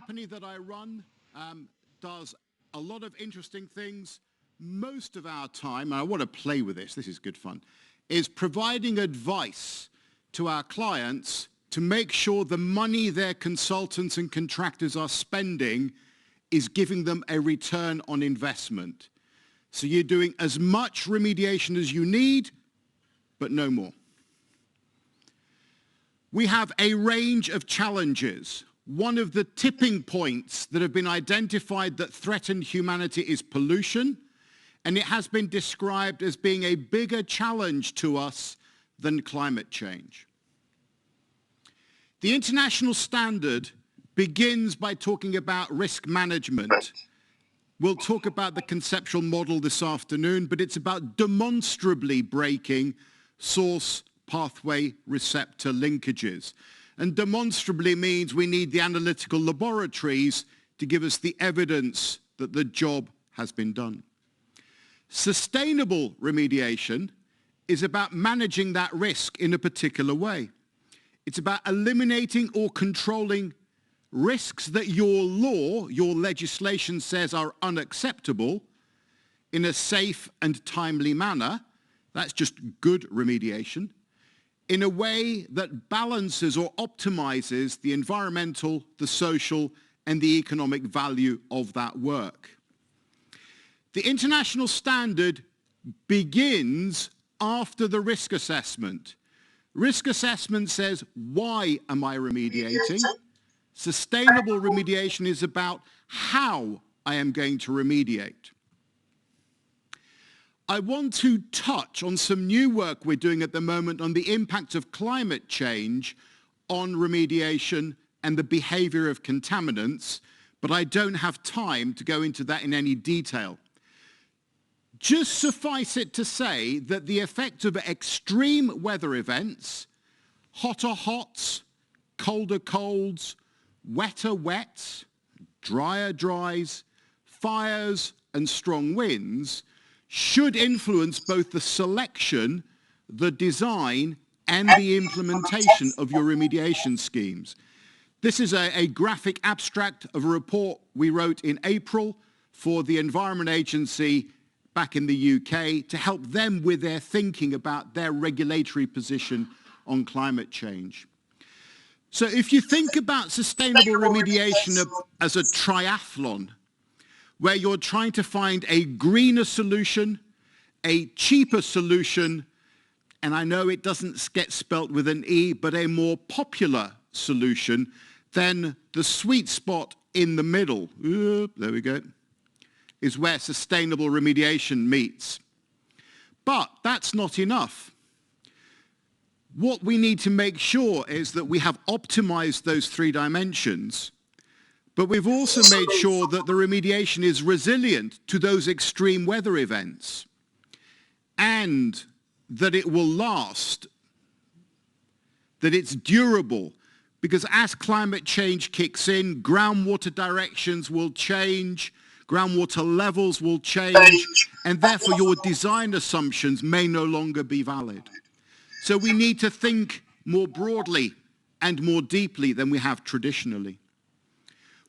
company that I run does a lot of interesting things. Most of our time, and I want to play with this is good fun, is providing advice to our clients to make sure the money their consultants and contractors are spending is giving them a return on investment. So you're doing as much remediation as you need, but no more. We have a range of challenges. One of the tipping points that have been identified that threaten humanity is pollution, and it has been described as being a bigger challenge to us than climate change. The international standard begins by talking about risk management. We'll talk about the conceptual model this afternoon, but it's about demonstrably breaking source pathway receptor linkages. And demonstrably means we need the analytical laboratories to give us the evidence that the job has been done. Sustainable remediation is about managing that risk in a particular way. It's about eliminating or controlling risks that your law, your legislation says are unacceptable in a safe and timely manner. That's just good remediation. In a way that balances or optimizes the environmental, the social, and the economic value of that work. The international standard begins after the risk assessment. Risk assessment says, why am I remediating? Sustainable remediation is about how I am going to remediate. I want to touch on some new work we're doing at the moment on the impact of climate change on remediation and the behavior of contaminants, but I don't have time to go into that in any detail. Just suffice it to say that the effect of extreme weather events, hotter hots, colder colds, wetter wets, drier dries, fires, and strong winds should influence both the selection, the design, and the implementation of your remediation schemes. This is a graphic abstract of a report we wrote in April for the Environment Agency back in the UK to help them with their thinking about their regulatory position on climate change. So if you think about sustainable remediation as a triathlon, where you're trying to find a greener solution, a cheaper solution, and I know it doesn't get spelt with an E, but a more popular solution, then the sweet spot in the middle, there we go, is where sustainable remediation meets. But that's not enough. What we need to make sure is that we have optimized those three dimensions, but we've also made sure that the remediation is resilient to those extreme weather events and that it will last, that it's durable, because as climate change kicks in, groundwater directions will change, groundwater levels will change, and therefore your design assumptions may no longer be valid. So we need to think more broadly and more deeply than we have traditionally.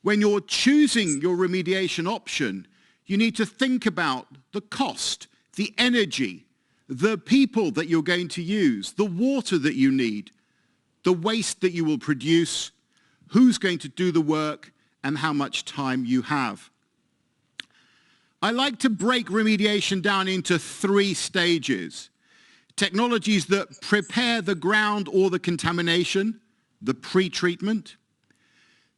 When you're choosing your remediation option, you need to think about the cost, the energy, the people that you're going to use, the water that you need, the waste that you will produce, who's going to do the work, and how much time you have. I like to break remediation down into three stages. Technologies that prepare the ground or the contamination, the pre-treatment,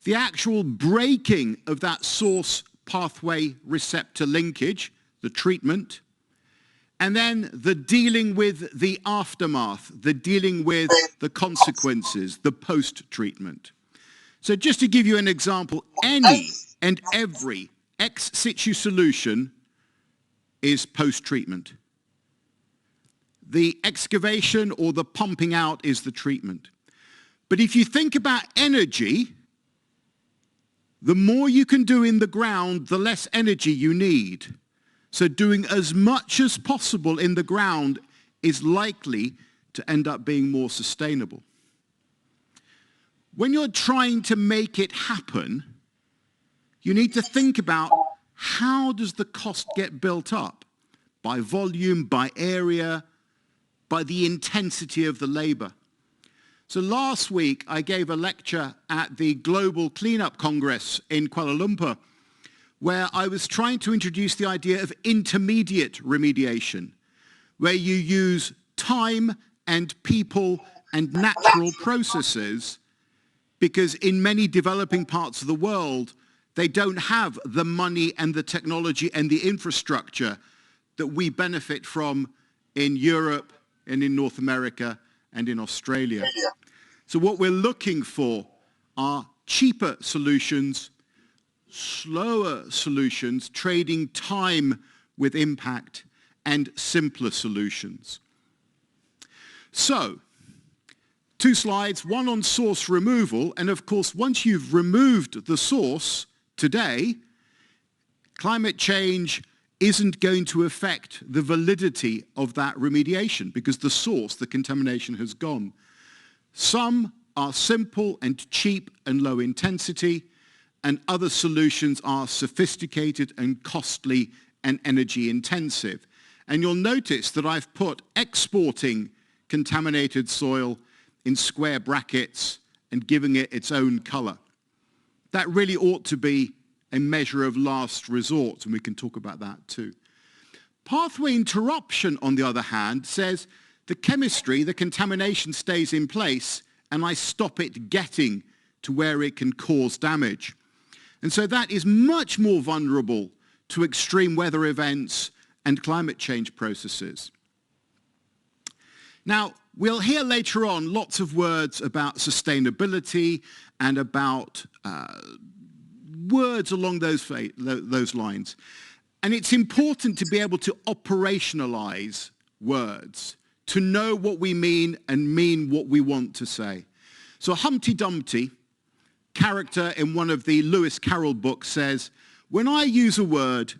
the actual breaking of that source pathway receptor linkage, the treatment, and then the dealing with the aftermath, the dealing with the consequences, the post-treatment. So just to give you an example, any and every ex situ solution is post-treatment. The excavation or the pumping out is the treatment. But if you think about energy, the more you can do in the ground, the less energy you need. So doing as much as possible in the ground is likely to end up being more sustainable. When you're trying to make it happen, You need to think about how does the cost get built up? By volume, by area, by the intensity of the labor. So last week, I gave a lecture at the Global Cleanup Congress in Kuala Lumpur, where I was trying to introduce the idea of intermediate remediation, where you use time and people and natural processes, because in many developing parts of the world, they don't have the money and the technology and the infrastructure that we benefit from in Europe and in North America and in Australia. So what we're looking for are cheaper solutions, slower solutions, trading time with impact, and simpler solutions. So, 2 slides, one on source removal, and of course, once you've removed the source today, climate change isn't going to affect the validity of that remediation because the source, the contamination, has gone. Some are simple and cheap and low intensity, and other solutions are sophisticated and costly and energy intensive. And you'll notice that I've put exporting contaminated soil in square brackets and giving it its own color. That really ought to be a measure of last resort, and we can talk about that too. Pathway interruption, on the other hand, says the chemistry, the contamination stays in place, and I stop it getting to where it can cause damage. And so that is much more vulnerable to extreme weather events and climate change processes. Now, we'll hear later on lots of words about sustainability and about words along those lines. And it's important to be able to operationalize words, to know what we mean and mean what we want to say. So Humpty Dumpty, character in one of the Lewis Carroll books, says, when I use a word,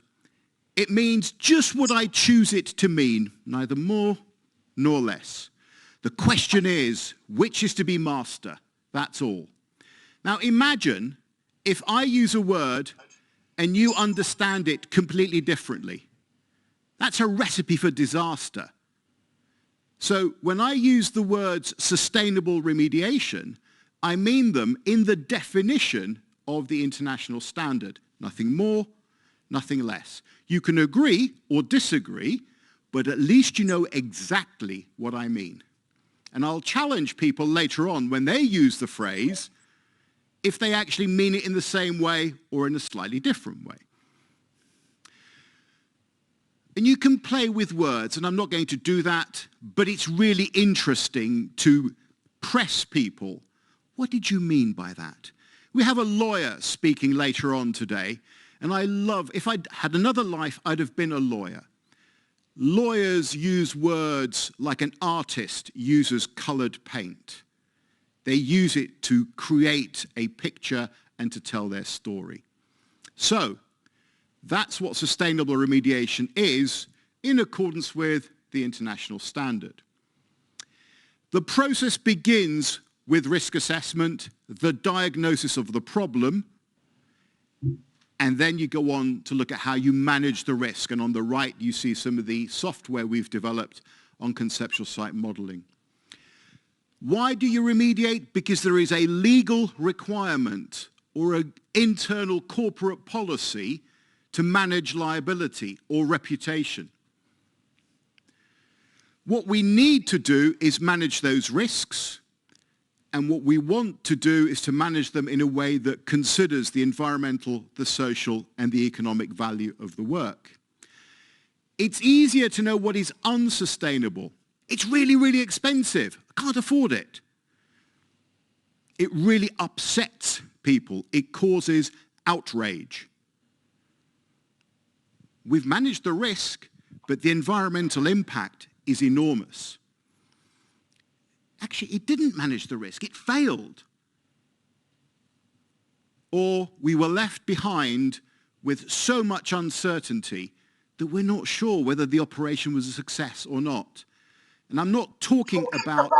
it means just what I choose it to mean, neither more nor less. The question is, which is to be master? That's all. Now imagine if I use a word and you understand it completely differently. That's a recipe for disaster. So when I use the words sustainable remediation, I mean them in the definition of the international standard. Nothing more, nothing less. You can agree or disagree, but at least you know exactly what I mean. And I'll challenge people later on when they use the phrase if they actually mean it in the same way or in a slightly different way. And you can play with words, and I'm not going to do that, but it's really interesting to press people. What did you mean by that? We have a lawyer speaking later on today, and I love, if I'd had another life, I'd have been a lawyer. Lawyers use words like an artist uses colored paint. They use it to create a picture and to tell their story. So, that's what sustainable remediation is in accordance with the international standard. The process begins with risk assessment, the diagnosis of the problem, and then you go on to look at how you manage the risk. And on the right, you see some of the software we've developed on conceptual site modeling. Why do you remediate? Because there is a legal requirement or an internal corporate policy to manage liability or reputation. What we need to do is manage those risks, and what we want to do is to manage them in a way that considers the environmental, the social, and the economic value of the work. It's easier to know what is unsustainable. It's really, really expensive. I can't afford it. It really upsets people. It causes outrage. We've managed the risk, but the environmental impact is enormous. Actually, it didn't manage the risk. It failed. Or we were left behind with so much uncertainty that we're not sure whether the operation was a success or not. And I'm not talking about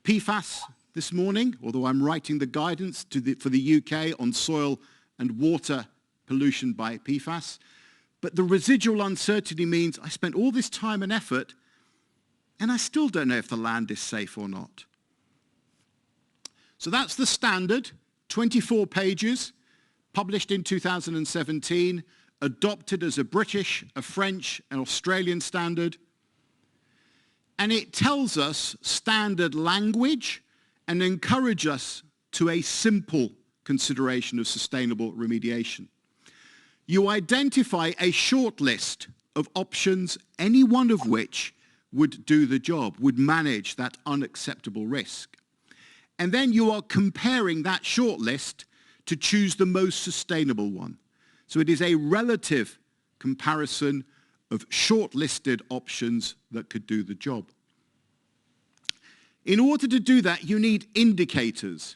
PFAS this morning, although I'm writing the guidance for the UK on soil and water pollution by PFAS. But the residual uncertainty means I spent all this time and effort and I still don't know if the land is safe or not. So that's the standard, 24 pages, published in 2017, adopted as a British, a French, an Australian standard. And it tells us standard language and encourages us to a simple consideration of sustainable remediation. You identify a short list of options, any one of which would do the job, would manage that unacceptable risk. And then you are comparing that short list to choose the most sustainable one. So it is a relative comparison of shortlisted options that could do the job. In order to do that, you need indicators.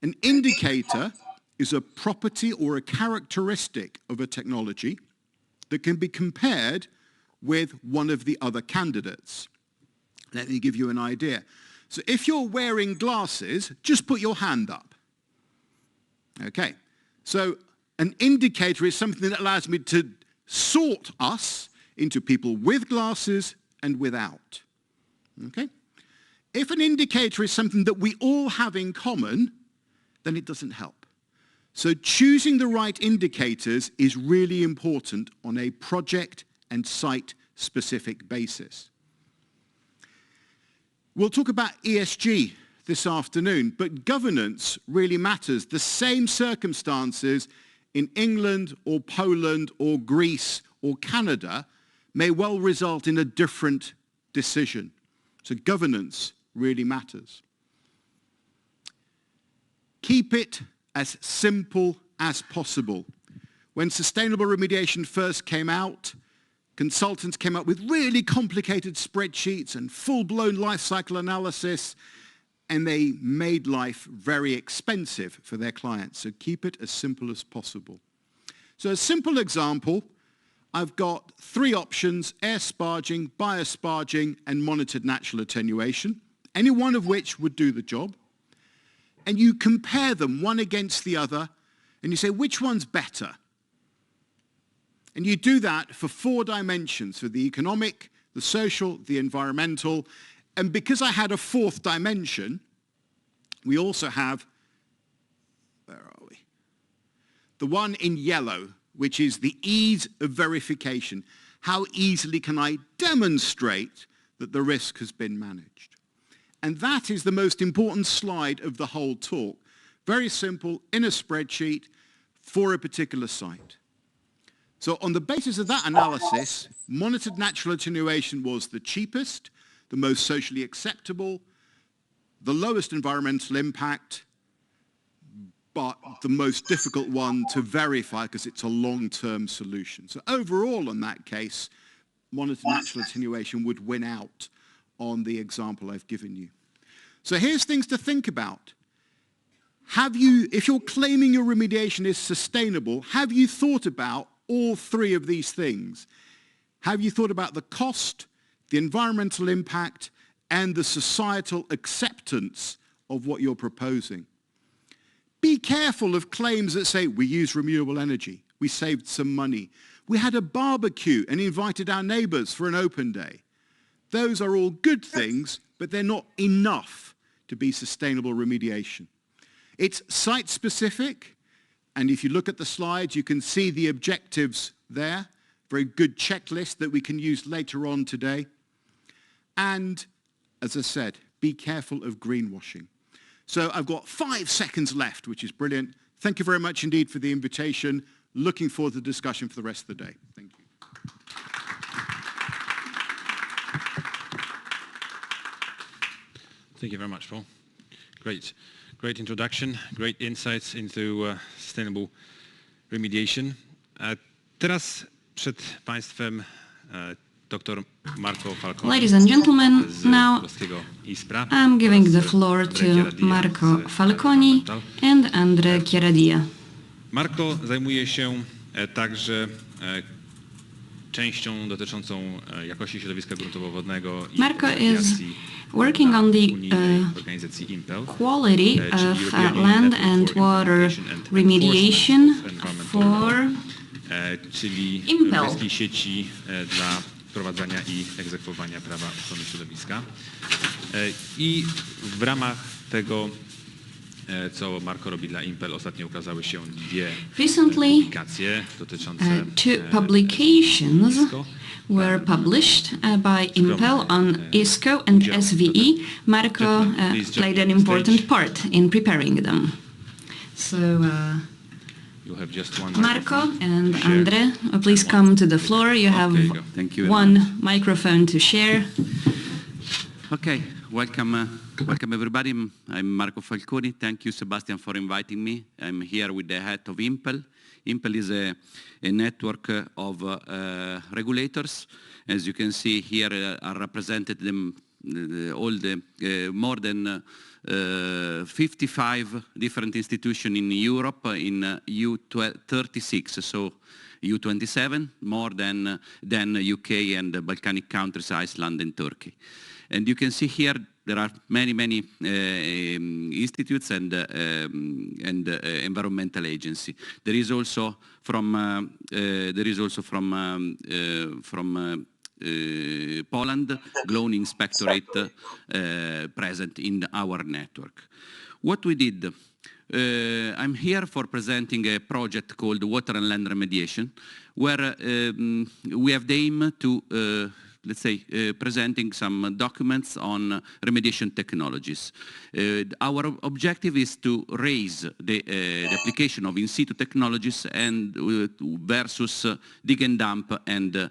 An indicator is a property or a characteristic of a technology that can be compared with one of the other candidates. Let me give you an idea. So if you're wearing glasses, just put your hand up. Okay, so an indicator is something that allows me to sort us into people with glasses and without. Okay? If an indicator is something that we all have in common, then it doesn't help. So choosing the right indicators is really important on a project and site-specific basis. We'll talk about ESG this afternoon, but governance really matters. The same circumstances in England or Poland or Greece or Canada may well result in a different decision. So governance really matters. Keep it as simple as possible. When sustainable remediation first came out, consultants came up with really complicated spreadsheets and full-blown life cycle analysis, and they made life very expensive for their clients. So keep it as simple as possible. So a simple example, I've got 3 options: air sparging, biosparging, and monitored natural attenuation, any one of which would do the job. And you compare them one against the other, and you say, which one's better? And you do that for 4 dimensions, for the economic, the social, the environmental. And because I had a 4th dimension, we also have, where are we? The one in yellow, which is the ease of verification. How easily can I demonstrate that the risk has been managed? And that is the most important slide of the whole talk. Very simple, in a spreadsheet for a particular site. So on the basis of that analysis, monitored natural attenuation was the cheapest, the most socially acceptable, the lowest environmental impact, but the most difficult one to verify because it's a long-term solution. So overall, in that case, monitored natural attenuation would win out on the example I've given you. So here's things to think about. If you're claiming your remediation is sustainable, have you thought about all 3 of these things? Have you thought about the cost, the environmental impact, and the societal acceptance of what you're proposing? Be careful of claims that say, we use renewable energy, we saved some money, we had a barbecue and invited our neighbors for an open day. Those are all good things, but they're not enough to be sustainable remediation. It's site-specific, and if you look at the slides, you can see the objectives there. Very good checklist that we can use later on today. And, as I said, be careful of greenwashing. So I've got 5 seconds left, which is brilliant. Thank you very much indeed for the invitation. Looking forward to the discussion for the rest of the day. Thank you. Thank you very much, Paul. Great introduction, great insights into sustainable remediation. Teraz przed Państwem Dr. Marco Falconi. Ladies and gentlemen, now I'm giving the floor to Marco Falconi and Andre Chiaradia. Marco zajmuje się także częścią dotyczącą jakości środowiska gruntowo-wodnego i Marco is working on the quality of land and water remediation for czyli Impel. europejskiej sieci dla wprowadzania i egzekwowania prawa ochrony środowiska. I w ramach tego, co Marco robi dla Impel, ostatnio ukazały się dwie publikacje dotyczące two publications were published by Impel on ISCO and SVE. Marco played an important part in preparing them. So, you have just one Marco and Andre, please come to the floor. You have one microphone to share. Okay, welcome everybody. I'm Marco Falconi. Thank you, Sebastian, for inviting me. I'm here with the head of Impel. Impel is a network of regulators. As you can see here are represented all the more than 55 different institutions in Europe in EU36, so EU27, more than UK and the Balkanic countries, Iceland and Turkey. And you can see here there are many institutes and environmental agency. There is also from Poland, Glown Inspectorate present in our network. What we did, I'm here for presenting a project called Water and Land Remediation, where we have the aim to let's say, presenting some documents on remediation technologies. Our objective is to raise the application of in-situ technologies and versus dig and dump and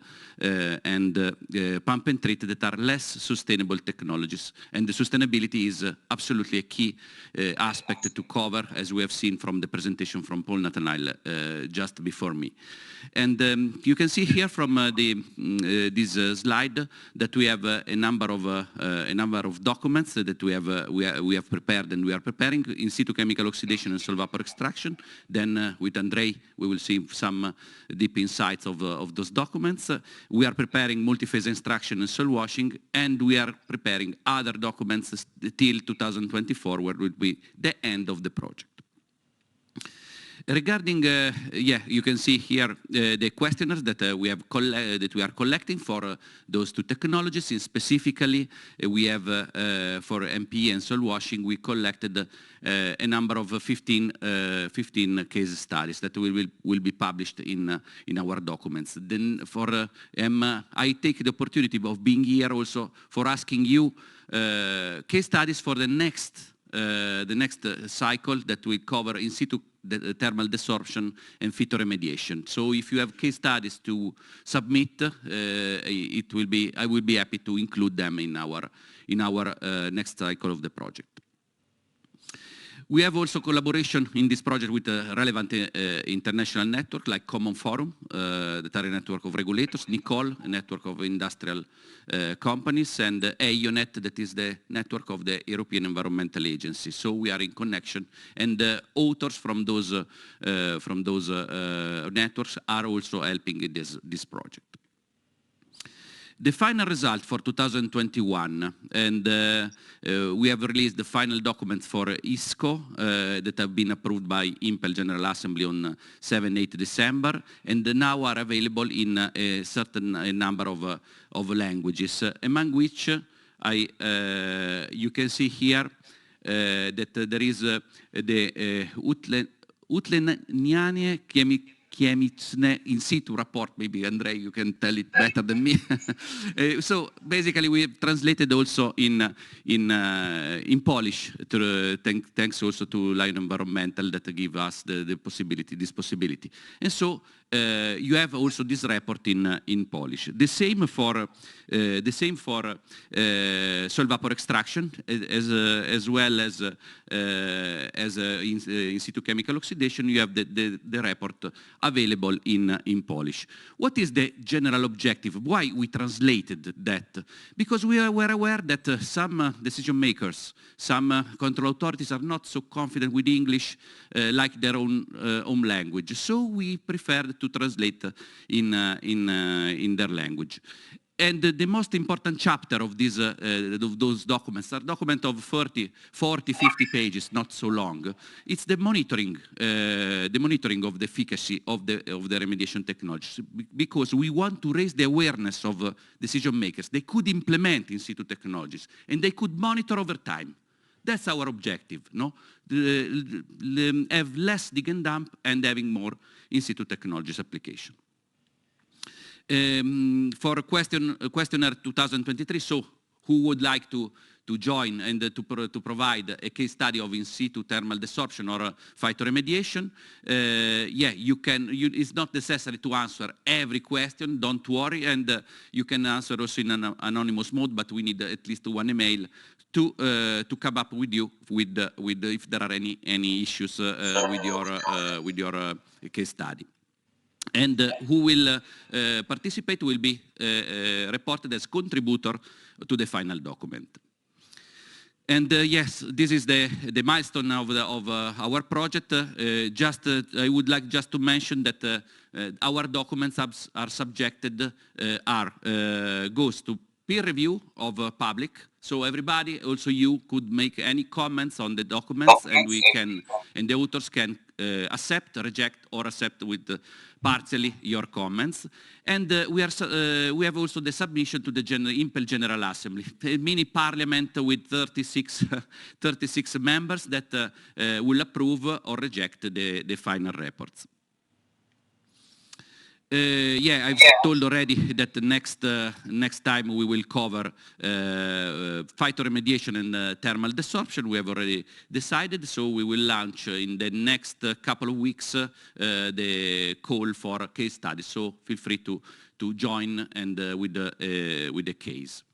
pump and treat that are less sustainable technologies. And the sustainability is absolutely a key aspect to cover, as we have seen from the presentation from Paul Nathanael just before me. And you can see here from this slide that we have a number of documents that we have prepared and we are preparing: in situ chemical oxidation and soil vapor extraction. Then with Andrei we will see some deep insights of those documents. We are preparing multi-phase extraction and soil washing, and we are preparing other documents till 2024, where will be the end of the project. Regarding, you can see here the questionnaires that we are collecting for those two technologies. And specifically, we have for MPE and soil washing, we collected a number of 15 case studies that will be published in our documents. Then for I take the opportunity of being here also for asking you case studies for the next cycle that we cover in situ the thermal desorption and phytoremediation. So if you have case studies to submit, I will be happy to include them in our next cycle of the project. We have also collaboration in this project with a relevant international network like Common Forum, that are a network of regulators, NICOL, a network of industrial companies, and EIONET, that is the network of the European Environmental Agency. So we are in connection, and authors from those networks are also helping in this project. The final result for 2021, and we have released the final documents for ISCO that have been approved by Impel General Assembly on 7-8 December, and now are available in a certain number of languages, among which you can see here that there is the Lithuania in situ report. Maybe Andrei, you can tell it better than me. So basically, we have translated also in Polish. Thanks also to Lion Environmental that give us this possibility. And so you have also this report in Polish. The same for soil vapor extraction, as well as in situ chemical oxidation. You have the report available in Polish. What is the general objective? Why we translated that? Because we were aware that some decision makers, some control authorities are not so confident with English like their own language. So we preferred to translate in their language. And the most important chapter of those documents are documents of 30, 40, 50 pages, not so long. It's the monitoring of the efficacy of the remediation technologies, because we want to raise the awareness of decision makers. They could implement in situ technologies, and they could monitor over time. That's our objective, no? Have less dig and dump and having more in situ technologies application. For questionnaire 2023, so who would like to join and to provide a case study of in situ thermal desorption or phytoremediation? Yeah, you can. It's not necessary to answer every question. Don't worry, and you can answer also in an anonymous mode. But we need at least one email to come up with you with if there are any issues with your case study. And who will participate will be reported as contributor to the final document. And yes, this is the milestone of our project. I would like just to mention that our documents are subjected, goes to peer review of public. So everybody, also you, could make any comments on the documents, and the authors can accept, reject, or accept with partially your comments. And we have also the submission to the Impel General Assembly, a mini parliament with 36 members that will approve or reject the final reports. Yeah, I've told already that next time we will cover phytoremediation and thermal desorption. We have already decided, so we will launch in the next couple of weeks the call for case studies. So feel free to join and with the case.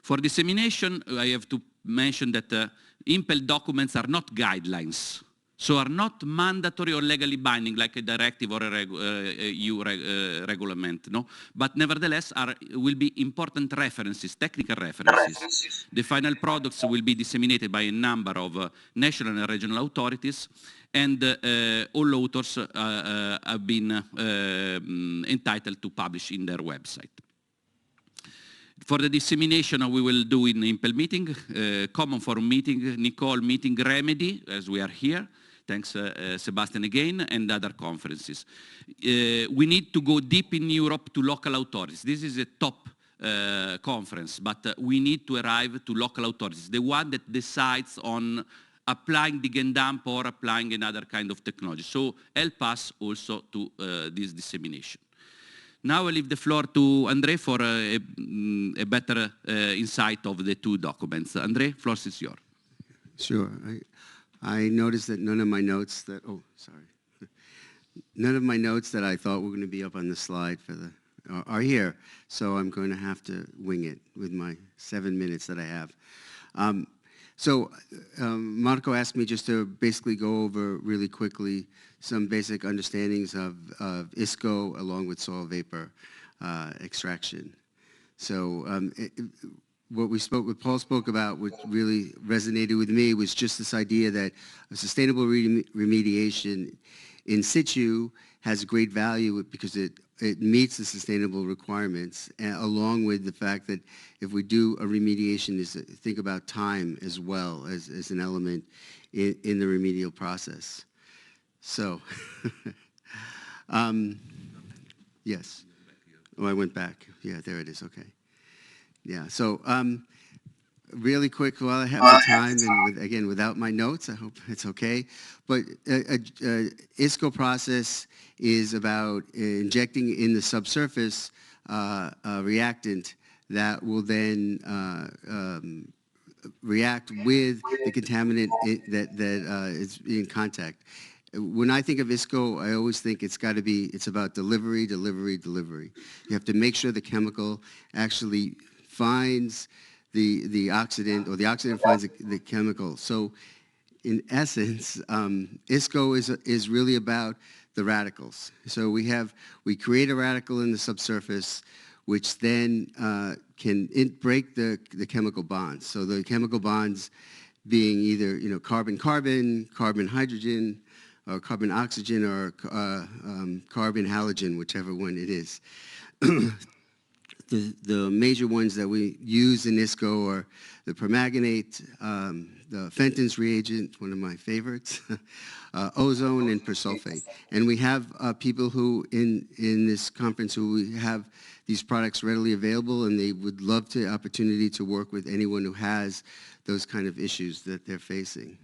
For dissemination, I have to mention that Impel documents are not guidelines. So are not mandatory or legally binding like a directive or a EU regulation, no? But nevertheless will be important references, technical references. The final products will be disseminated by a number of national and regional authorities, and all authors have been entitled to publish in their website. For the dissemination, we will do in Impel meeting, common forum meeting, Nicole meeting, Remedy, as we are here. Thanks, Sebastian, again, and other conferences. We need to go deep in Europe to local authorities. This is a top conference, but we need to arrive to local authorities, the one that decides on applying dig and dump or applying another kind of technology. So help us also to this dissemination. Now I leave the floor to André for a better insight of the two documents. André, floor is yours. Sure. I noticed that none of my notes that I thought were going to be up on the slide are here. So I'm going to have to wing it with my 7 minutes that I have. Marco asked me just to basically go over really quickly some basic understandings of ISCO along with soil vapor extraction. So what Paul spoke about, what really resonated with me, was just this idea that a sustainable remediation in situ has great value because it meets the sustainable requirements, along with the fact that if we do a remediation, is think about time as well as an element in the remedial process. So, yes. Oh, I went back. Yeah, there it is. Okay. Yeah, so really quick while I have the time, and again, without my notes, I hope it's okay. But ISCO process is about injecting in the subsurface a reactant that will then react with the contaminant that is in contact. When I think of ISCO, I always think it's about delivery, delivery, delivery. You have to make sure the chemical actually finds the oxidant, or the oxidant finds the chemical. So in essence, ISCO is really about the radicals. So we create a radical in the subsurface, which then can break the chemical bonds. So the chemical bonds being either carbon-carbon, carbon-hydrogen, or carbon-oxygen, or carbon-halogen, whichever one it is. the major ones that we use in ISCO are the permanganate, the Fenton's reagent, one of my favorites, ozone, and persulfate. And we have people who in this conference who have these products readily available, and they would love the opportunity to work with anyone who has those kind of issues that they're facing.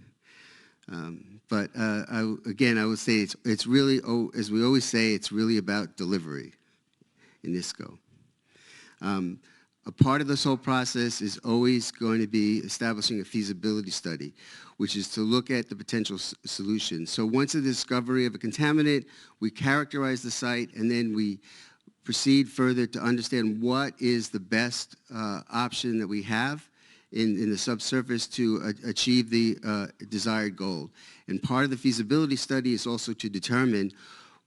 Again, I would say it's really, as we always say, it's really about delivery in ISCO. A part of this whole process is always going to be establishing a feasibility study, which is to look at the potential solutions. So once a discovery of a contaminant, we characterize the site, and then we proceed further to understand what is the best option that we have in the subsurface to achieve the desired goal. And part of the feasibility study is also to determine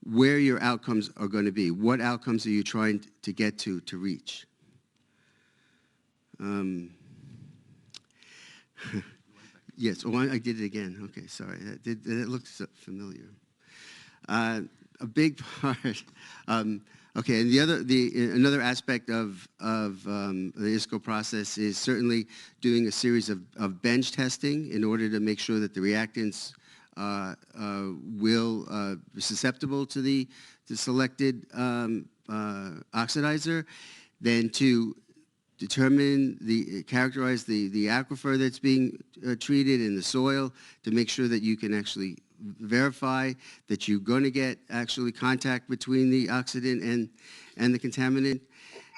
where your outcomes are going to be. What outcomes are you trying to get to reach? Yes, oh, I did it again. Okay, sorry. That looks familiar. A big part. Okay, and another aspect of the ISCO process is certainly doing a series of bench testing in order to make sure that the reactants will be susceptible to the selected oxidizer, then to characterize the aquifer that's being treated in the soil to make sure that you can actually verify that you're going to get actually contact between the oxidant and the contaminant,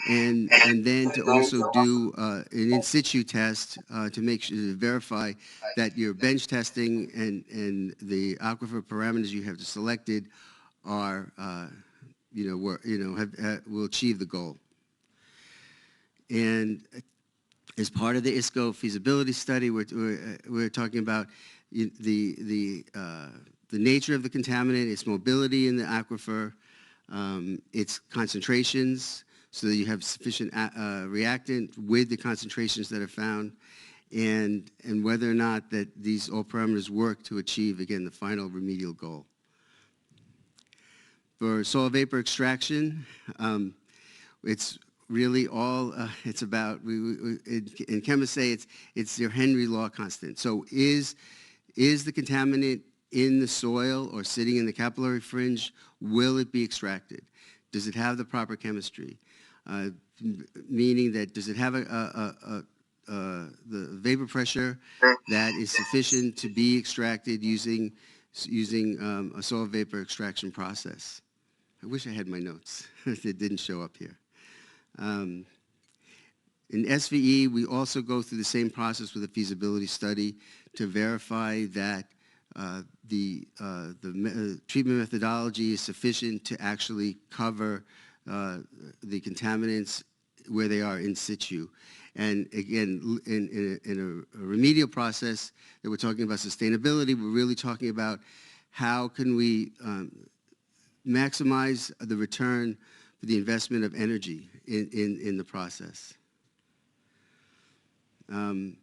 and then to also do an in situ test to verify that your bench testing and the aquifer parameters you have selected are will achieve the goal. And as part of the ISCO feasibility study, we're talking about the nature of the contaminant, its mobility in the aquifer, its concentrations, so that you have sufficient reactant with the concentrations that are found, and whether or not that these all parameters work to achieve, again, the final remedial goal. For soil vapor extraction, it's really all it's about. In chemists say it's your Henry law constant. So is the contaminant in the soil or sitting in the capillary fringe? Will it be extracted? Does it have the proper chemistry? Meaning that does it have the vapor pressure that is sufficient to be extracted using a soil vapor extraction process? I wish I had my notes. It didn't show up here. In SVE, we also go through the same process with a feasibility study to verify that the treatment methodology is sufficient to actually cover the contaminants where they are in situ. And again, in a remedial process that we're talking about sustainability, we're really talking about how can we maximize the return for the investment of energy in the process. And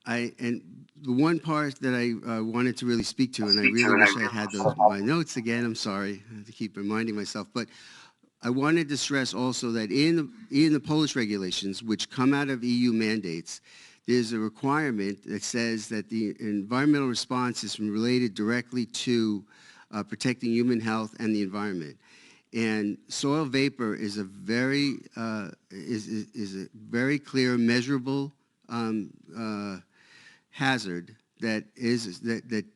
the one part that I wanted to really speak to, and I really wish I had my notes again, I'm sorry, I have to keep reminding myself, but I wanted to stress also that in the Polish regulations, which come out of EU mandates, there's a requirement that says that the environmental response is related directly to protecting human health and the environment. And soil vapor is a very clear, measurable hazard that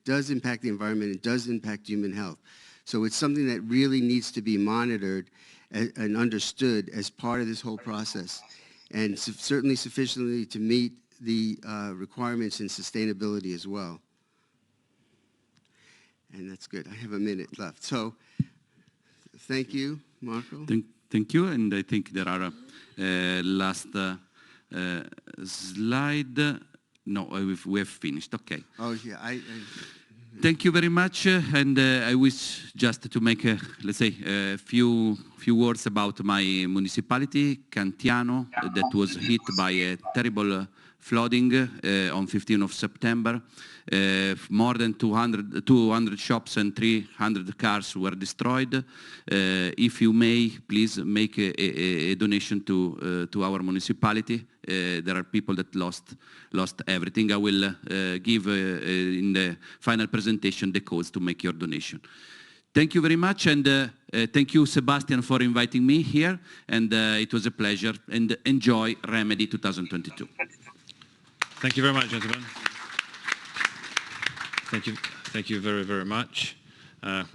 does impact the environment and does impact human health. So it's something that really needs to be monitored and understood as part of this whole process, and certainly sufficiently to meet the requirements in sustainability as well. And that's good. I have a minute left. So thank you, Marco. Thank you. And I think there are last slide. No, we have finished. Okay. Oh, yeah. Thank you very much. And I wish just to make, let's say, a few words about my municipality, Cantiano, that was hit by a terrible flooding on 15th of September. More than 200 shops and 300 cars were destroyed. If you may, please make a donation to our municipality. There are people that lost everything. I will give in the final presentation the codes to make your donation. Thank you very much, and thank you, Sebastian, for inviting me here, and it was a pleasure, and enjoy Remedy 2022. Thank you very much, gentlemen. Thank you very, very much.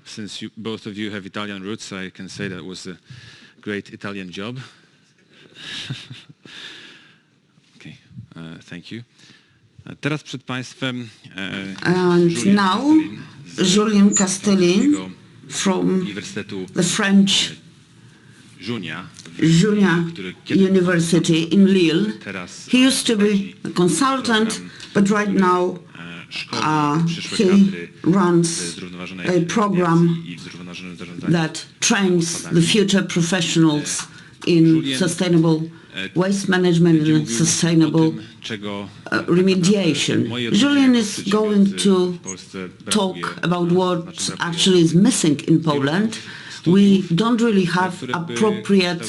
Since both of you have Italian roots, I can say that was a great Italian job. Okay, thank you. Teraz przed Państwem And now, Julien Castellin from the French Junia University in Lille. He used to be a consultant, but right now he runs a program that trains the future professionals in sustainable waste management and sustainable remediation. Julien is going to talk about what actually is missing in Poland. We don't really have appropriate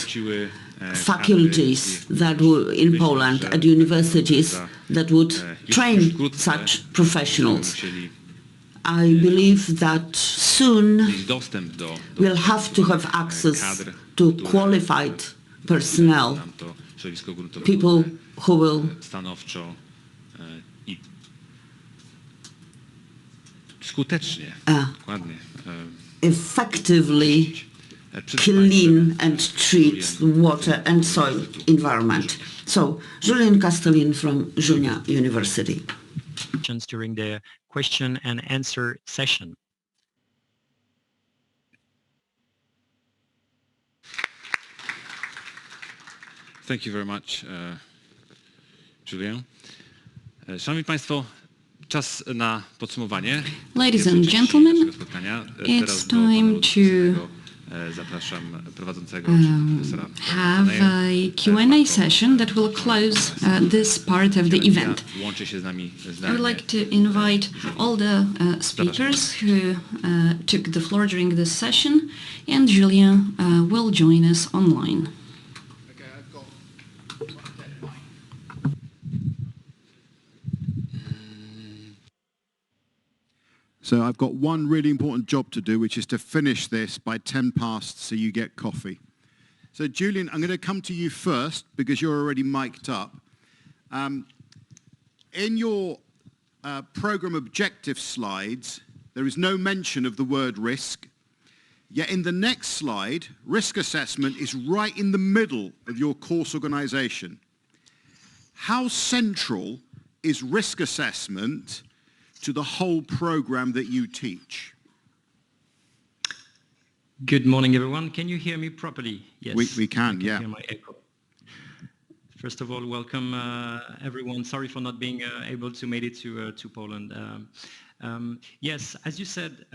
faculties that in Poland at universities that would train such professionals. I believe that soon we'll have to have access to qualified personnel, people who will effectively clean and treat the water and soil environment. So, Julien Castellin from Junia University. During the question and answer session. Thank you very much, Julien. Szanowni Państwo, czas na podsumowanie. Ladies and gentlemen, it's time to have a Q&A session that will close this part of the event. I would like to invite all the speakers who took the floor during this session, and Julien will join us online. So I've got one really important job to do, which is to finish this by 10 past so you get coffee. So Julien, I'm going to come to you first because you're already mic'd up. In your program objective slides, there is no mention of the word risk. Yet in the next slide, risk assessment is right in the middle of your course organization. How central is risk assessment to the whole program that you teach? Good morning, everyone. Can you hear me properly? Yes. We can, yeah. Hear my echo. First of all, welcome everyone. Sorry for not being able to make it to Poland. Yes, as you said,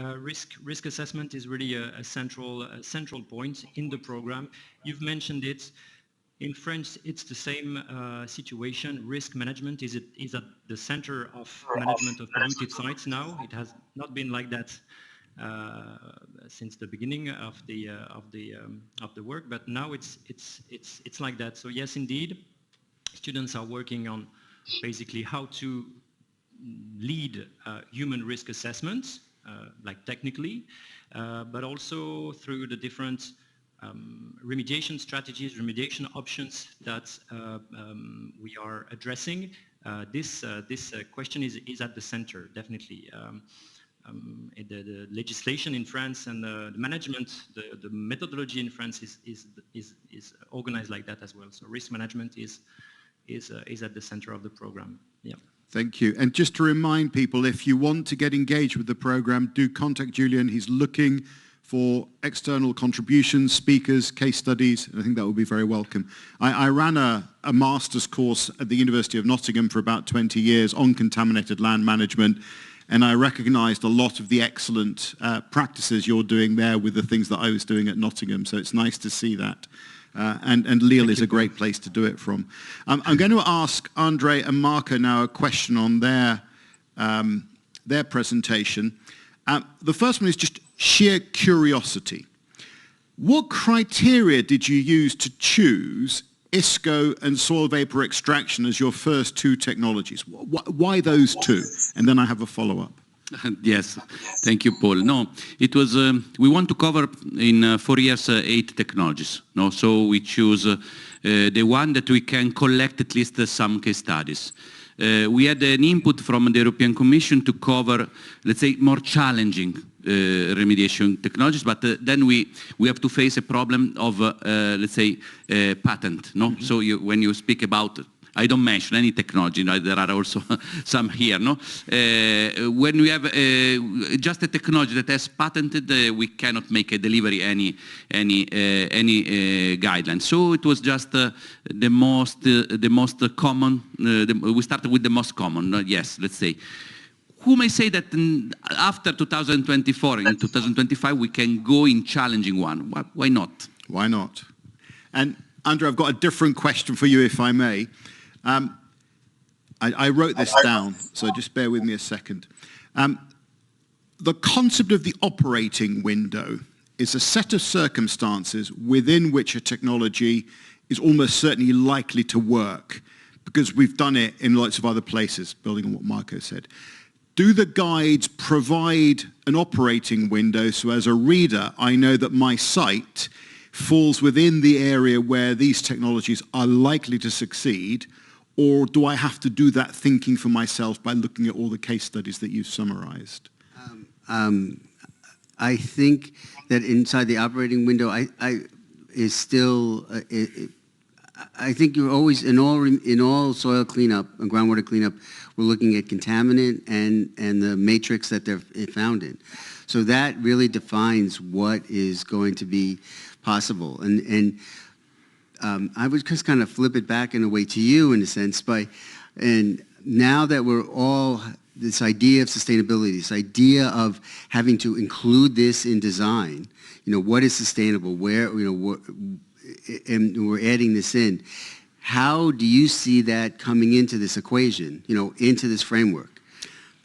risk assessment is really a central point in the program. You've mentioned it. In French, it's the same situation. Risk management is at the center of management of polluted sites now. It has not been like that since the beginning of the work, but now it's like that. So yes, indeed, students are working on basically how to lead human risk assessments, like technically, but also through the different remediation strategies, remediation options that we are addressing. This question is at the center, definitely. The legislation in France and the management, the methodology in France is organized like that as well. So risk management is at the center of the program. Yeah. Thank you. And just to remind people, if you want to get engaged with the program, do contact Julien. He's looking for external contributions, speakers, case studies, and I think that will be very welcome. I ran a master's course at the University of Nottingham for about 20 years on contaminated land management, and I recognized a lot of the excellent practices you're doing there with the things that I was doing at Nottingham, so it's nice to see that. and Lille is a great place to do it from. I'm going to ask Andre and Marco now a question on their presentation. The first one is just sheer curiosity. What criteria did you use to choose ISCO and soil vapor extraction as your first two technologies? Why those two? And then I have a follow-up. Yes, thank you, Paul. No, it was, we want to cover in 4 years 8 technologies. No? So we choose the one that we can collect at least some case studies. We had an input from the European Commission to cover, let's say, more challenging remediation technologies, but then we have to face a problem of, let's say, patent. No? Mm-hmm. So when you speak about, I don't mention any technology, no, there are also some here. No? When we have just a technology that has patented, we cannot make a delivery any guidelines. So it was just the most common. We started with the most common. Yes, let's say. Who may say that after 2024, in 2025, we can go in challenging one? Why not? Why not? And Andrew, I've got a different question for you, if I may. I wrote this down, so just bear with me a second. The concept of the operating window is a set of circumstances within which a technology is almost certainly likely to work, because we've done it in lots of other places, building on what Marco said. Do the guides provide an operating window so as a reader I know that my site falls within the area where these technologies are likely to succeed, or do I have to do that thinking for myself by looking at all the case studies that you've summarized? I think that inside the operating window, I think you're always, in all soil cleanup and groundwater cleanup, we're looking at contaminant and the matrix that they're found in. So that really defines what is going to be possible. And I would just kind of flip it back in a way to you, in a sense, and now that we're all, this idea of sustainability, this idea of having to include this in design, you know, what is sustainable, where, you know, and we're adding this in. How do you see that coming into this equation, you know, into this framework?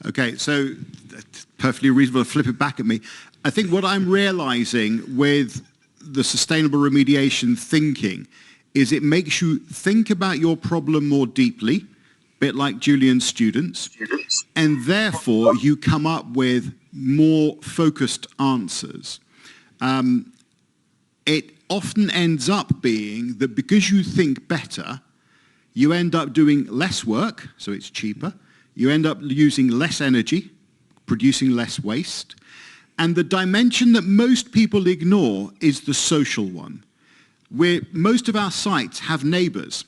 Okay, so that's perfectly reasonable to flip it back at me. I think what I'm realizing with the sustainable remediation thinking is it makes you think about your problem more deeply, a bit like Julian's students, and therefore you come up with more focused answers. It often ends up being that because you think better, you end up doing less work, so it's cheaper, you end up using less energy, producing less waste, and the dimension that most people ignore is the social one, where most of our sites have neighbors.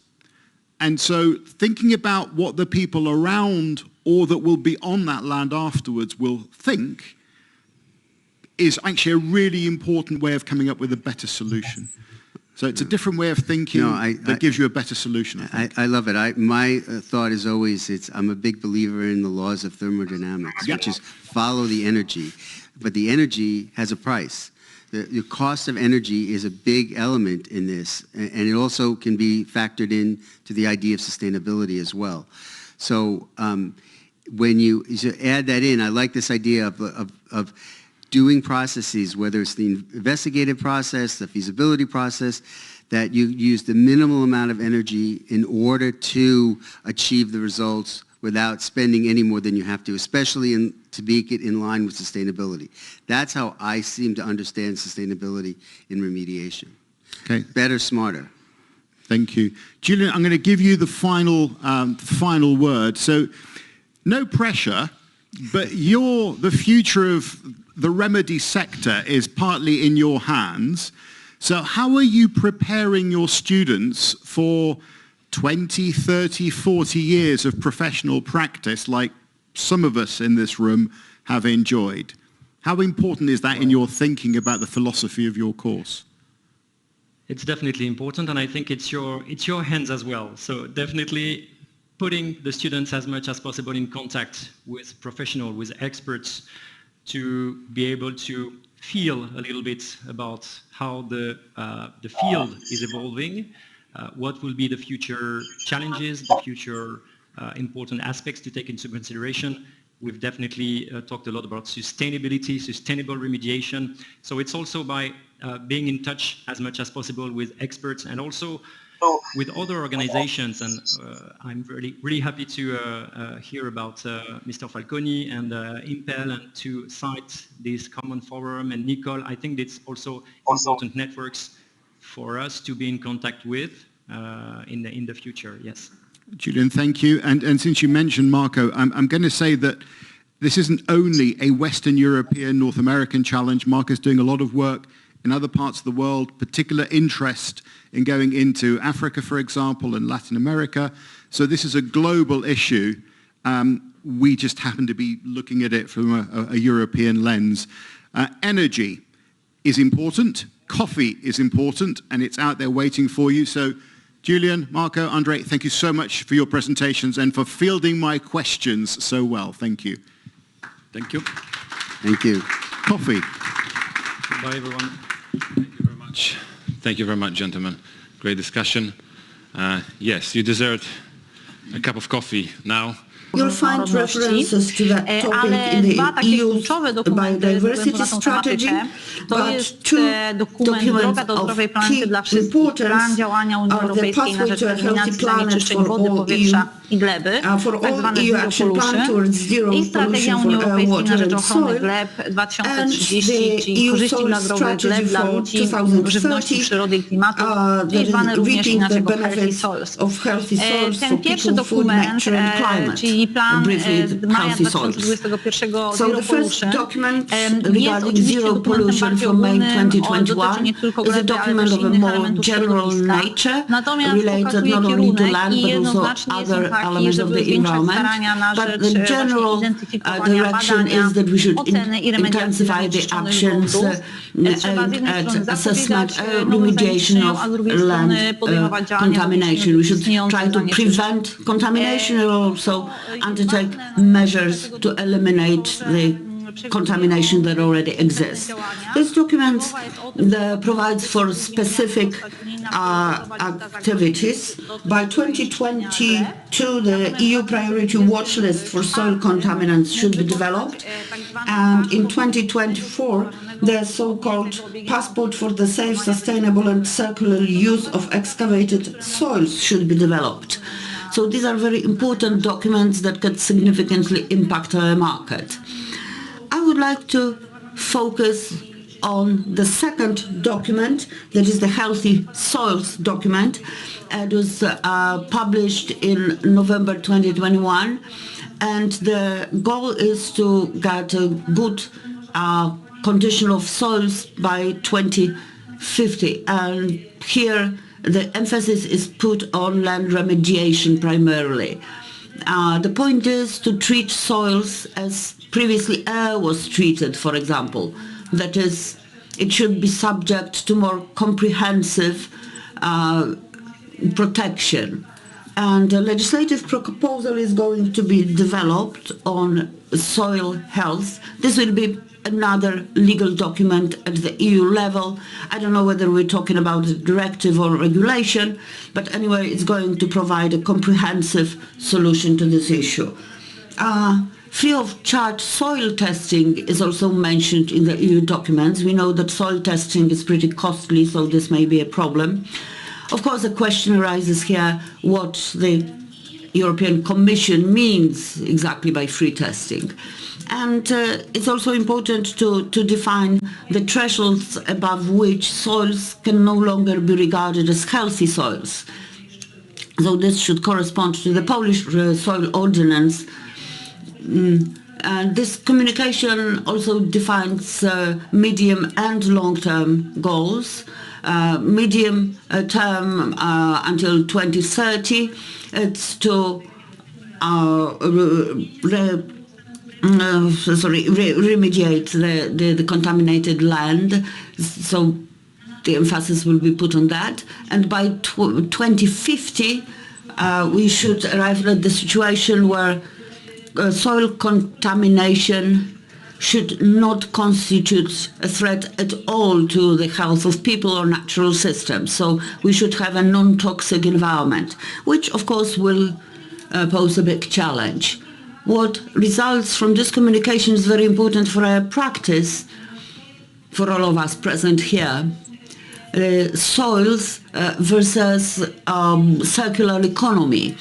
And so thinking about what the people around or that will be on that land afterwards will think is actually a really important way of coming up with a better solution. So it's a different way of thinking that gives you a better solution, I think. I love it. My thought is always, I'm a big believer in the laws of thermodynamics, which is follow the energy. But the energy has a price. The cost of energy is a big element in this, and it also can be factored in to the idea of sustainability as well. So when you add that in, I like this idea of doing processes, whether it's the investigative process, the feasibility process, that you use the minimal amount of energy in order to achieve the results without spending any more than you have to, especially to make it in line with sustainability. That's how I seem to understand sustainability in remediation. Okay. Better, smarter. Thank you. Julian, I'm going to give you the final word. So no pressure, but the future of the remedy sector is partly in your hands. So how are you preparing your students for 20, 30, 40 years of professional practice like some of us in this room have enjoyed? How important is that in your thinking about the philosophy of your course? It's definitely important, and I think it's your hands as well. So definitely putting the students as much as possible in contact with professionals, with experts, to be able to feel a little bit about how the field is evolving, what will be the future challenges, the future important aspects to take into consideration. We've definitely talked a lot about sustainability, sustainable remediation. So it's also by being in touch as much as possible with experts and also with other organizations. And I'm really happy to hear about Mr. Falconi and Impel, and to cite this common forum. And Nicole, I think it's also important networks for us to be in contact with in the future. Yes. Julian, thank you. And since you mentioned Marco, I'm going to say that this isn't only a Western European, North American challenge. Marco's doing a lot of work in other parts of the world, particular interest in going into Africa, for example, and Latin America. So this is a global issue. We just happen to be looking at it from a European lens. Energy is important. Coffee is important, and it's out there waiting for you. So Julian, Marco, Andre, thank you so much for your presentations and for fielding my questions so well. Thank you. Thank you. Thank you. Coffee. Goodbye, everyone. Thank you very much. Thank you very much, gentlemen. Great discussion. Yes, you deserve a cup of coffee now. You'll find references to that topic in the EU biodiversity strategy, but two documents of key importance are the Pathway to a Healthy Planet for all EU action plan towards zero pollution for air, water and soil, and the EU soil strategy for 2030, that is reaping the benefits of healthy soils for people, food, nature and climate. Briefly, healthy soils. So the first document regarding zero pollution from May 2021 is a document of a more general nature, related not only to land but also other elements of the environment. But the general direction is that we should intensify the actions at assessment, remediation of land contamination. We should try to prevent contamination and also undertake measures to eliminate the contamination that already exists. This document provides for specific activities. By 2022, the EU priority watch list for soil contaminants should be developed, and in 2024, the so-called passport for the safe, sustainable and circular use of excavated soils should be developed. So these are very important documents that could significantly impact our market. I would like to focus on the second document, that is the Healthy Soils document. It was published in November 2021, and the goal is to get a good condition of soils by 2050. And here the emphasis is put on land remediation primarily. The point is to treat soils as previously air was treated, for example. That is, it should be subject to more comprehensive protection. And a legislative proposal is going to be developed on soil health. This will be another legal document at the EU level. I don't know whether we're talking about a directive or regulation, but anyway, it's going to provide a comprehensive solution to this issue. Free of charge soil testing is also mentioned in the EU documents. We know that soil testing is pretty costly, so this may be a problem. Of course, the question arises here what the European Commission means exactly by free testing. And it's also important to define the thresholds above which soils can no longer be regarded as healthy soils. So this should correspond to the Polish soil ordinance. And this communication also defines medium and long-term goals. Medium term until 2030, it's to remediate the contaminated land, so the emphasis will be put on that. And by 2050, we should arrive at the situation where soil contamination should not constitute a threat at all to the health of people or natural systems. So we should have a non-toxic environment, which of course will pose a big challenge. What results from this communication is very important for our practice, for all of us present here. Soils versus circular economy.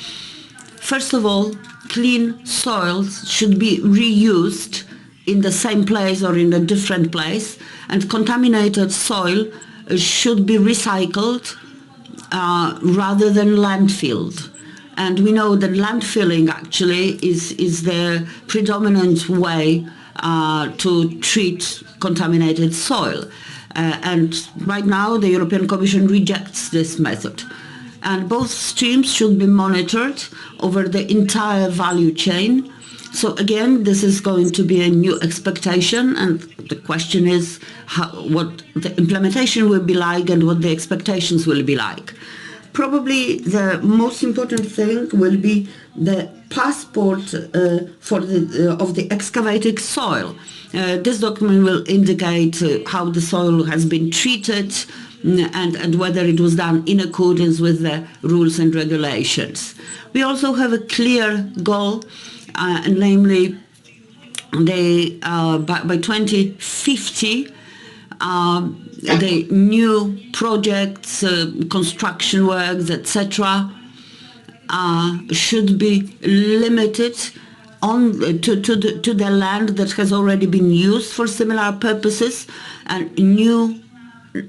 First of all, clean soils should be reused in the same place or in a different place, and contaminated soil should be recycled rather than landfilled. And we know that landfilling actually is the predominant way to treat contaminated soil. And right now the European Commission rejects this method. And both streams should be monitored over the entire value chain. So again, this is going to be a new expectation, and the question is what the implementation will be like and what the expectations will be like. Probably the most important thing will be the passport of the excavated soil. This document will indicate how the soil has been treated and whether it was done in accordance with the rules and regulations. We also have a clear goal, namely by 2050, the new projects, construction works, etc., should be limited to the land that has already been used for similar purposes, and new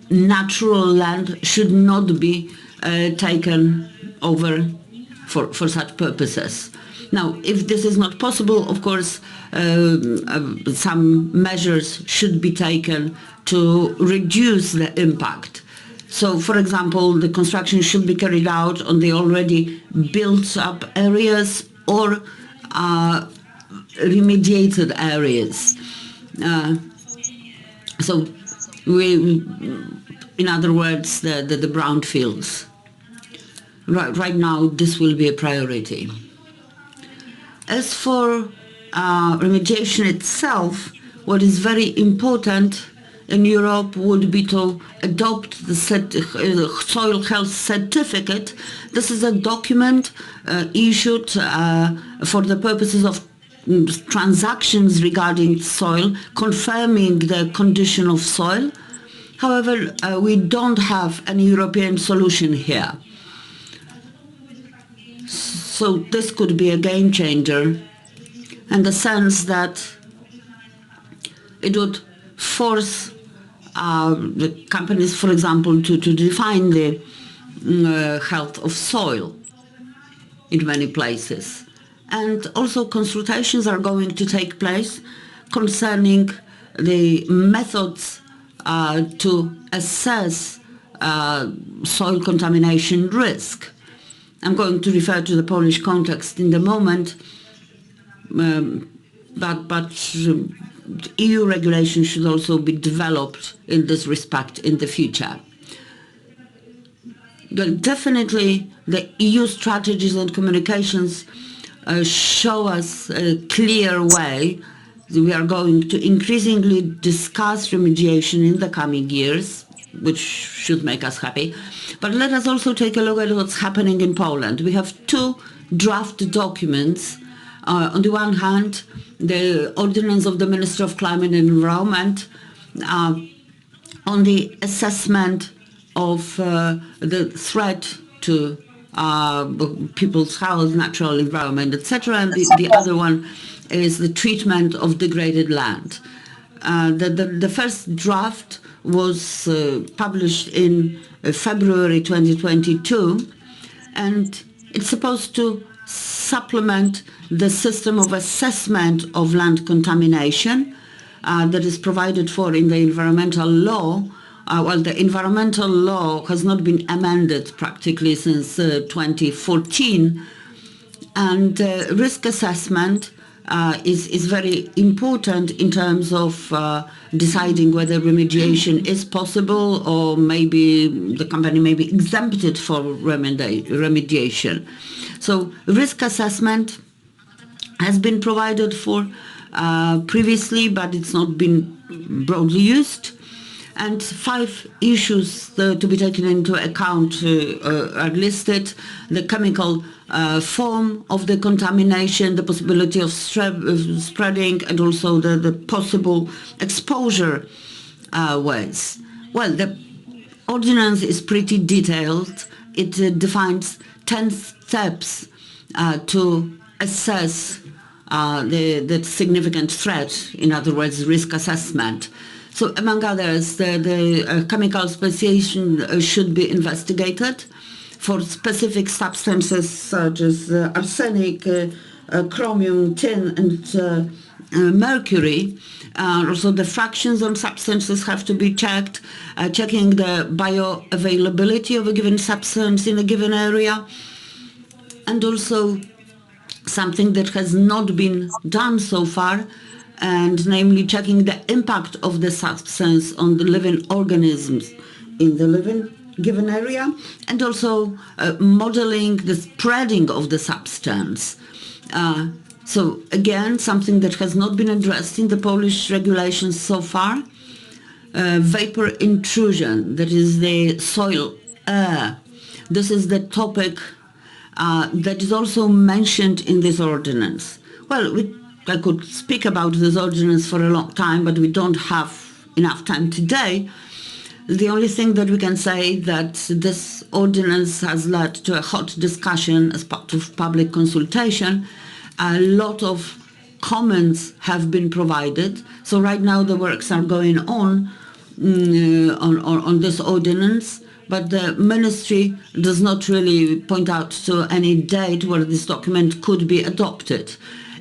natural land should not be taken over for such purposes. Now, if this is not possible, of course, some measures should be taken to reduce the impact. So, for example, the construction should be carried out on the already built-up areas or remediated areas. So, in other words, the brownfields. Right now, this will be a priority. As for remediation itself, what is very important in Europe would be to adopt the soil health certificate. This is a document issued for the purposes of transactions regarding soil, confirming the condition of soil. However, we don't have any European solution here. So this could be a game changer in the sense that it would force the companies, for example, to define the health of soil in many places. And also consultations are going to take place concerning the methods to assess soil contamination risk. I'm going to refer to the Polish context in the moment, but EU regulation should also be developed in this respect in the future. But definitely, the EU strategies and communications show us a clear way. We are going to increasingly discuss remediation in the coming years, which should make us happy. But let us also take a look at what's happening in Poland. We have two draft documents. On the one hand, the ordinance of the Minister of Climate and Environment on the assessment of the threat to people's health, natural environment, etc. And the other one is the treatment of degraded land. The first draft was published in February 2022, and it's supposed to supplement the system of assessment of land contamination that is provided for in the environmental law. Well, the environmental law has not been amended practically since 2014, and risk assessment is very important in terms of deciding whether remediation is possible, or maybe the company may be exempted for remediation. So risk assessment has been provided for previously, but it's not been broadly used. And 5 issues to be taken into account are listed: the chemical form of the contamination, the possibility of spreading, and also the possible exposure ways. Well, the ordinance is pretty detailed. It defines 10 steps to assess the significant threat, in other words, risk assessment. So, among others, the chemical speciation should be investigated for specific substances such as arsenic, chromium, tin, and mercury. Also, the fractions on substances have to be checked, checking the bioavailability of a given substance in a given area, and also something that has not been done so far, and namely checking the impact of the substance on the living organisms in the given area, and also modeling the spreading of the substance. So again, something that has not been addressed in the Polish regulations so far. Vapor intrusion, that is the soil air. This is the topic that is also mentioned in this ordinance. Well, I could speak about this ordinance for a long time, but we don't have enough time today. The only thing that we can say that this ordinance has led to a hot discussion as part of public consultation. A lot of comments have been provided. So right now the works are going on this ordinance, but the ministry does not really point out to any date where this document could be adopted.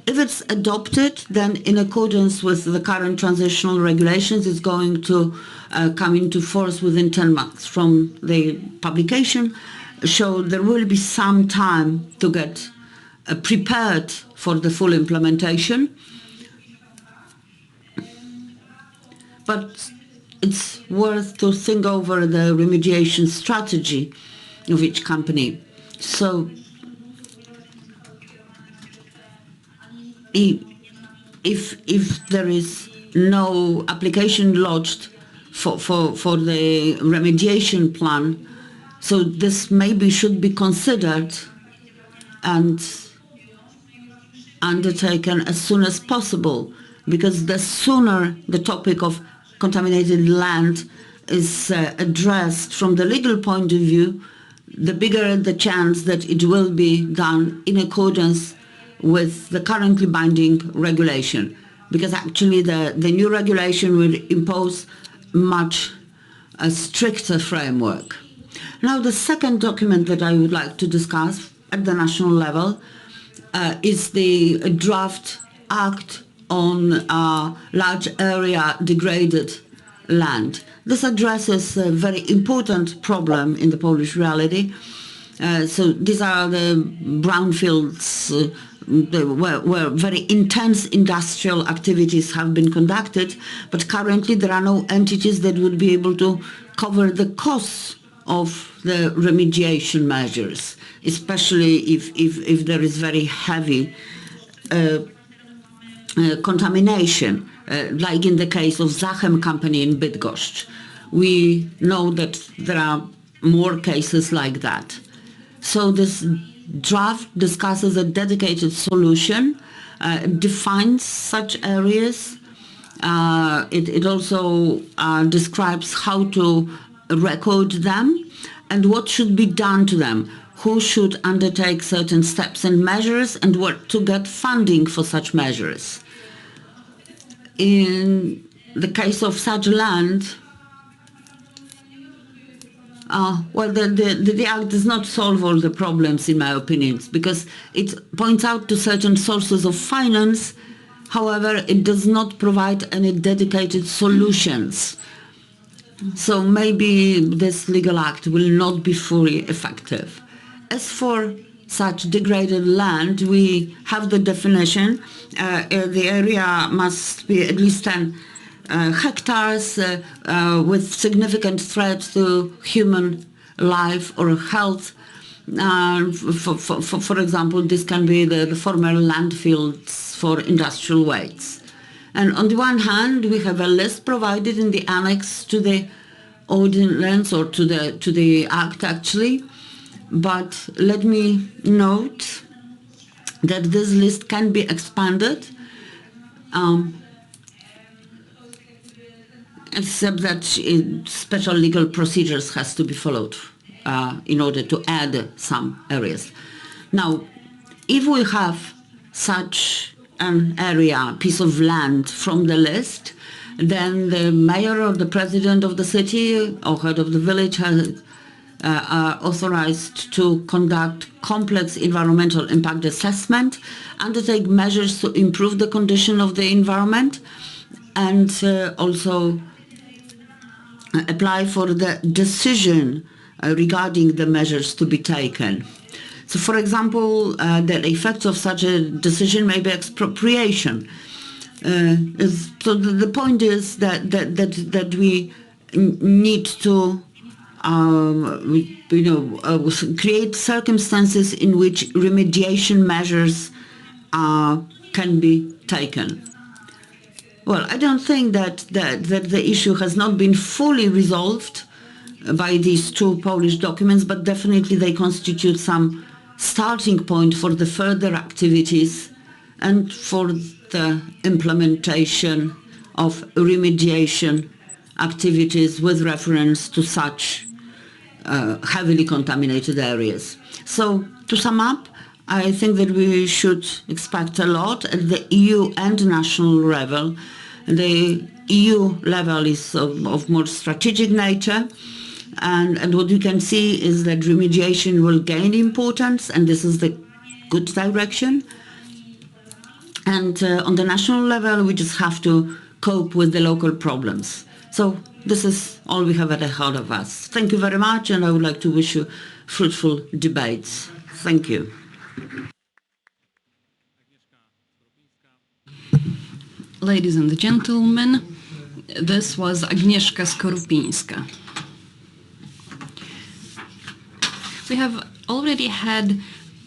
If it's adopted, then in accordance with the current transitional regulations, it's going to come into force within 10 months from the publication. So there will be some time to get prepared for the full implementation. But it's worth to think over the remediation strategy of each company. So if there is no application lodged for the remediation plan, so this maybe should be considered and undertaken as soon as possible, because the sooner the topic of contaminated land is addressed from the legal point of view, the bigger the chance that it will be done in accordance with the currently binding regulation, because actually the new regulation will impose much a stricter framework. Now, the second document that I would like to discuss at the national level is the draft act on large area degraded land. This addresses a very important problem in the Polish reality. So these are the brownfields where very intense industrial activities have been conducted, but currently there are no entities that would be able to cover the costs of the remediation measures, especially if there is very heavy contamination, like in the case of Zachem company in Bydgoszcz. We know that there are more cases like that. So this draft discusses a dedicated solution, defines such areas. It also describes how to record them and what should be done to them, who should undertake certain steps and measures, and where to get funding for such measures. In the case of such land, well, the Act does not solve all the problems, in my opinion, because it points out to certain sources of finance. However, it does not provide any dedicated solutions. So maybe this legal act will not be fully effective. As for such degraded land, we have the definition. The area must be at least 10 hectares with significant threat to human life or health. For example, this can be the former landfills for industrial wastes. And on the one hand, we have a list provided in the annex to the ordinance or to the act actually. But let me note that this list can be expanded, except that special legal procedures has to be followed in order to add some areas. Now, if we have such an area, piece of land from the list, then the mayor or the president of the city or head of the village are authorized to conduct complex environmental impact assessment, undertake measures to improve the condition of the environment, and also apply for the decision regarding the measures to be taken. So, for example, the effects of such a decision may be expropriation. So the point is that we need to create circumstances in which remediation measures can be taken. Well, I don't think that the issue has not been fully resolved by these two Polish documents, but definitely they constitute some starting point for the further activities and for the implementation of remediation activities with reference to such heavily contaminated areas. So, to sum up, I think that we should expect a lot at the EU and national level. The EU level is of more strategic nature, and what we can see is that remediation will gain importance, and this is the good direction. And on the national level, we just have to cope with the local problems. So this is all we have ahead of us. Thank you very much, and I would like to wish you fruitful debates. Thank you. Ladies and gentlemen, this was Agnieszka Skorupińska. We have already had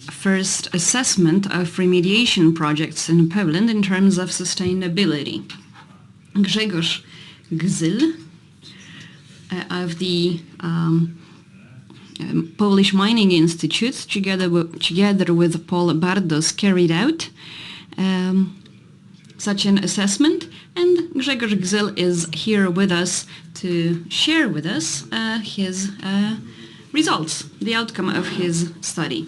first assessment of remediation projects in Poland in terms of sustainability. Grzegorz Gzyl of the Polish Mining Institute, together with Paul Bardos, carried out such an assessment, and Grzegorz Gzyl is here with us to share with us his results, the outcome of his study.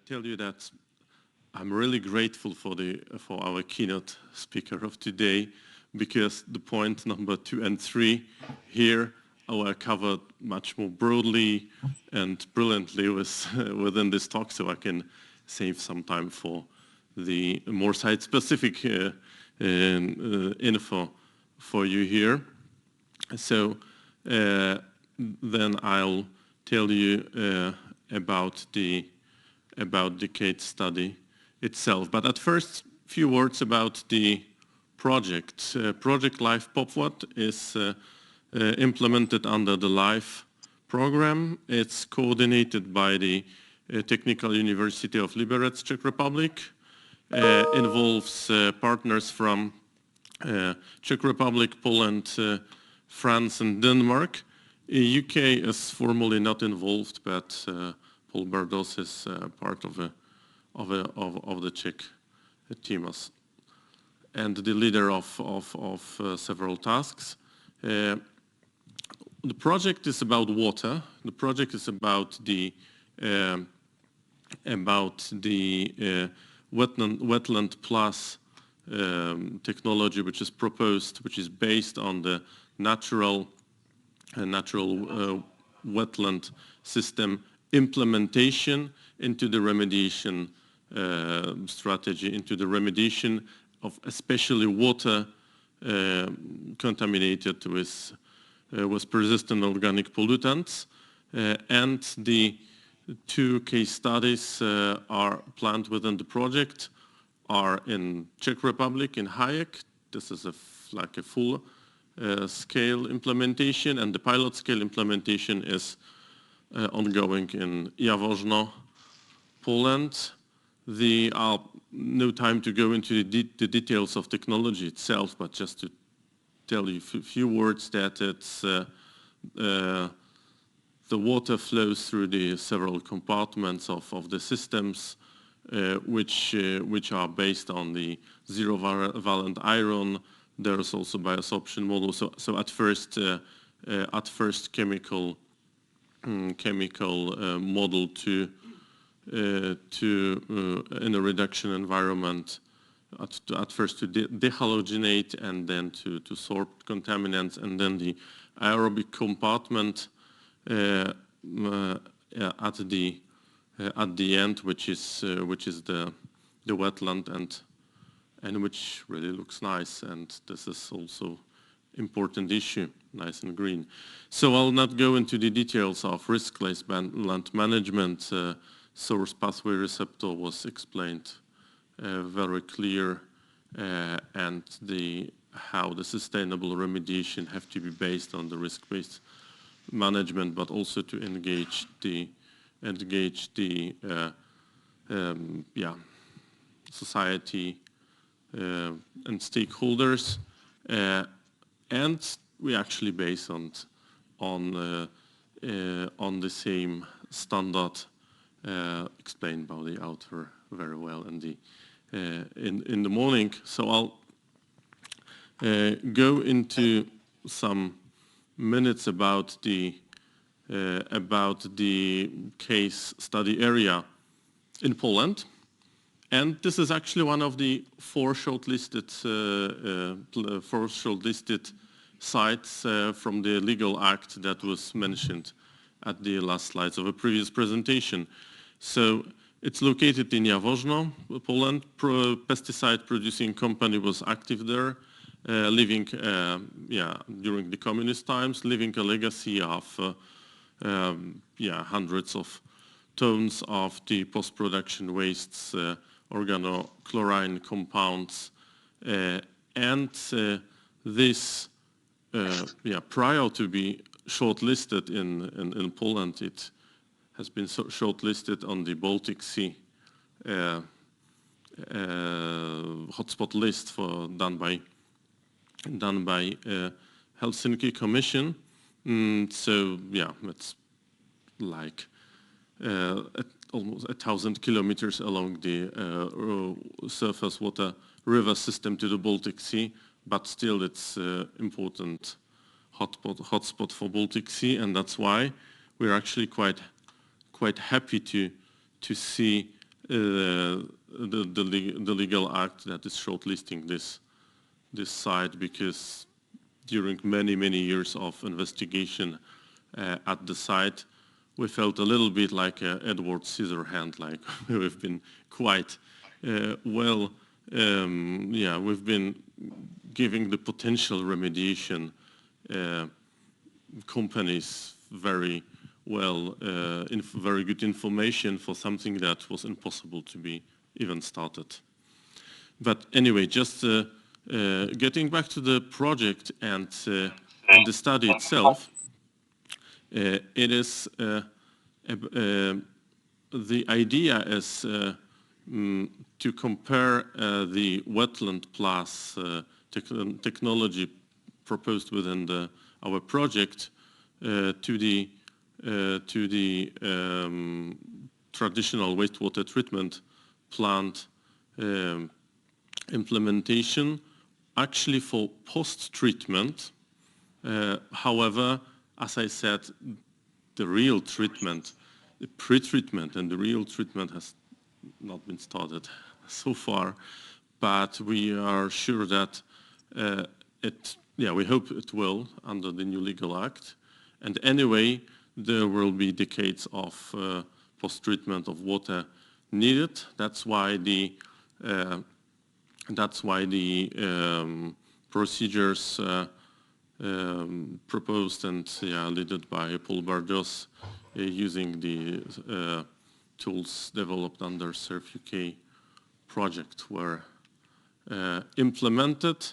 Tell you that I'm really grateful for our keynote speaker of today, because the point number 2 and 3 here are covered much more broadly and brilliantly within this talk, so I can save some time for the more site-specific info for you here. So then I'll tell you about the case study itself. But at first, few words about the project. Project LIFE POPWAT is implemented under the LIFE program. It's coordinated by the Technical University of Liberec, Czech Republic. Involves partners from Czech Republic, Poland, France and Denmark. UK is formally not involved, but Paul Bardos is part of the Czech team and the leader of several tasks. The project is about water. The project is about the wetland plus technology, which is proposed, which is based on the natural wetland system implementation into the remediation strategy, into the remediation of especially water contaminated with persistent organic pollutants. And the 2 case studies are planned within the project are in Czech Republic, in Hayek. This is like a full scale implementation, and the pilot scale implementation is ongoing in Jaworzno, Poland. No time to go into the details of technology itself, but just to tell you a few words that it's the water flows through the several compartments of the systems, which are based on the zero valent iron. There's also biosorption model. So at first chemical model to in a reduction environment. At first to dehalogenate and then to sort contaminants, and then the aerobic compartment at the end, which is the wetland and which really looks nice, and this is also important issue, nice and green. So I'll not go into the details of risk-based land management. Source pathway receptor was explained very clear, and how the sustainable remediation have to be based on the risk-based management, but also to engage the society and stakeholders, and we actually base on the same standard explained by the author very well in the morning. So I'll go into some minutes about the case study area in Poland, and this is actually one of the 4 shortlisted sites from the legal act that was mentioned at the last slides of a previous presentation. So it's located in Jaworzno, Poland. Pesticide producing company was active there, living during the communist times, leaving a legacy of hundreds of tons of the post-production wastes, organochlorine compounds, and this prior to be shortlisted in Poland, it has been shortlisted on the Baltic Sea hotspot list done by Helsinki Commission. So it's like almost 1,000 kilometers along the surface water river system to the Baltic Sea, but still it's important hotspot for Baltic Sea, and that's why we're actually quite happy to see the legal act that is shortlisting this site, because during many years of investigation at the site, we felt a little bit like Edward Scissorhand, like we've been quite we've been giving the potential remediation companies very good information for something that was impossible to be even started. But anyway, just getting back to the project and the study itself, it is the idea is to compare the wetland plus technology proposed within our project to the traditional wastewater treatment plant implementation, actually for post-treatment. However, as I said, the real treatment, the pre-treatment and the real treatment has not been started so far, but we are sure that we hope it will under the new legal act. And anyway, there will be decades of post-treatment of water needed. That's why the procedures proposed and led by Paul Bardos using the tools developed under SURF UK project were implemented.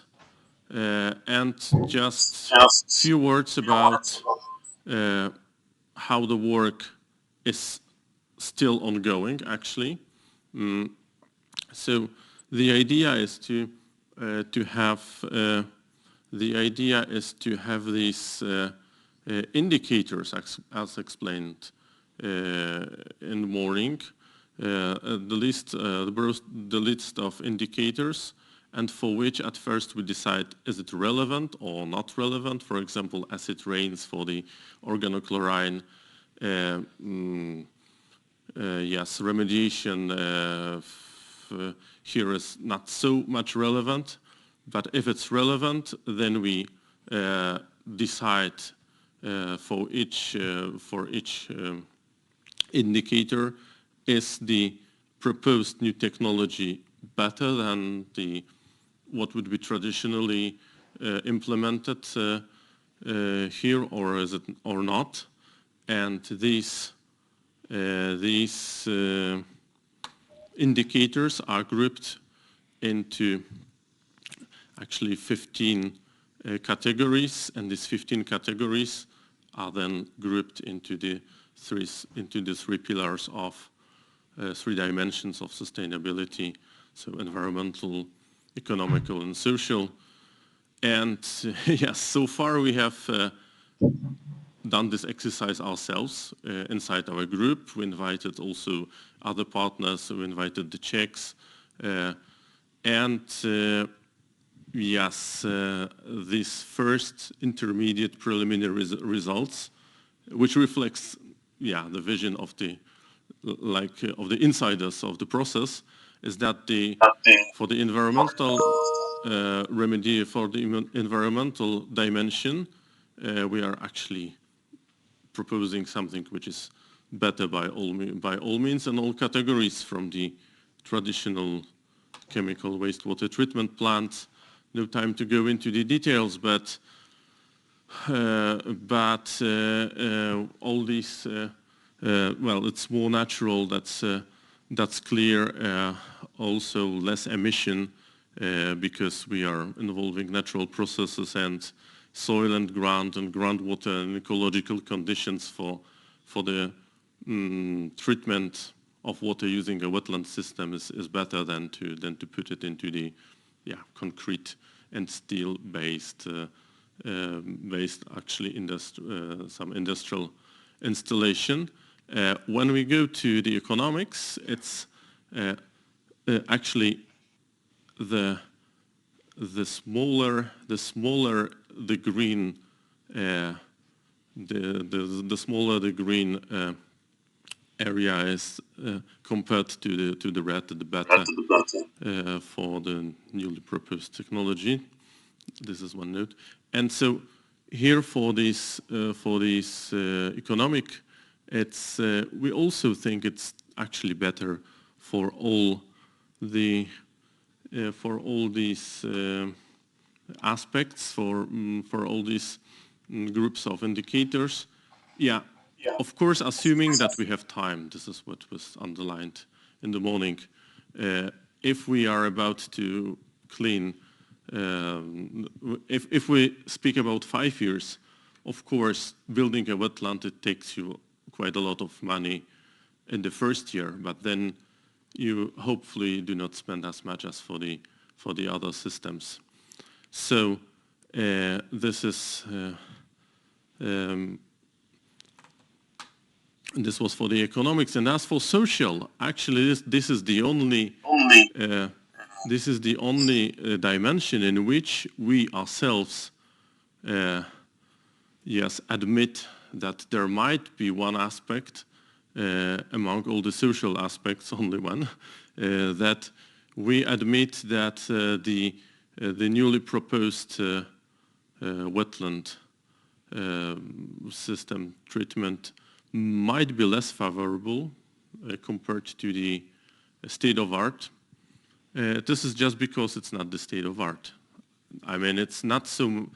And just a few words about how the work is still ongoing, actually. So the idea is to have these indicators, as explained in the morning, the list of indicators, and for which at first we decide, is it relevant or not relevant? For example, acid rains for the organochlorine, yes, remediation here is not so much relevant, but if it's relevant, then we decide for each indicator, is the proposed new technology better than what would be traditionally implemented here, or is it or not? And these indicators are grouped into actually 15 categories, and these 15 categories are then grouped into the three pillars of 3 dimensions of sustainability, so environmental, economical, and social. And yes, so far we have done this exercise ourselves inside our group. We invited also other partners, we invited the Czechs, yes, these first intermediate preliminary results, which reflects, the vision of the insiders of the process, is that for the environmental environmental dimension, we are actually proposing something which is better by all means and all categories, from the traditional chemical wastewater treatment plants. No time to go into the details, but all these, well, it's more natural. That's clear. Also, less emission because we are involving natural processes, and soil and groundwater and ecological conditions for the treatment of water using a wetland system is better than to put it into the concrete and steel based actually some industrial installation. When we go to the economics, it's actually the smaller the green the smaller the green area is compared to the red, the better for the newly proposed technology. This is one note. And so here for this economic, it's we also think it's actually better for all these aspects, for all these groups of indicators. Of course, assuming that we have time. This is what was underlined in the morning. If we are about to clean, if we speak about 5 years, of course, building a wetland, it takes you quite a lot of money in the first year, but then you hopefully do not spend as much as for the other systems. So this is this was for the economics, and as for social, actually this is the only dimension in which we ourselves yes, admit that there might be one aspect among all the social aspects, only one, that we admit that the newly proposed wetland system treatment might be less favorable compared to the state of art. This is just because it's not the state of art. I mean, it's not so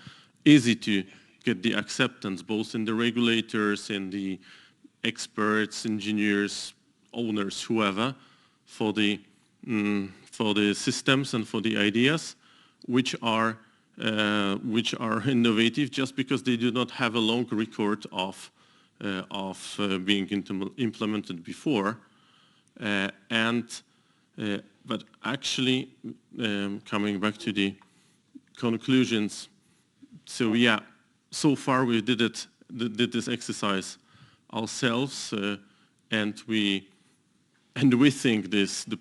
easy to get the acceptance both in the regulators, in the experts, engineers, owners, whoever, for the systems and for the ideas which are innovative, just because they do not have a long record of being implemented before, but actually coming back to the conclusions. So yeah, so far we did this exercise ourselves, and we think the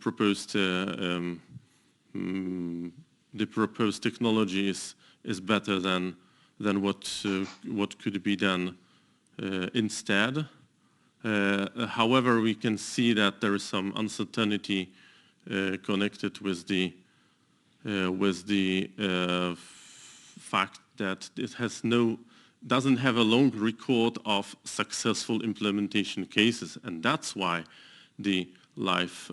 proposed technology is better than what could be done instead. However, we can see that there is some uncertainty connected with the fact that it doesn't have a long record of successful implementation cases, and that's why the LIFE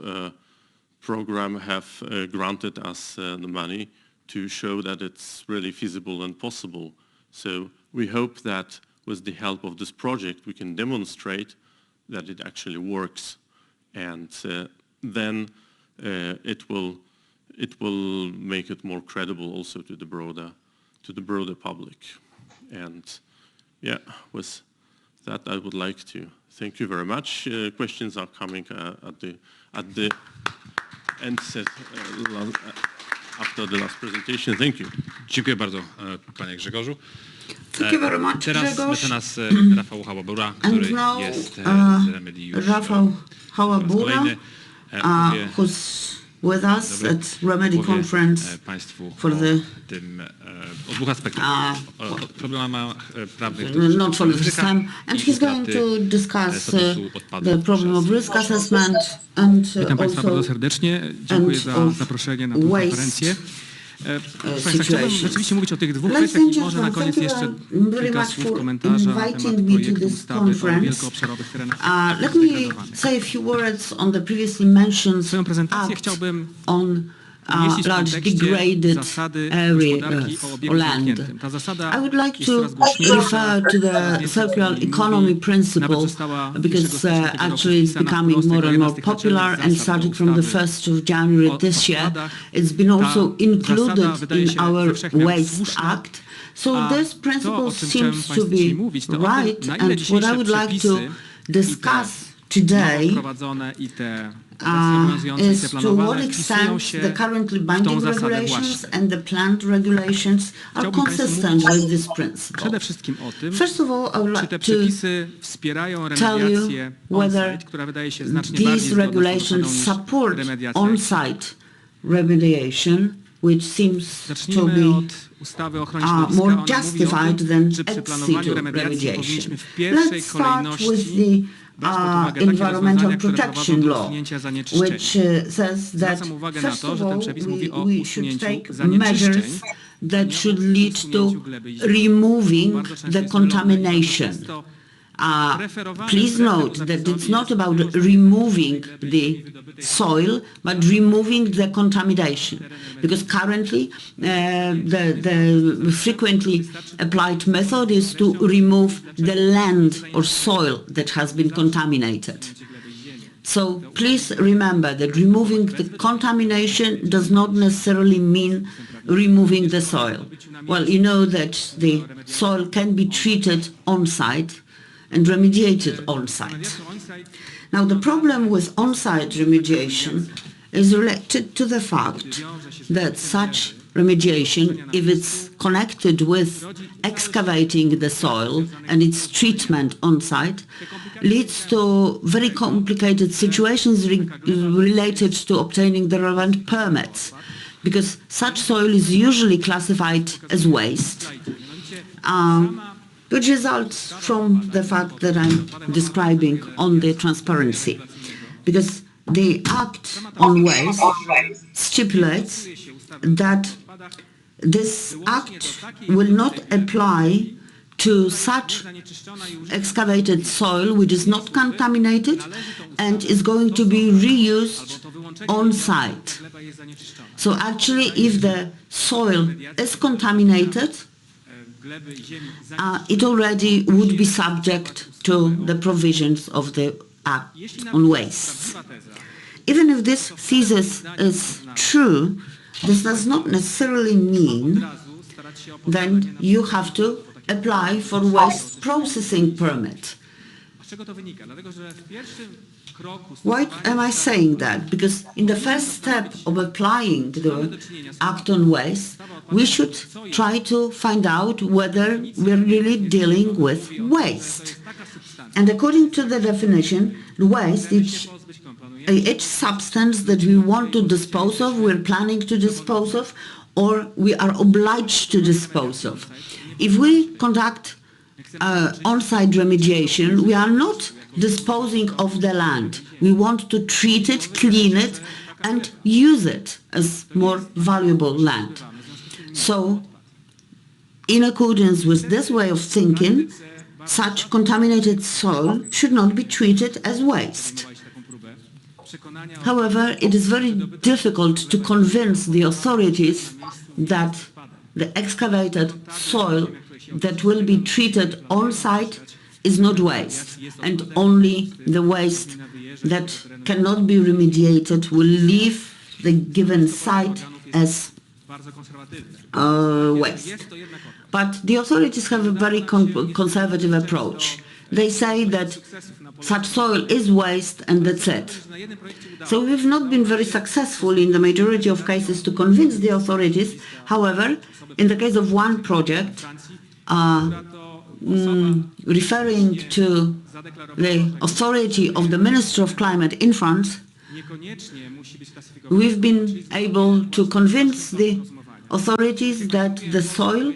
program have granted us the money to show that it's really feasible and possible. So we hope that with the help of this project we can demonstrate that it actually works, and then it will make it more credible also to the broader public. And yeah, with that I would like to thank you very much. Questions are coming at the end after the last presentation. Thank you. Dziękuję bardzo, panie Grzegorzu. Thank you very much, Teraz Grzegorz. mecenas Rafał Hałabura, który jest z Remediation. Rafał Hałabura, who's with us at Remedy Conference for the o dwóch aspektach. Problemach prawnych, not for the first time, and he's going to discuss the problem of risk assessment and Witam Państwa bardzo serdecznie. Dziękuję za zaproszenie na tę konferencję. Chciałbym rzeczywiście mówić o tych dwóch kwestiach i może na koniec jeszcze kilka słów komentarza na temat projektu ustawy o wielkoobszarowych terenach zagospodarowanych. Swoją prezentację chciałbym large degraded area or land. I would like to refer to the circular economy principle because actually it's becoming more and more popular, and starting from the 1st of January this year, it's been also included in our Waste Act. So this principle seems to be right, and what I would like to discuss today is to what extent the currently binding regulations and the planned regulations are consistent with this principle. First of all, I would like to tell you whether these regulations support on-site remediation, which seems to be more justified than ex-situ remediation. Let's start with the environmental protection law, which says that, first of all, we should take measures that should lead to removing the contamination. Please note that it's not about removing the soil, but removing the contamination, because currently the frequently applied method is to remove the land or soil that has been contaminated. So please remember that removing the contamination does not necessarily mean removing the soil. Well, you know that the soil can be treated on site, and remediated on-site. Now, the problem with on-site remediation is related to the fact that such remediation, if it's connected with excavating the soil and its treatment on-site, leads to very complicated situations related to obtaining the relevant permits, because such soil is usually classified as waste, which results from the fact that I'm describing on the transparency. Because the Act on Waste stipulates that this Act will not apply to such excavated soil which is not contaminated and is going to be reused on site. So actually, if the soil is contaminated, it already would be subject to the provisions of the Act on Waste. Even if this thesis is true, this does not necessarily mean that you have to apply for waste processing permit. Why am I saying that? Because in the first step of applying the Act on Waste, we should try to find out whether we're really dealing with waste. And according to the definition, waste is each substance that we want to dispose of, we're planning to dispose of, or we are obliged to dispose of. If we conduct on-site remediation, we are not disposing of the land. We want to treat it, clean it, and use it as more valuable land. So, in accordance with this way of thinking, such contaminated soil should not be treated as waste. However, it is very difficult to convince the authorities that the excavated soil that will be treated on-site is not waste, and only the waste that cannot be remediated will leave the given site as waste. But the authorities have a very conservative approach. They say that such soil is waste and that's it. So we've not been very successful in the majority of cases to convince the authorities. However, in the case of one project, referring to the authority of the Minister of Climate in France, we've been able to convince the authorities that the soil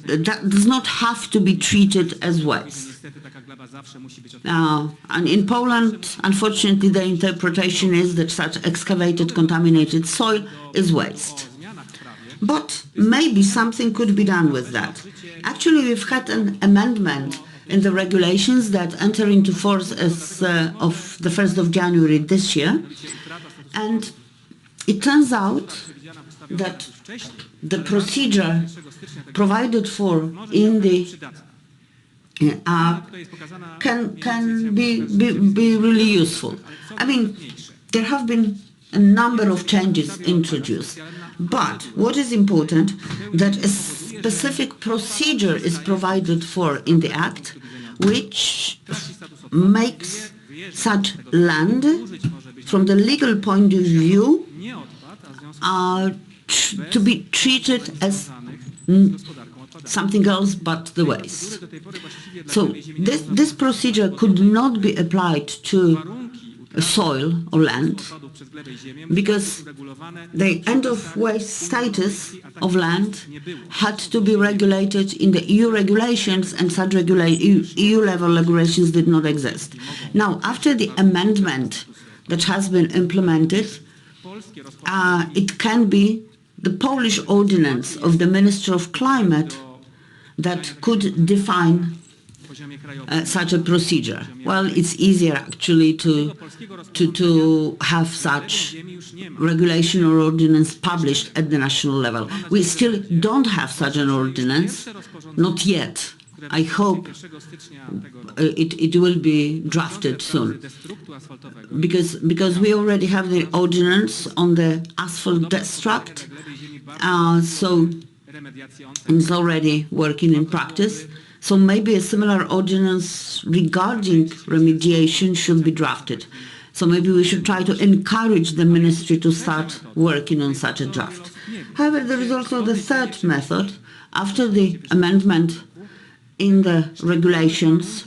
does not have to be treated as waste. And in Poland, unfortunately, the interpretation is that such excavated, contaminated soil is waste. But maybe something could be done with that. Actually, we've had an amendment in the regulations that enter into force as of the 1st of January this year. And it turns out that the procedure provided for in the can be really useful. I mean, there have been a number of changes introduced, but what is important that a specific procedure is provided for in the Act, which makes such land, from the legal point of view, to be treated as something else but the waste. So this procedure could not be applied to soil or land because the end-of-waste status of land had to be regulated in the EU regulations, and such EU-level regulations did not exist. Now, after the amendment that has been implemented, it can be the Polish ordinance of the Minister of Climate that could define such a procedure. Well, it's easier actually to have such regulation or ordinance published at the national level. We still don't have such an ordinance, not yet. I hope it will be drafted soon, because we already have the ordinance on the asphalt destruct. So is already working in practice. So maybe a similar ordinance regarding remediation should be drafted. So maybe we should try to encourage the ministry to start working on such a draft. However, there is also the third method. After the amendment in the regulations,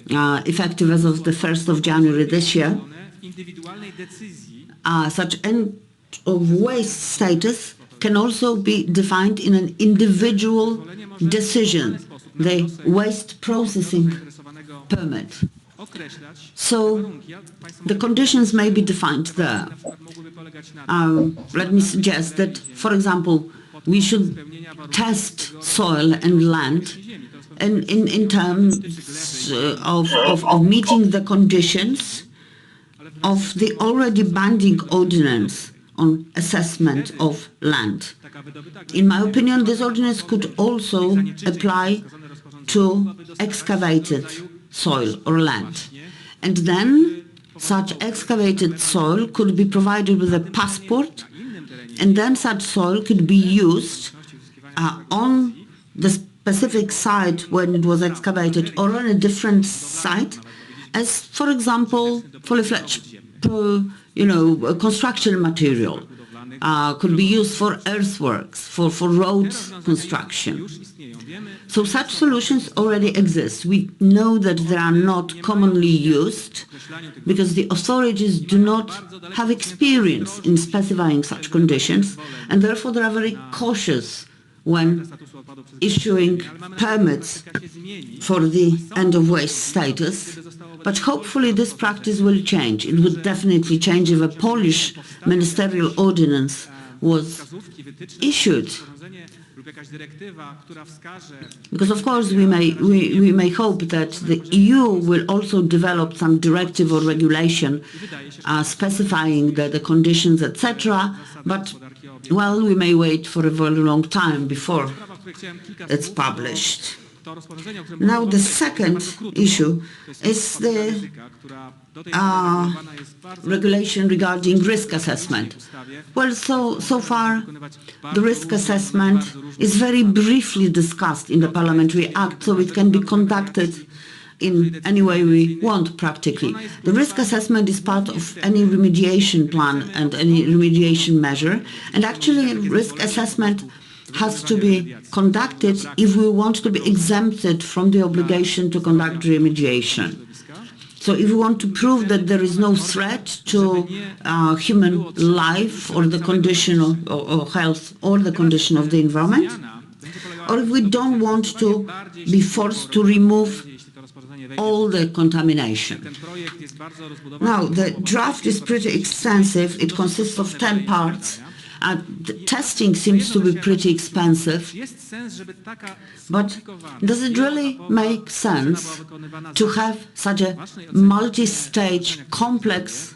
effective as of the 1st of January this year, such end of waste status can also be defined in an individual decision, the waste processing permit. So the conditions may be defined there. Let me suggest that, for example, we should test soil and land in terms of meeting the conditions of the already binding ordinance on assessment of land. In my opinion, this ordinance could also apply to excavated soil or land. And then such excavated soil could be provided with a passport, and then such soil could be used on the specific site when it was excavated or on a different site as, for example, fully fledged construction material. Could be used for earthworks, for road construction. So such solutions already exist. We know that they are not commonly used because the authorities do not have experience in specifying such conditions, and therefore they are very cautious when issuing permits for the end-of-waste status. But hopefully this practice will change. It would definitely change if a Polish ministerial ordinance was issued. Because of course we may hope that the EU will also develop some directive or regulation specifying the conditions, etc. But well, we may wait for a very long time before it's published. Now the second issue is the regulation regarding risk assessment. Well, so far the risk assessment is very briefly discussed in the Parliamentary Act, so it can be conducted in any way we want practically. The risk assessment is part of any remediation plan and any remediation measure, and actually risk assessment has to be conducted if we want to be exempted from the obligation to conduct remediation. So if we want to prove that there is no threat to human life or the condition of health or the condition of the environment, or if we don't want to be forced to remove all the contamination. Now, the draft is pretty extensive. It consists of 10 parts. The testing seems to be pretty expensive, but does it really make sense to have such a multi-stage complex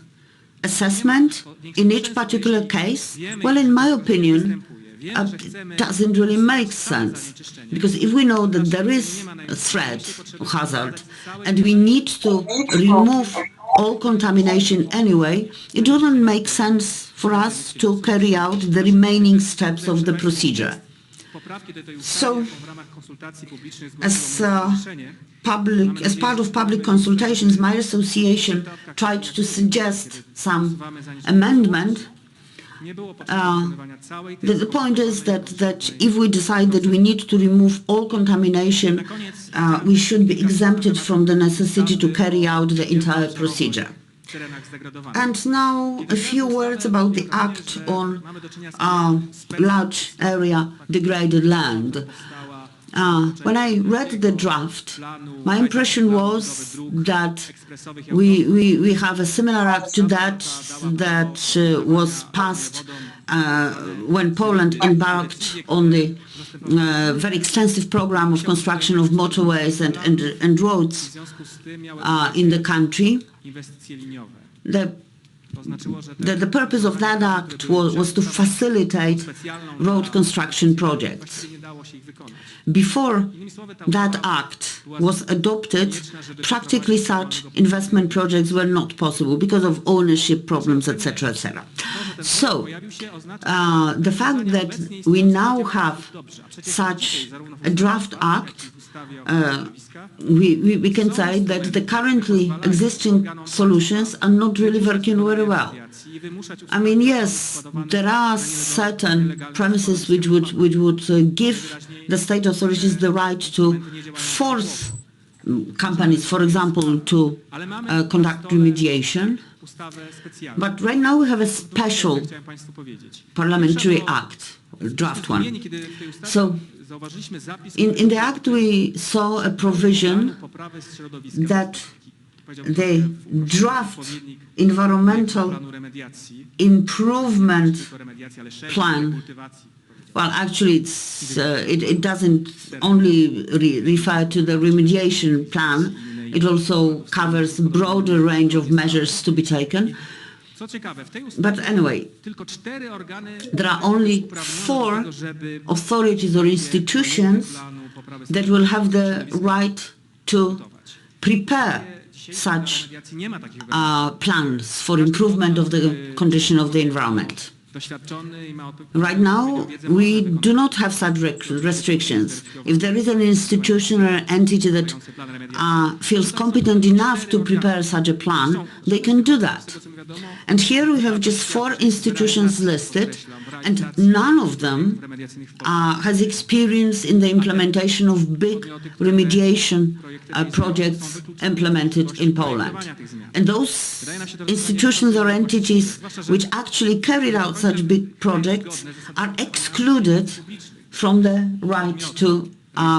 assessment in each particular case? Well, in my opinion, it doesn't really make sense, because if we know that there is a threat or hazard and we need to remove all contamination anyway, it doesn't make sense for us to carry out the remaining steps of the procedure. So, as part of public consultations, my association tried to suggest some amendment. The point is that if we decide that we need to remove all contamination, we should be exempted from the necessity to carry out the entire procedure. And now a few words about the Act on large area degraded land. When I read the draft, my impression was that we have a similar act to that was passed when Poland embarked on the very extensive program of construction of motorways and roads in the country. The the purpose of that act was to facilitate road construction projects. Before that act was adopted, practically such investment projects were not possible because of ownership problems, etc., etc. So, the fact that we now have such a draft act, we can say that the currently existing solutions are not really working very well. I mean, yes, there are certain premises which would give the state authorities the right to force companies, for example, to conduct remediation. But right now we have a special parliamentary act, draft one. So in the act we saw a provision that the draft environmental improvement plan, well, actually it doesn't only refer to the remediation plan, it also covers a broader range of measures to be taken. But anyway, there are only 4 authorities or institutions that will have the right to prepare such plans for improvement of the condition of the environment. Right now, we do not have such restrictions. If there is an institution or entity that feels competent enough to prepare such a plan, they can do that. And here we have just 4 institutions listed, and none of them has experience in the implementation of big remediation projects implemented in Poland. And those institutions or entities which actually carried out such big projects are excluded from the right to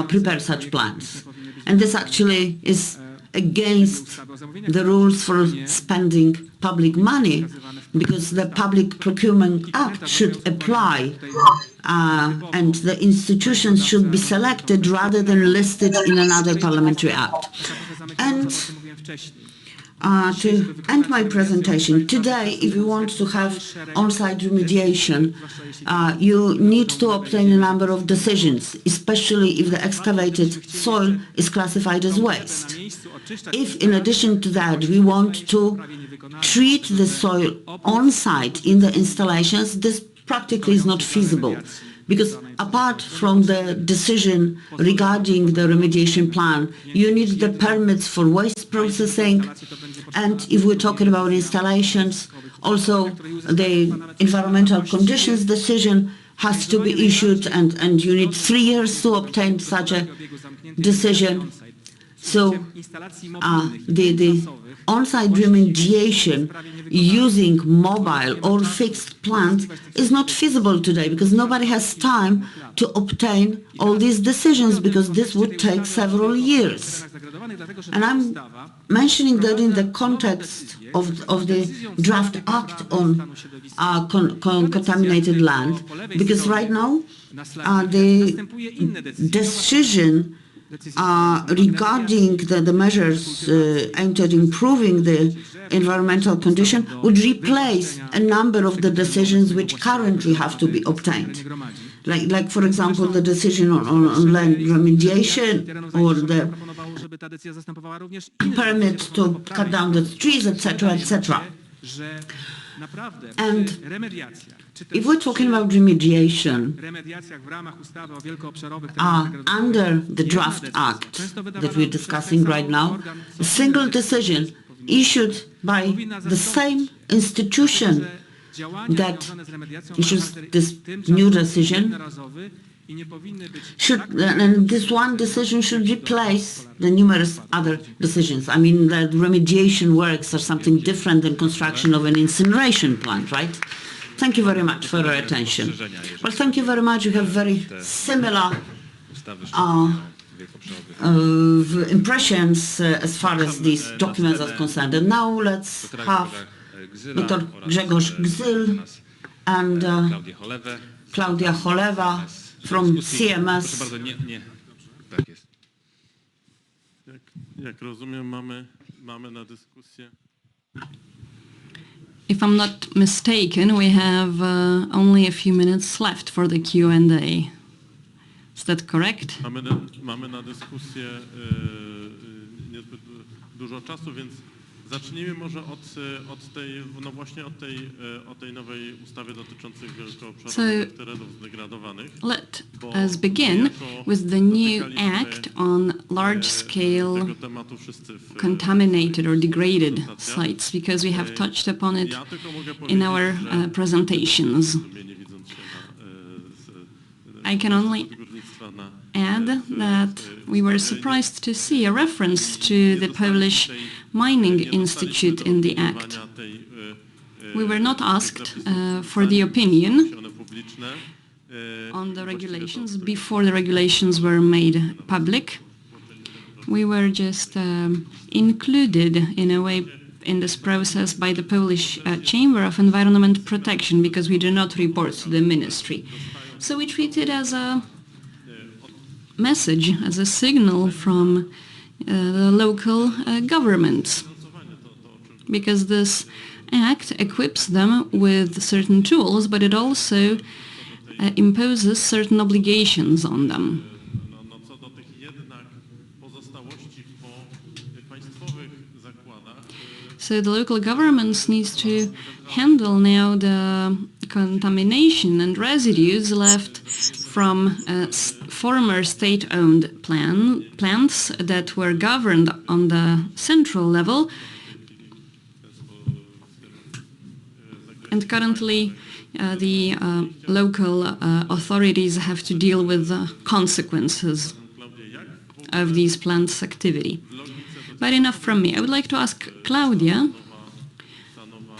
prepare such plans. And this actually is against the rules for spending public money, because the Public Procurement Act should apply and the institutions should be selected rather than listed in another parliamentary act. And to end my presentation, today, if you want to have on-site remediation, you need to obtain a number of decisions, especially if the excavated soil is classified as waste. If, in addition to that, we want to treat the soil on-site in the installations, this practically is not feasible, because apart from the decision regarding the remediation plan, you need the permits for waste processing, and if we're talking about installations, also the environmental conditions decision has to be issued, and you need 3 years to obtain such a decision. So the on-site remediation using mobile or fixed plant is not feasible today, because nobody has time to obtain all these decisions, because this would take several years. And I'm mentioning that in the context of the draft act on contaminated land, because right now the decision regarding the measures aimed at improving the environmental condition would replace a number of the decisions which currently have to be obtained. Like for example, the decision on land remediation, or the permit to cut down the trees, etc., etc. And if we're talking about remediation under the draft act that we're discussing right now, a single decision issued by the same institution that issues this new decision and this one decision should replace the numerous other decisions. I mean, the remediation works are something different than construction of an incineration plant, right? Thank you very much for your attention. Well, thank you very much. You have very similar impressions as far as these documents are concerned. And now let's have Dr. Grzegorz Gzyl and Klaudia Choleva from CMS. Jak rozumiem, mamy na dyskusję. If I'm not mistaken, we have only a few minutes left for the Q&A. Is that correct? Mamy na dyskusję niezbyt dużo czasu, więc zacznijmy może od tej nowej ustawy dotyczących wielkoobszarowych terenów zdegradowanych. Let us begin with the new act on large-scale contaminated or degraded sites, because we have touched upon it in our presentations. I can only add that we were surprised to see a reference to the Polish Mining Institute in the Act. We were not asked for the opinion on the regulations before the regulations were made public. We were just included in a way in this process by the Polish Chamber of Environment Protection, because we do not report to the ministry. So we treat it as a message, as a signal from the local governments, because this act equips them with certain tools, but it also imposes certain obligations on them. So the local governments need to handle now the contamination and residues left from former state-owned plants that were governed on the central level. And currently the local authorities have to deal with the consequences of these plants' activity. But enough from me. I would like to ask Claudia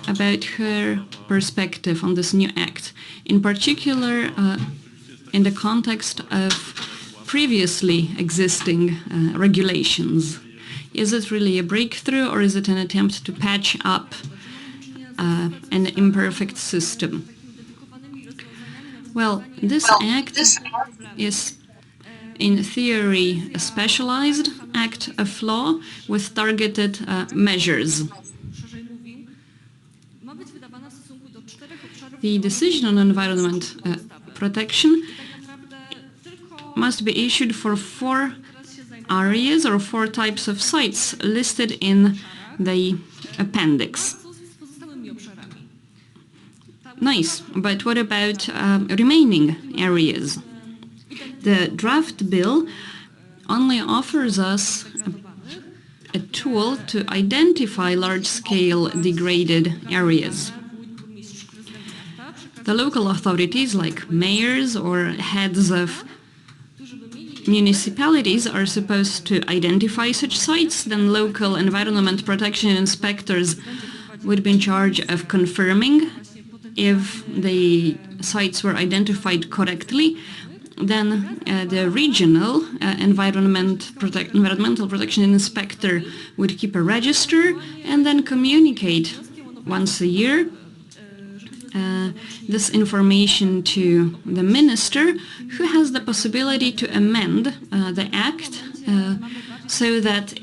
about her perspective on this new act, in particular in the context of previously existing regulations. Is it really a breakthrough, or is it an attempt to patch up an imperfect system? Well, this act is in theory a specialized act of law with targeted measures. The decision on environment protection must be issued for 4 areas or 4 types of sites listed in the appendix. Nice, but what about remaining areas? The draft bill only offers us a tool to identify large-scale degraded areas. The local authorities, like mayors or heads of municipalities, are supposed to identify such sites. Then local environment protection inspectors would be in charge of confirming if the sites were identified correctly. Then the regional environmental protection inspector would keep a register and then communicate once a year this information to the minister, who has the possibility to amend the act so that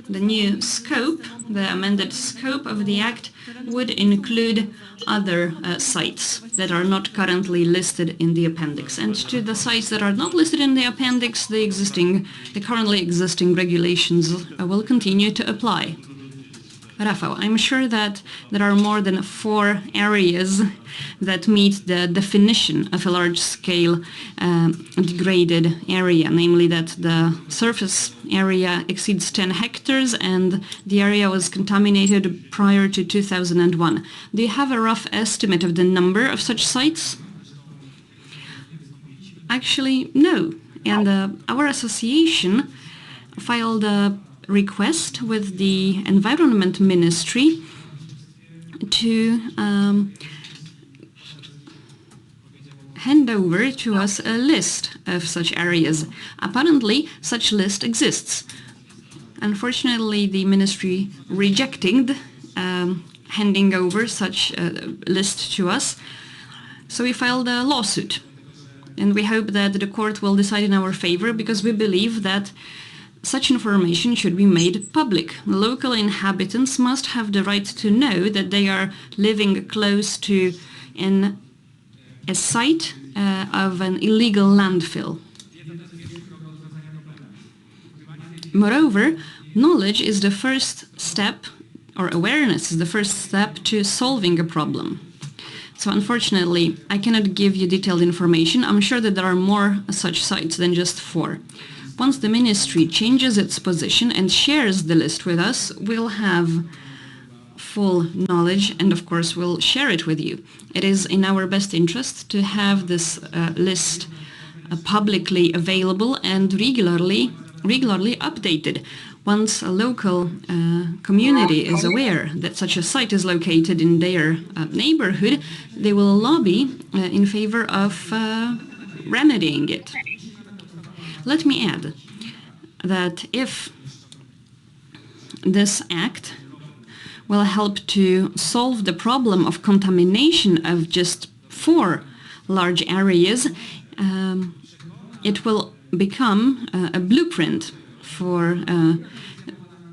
the new scope, the amended scope of the act, would include other sites that are not currently listed in the appendix. And to the sites that are not listed in the appendix, the currently existing regulations will continue to apply. Rafał, I'm sure that there are more than 4 areas that meet the definition of a large-scale degraded area, namely that the surface area exceeds 10 hectares and the area was contaminated prior to 2001. Do you have a rough estimate of the number of such sites? Actually, no. And our association filed a request with the Environment Ministry to hand over to us a list of such areas. Apparently, such list exists. Unfortunately, the ministry rejected handing over such a list to us, so we filed a lawsuit. And we hope that the court will decide in our favor, because we believe that such information should be made public. Local inhabitants must have the right to know that they are living close to a site of an illegal landfill. Moreover, knowledge is the first step, or awareness is the first step to solving a problem. So unfortunately, I cannot give you detailed information. I'm sure that there are more such sites than just 4. Once the ministry changes its position and shares the list with us, we'll have full knowledge and of course we'll share it with you. It is in our best interest to have this list publicly available and regularly updated. Once a local community is aware that such a site is located in their neighborhood, they will lobby in favor of remedying it. Let me add that if this act will help to solve the problem of contamination of just 4 large areas, it will become a blueprint for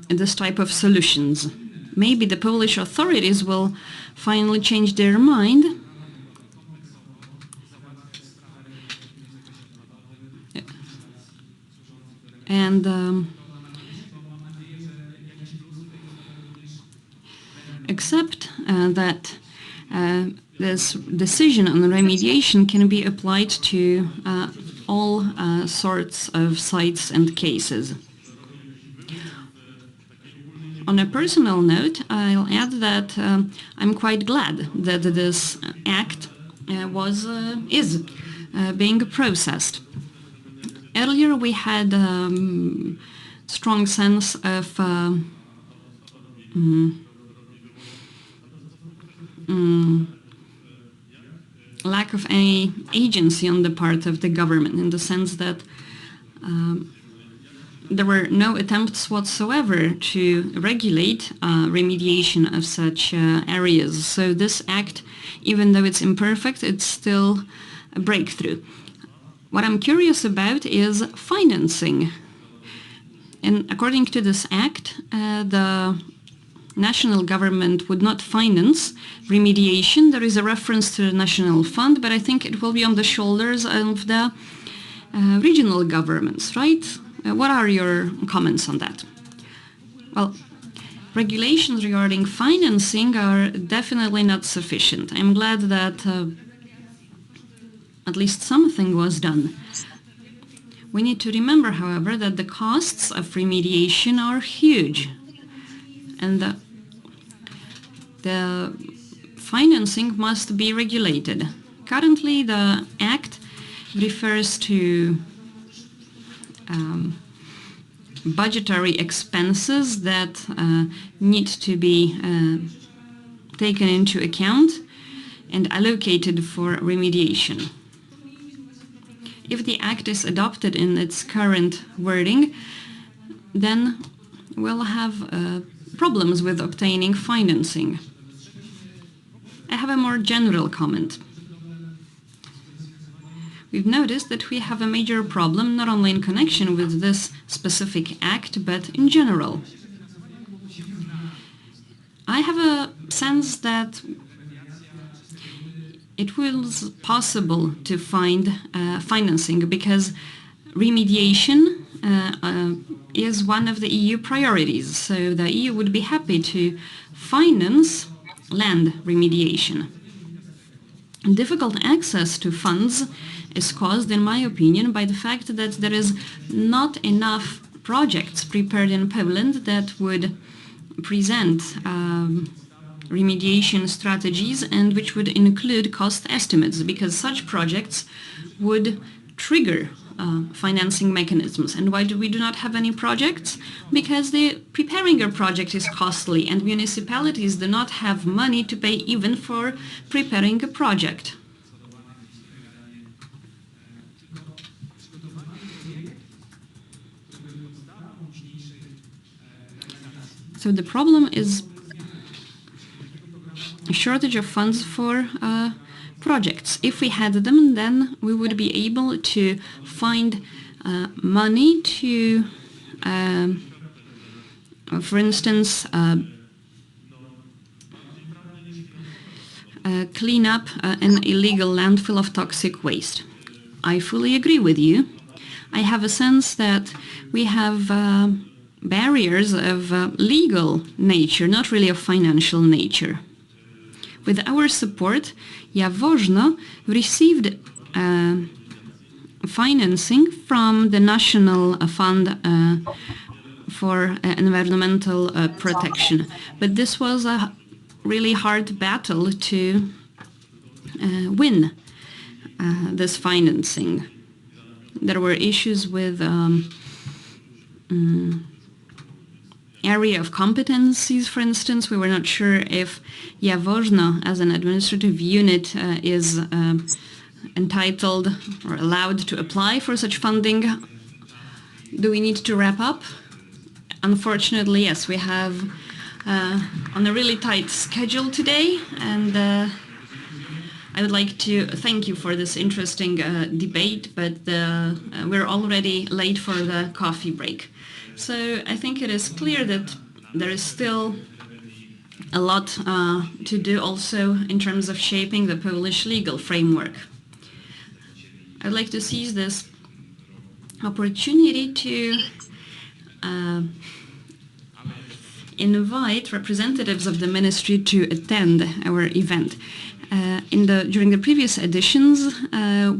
this type of solutions. Maybe the Polish authorities will finally change their mind and accept that this decision on remediation can be applied to all sorts of sites and cases. On a personal note, I'll add that I'm quite glad that this act is being processed. Earlier we had strong sense of lack of any agency on the part of the government, in the sense that there were no attempts whatsoever to regulate remediation of such areas. So this act, even though it's imperfect, it's still a breakthrough. What I'm curious about is financing. And according to this act, the national government would not finance remediation. There is a reference to the national fund, but I think it will be on the shoulders of the regional governments, right? What are your comments on that? Well, regulations regarding financing are definitely not sufficient. I'm glad that at least something was done. We need to remember, however, that the costs of remediation are huge, and the financing must be regulated. Currently, the Act refers to budgetary expenses that need to be taken into account and allocated for remediation. If the Act is adopted in its current wording, then we'll have problems with obtaining financing. I have a more general comment. We've noticed that we have a major problem not only in connection with this specific act, but in general. I have a sense that it was possible to find financing because remediation is one of the EU priorities. So the EU would be happy to finance land remediation. Difficult access to funds is caused, in my opinion, by the fact that there is not enough projects prepared in Poland that would present remediation strategies and which would include cost estimates, because such projects would trigger financing mechanisms. And why do we not have any projects? Because preparing a project is costly and municipalities do not have money to pay even for preparing a project. So the problem is a shortage of funds for projects. If we had them, then we would be able to find money to For instance, clean up an illegal landfill of toxic waste. I fully agree with you. I have a sense that we have barriers of legal nature, not really of financial nature. With our support, Jaworzno received financing from the National Fund for Environmental Protection. But this was a really hard battle to win this financing. There were issues with area of competencies, for instance. We were not sure if Jaworzno, as an administrative unit, is entitled or allowed to apply for such funding. Do we need to wrap up? Unfortunately, yes, we have on a really tight schedule today, and I would like to thank you for this interesting debate, but we're already late for the coffee break. So I think it is clear that there is still a lot to do also in terms of shaping the Polish legal framework. I'd like to seize this opportunity to invite representatives of the ministry to attend our event. During the previous editions,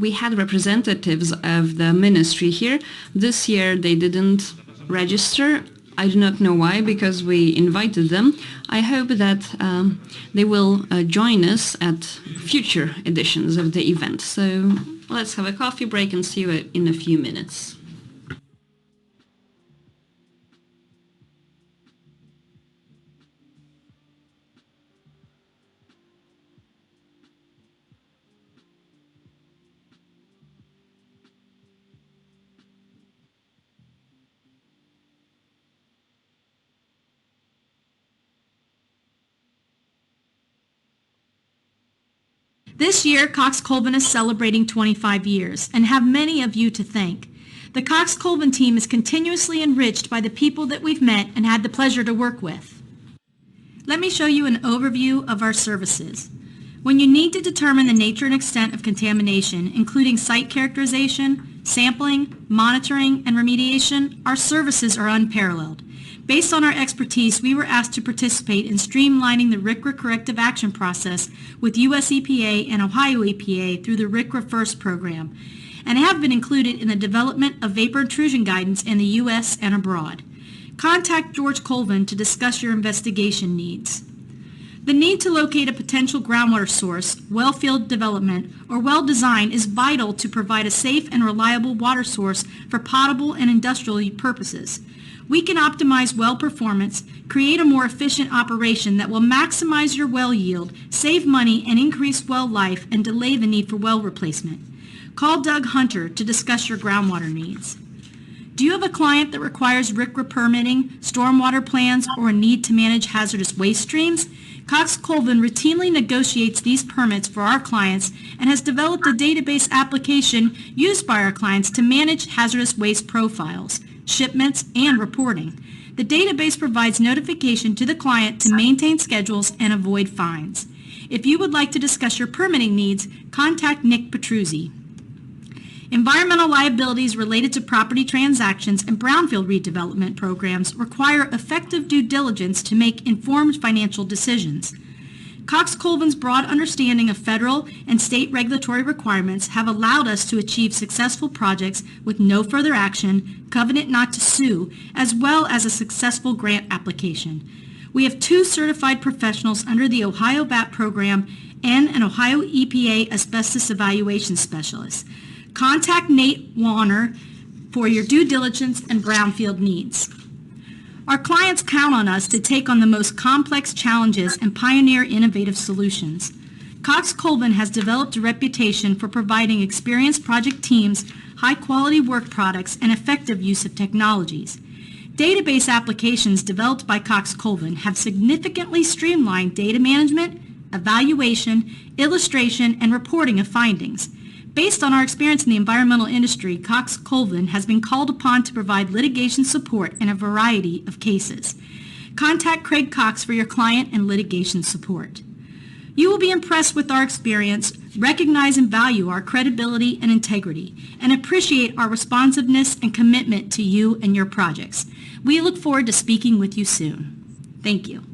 we had representatives of the ministry here. This year they didn't register. I do not know why, because we invited them. I hope that they will join us at future editions of the event. So let's have a coffee break and see you in a few minutes. This year, Cox-Colvin is celebrating 25 years and have many of you to thank. The Cox-Colvin team is continuously enriched by the people that we've met and had the pleasure to work with. Let me show you an overview of our services. When you need to determine the nature and extent of contamination, including site characterization, sampling, monitoring, and remediation, our services are unparalleled. Based on our expertise, we were asked to participate in streamlining the RCRA corrective action process with US EPA and Ohio EPA through the RCRA First program, and have been included in the development of vapor intrusion guidance in the US and abroad. Contact George Colvin to discuss your investigation needs. The need to locate a potential groundwater source, well field development, or well design is vital to provide a safe and reliable water source for potable and industrial purposes. We can optimize well performance, create a more efficient operation that will maximize your well yield, save money, and increase well life, and delay the need for well replacement. Call Doug Hunter to discuss your groundwater needs. Do you have a client that requires RCRA permitting, stormwater plans, or a need to manage hazardous waste streams? Cox-Colvin routinely negotiates these permits for our clients and has developed a database application used by our clients to manage hazardous waste profiles, shipments, and reporting. The database provides notification to the client to maintain schedules and avoid fines. If you would like to discuss your permitting needs, contact Nick Petruzzi. Environmental liabilities related to property transactions and brownfield redevelopment programs require effective due diligence to make informed financial decisions. Cox-Colvin's broad understanding of federal and state regulatory requirements have allowed us to achieve successful projects with no further action, covenant not to sue, as well as a successful grant application. We have 2 certified professionals under the Ohio BAP program and an Ohio EPA asbestos evaluation specialist. Contact Nate Warner for your due diligence and brownfield needs. Our clients count on us to take on the most complex challenges and pioneer innovative solutions. Cox-Colvin has developed a reputation for providing experienced project teams, high-quality work products, and effective use of technologies. Database applications developed by Cox-Colvin have significantly streamlined data management, evaluation, illustration, and reporting of findings. Based on our experience in the environmental industry, Cox Colvin has been called upon to provide litigation support in a variety of cases. Contact Craig Cox for your client and litigation support. You will be impressed with our experience, recognize and value our credibility and integrity, and appreciate our responsiveness and commitment to you and your projects. We look forward to speaking with you soon. Thank you.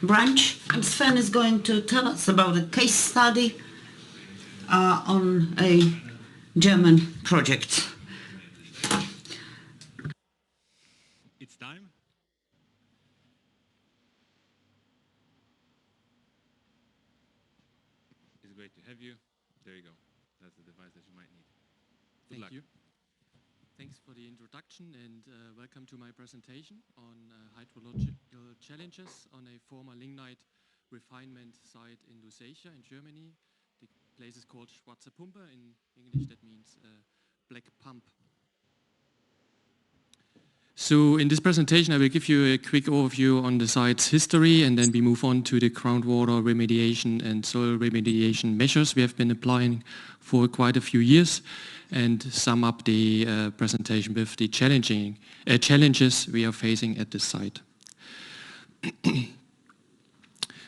Branch, and Sven is going to tell us about a case study on a German project. It's time. It's great to have you. There you go. That's the device that you might need. Good luck. Thank you. Thanks for the introduction and welcome to my presentation on hydrological challenges on a former lignite refinement site in Lithuania in Germany. The place is called Schwarze Pumpe. In English that means black pump. So in this presentation I will give you a quick overview on the site's history, and then we move on to the groundwater remediation and soil remediation measures we have been applying for quite a few years, and sum up the presentation with the challenges we are facing at this site.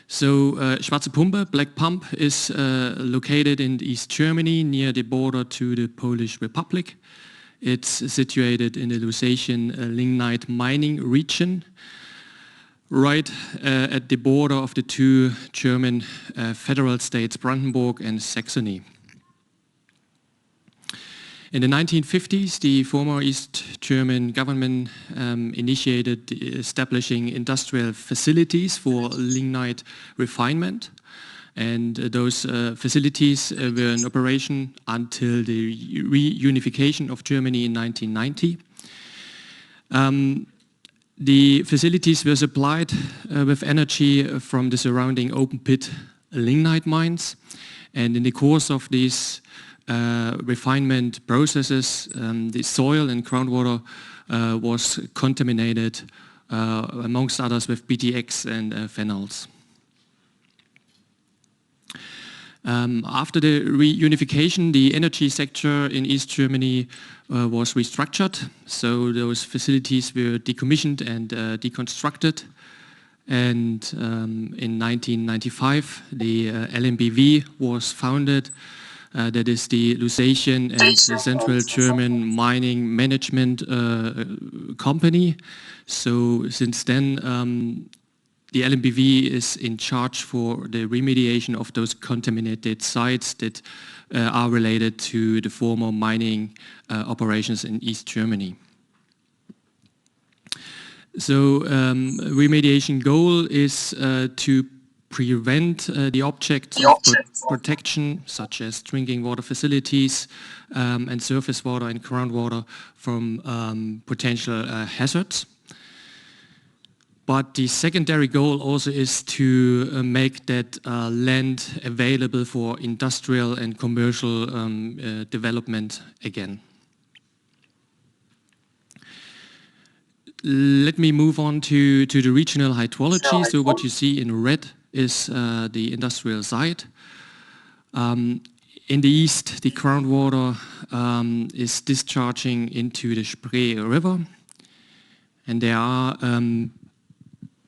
So Schwarze Pumpe, Black Pump, is located in East Germany near the border to the Polish Republic. It's situated in the Lusatian lignite mining region, right at the border of the two German federal states, Brandenburg and Saxony. In the 1950s, the former East German government initiated establishing industrial facilities for lignite refinement. And those facilities were in operation until the reunification of Germany in 1990. The facilities were supplied with energy from the surrounding open pit lignite mines. And in the course of these refinement processes, the soil and groundwater was contaminated, amongst others, with BTX and phenols. After the reunification, the energy sector in East Germany was restructured, so those facilities were decommissioned and deconstructed. And in 1995, the LMBW was founded. That is the Lusatian and the Central German Mining Management Company. So since then, the LMBW is in charge for the remediation of those contaminated sites that are related to the former mining operations in East Germany. So remediation goal is to prevent the objects of protection, such as drinking water facilities and surface water and groundwater, from potential hazards. But the secondary goal also is to make that land available for industrial and commercial development again. Let me move on to the regional hydrology. So what you see in red is the industrial site. In the east, the groundwater is discharging into the Spree River. And there are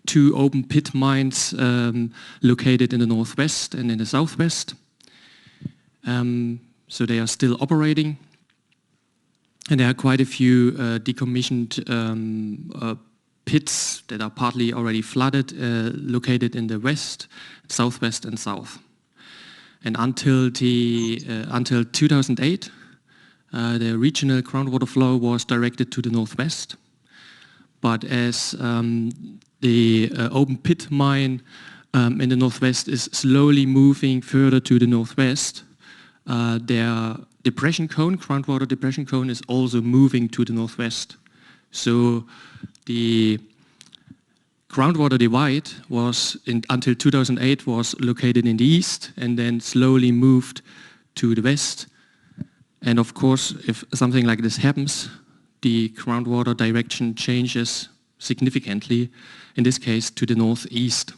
two open pit mines located in the northwest and in the southwest. So they are still operating. And there are quite a few decommissioned pits that are partly already flooded, located in the west, southwest and south. And until 2008, the regional groundwater flow was directed to the northwest. But as the open pit mine in the northwest is slowly moving further to the northwest, their depression cone, groundwater depression cone, is also moving to the northwest. So the groundwater divide was, until 2008, was located in the east and then slowly moved to the west. And of course, if something like this happens, the groundwater direction changes significantly, in this case to the northeast.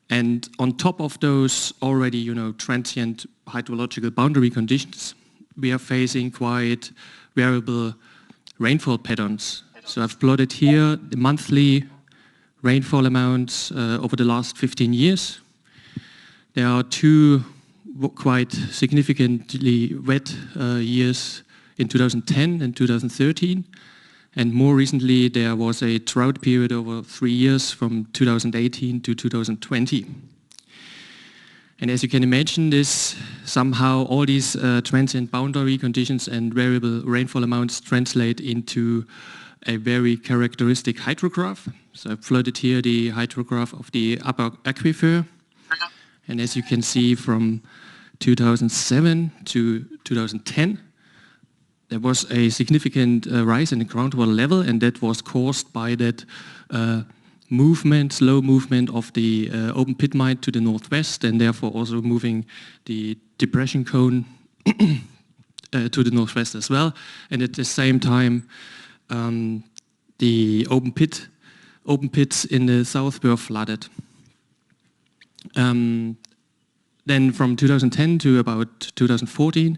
And on top of those already, transient hydrological boundary conditions, we are facing quite variable rainfall patterns. So I've plotted here the monthly rainfall amounts over the last 15 years. There are two quite significantly wet years in 2010 and 2013. And more recently, there was a drought period over 3 years from 2018 to 2020. And as you can imagine, this somehow all these transient boundary conditions and variable rainfall amounts translate into a very characteristic hydrograph. So I've plotted here the hydrograph of the upper aquifer. And as you can see, from 2007 to 2010, there was a significant rise in the groundwater level, and that was caused by that slow movement of the open pit mine to the northwest, and therefore also moving the depression cone to the northwest as well. And at the same time, the open pits in the south were flooded. Then from 2010 to about 2014,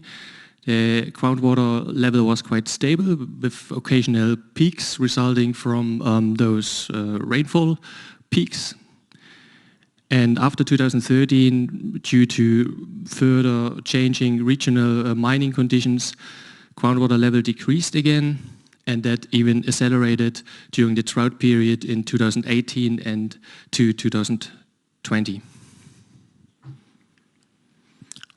the groundwater level was quite stable, with occasional peaks resulting from those rainfall peaks. And after 2013, due to further changing regional mining conditions, groundwater level decreased again, and that even accelerated during the drought period in 2018 and to 2020.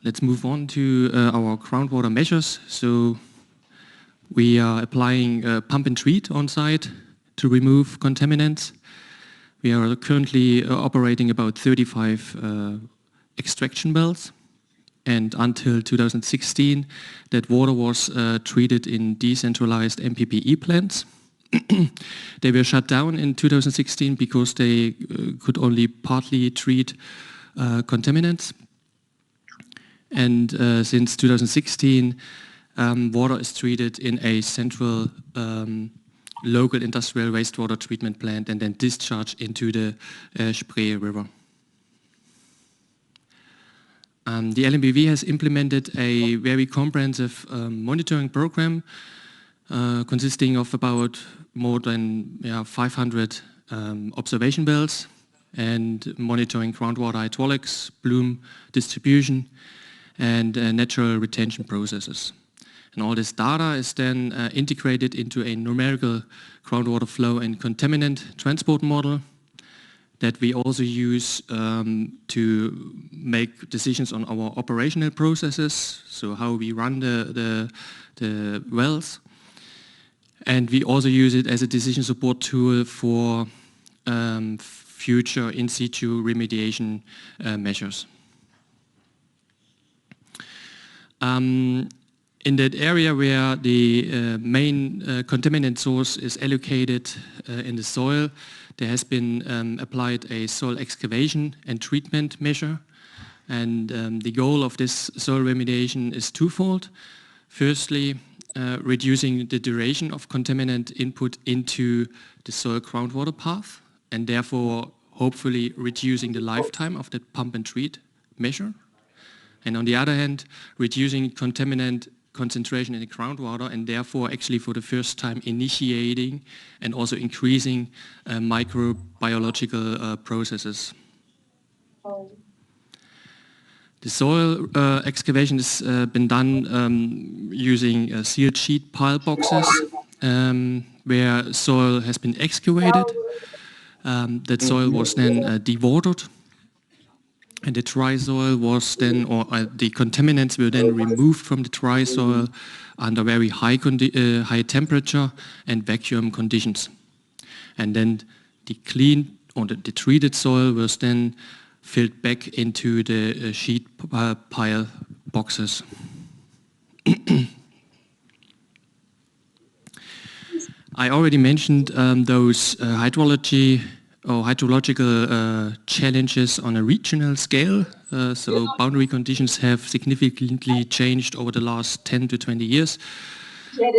Let's move on to our groundwater measures. So we are applying pump and treat on site to remove contaminants. We are currently operating about 35 extraction wells, and until 2016 that water was treated in decentralized MPPE plants. They were shut down in 2016 because they could only partly treat contaminants. And since 2016, water is treated in a central local industrial wastewater treatment plant and then discharged into the Spree River. The LMBV has implemented a very comprehensive monitoring program consisting of about more than 500 observation wells and monitoring groundwater hydraulics, plume distribution, and natural retention processes. And all this data is then integrated into a numerical groundwater flow and contaminant transport model that we also use to make decisions on our operational processes, so how we run the wells. And we also use it as a decision support tool for future in situ remediation measures. In that area where the main contaminant source is allocated in the soil, there has been applied a soil excavation and treatment measure. And the goal of this soil remediation is twofold. Firstly, reducing the duration of contaminant input into the soil groundwater path, and therefore hopefully reducing the lifetime of that pump and treat measure. And on the other hand, reducing contaminant concentration in the groundwater, and therefore actually for the first time initiating and also increasing microbiological processes. The soil excavation has been done using sealed sheet pile boxes where soil has been excavated. That soil was then dewatered, and the dry soil was then, or the contaminants were then removed from the dry soil under very high temperature and vacuum conditions. And then the clean or the treated soil was then filled back into the sheet pile boxes. I already mentioned those hydrological challenges on a regional scale. So boundary conditions have significantly changed over the last 10 to 20 years.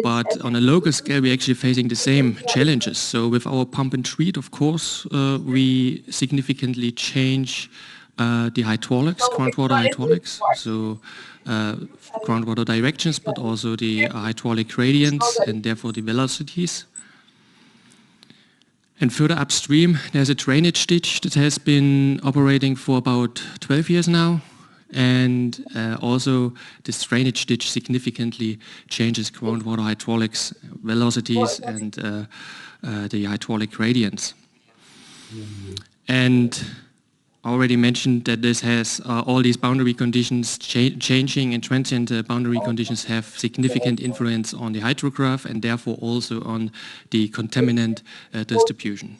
But on a local scale, we're actually facing the same challenges. So with our pump and treat, of course, we significantly change the hydraulics, groundwater hydraulics. So groundwater directions, but also the hydraulic gradients and therefore the velocities. And further upstream, there's a drainage ditch that has been operating for about 12 years now. and also this drainage ditch significantly changes groundwater hydraulics velocities and the hydraulic gradients. And I already mentioned that this has all these boundary conditions changing, and transient boundary conditions have significant influence on the hydrograph and therefore also on the contaminant distribution.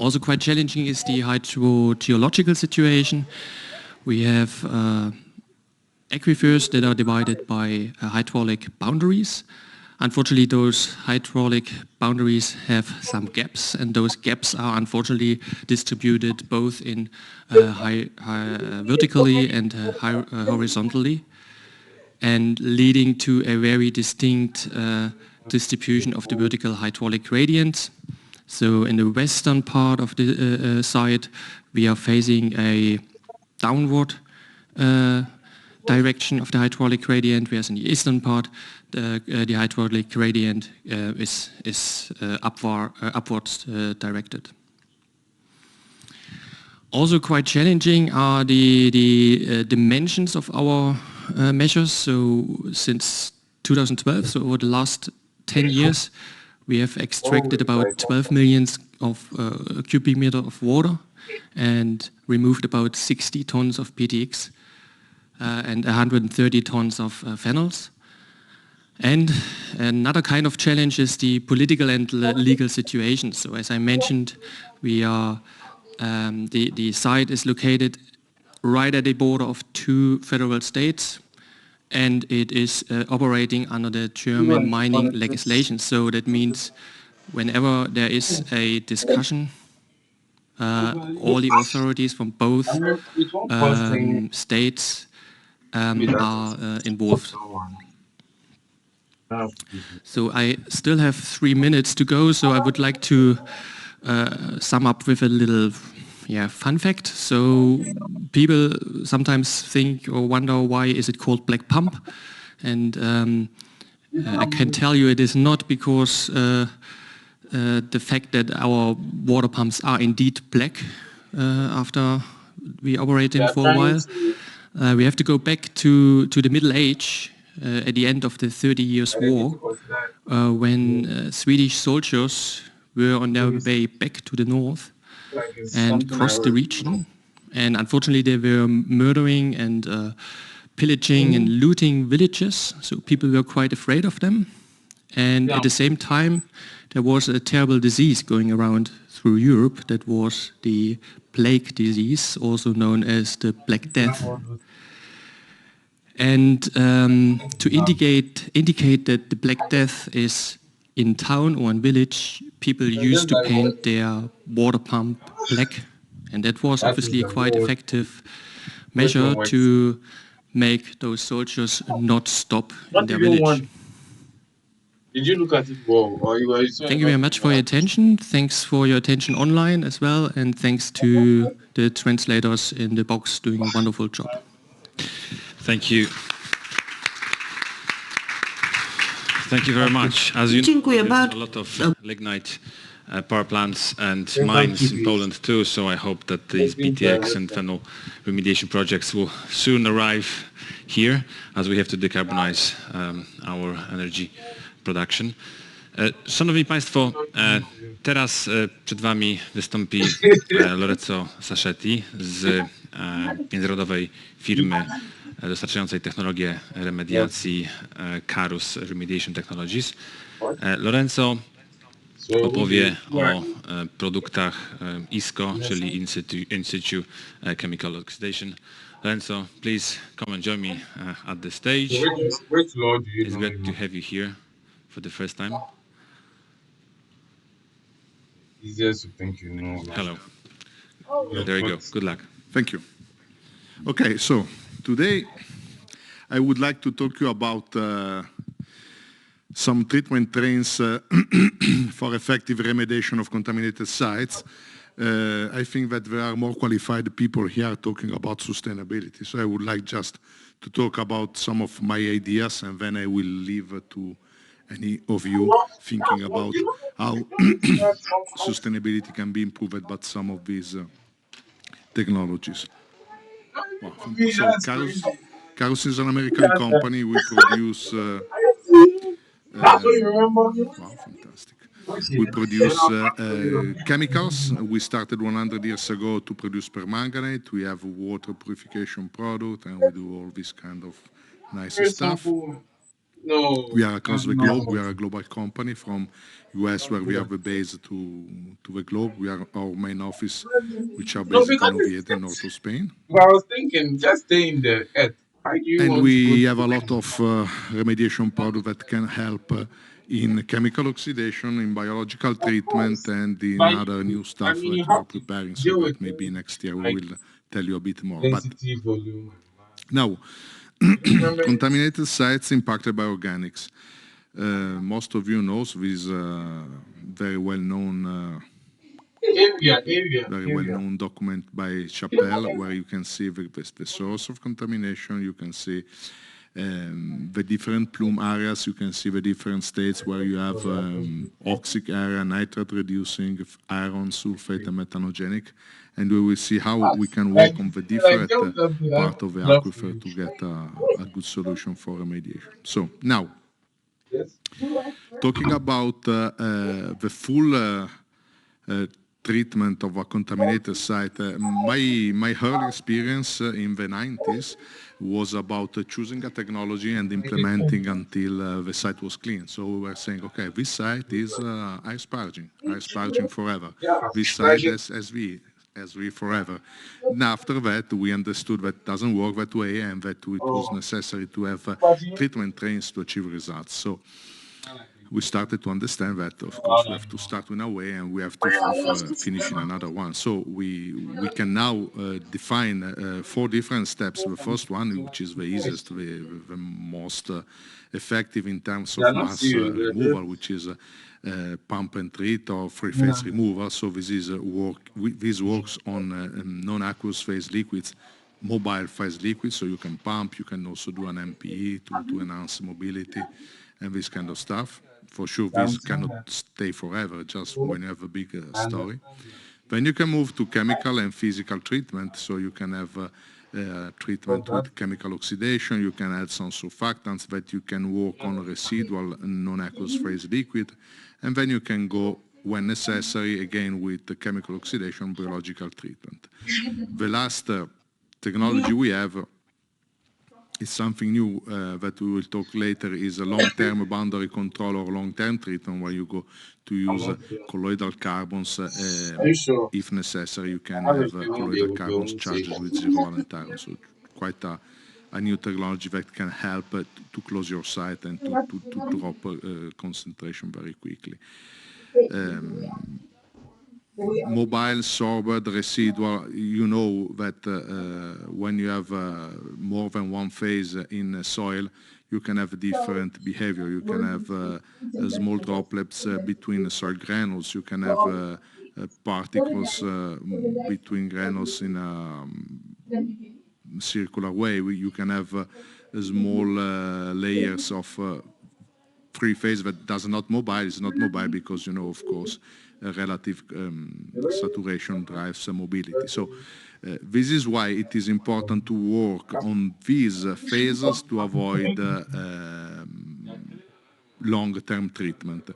Also quite challenging is the hydrogeological situation. We have aquifers that are divided by hydraulic boundaries. Unfortunately, those hydraulic boundaries have some gaps, and those gaps are unfortunately distributed both in vertically and horizontally, and leading to a very distinct distribution of the vertical hydraulic gradients. So in the western part of the site, we are facing a downward direction of the hydraulic gradient, whereas in the eastern part, the hydraulic gradient is upwards directed. Also quite challenging are the dimensions of our measures. So since 2012, so over the last 10 years, we have extracted about 12 million of cubic meter of water and removed about 60 tons of PTX and 130 tons of phenols. And another kind of challenge is the political and legal situation. So as I mentioned, we are the site is located right at the border of 2 federal states, and it is operating under the German mining legislation. So that means whenever there is a discussion, all the authorities from both states are involved. So I still have 3 minutes to go, so I would like to sum up with a little fun fact. So people sometimes think or wonder why is it called black pump, and I can tell you it is not because the fact that our water pumps are indeed black after we operate them for a while. We have to go back to the Middle Age at the end of the 30 Years' War, when Swedish soldiers were on their way back to the north and crossed the region. And unfortunately, they were murdering and pillaging and looting villages, so people were quite afraid of them. And at the same time, there was a terrible disease going around through Europe that was the plague disease, also known as the Black Death. And to indicate that the Black Death is in town or in village, people used to paint their water pump black. And that was obviously a quite effective measure to make those soldiers not stop in their village. Did you look at it well? Thank you very much for your attention. Thanks for your attention online as well. And thanks to the translators in the box doing a wonderful job. Thank you. Thank you very much. As you know, there's a lot of lignite power plants and mines in Poland too, so I hope that these PTX and phenol remediation projects will soon arrive here, as we have to decarbonize our energy production. Szanowni Państwo, teraz przed Wami wystąpi Lorenzo Sascetti z międzynarodowej firmy dostarczającej technologię remediacji Carus Remediation Technologies. Lorenzo opowie o produktach ISCO, czyli In Situ Chemical Oxidation. Lorenzo, please come and join me at the stage. It's great to have you here for the first time. Yes, thank you. Hello. There you go. Good luck. Thank you. Okay, so today I would like to talk to you about some treatment trains for effective remediation of contaminated sites. I think that there are more qualified people here talking about sustainability, so I would like just to talk about some of my ideas, and then I will leave to any of you thinking about how sustainability can be improved by some of these technologies. Well, so Carus is an American company. We produce wow, fantastic. We produce chemicals. We started 100 years ago to produce permanganate. We have a water purification product, and we do all this kind of nice stuff. We are across the globe. We are a global company from US, where we have a base, to the globe. We are our main office, which are based in Oviedo, north of Spain. I was thinking, just stay in the earth. And we have a lot of remediation products that can help in chemical oxidation, in biological treatment, and in other new stuff that we are preparing, so that maybe next year we will tell you a bit more. But now, contaminated sites impacted by organics. Most of you know this very well-known document by Chappelle, where you can see the source of contamination. You can see the different plume areas. You can see the different states where you have oxic area, nitrate reducing, iron, sulfate, and methanogenic. And we will see how we can work on the different part of the aquifer to get a good solution for remediation. So now, talking about the full treatment of a contaminated site, my early experience in the 90s was about choosing a technology and implementing until the site was clean. So we were saying, okay, this site is ice purging forever. This site is SV forever. And after that, we understood that it doesn't work that way, and that it was necessary to have treatment trains to achieve results. So we started to understand that, of course, we have to start in a way and we have to finish in another one. So we can now define 4 different steps. The first one, which is the easiest, the most effective in terms of mass removal, which is pump and treat or free-phase removal. So this works on non-aqueous phase liquids, mobile phase liquids, so you can pump, you can also do an MPE to enhance mobility and this kind of stuff. For sure, this cannot stay forever, just when you have a big story. Then you can move to chemical and physical treatment, so you can have treatment with chemical oxidation, you can add some surfactants that you can work on residual non-aqueous phase liquid, and then you can go, when necessary, again with the chemical oxidation, biological treatment. The last technology we have is something new that we will talk later, is a long-term boundary control or long-term treatment, where you go to use colloidal carbons. If necessary, you can have colloidal carbons charged with zero valent iron. So quite a new technology that can help to close your site and to drop concentration very quickly. Mobile, sorbent, residual, you know that when you have more than one phase in soil, you can have different behavior. You can have small droplets between soil granules. You can have particles between granules in a circular way. You can have small layers of free phase that does not mobile. It's not mobile because, you know, of course, relative saturation drives mobility. So this is why it is important to work on these phases to avoid long-term treatment.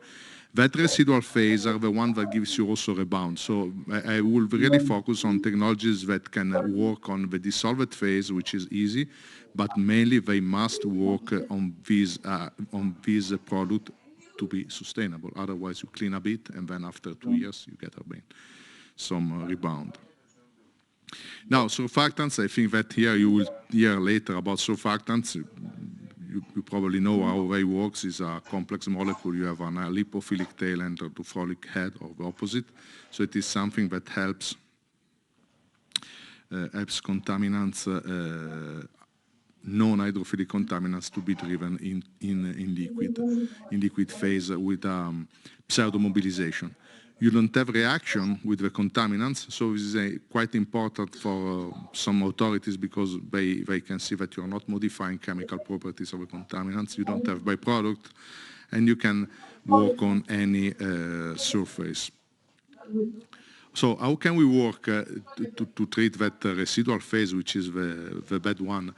That residual phase are the one that gives you also rebound. So I will really focus on technologies that can work on the dissolved phase, which is easy, but mainly they must work on this product to be sustainable. Otherwise, you clean a bit, and then after 2 years, you get some rebound. Now, surfactants, I think that here you will hear later about surfactants. You probably know how they works. It's a complex molecule. You have a lipophilic tail and a tephrotic head, or the opposite. So it is something that helps contaminants, non-hydrophilic contaminants, to be driven in liquid phase with pseudomobilization. You don't have reaction with the contaminants, so this is quite important for some authorities, because they can see that you are not modifying chemical properties of the contaminants. You don't have byproduct, and you can work on any surface. So how can we work to treat that residual phase, which is the bad one?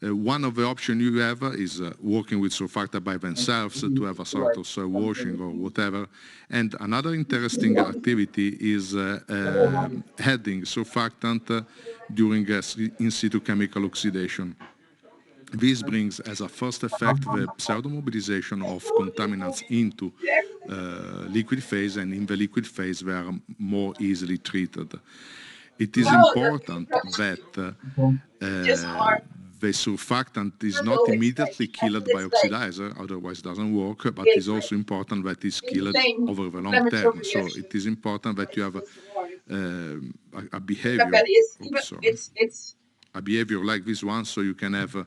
One of the options you have is working with surfactants by themselves to have a sort of soil washing or whatever. And another interesting activity is adding surfactant during in situ chemical oxidation. This brings as a first effect the pseudo-mobilization of contaminants into liquid phase, and in the liquid phase they are more easily treated. It is important that the surfactant is not immediately killed by oxidizer, otherwise it doesn't work, but it's also important that it's killed over the long term. So it is important that you have a behavior, a behavior like this one, so you can have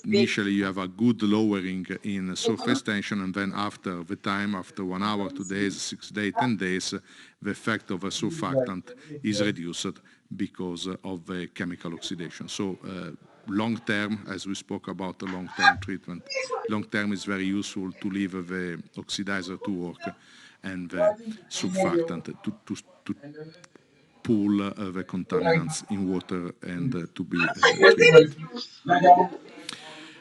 initially you have a good lowering in surface tension, and then after the time, after 1 hour, 2 days, 6 days, 10 days, the effect of a surfactant is reduced because of the chemical oxidation. So long term, as we spoke about the long-term treatment, long term is very useful to leave the oxidizer to work and the surfactant to pull the contaminants in water and to be treated.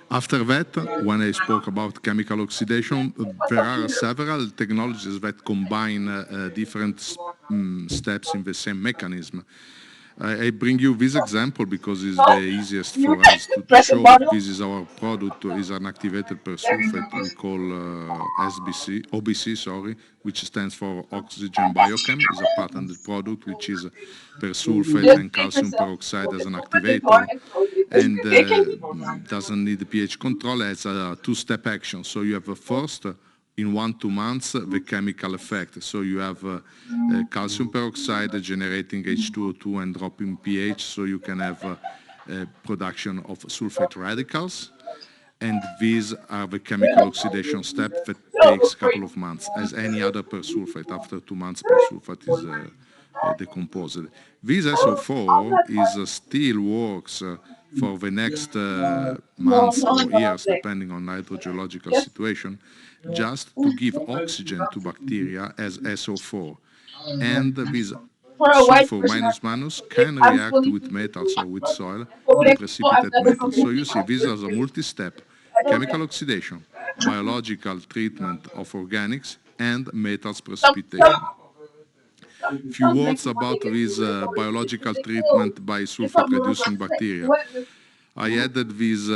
After that, when I spoke about chemical oxidation, there are several technologies that combine different steps in the same mechanism. I bring you this example because it's the easiest for us to show. This is our product, is an activated persulfate we call OBC, which stands for oxygen biochem. Is a patented product which is persulfate and calcium peroxide as an activator, and doesn't need the pH control. It's a two-step action. So you have a first, in 1-2 months, the chemical effect. So you have calcium peroxide generating H2O2 and dropping pH, so you can have production of sulfate radicals. And these are the chemical oxidation step that takes a couple of months, as any other persulfate. After 2 months, persulfate is decomposed. This SO4 is still works for the next months or years, depending on hydrogeological situation, just to give oxygen to bacteria as SO4. And this sulfur minus can react with metals or with soil to precipitate metals. So you see, this is a multi-step: chemical oxidation, biological treatment of organics, and metals precipitation. Few words about this biological treatment by sulfate-reducing bacteria. I added this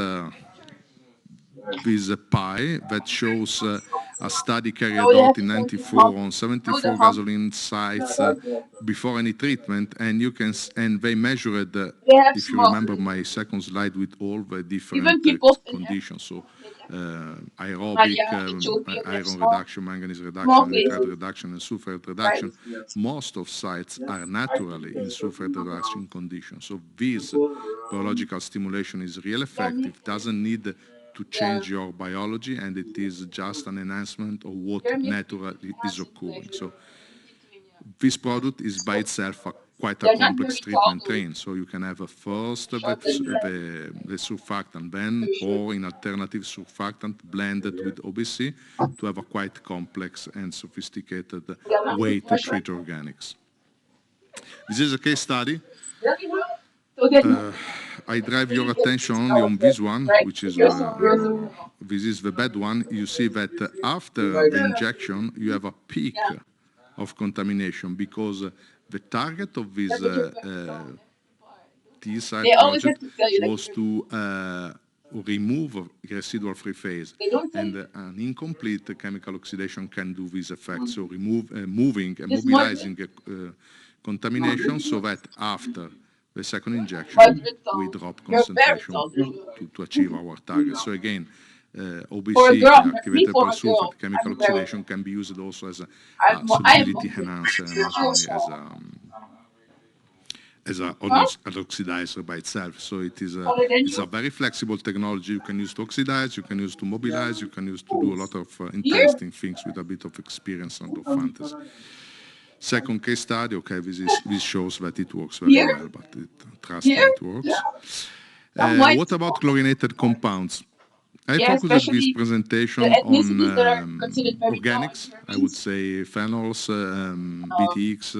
pie that shows a study carried out in '94 on 74 gasoline sites before any treatment, and you can and they measured, if you remember my second slide, with all the different conditions. So aerobic, iron reduction, manganese reduction, nitrate reduction, and sulfate reduction. Most of sites are naturally in sulfate reduction conditions. So this biological stimulation is real effective, doesn't need to change your biology, and it is just an enhancement of what naturally is occurring. So this product is by itself quite a complex treatment train. So you can have a first the surfactant, then, or in alternative surfactant blended with OBC to have a quite complex and sophisticated way to treat organics. This is a case study. I drive your attention only on this one, which is this is the bad one. You see that after the injection, you have a peak of contamination because the target of this T-site project was to remove residual free phase, and an incomplete chemical oxidation can do this effect. So moving and mobilizing contamination, so that after the second injection, we drop concentration to achieve our target. So again, OBC, activated persulfate, chemical oxidation can be used also as a solubility enhancer, not only as an oxidizer by itself. So it's a very flexible technology. You can use to oxidize, you can use to mobilize, you can use to do a lot of interesting things with a bit of experience and of fantasy. Second case study, okay, this shows that it works very well, but trust me, it works. What about chlorinated compounds? I focused this presentation on organics, I would say phenols, BTX,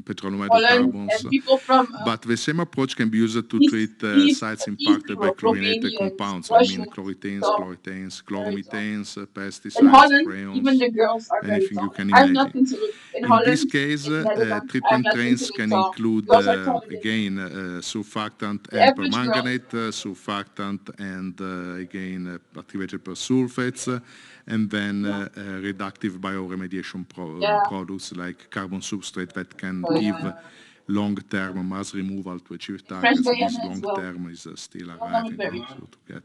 petroleum hydrocarbons, but the same approach can be used to treat sites impacted by chlorinated compounds, I mean chloretanes, chloromethanes, pesticides, freons, anything you can imagine. In this case, treatment trains can include, again, surfactant and permanganate, surfactant and, again, activated persulfates, and then reductive bioremediation products like carbon substrate that can give long-term mass removal to achieve targets. This long-term is still arriving, so to get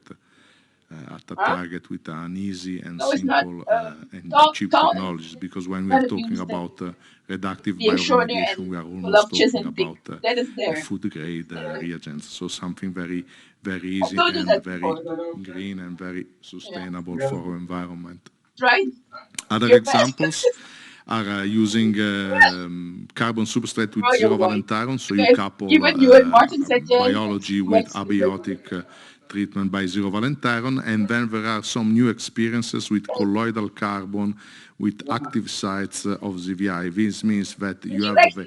at a target with an easy and simple and cheap technologies, because when we are talking about reductive bioremediation, we are almost talking about food-grade reagents, so something very, very easy and very green and very sustainable for our environment. Other examples are using carbon substrate with zero valent iron, so you couple biology with abiotic treatment by zero valent iron, and then there are some new experiences with colloidal carbon with active sites of ZVI. This means that you have the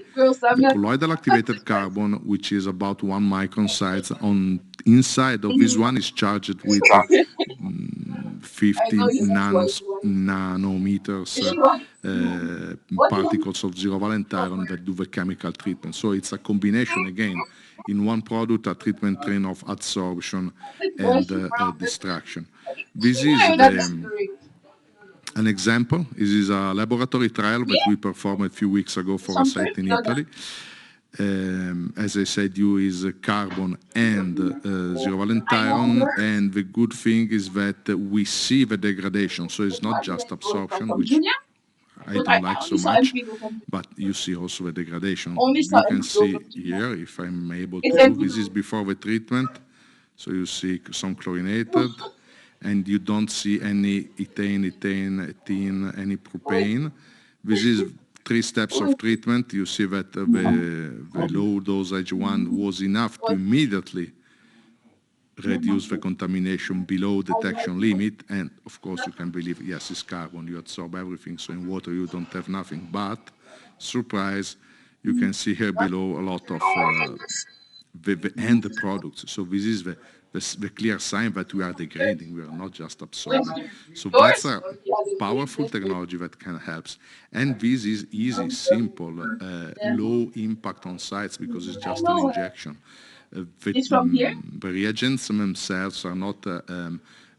colloidal activated carbon, which is about 1 micron size. On inside of this one is charged with 50 nanometers particles of zero valent iron that do the chemical treatment. So it's a combination, again, in one product, a treatment train of adsorption and distraction. This is an example. This is a laboratory trial that we performed a few weeks ago for a site in Italy. As I said, you is carbon and zero valent iron, and the good thing is that we see the degradation, so it's not just absorption, which I don't like so much, but you see also the degradation. You can see here, if I'm able to do, this is before the treatment, so you see some chlorinated, and you don't see any ethane, any propane. This is 3 steps of treatment. You see that the low dosage one was enough to immediately reduce the contamination below detection limit, and of course you can believe, yes, it's carbon, you absorb everything, so in water you don't have nothing, but surprise, you can see here below a lot of the end products. So this is the clear sign that we are degrading, we are not just absorbing. So that's a powerful technology that can help. And this is easy, simple, low impact on sites because it's just an injection. The reagents themselves are not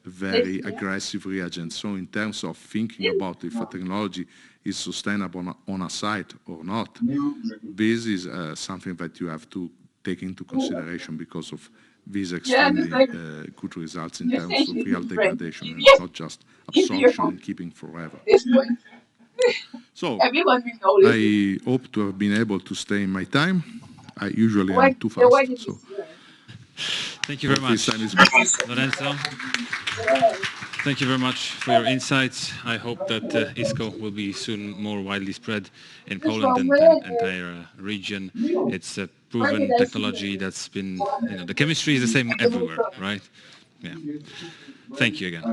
very aggressive reagents. So in terms of thinking about if a technology is sustainable on a site or not, this is something that you have to take into consideration because of these extremely good results in terms of real degradation and not just absorption and keeping forever. So I hope to have been able to stay in my time. I usually am too fast. So thank you very much, Lorenzo. Thank you very much for your insights. I hope that ISCO will be soon more widely spread in Poland and the entire region. It's a proven technology that's been, the chemistry is the same everywhere, right? Yeah. Thank you again.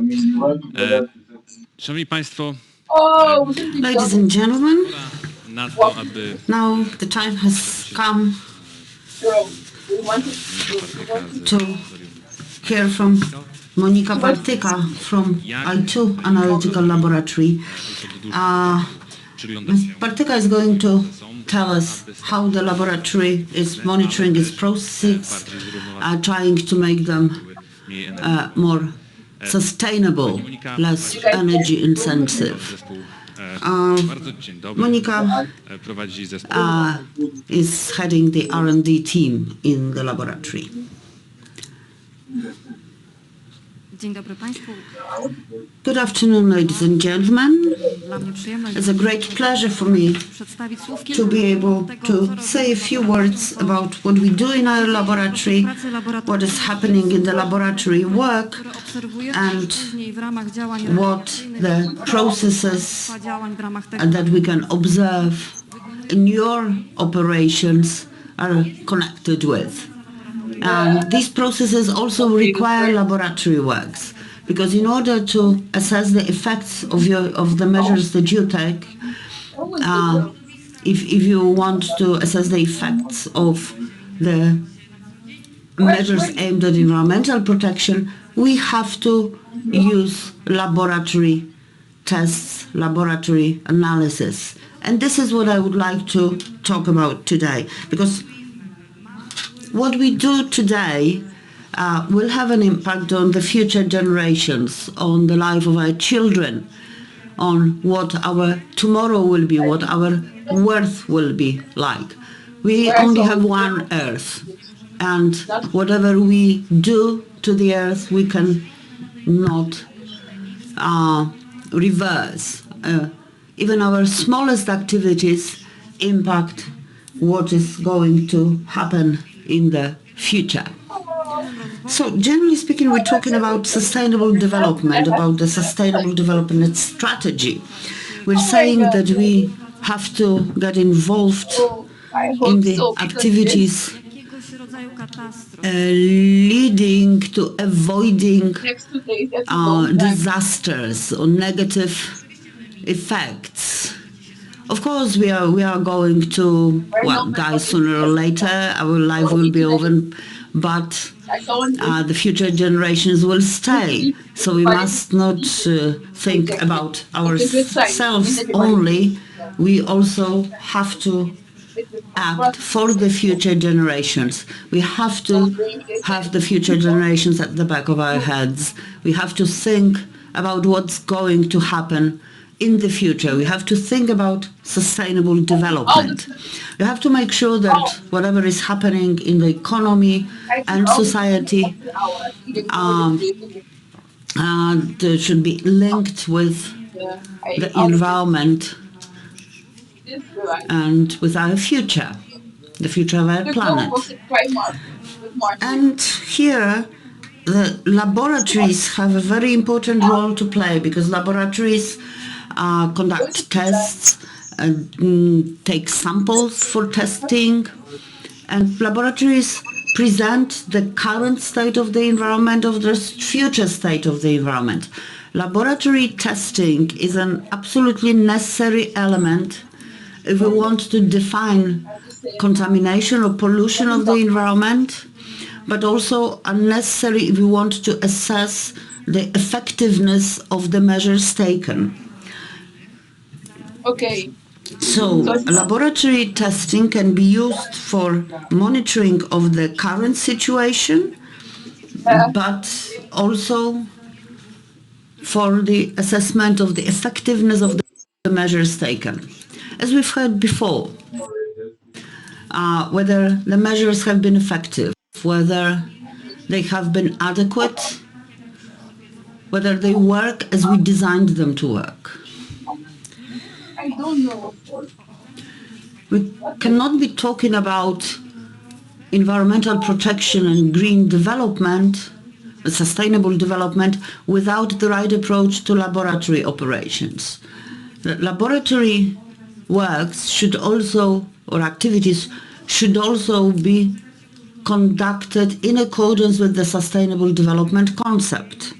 Szanowni Państwo, ladies and gentlemen, now the time has come to hear from Monika Partyka from I2 Analytical Laboratory. Ms. Partyka is going to tell us how the laboratory is monitoring its processes, trying to make them more sustainable, less energy intensive. Monika is heading the R&D team in the laboratory. Good afternoon, ladies and gentlemen. It's a great pleasure for me to be able to say a few words about what we do in our laboratory, what is happening in the laboratory work, and what the processes that we can observe in your operations are connected with. These processes also require laboratory works. Because in order to assess the effects of the measures that you take, if you want to assess the effects of the measures aimed at environmental protection, we have to use laboratory tests, laboratory analysis. And this is what I would like to talk about today, because what we do today will have an impact on the future generations, on the life of our children, on what our tomorrow will be, what our worth will be like. We only have one Earth, and whatever we do to the Earth, we can not reverse. Even our smallest activities impact what is going to happen in the future. So generally speaking, we're talking about sustainable development, about the sustainable development strategy. We're saying that we have to get involved in the activities leading to avoiding disasters or negative effects. Of course, we are going to die sooner or later. Our life will be over, but the future generations will stay. So we must not think about ourselves only. We also have to act for the future generations. We have to have the future generations at the back of our heads. We have to think about what's going to happen in the future. We have to think about sustainable development. We have to make sure that whatever is happening in the economy and society should be linked with the environment and with our future, the future of our planet. And here, the laboratories have a very important role to play, because laboratories conduct tests, take samples for testing, and laboratories present the current state of the environment, of the future state of the environment. Laboratory testing is an absolutely necessary element if we want to define contamination or pollution of the environment, but also unnecessary if we want to assess the effectiveness of the measures taken. Okay. So laboratory testing can be used for monitoring of the current situation, but also for the assessment of the effectiveness of the measures taken. As we've heard before, whether the measures have been effective, whether they have been adequate, whether they work as we designed them to work. I don't know. We cannot be talking about environmental protection and green development, sustainable development, without the right approach to laboratory operations. The laboratory works should also, or activities should also be conducted in accordance with the sustainable development concept.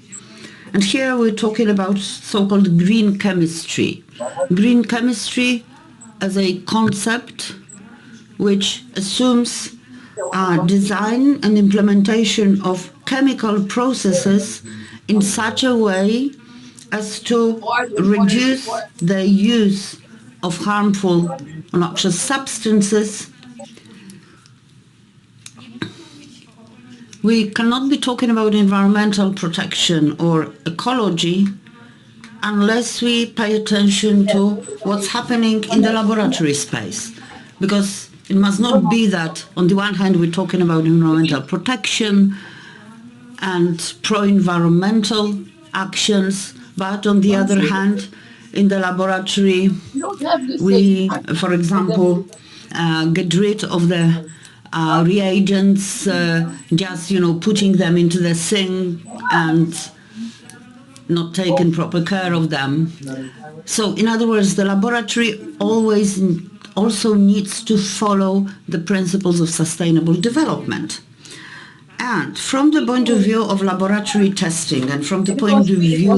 And here we're talking about so-called green chemistry. Green chemistry as a concept which assumes design and implementation of chemical processes in such a way as to reduce the use of harmful or noxious substances. We cannot be talking about environmental protection or ecology unless we pay attention to what's happening in the laboratory space. Because it must not be that on the one hand we're talking about environmental protection and pro-environmental actions, but on the other hand, in the laboratory, we, for example, get rid of the reagents, just, putting them into the sink and not taking proper care of them. So, in other words, the laboratory always also needs to follow the principles of sustainable development. And from the point of view of laboratory testing and from the point of view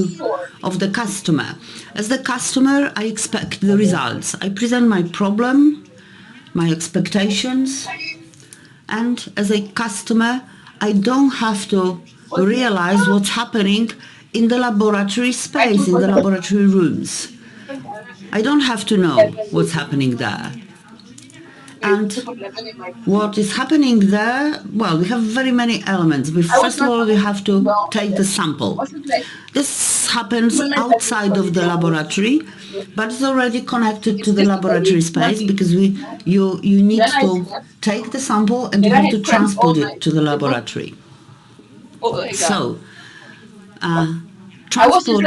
of the customer, as the customer, I expect the results. I present my problem, my expectations, and as a customer, I don't have to realize what's happening in the laboratory space, in the laboratory rooms. I don't have to know what's happening there. And what is happening there, well, we have very many elements. First of all, we have to take the sample. This happens outside of the laboratory, but it's already connected to the laboratory space because you need to take the sample and you have to transport it to the laboratory. So, transport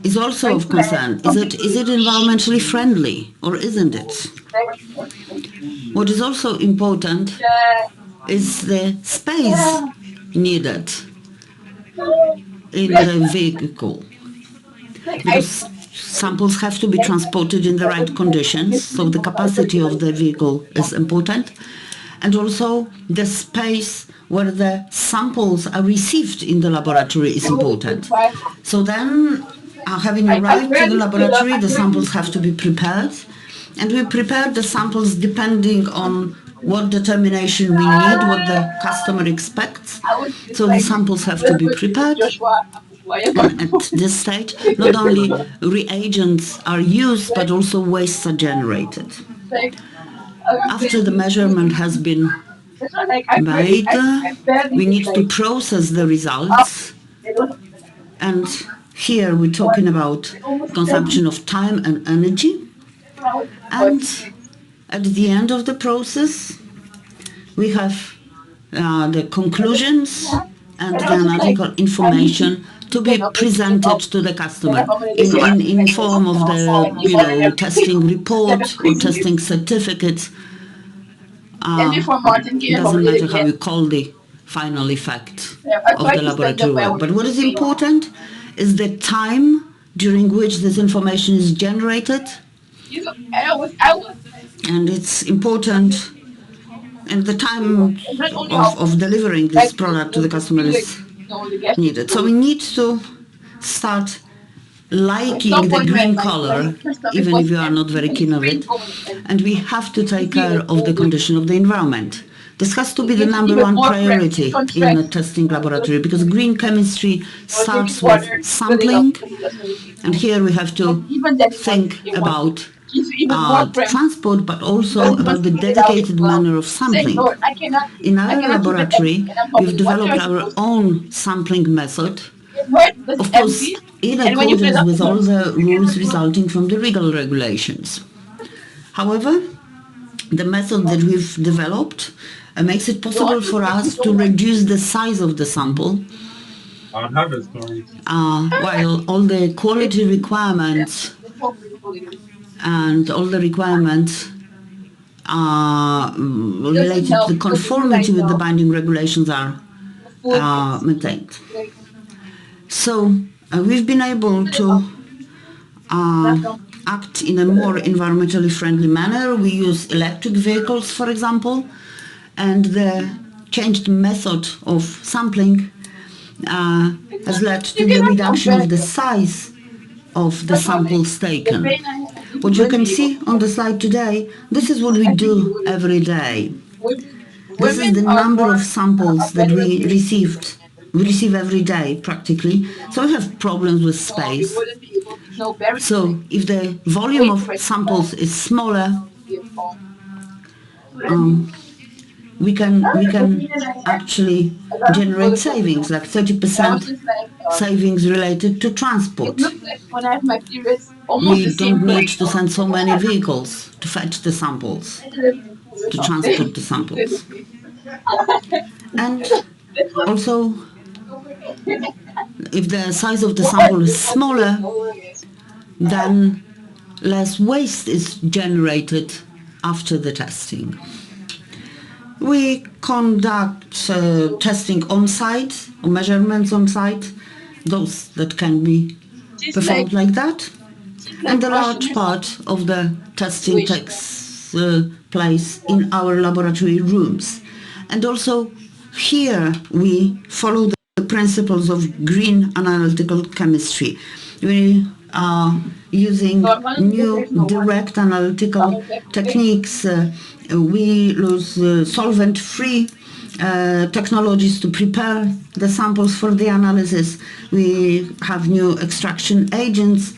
is also of concern. Is it environmentally friendly or isn't it? What is also important is the space needed in the vehicle, because samples have to be transported in the right conditions, so the capacity of the vehicle is important, and also the space where the samples are received in the laboratory is important. So then, having arrived to the laboratory, the samples have to be prepared, and we prepare the samples depending on what determination we need, what the customer expects. So the samples have to be prepared. And at this stage, not only reagents are used, but also wastes are generated. After the measurement has been made, we need to process the results. And here we're talking about consumption of time and energy. And at the end of the process, we have the conclusions and the analytical information to be presented to the customer in form of the testing report or testing certificate. It doesn't matter how you call the final effect of the laboratory work. But what is important is the time during which this information is generated. And it's important, and the time of delivering this product to the customer is needed. So we need to start liking the green color, even if you are not very keen of it, and we have to take care of the condition of the environment. This has to be the #1 priority in a testing laboratory, because green chemistry starts with sampling, and here we have to think about transport, but also about the dedicated manner of sampling. In our laboratory, we've developed our own sampling method, of course, in accordance with all the rules resulting from the legal regulations. While the method that we've developed makes it possible for us to reduce the size of the sample, while all the quality requirements and all the requirements related to the conformity with the binding regulations are maintained. So we've been able to act in a more environmentally friendly manner. We use electric vehicles, for example, and the changed method of sampling has led to the reduction of the size of the samples taken. What you can see on the slide today, this is what we do every day. This is the number of samples that we receive every day, practically. So we have problems with space. So if the volume of samples is smaller, we can actually generate savings, like 30% savings related to transport. We don't need to send so many vehicles to fetch the samples, to transport the samples. And also, if the size of the sample is smaller, then less waste is generated after the testing. We conduct testing on-site, or measurements on-site, those that can be performed like that. And a large part of the testing takes place in our laboratory rooms. And also here we follow the principles of green analytical chemistry. We are using new direct analytical techniques. We use solvent-free technologies to prepare the samples for the analysis. We have new extraction agents.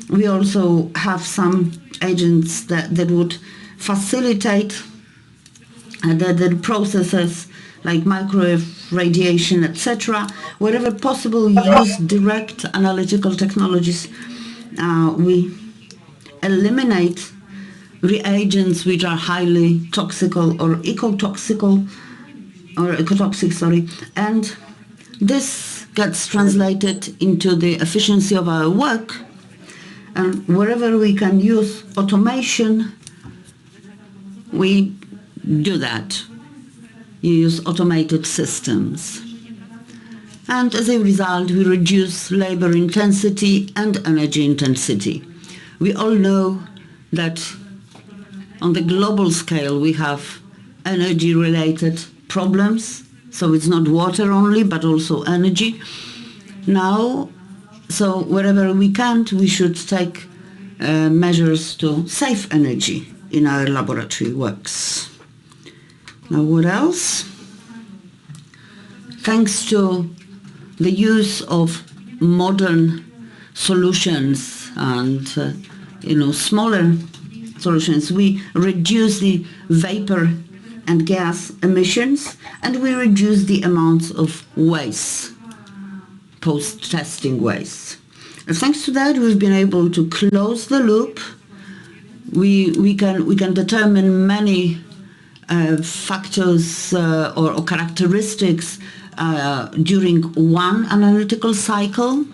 We also have some agents that would facilitate the processes like microwave radiation, etc. Wherever possible, we use direct analytical technologies. We eliminate reagents which are highly toxical or ecotoxic, and this gets translated into the efficiency of our work. And wherever we can use automation, we do that. You use automated systems. And as a result, we reduce labor intensity and energy intensity. We all know that on the global scale, we have energy-related problems. So it's not water only, but also energy. Now, so wherever we can, we should take measures to save energy in our laboratory works. Now, what else? Thanks to the use of modern solutions and smaller solutions, we reduce the vapor and gas emissions, and we reduce the amounts of waste, post-testing waste. And thanks to that, we've been able to close the loop. We can determine many factors or characteristics during one analytical cycle.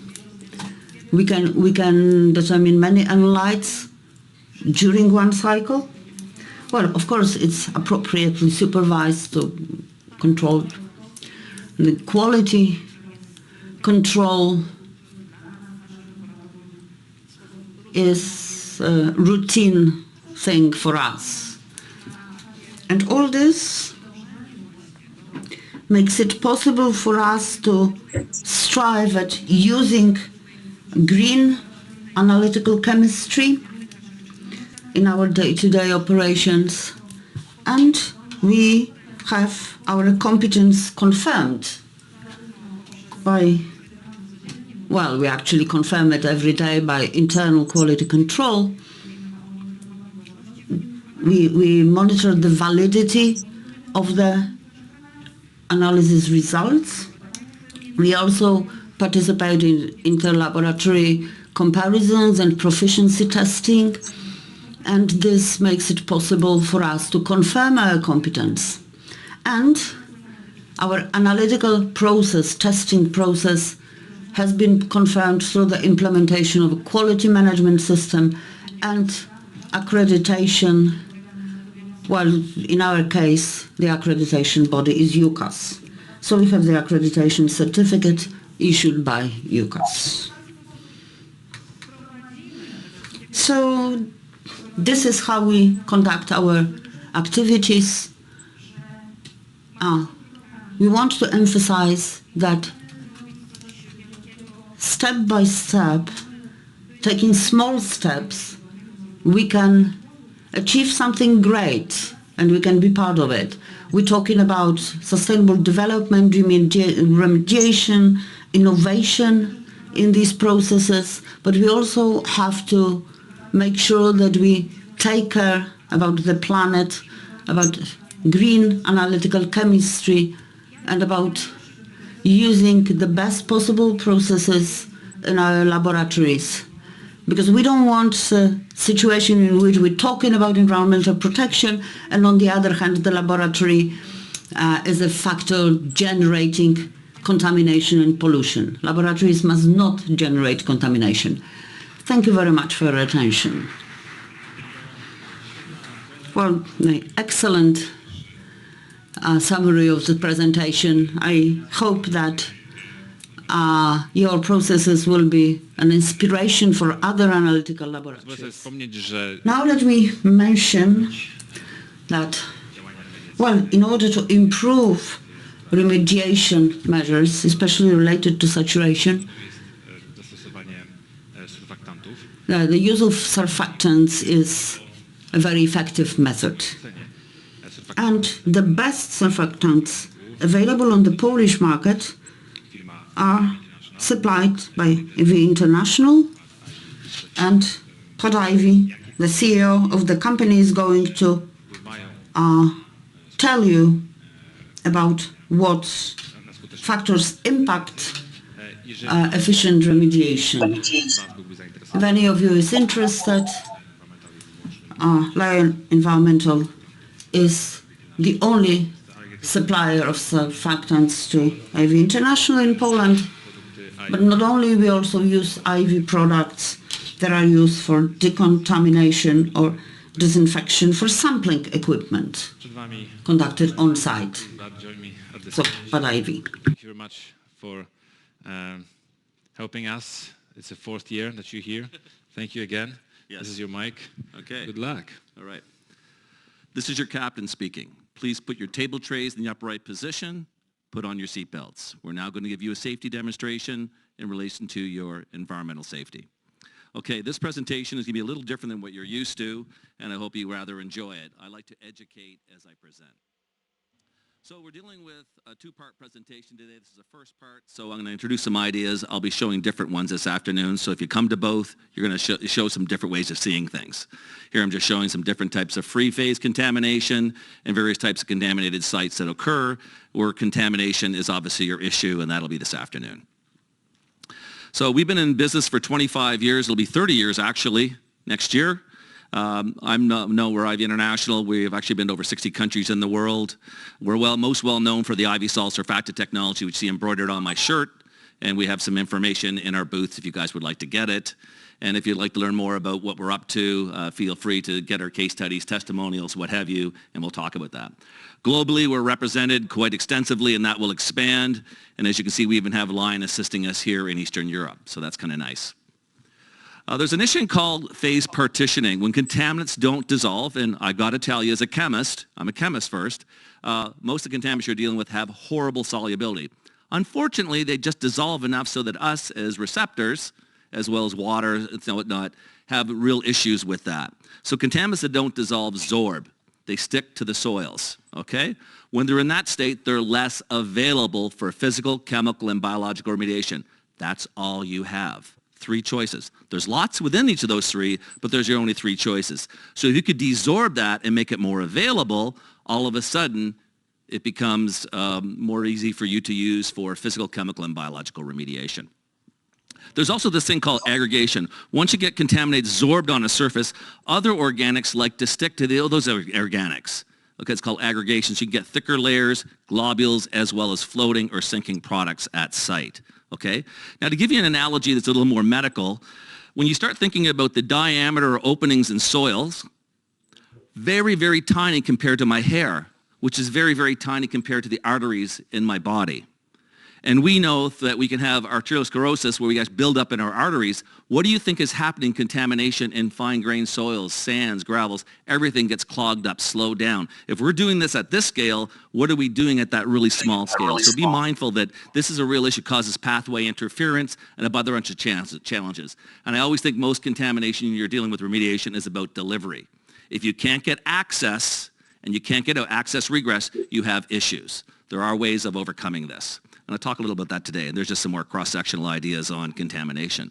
We can determine many analytes during one cycle. Well, of course, it's appropriately supervised to control the quality control is a routine thing for us. And all this makes it possible for us to strive at using green analytical chemistry in our day-to-day operations, and we have our competence confirmed by, well, we actually confirm it every day by internal quality control. We monitor the validity of the analysis results. We also participate in inter-laboratory comparisons and proficiency testing, and this makes it possible for us to confirm our competence. And our analytical process, testing process, has been confirmed through the implementation of a quality management system and accreditation. Well, in our case, the accreditation body is UCAS. So we have the accreditation certificate issued by UCAS. So this is how we conduct our activities. We want to emphasize that step by step, taking small steps, we can achieve something great and we can be part of it. We're talking about sustainable development, remediation, innovation in these processes, but we also have to make sure that we take care about the planet, about green analytical chemistry, and about using the best possible processes in our laboratories. Because we don't want a situation in which we're talking about environmental protection and on the other hand the laboratory is a factor generating contamination and pollution. Laboratories must not generate contamination. Thank you very much for your attention. Well, excellent summary of the presentation. I hope that your processes will be an inspiration for other analytical laboratories. Now let me mention that Well, in order to improve remediation measures, especially related to saturation, the use of surfactants is a very effective method. And the best surfactants available on the Polish market are supplied by EV International, and Todd Ivy, the CEO of the company, is going to tell you about what factors impact efficient remediation. If any of you is interested, Lion Environmental is the only supplier of surfactants to IV International in Poland. But not only, we also use IV products that are used for decontamination or disinfection for sampling equipment conducted on site. So, but IV. Thank you very much for helping us. It's the 4th year that you're here. Thank you again. Yes. This is your mic. Okay. Good luck. All right. This is your captain speaking. Please put your table trays in the upright position. Put on your seatbelts. We're now going to give you a safety demonstration in relation to your environmental safety. Okay, this presentation is going to be a little different than what you're used to, and I hope you rather enjoy it. I like to educate as I present. So we're dealing with a two-part presentation today. This is the first part, so I'm going to introduce some ideas. I'll be showing different ones this afternoon, so if you come to both, you're going to show some different ways of seeing things. Here I'm just showing some different types of free-phase contamination and various types of contaminated sites that occur, where contamination is obviously your issue, and that'll be this afternoon. So we've been in business for 25 years. It'll be 30 years, actually, next year. We're IV International. We've actually been to over 60 countries in the world. We're most well known for the IV salt surfactant technology, which you see embroidered on my shirt. And we have some information in our booth if you guys would like to get it. And if you'd like to learn more about what we're up to, feel free to get our case studies, testimonials, what have you, and we'll talk about that. Globally, we're represented quite extensively, and that will expand. And as you can see, we even have Lion assisting us here in Eastern Europe. So that's kind of nice. There's an issue called phase partitioning. When contaminants don't dissolve, and I got to tell you as a chemist, I'm a chemist first, most of the contaminants you're dealing with have horrible solubility. Unfortunately, they just dissolve enough so that us as receptors, as well as water and whatnot, have real issues with that. So contaminants that don't dissolve absorb. They stick to the soils, okay? When they're in that state, they're less available for physical, chemical, and biological remediation. That's all you have. 3 choices. There's lots within each of those 3, but there's your only 3 choices. So if you could desorb that and make it more available, all of a sudden it becomes more easy for you to use for physical, chemical, and biological remediation. There's also this thing called aggregation. Once you get contaminated, absorbed on a surface, other organics like to stick to those organics. Okay, it's called aggregation. So you can get thicker layers, globules, as well as floating or sinking products at site. Okay? Now to give you an analogy that's a little more medical, when you start thinking about the diameter or openings in soils, very, very tiny compared to my hair, which is very, very tiny compared to the arteries in my body. And we know that we can have arteriosclerosis where we guys build up in our arteries. What do you think is happening in contamination in fine-grained soils, sands, gravels? Everything gets clogged up, slowed down. If we're doing this at this scale, what are we doing at that really small scale? So be mindful that this is a real issue, causes pathway interference and a bunch of challenges. And I always think most contamination you're dealing with remediation is about delivery. If you can't get access and you can't get access regress, you have issues. There are ways of overcoming this. And I'll talk a little about that today. And there's just some more cross-sectional ideas on contamination.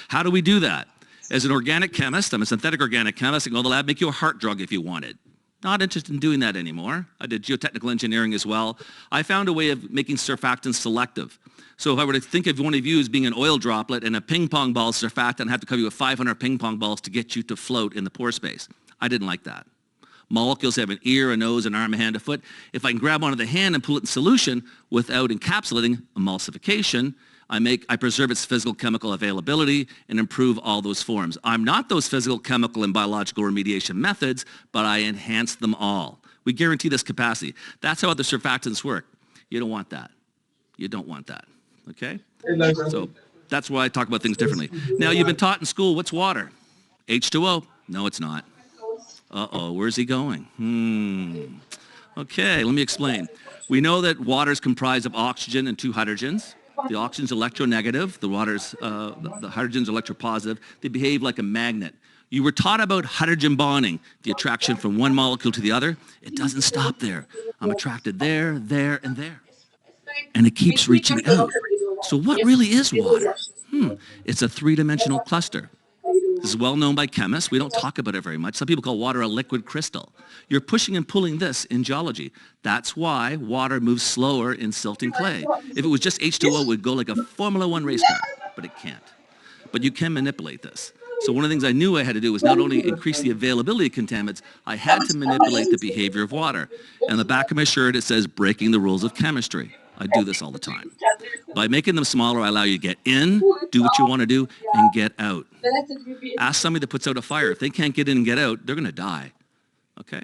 How do we do that? As an organic chemist, I'm a synthetic organic chemist. I can go to the lab, make you a heart drug if you wanted. Not interested in doing that anymore. I did geotechnical engineering as well. I found a way of making surfactants selective. So if I were to think of one of you as being an oil droplet and a ping pong ball surfactant, I'd have to cover you with 500 ping pong balls to get you to float in the pore space. I didn't like that. Molecules have an ear, a nose, an arm, a hand, a foot. If I can grab onto the hand and pull it in solution without encapsulating emulsification, I preserve its physical chemical availability and improve all those forms. I'm not those physical, chemical, and biological remediation methods, but I enhance them all. We guarantee this capacity. That's how other surfactants work. You don't want that. You don't want that, okay? So that's why I talk about things differently. Now, you've been taught in school, what's water? H2O. No, it's not. Uh-oh, where's he going? Okay, let me explain. We know that water is comprised of oxygen and two hydrogens. The oxygen's electronegative, the hydrogen's electropositive. They behave like a magnet. You were taught about hydrogen bonding, the attraction from one molecule to the other. It doesn't stop there. I'm attracted there, there, and there. And it keeps reaching out. So what really is water? It's a three-dimensional cluster. This is well known by chemists. We don't talk about it very much. Some people call water a liquid crystal. You're pushing and pulling this in geology. That's why water moves slower in silt and clay. If it was just H2O, it would go like a Formula One race car, but it can't. But you can manipulate this. So one of the things I knew I had to do was not only increase the availability of contaminants, I had to manipulate the behavior of water. And on the back of my shirt, it says, breaking the rules of chemistry. I do this all the time. By making them smaller, I allow you to get in, do what you want to do, and get out. Ask somebody that puts out a fire. If they can't get in and get out, they're going to die. Okay?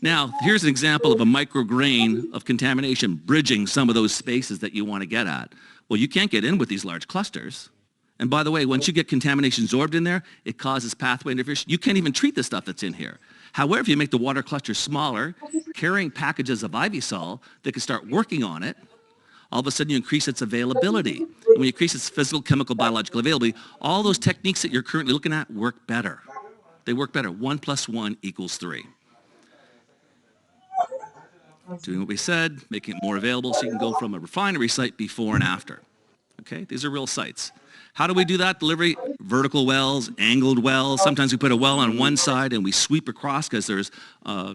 Now, here's an example of a micrograin of contamination bridging some of those spaces that you want to get at. Well, you can't get in with these large clusters. And by the way, once you get contamination absorbed in there, it causes pathway interference. You can't even treat the stuff that's in here. However, if you make the water cluster smaller, carrying packages of Ivysol that can start working on it, all of a sudden you increase its availability. And when you increase its physical, chemical, biological availability, all those techniques that you're currently looking at work better. They work better. 1 + 1 = 3. Doing what we said, making it more available so you can go from a refinery site before and after. Okay, these are real sites. How do we do that delivery? Vertical wells, angled wells. Sometimes we put a well on one side and we sweep across because there's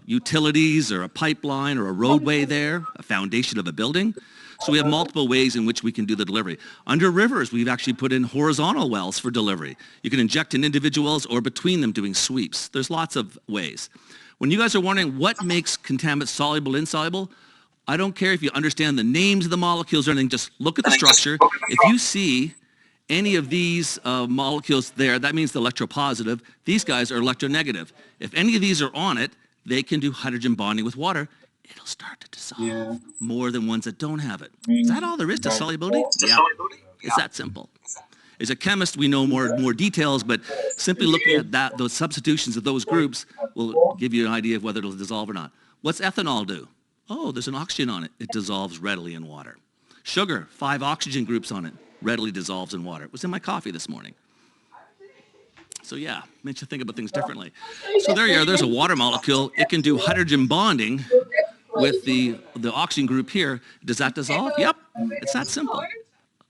utilities or a pipeline or a roadway there, a foundation of a building. So we have multiple ways in which we can do the delivery. Under rivers, we've actually put in horizontal wells for delivery. You can inject in individual wells or between them doing sweeps. There's lots of ways. When you guys are wondering what makes contaminants soluble, insoluble, I don't care if you understand the names of the molecules or anything, just look at the structure. If you see any of these molecules there, that means the electropositive. These guys are electronegative. If any of these are on it, they can do hydrogen bonding with water. It'll start to dissolve more than ones that don't have it. Is that all there is to solubility? Yeah, it's that simple. As a chemist, we know more details, but simply looking at those substitutions of those groups will give you an idea of whether it'll dissolve or not. What's ethanol do? Oh, there's an oxygen on it. It dissolves readily in water. Sugar, 5 oxygen groups on it, readily dissolves in water. It was in my coffee this morning. So yeah, makes you think about things differently. So there you are, there's a water molecule. It can do hydrogen bonding with the oxygen group here. Does that dissolve? Yep, it's that simple.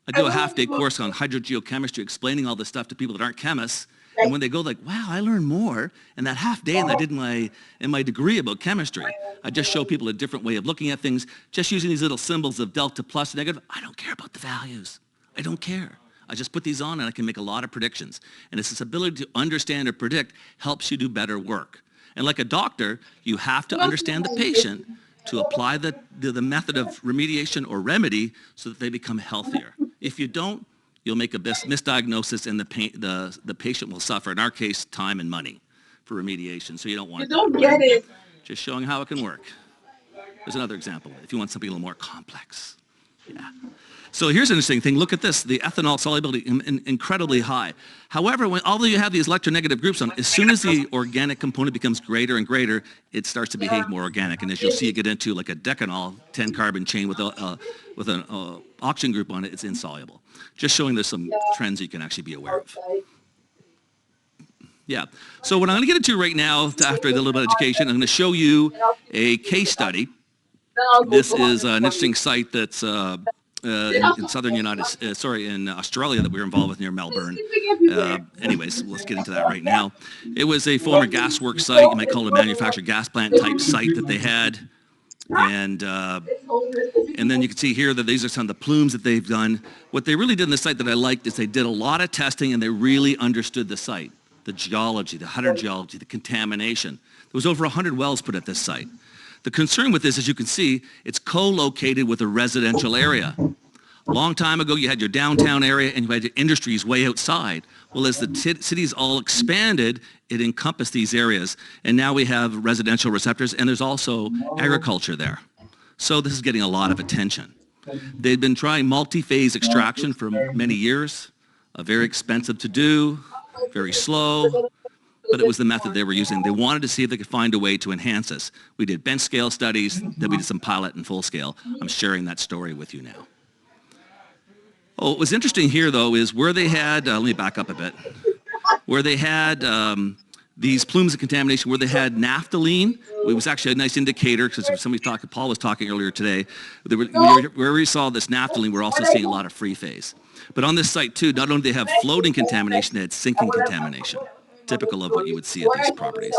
I do a half-day course on hydrogeochemistry explaining all this stuff to people that aren't chemists. And when they go like, wow, I learned more in that half day than I did in my degree about chemistry. I just show people a different way of looking at things, just using these little symbols of delta, plus, negative. I don't care about the values. I don't care. I just put these on and I can make a lot of predictions. And it's this ability to understand or predict helps you do better work. And like a doctor, you have to understand the patient to apply the method of remediation or remedy so that they become healthier. If you don't, you'll make a misdiagnosis and the patient will suffer, in our case, time and money for remediation. So you don't want You don't get it. Just showing how it can work. There's another example, if you want something a little more complex. Yeah. So here's an interesting thing. Look at this. The ethanol solubility, incredibly high. However, although you have these electronegative groups on, as soon as the organic component becomes greater and greater, it starts to behave more organic. And as you'll see, you get into like a decanol, 10-carbon chain with an oxygen group on it, it's insoluble. Just showing there's some trends you can actually be aware of. Yeah. So what I'm going to get into right now, after I did a little bit of education, I'm going to show you a case study. This is an interesting site that's in southern in Australia that we were involved with near Melbourne. Anyways, let's get into that right now. It was a former gasworks site. You might call it a manufactured gas plant type site that they had. And then you can see here that these are some of the plumes that they've done. What they really did in the site that I liked is they did a lot of testing and they really understood the site, the geology, the hydrogeology, the contamination. There was over 100 wells put at this site. The concern with this, as you can see, it's co-located with a residential area. A long time ago, you had your downtown area and you had your industries way outside. Well, as the cities all expanded, it encompassed these areas. And now we have residential receptors and there's also agriculture there. So this is getting a lot of attention. They've been trying multi-phase extraction for many years, very expensive to do, very slow. but it was the method they were using. They wanted to see if they could find a way to enhance this. We did bench scale studies, then we did some pilot and full scale. I'm sharing that story with you now. Oh, what was interesting here, though, is where they had, let me back up a bit, where they had these plumes of contamination, where they had naphthalene. It was actually a nice indicator, because Paul was talking earlier today, where we saw this naphthalene, we're also seeing a lot of free phase. But on this site, too, not only do they have floating contamination, they had sinking contamination, typical of what you would see at these properties.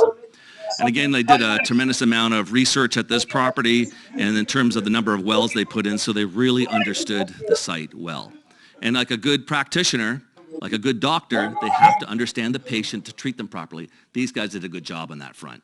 And again, they did a tremendous amount of research at this property, and in terms of the number of wells they put in, so they really understood the site well. And like a good practitioner, like a good doctor, they have to understand the patient to treat them properly. These guys did a good job on that front.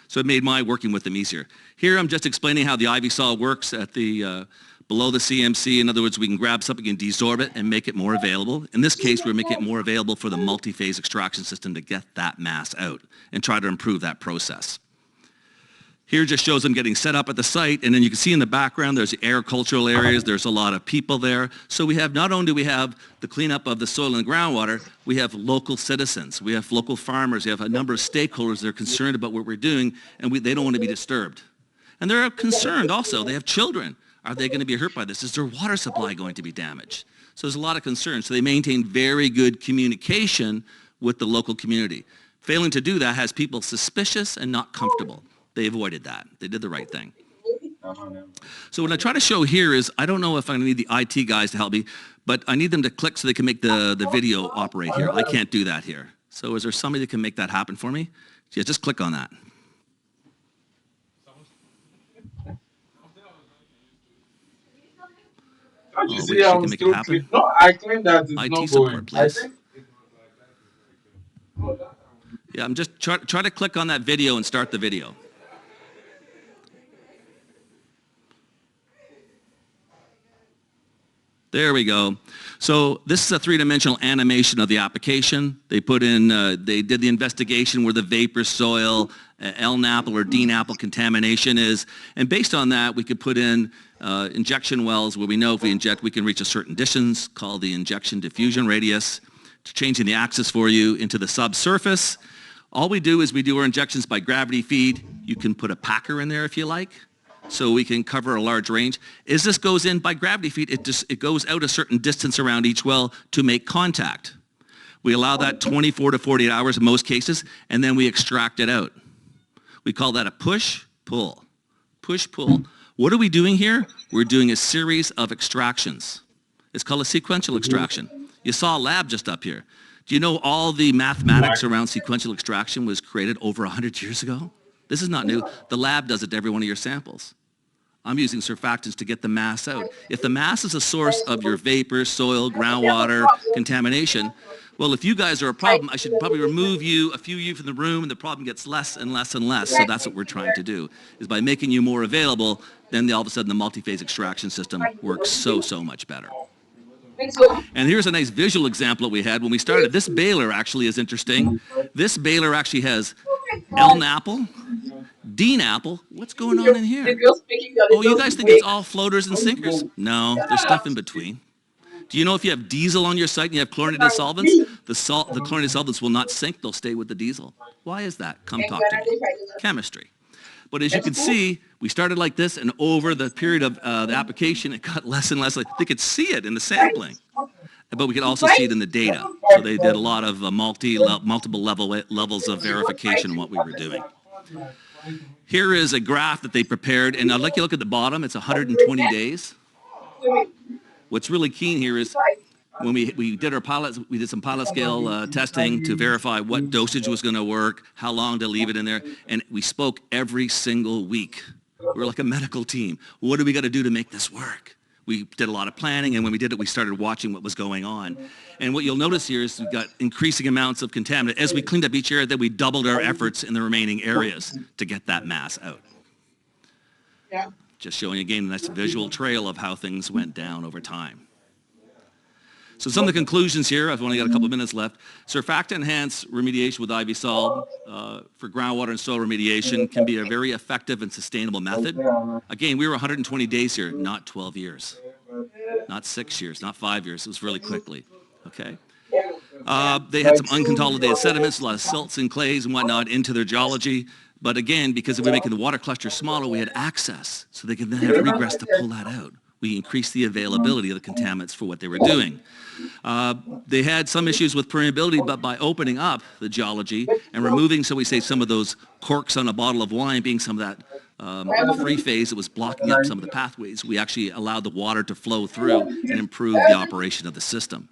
So it made my working with them easier. Here I'm just explaining how the IV-Sol works at the below the CMC. In other words, we can grab something and desorb it and make it more available. In this case, we're making it more available for the multi-phase extraction system to get that mass out and try to improve that process. Here just shows them getting set up at the site, and then you can see in the background there's agricultural areas, there's a lot of people there. So we have, not only do we have the cleanup of the soil and groundwater, we have local citizens, we have local farmers, we have a number of stakeholders that are concerned about what we're doing, and they don't want to be disturbed. And they're concerned also, they have children. Are they going to be hurt by this? Is their water supply going to be damaged? So there's a lot of concern. So they maintain very good communication with the local community. Failing to do that has people suspicious and not comfortable. They avoided that. They did the right thing. So what I try to show here is, I don't know if I need the IT guys to help me, but I need them to click so they can make the video operate here. I can't do that here. So is there somebody that can make that happen for me? Yeah, just click on that. Don't you see I'm still click? No, I claim that it's IT not support, going. please. Yeah, I'm just try to click on that video and start the video. There we go. So this is a three-dimensional animation of the application. They put in, they did the investigation where the vapor soil, LNAPL or DNAPL contamination is, and based on that, we could put in injection wells where we know if we inject, we can reach a certain distance, called the injection diffusion radius, to changing the axis for you into the subsurface. All we do is we do our injections by gravity feed. You can put a packer in there if you like, so we can cover a large range. As this goes in by gravity feed, it goes out a certain distance around each well to make contact. We allow that 24 to 48 hours in most cases, and then we extract it out. We call that a push-pull. Push-pull. What are we doing here? We're doing a series of extractions. It's called a sequential extraction. You saw a lab just up here. Do you know all the mathematics around sequential extraction was created over 100 years ago? This is not new. The lab does it to every one of your samples. I'm using surfactants to get the mass out. If the mass is a source of your vapor, soil, groundwater, contamination, well, if you guys are a problem, I should probably remove you, a few of you from the room, and the problem gets less and less and less. So that's what we're trying to do, is by making you more available, then all of a sudden the multi-phase extraction system works so much better. And here's a nice visual example that we had when we started. This baler actually is interesting. This baler actually has LNAPL, DNAPL. What's going on in here? Oh, you guys think it's all floaters and sinkers? No, there's stuff in between. Do you know if you have diesel on your site and you have chlorinated solvents, the chlorinated solvents will not sink, they'll stay with the diesel. Why is that? Come talk to me. Chemistry. But as you can see, we started like this, and over the period of the application, it got less and less. They could see it in the sampling, but we could also see it in the data. So they did a lot of multiple levels of verification of what we were doing. Here is a graph that they prepared, and I'd like you to look at the bottom. It's 120 days. What's really keen here is when we did our pilots, we did some pilot scale testing to verify what dosage was going to work, how long to leave it in there, and we spoke every single week. We were like a medical team. What do we got to do to make this work? We did a lot of planning, and when we did it, we started watching what was going on. And what you'll notice here is we've got increasing amounts of contaminant. As we cleaned up each area, then we doubled our efforts in the remaining areas to get that mass out. Yeah. Just showing again a nice visual trail of how things went down over time. So some of the conclusions here, I've only got a couple of minutes left. Surfactant-enhanced remediation with IV-Sol for groundwater and soil remediation can be a very effective and sustainable method. Again, we were 120 days here, not 12 years, not 6 years, not 5 years. It was really quickly, okay? They had some unconsolidated sediments, a lot of silts and clays and whatnot into their geology. But again, because we were making the water cluster smaller, we had access, so they could then have regress to pull that out. We increased the availability of the contaminants for what they were doing. They had some issues with permeability, but by opening up the geology and removing, so we say, some of those corks on a bottle of wine, being some of that free phase that was blocking up some of the pathways, we actually allowed the water to flow through and improve the operation of the system.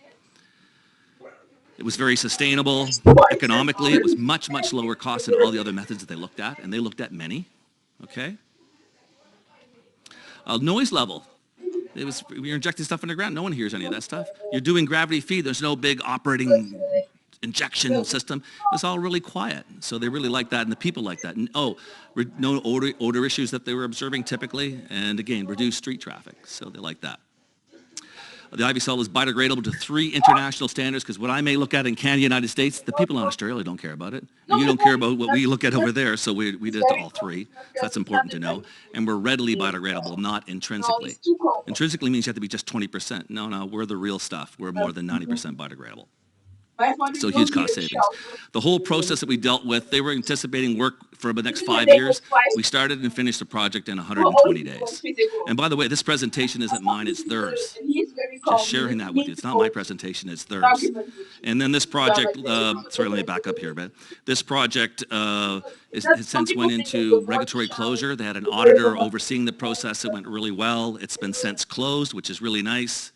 It was very sustainable. Economically, it was much, much lower cost than all the other methods that they looked at, and they looked at many. Okay? Noise level. You're injecting stuff underground. No one hears any of that stuff. You're doing gravity feed. There's no big operating injection system. It's all really quiet. So they really like that, and the people like that. And, no odor issues that they were observing typically, and again, reduced street traffic. So they like that. The Ivy Salt is biodegradable to 3 international standards, because what I may look at in Canada, United States, the people in Australia don't care about it. And you don't care about what we look at over there, so we did it to all 3. So that's important to know. And we're readily biodegradable, not intrinsically. Intrinsically means you have to be just 20%. No, we're the real stuff. We're more than 90% biodegradable. So huge cost savings. The whole process that we dealt with, they were anticipating work for the next 5 years. We started and finished the project in 120 days. And by the way, this presentation isn't mine, it's theirs. Just sharing that with you. It's not my presentation, it's theirs. And then this project, sorry, let me back up here a bit. This project has since went into regulatory closure. They had an auditor overseeing the process. It went really well. It's been since closed, which is really nice.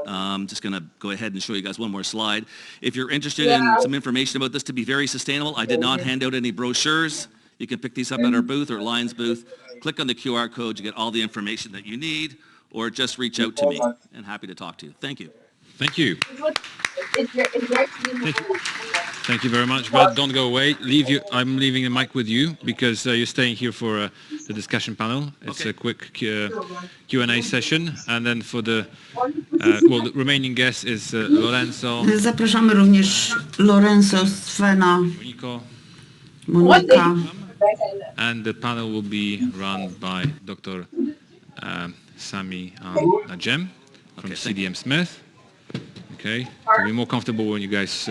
I'm just going to go ahead and show you guys one more slide. If you're interested in some information about this to be very sustainable, I did not hand out any brochures. You can pick these up at our booth or Lion's booth. Click on the QR code to get all the information that you need, or just reach out to me, and happy to talk to you. Thank you. Thank you. Thank you very much. But don't go away. I'm leaving the mic with you, because you're staying here for the discussion panel. It's a quick Q&A session, and then for the the remaining guest is Lorenzo. Zapraszamy również Lorenzo, Svena, Monika. And the panel will be run by Dr. Sami Najem from CDM Smith. Okay, so be more comfortable when you guys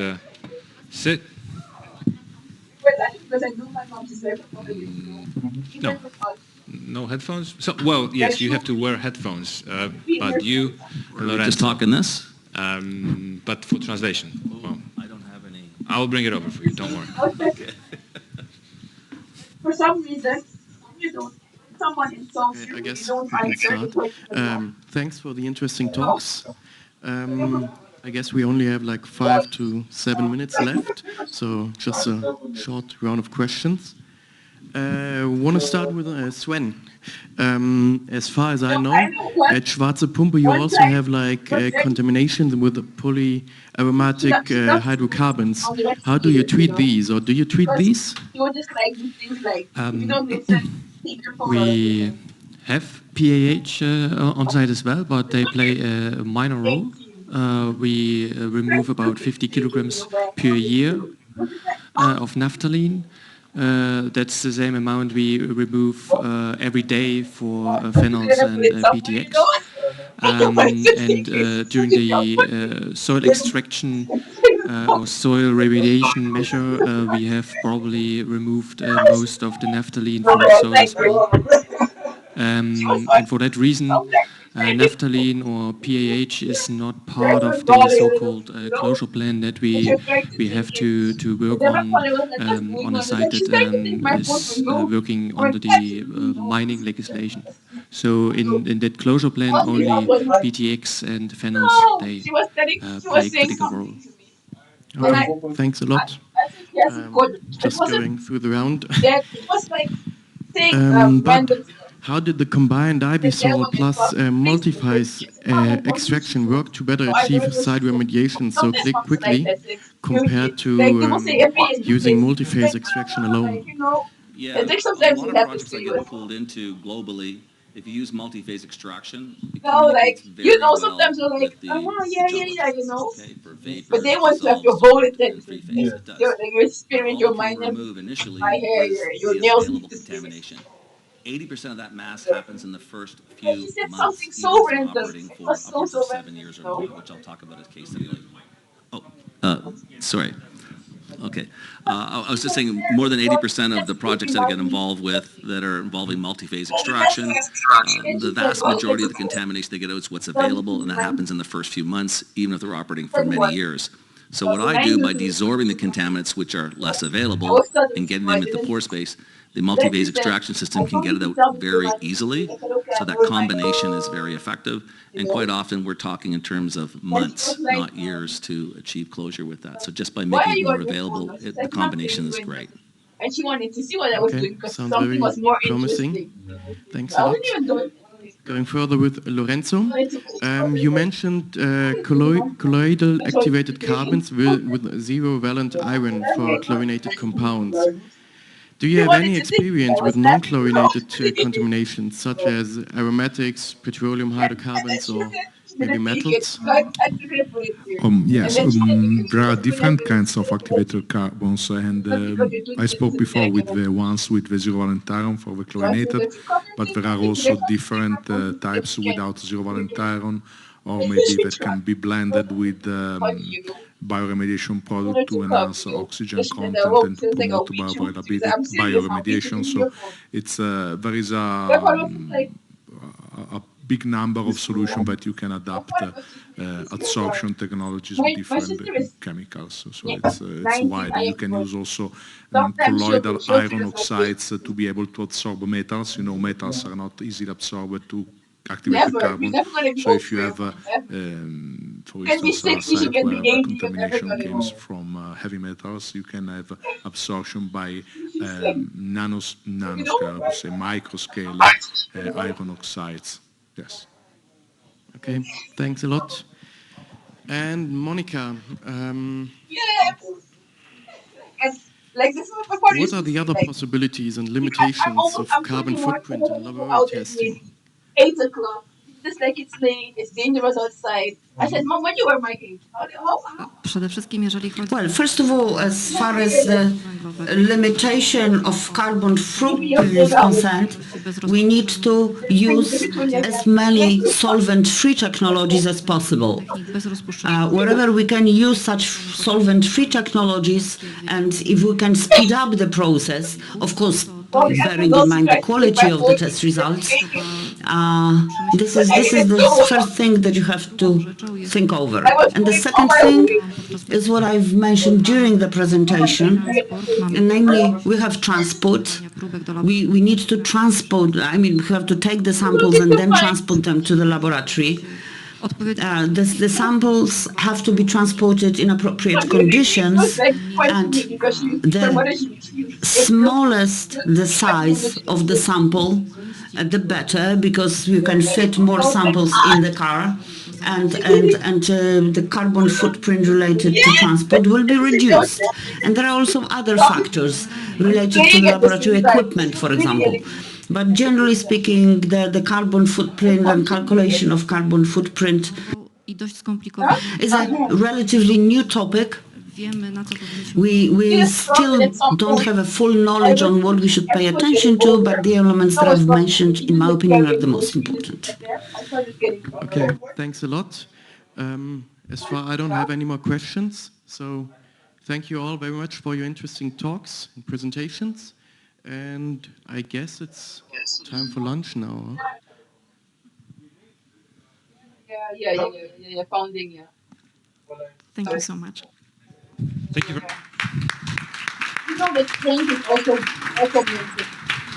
sit. No headphones? So, well, yes, you have to wear headphones, but you, Lorenzo, just talking this? But for translation. Well, I don't have any. I'll bring it over for you, don't worry. Okay. For some reason, someone insults you, I guess you don't we can start. Thanks for the interesting talks. I guess we only have like 5 to 7 minutes left, so just a short round of questions. Want to start with Sven. As far as I know, at Schwarze Pumpe you also have like contamination with the polyaromatic hydrocarbons. How do you treat these, or do you treat these? We have PAH on site as well, but they play a minor role. We remove about 50 kilograms per year of naphthalene. That's the same amount we remove every day for phenols and BTX. And during the soil extraction or soil remediation measure, we have probably removed most of the naphthalene from the soil as well. And for that reason, naphthalene or PAH is not part of the so-called closure plan that we have to work on a site that is working under the mining legislation. So in that closure plan, only BTX and phenols, they play a critical role. Okay, thanks a lot. Just going through the round. But how did the combined Ibisol plus multi-phase extraction work to better achieve site remediation so quickly compared to using multi-phase extraction alone? Yeah, a lot of projects that get pulled into globally, if you use multi-phase extraction, it communicates very well sometimes you're like, with the okay, for vapor, but they want to have dissolves, your whole and free phase, it does. your spirit, your mind, Remove initially my hair, is your the nails. available contamination. 80% of that mass happens in the first few said months, something even so if it's been random. operating It for was upwards so of 7 random, years or no? more, which I'll talk about as case study later. Oh, Sorry. Okay. I was just saying more than 80% of the projects that I get involved with that are involving multi-phase extraction, the vast majority of the contamination they get out is what's available, and that happens in the first few months, even if they're operating for many years. So what I do by desorbing the contaminants which are less available and getting them into the pore space, the multi-phase extraction system can get it out very easily. So that combination is very effective. And quite often we're talking in terms of months, not years, to achieve closure with that. So just by making it more available, the combination is great. And she wanted to see what I was doing because sounds something very was more promising. interesting. Thanks I a lot. wasn't even doing Going further with Lorenzo, you mentioned colloidal activated carbons with zero valent iron for chlorinated compounds. Do you have any experience with non-chlorinated contaminations, such as aromatics, petroleum hydrocarbons, or heavy metals? Yes, there are different kinds of activated carbons, and I spoke before with the ones with the zero valent iron for the chlorinated, but there are also different types without zero valent iron, or maybe that can be blended with bioremediation product to enhance oxygen content and to promote bioremediation. So there is a big number of solutions that you can adapt adsorption technologies with different chemicals. So it's wide. You can use also colloidal iron oxides to be able to absorb metals. You know, metals are not easily absorbed to activated carbon. So if you have, for instance, a site where the contamination comes from heavy metals, you can have absorption by nanoscale, I would say microscale iron oxides. Yes. Okay, thanks a lot. And Monica, what are the other possibilities and limitations of carbon footprint in laboratory testing? 8 o'clock. Just like it's late, it's dangerous outside. I said, Mom, when you were my age, Well, first of all, as far as the limitation of carbon footprint is concerned, we need to use as many solvent-free technologies as possible. Wherever we can use such solvent-free technologies, and if we can speed up the process, of course, bearing in mind the quality of the test results, this is the first thing that you have to think over. And the second thing is what I've mentioned during the presentation, namely we have transport. We need to transport, we have to take the samples and then transport them to the laboratory. The samples have to be transported in appropriate conditions, and the smallest the size of the sample, the better, because you can fit more samples in the car, and the carbon footprint related to transport will be reduced. And there are also other factors related to the laboratory equipment, for example. But generally speaking, the carbon footprint and calculation of carbon footprint is a relatively new topic. We still don't have a full knowledge on what we should pay attention to, but the elements that I've mentioned, in my opinion, are the most important. Okay, thanks a lot. As far I don't have any more questions, so thank you all very much for your interesting talks and presentations. And I guess it's time for lunch now. Huh? Yeah, founding, yeah. Thank you so much. Thank you.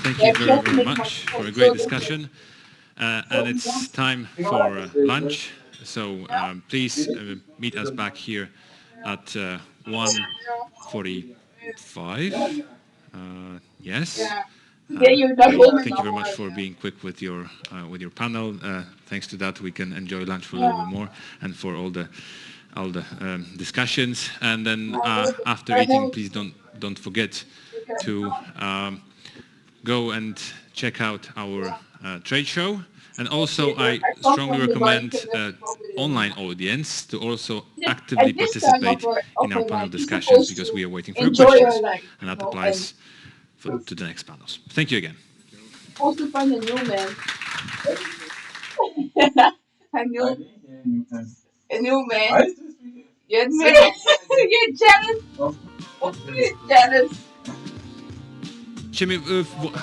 Thank you very much for a great discussion. And it's time for lunch. So please meet us back here at 1:45. Yes. Thank you very much for being quick with your panel. Thanks to that, we can enjoy lunch for a little bit more, and for all the discussions. And then after eating, please don't forget to go and check out our trade show. And also, I strongly recommend online audience to also actively participate in our panel discussions, because we are waiting for your questions, and that applies to the next panels. Thank you again. Also find a new man. A new man. You're jealous. You're jealous. You're jealous.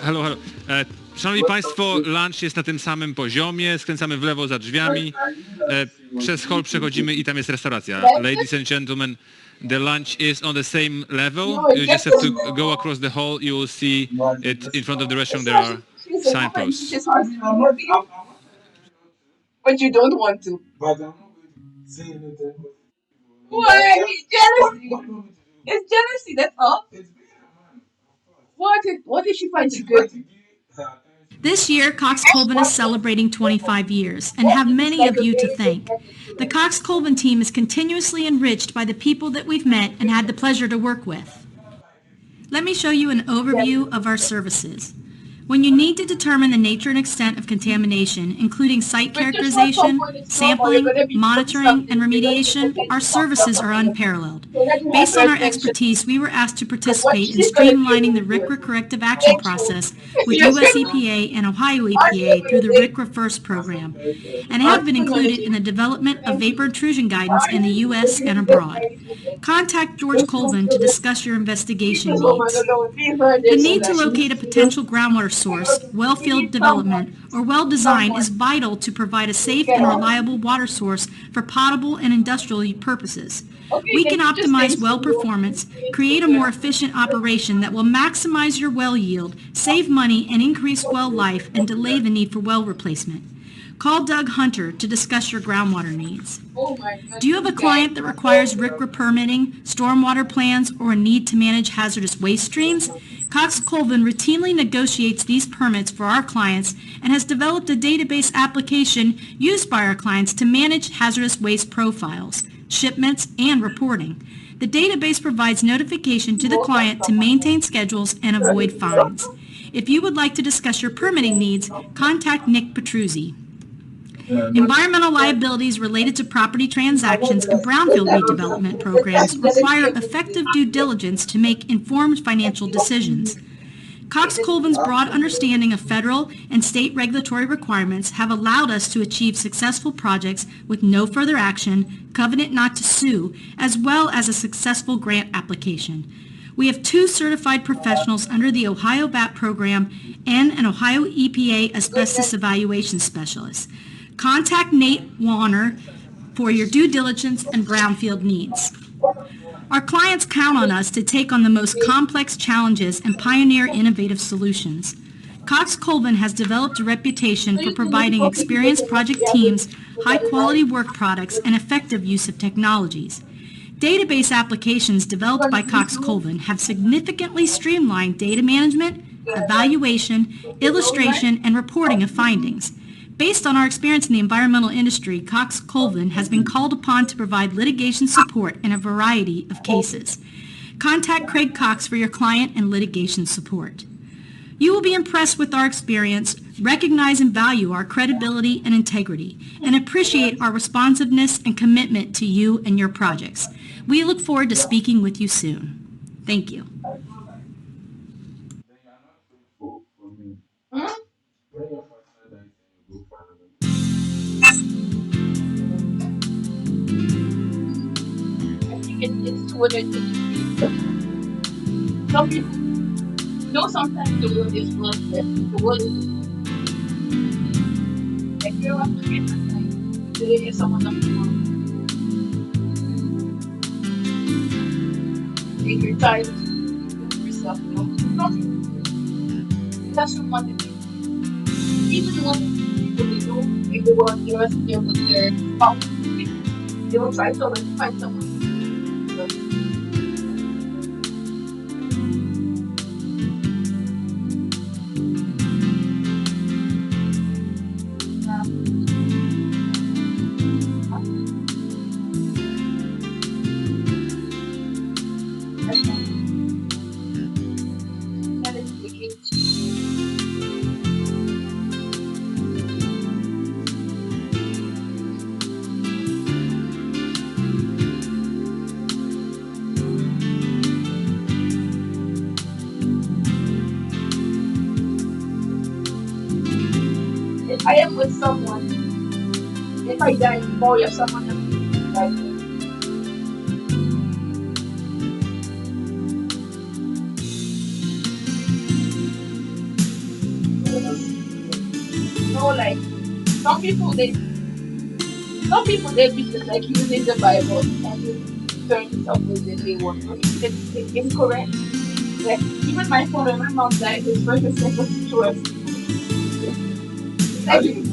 Halo, halo. Szanowni Państwo, lunch jest na tym samym poziomie, skręcamy w lewo za drzwiami, przez hall przechodzimy i tam jest restauracja. Ladies and gentlemen, the lunch is on the same level. You just have to go across the hall, you will see it in front of the restaurant, there are signposts. But you don't want to. Why? Jealousy. It's jealousy, that's all. What if she finds you good? This year, Cox Colvin is celebrating 25 years and have many of you to thank. The Cox Colvin team is continuously enriched by the people that we've met and had the pleasure to work with. Let me show you an overview of our services. When you need to determine the nature and extent of contamination, including site characterization, sampling, monitoring, and remediation, our services are unparalleled. Based on our expertise, we were asked to participate in streamlining the RCRA corrective action process with U.S. EPA and Ohio EPA through the RCRA First program, and have been included in the development of vapor intrusion guidance in the U.S. and abroad. Contact George Colvin to discuss your investigation needs. The need to locate a potential groundwater source, well field development, or well design is vital to provide a safe and reliable water source for potable and industrial purposes. We can optimize well performance, create a more efficient operation that will maximize your well yield, save money, and increase well life, and delay the need for well replacement. Call Doug Hunter to discuss your groundwater needs. Do you have a client that requires RCRA permitting, stormwater plans, or a need to manage hazardous waste streams? Cox Colvin routinely negotiates these permits for our clients and has developed a database application used by our clients to manage hazardous waste profiles, shipments, and reporting. The database provides notification to the client to maintain schedules and avoid fines. If you would like to discuss your permitting needs, contact Nick Petruzzi. Environmental liabilities related to property transactions and brownfield redevelopment programs require effective due diligence to make informed financial decisions. Cox Colvin's broad understanding of federal and state regulatory requirements have allowed us to achieve successful projects with no further action, covenant not to sue, as well as a successful grant application. We have 2 certified professionals under the Ohio BAP program and an Ohio EPA asbestos evaluation specialist. Contact Nate Warner for your due diligence and brownfield needs. Our clients count on us to take on the most complex challenges and pioneer innovative solutions. Cox Colvin has developed a reputation for providing experienced project teams, high-quality work products, and effective use of technologies. Database applications developed by Cox Colvin have significantly streamlined data management, evaluation, illustration, and reporting of findings. Based on our experience in the environmental industry, Cox Colvin has been called upon to provide litigation support in a variety of cases. Contact Craig Cox for your client and litigation support. You will be impressed with our experience, recognize and value our credibility and integrity, and appreciate our responsiveness and commitment to you and your projects. We look forward to speaking with you soon. Thank you. It's 250. Some people, sometimes the world is worth it. The world is like you have to get like today is someone else tomorrow. Take your time to do yourself, that's what one thing. Even when people they know if they want the rest of their with their they will try to find someone. If I am with someone, if I die before you have someone else, some people they be just like using the Bible and just turn it up with they want. For me, it's incorrect. Like even my father and my mom died, his first and second choice. It's actually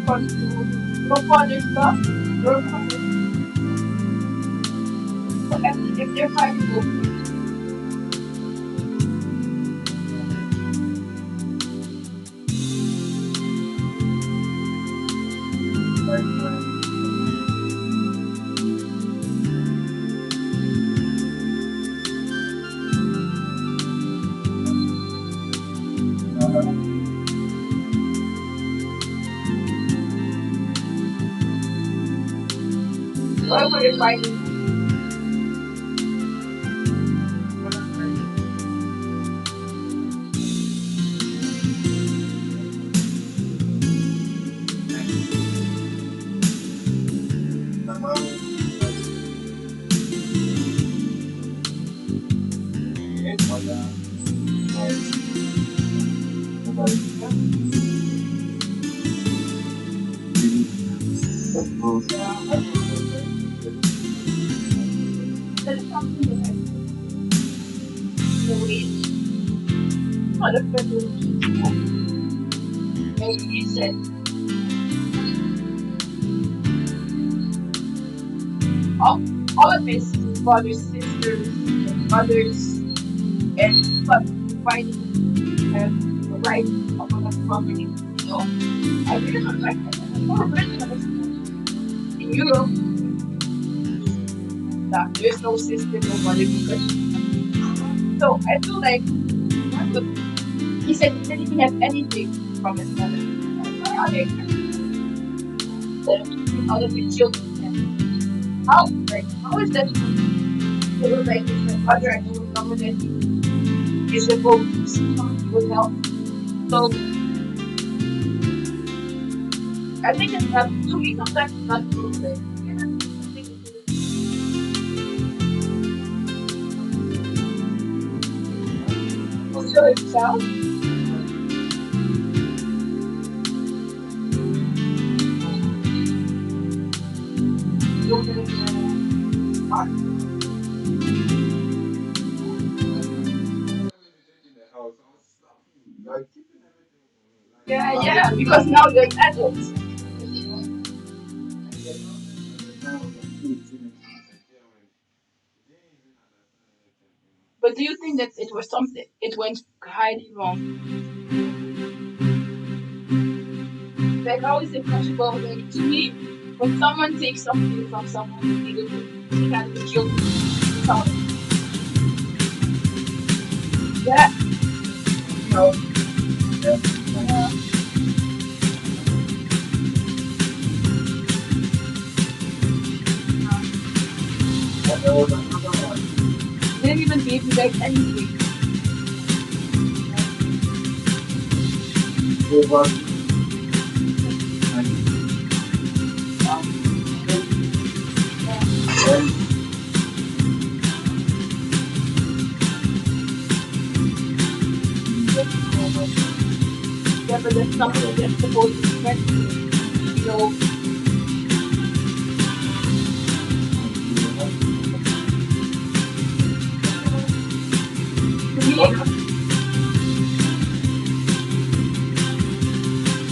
comes to no further stuff. If they're trying to go whatever they're fighting. That is something that I always not a friend and he said all of his brothers, sisters, mothers, and but fighting the right of the property. You know, I really don't like that. I'm more in Europe that there's no system, nobody because so I feel like he said he didn't even have anything from his mother. Why are they out of his children? How is that? It was like his mother and it was someone that is supposed to see someone with help. So I think it's not to me sometimes it's not true. Like, so itself. Yeah, because now you're an adult. But do you think that it was something, it went highly wrong? Like, how is it possible? Like, to me, when someone takes something from someone, they can be killed. Yeah. No. They didn't even give you guys anything. Yeah, but that's something that's supposed to be meant to, you know. To me, that's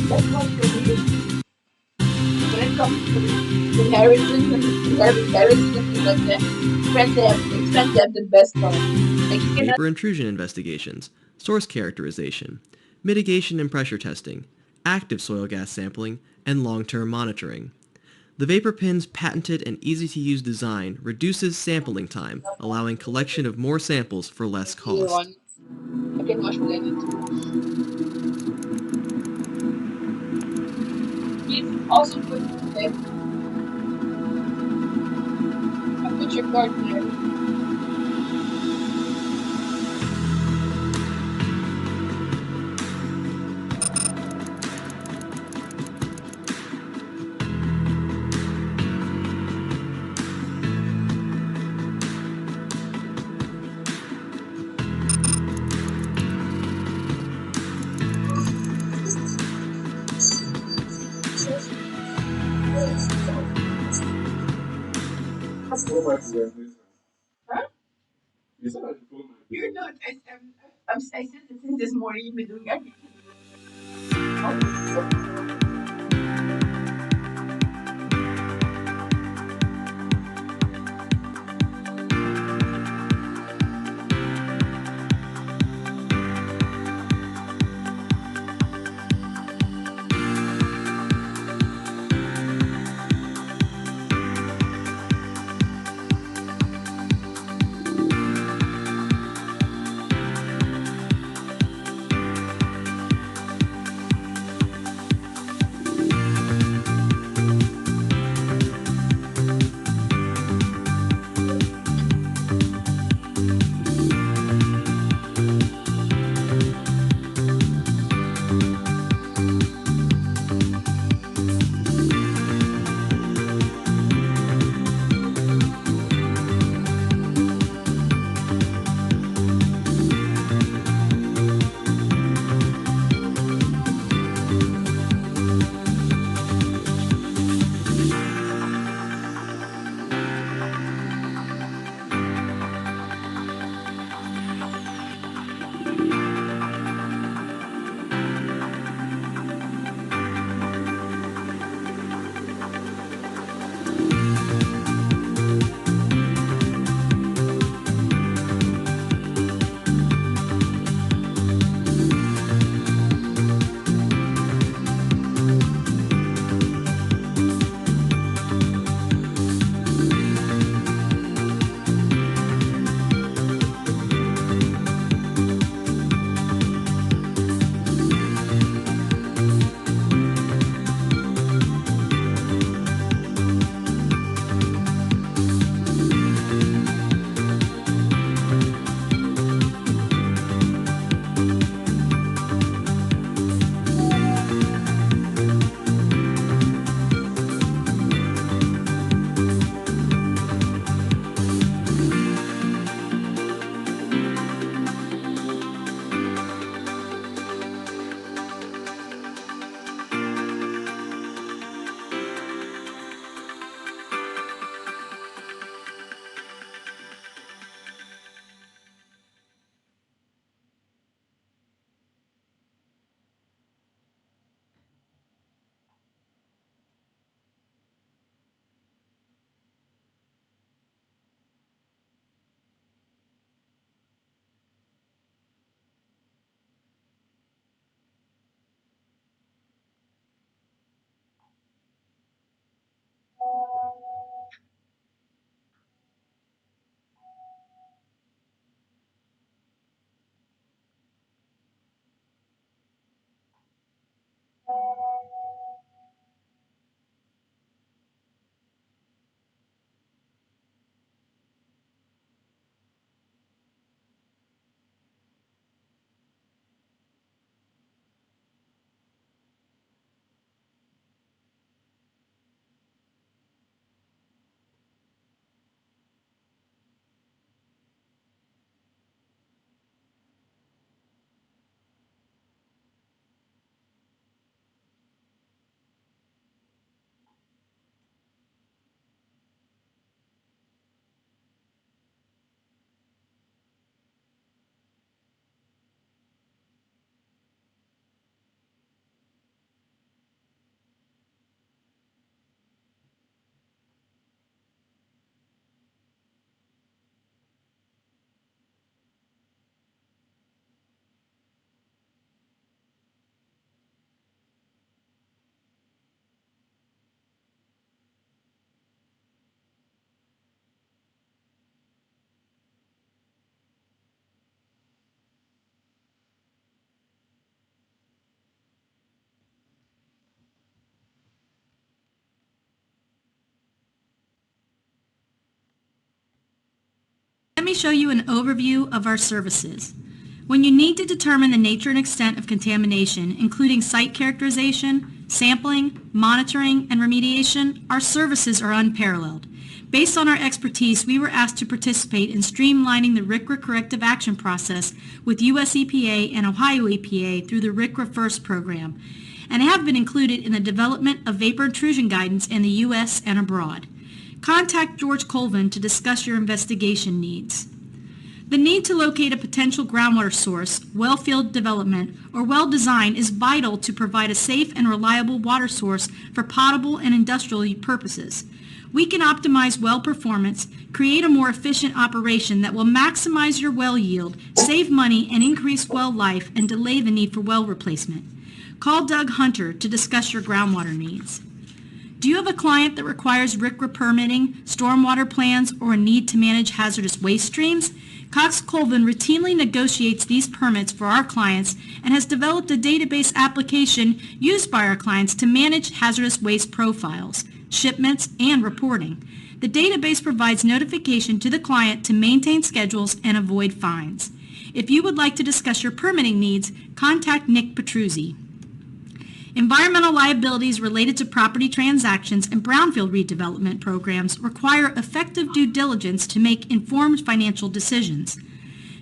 what for me. When it comes to inheritance, nothing like that. Friends have the best one. Like you cannot. Vapor intrusion investigations, source characterization, mitigation and pressure testing, active soil gas sampling, and long-term monitoring. The Vapor Pin's patented and easy-to-use design reduces sampling time, allowing collection of more samples for less cost. I can wash when I need to. Please also put like put your card there. Huh? You're not. I said the thing this morning. You've been doing everything. Let me show you an overview of our services. When you need to determine the nature and extent of contamination, including site characterization, sampling, monitoring, and remediation, our services are unparalleled. Based on our expertise, we were asked to participate in streamlining the RCRA corrective action process with U.S. EPA and Ohio EPA through the RCRA First program, and have been included in the development of vapor intrusion guidance in the U.S. and abroad. Contact George Colvin to discuss your investigation needs. The need to locate a potential groundwater source, well field development, or well design is vital to provide a safe and reliable water source for potable and industrial purposes. We can optimize well performance, create a more efficient operation that will maximize your well yield, save money, and increase well life, and delay the need for well replacement. Call Doug Hunter to discuss your groundwater needs. Do you have a client that requires RCRA permitting, stormwater plans, or a need to manage hazardous waste streams? Cox Colvin routinely negotiates these permits for our clients and has developed a database application used by our clients to manage hazardous waste profiles, shipments, and reporting. The database provides notification to the client to maintain schedules and avoid fines. If you would like to discuss your permitting needs, contact Nick Petruzzi. Environmental liabilities related to property transactions and brownfield redevelopment programs require effective due diligence to make informed financial decisions.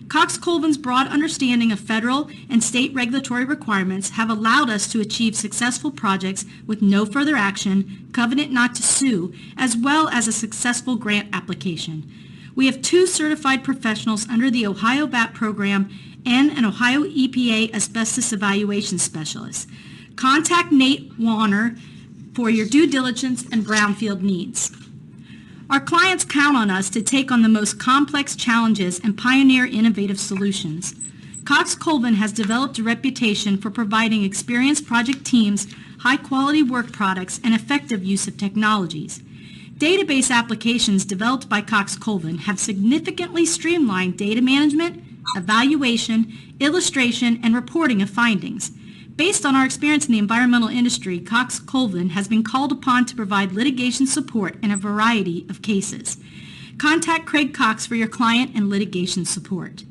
Cox Colvin's broad understanding of federal and state regulatory requirements have allowed us to achieve successful projects with no further action, covenant not to sue, as well as a successful grant application. We have 2 certified professionals under the Ohio BAT program and an Ohio EPA asbestos evaluation specialist. Contact Nate Warner for your due diligence and brownfield needs. Our clients count on us to take on the most complex challenges and pioneer innovative solutions. Cox Colvin has developed a reputation for providing experienced project teams, high-quality work products, and effective use of technologies. Database applications developed by Cox Colvin have significantly streamlined data management, evaluation, illustration, and reporting of findings. Based on our experience in the environmental industry, Cox Colvin has been called upon to provide litigation support in a variety of cases. Contact Craig Cox for your client and litigation support.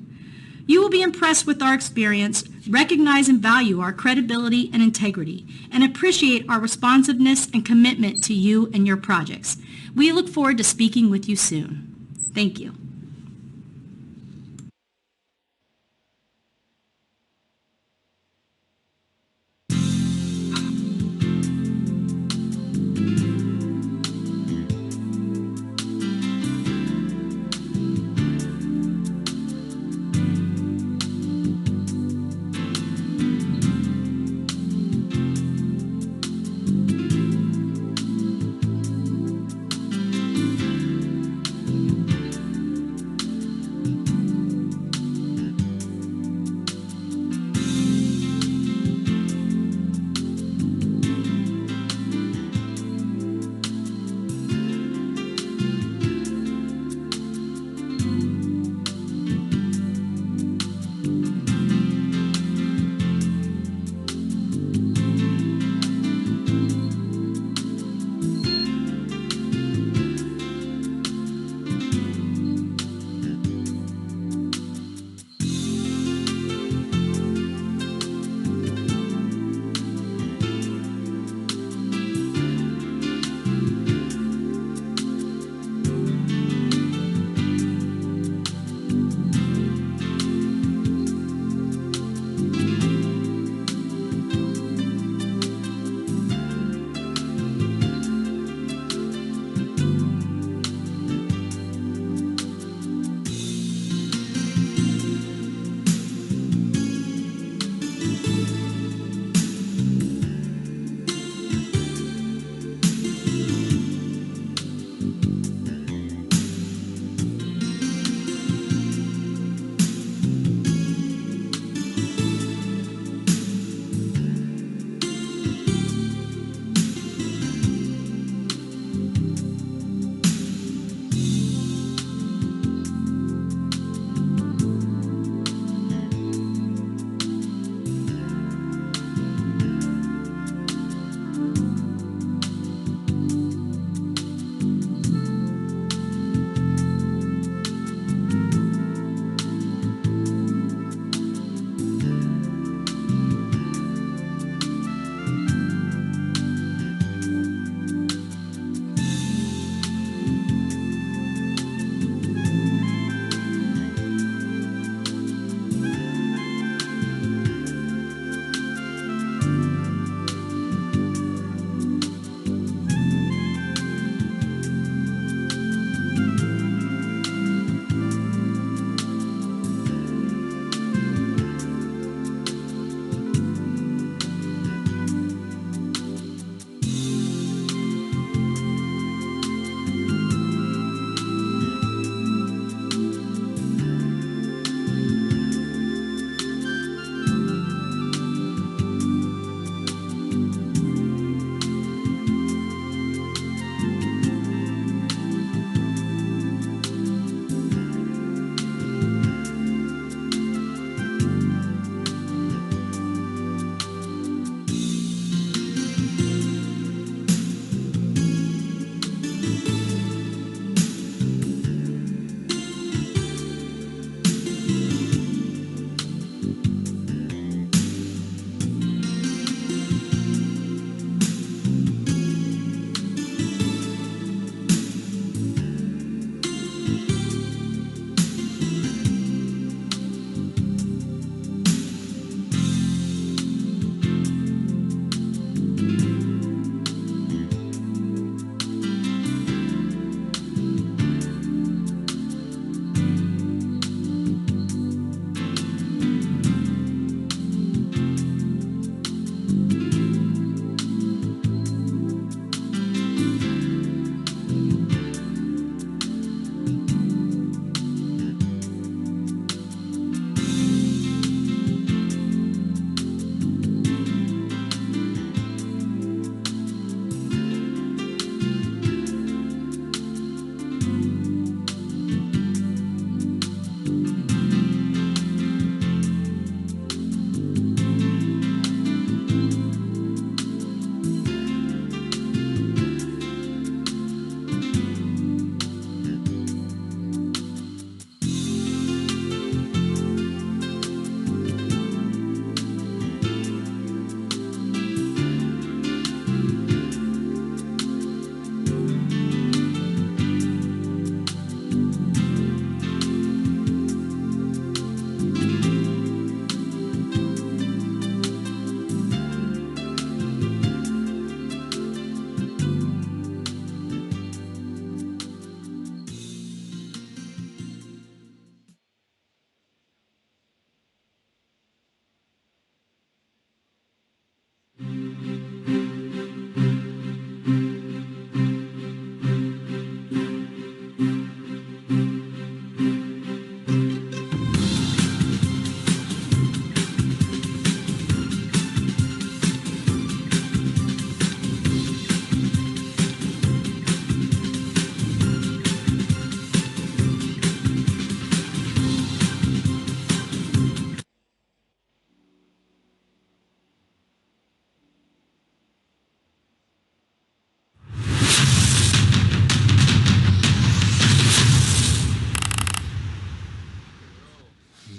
You will be impressed with our experience, recognize and value our credibility and integrity, and appreciate our responsiveness and commitment to you and your projects. We look forward to speaking with you soon. Thank you.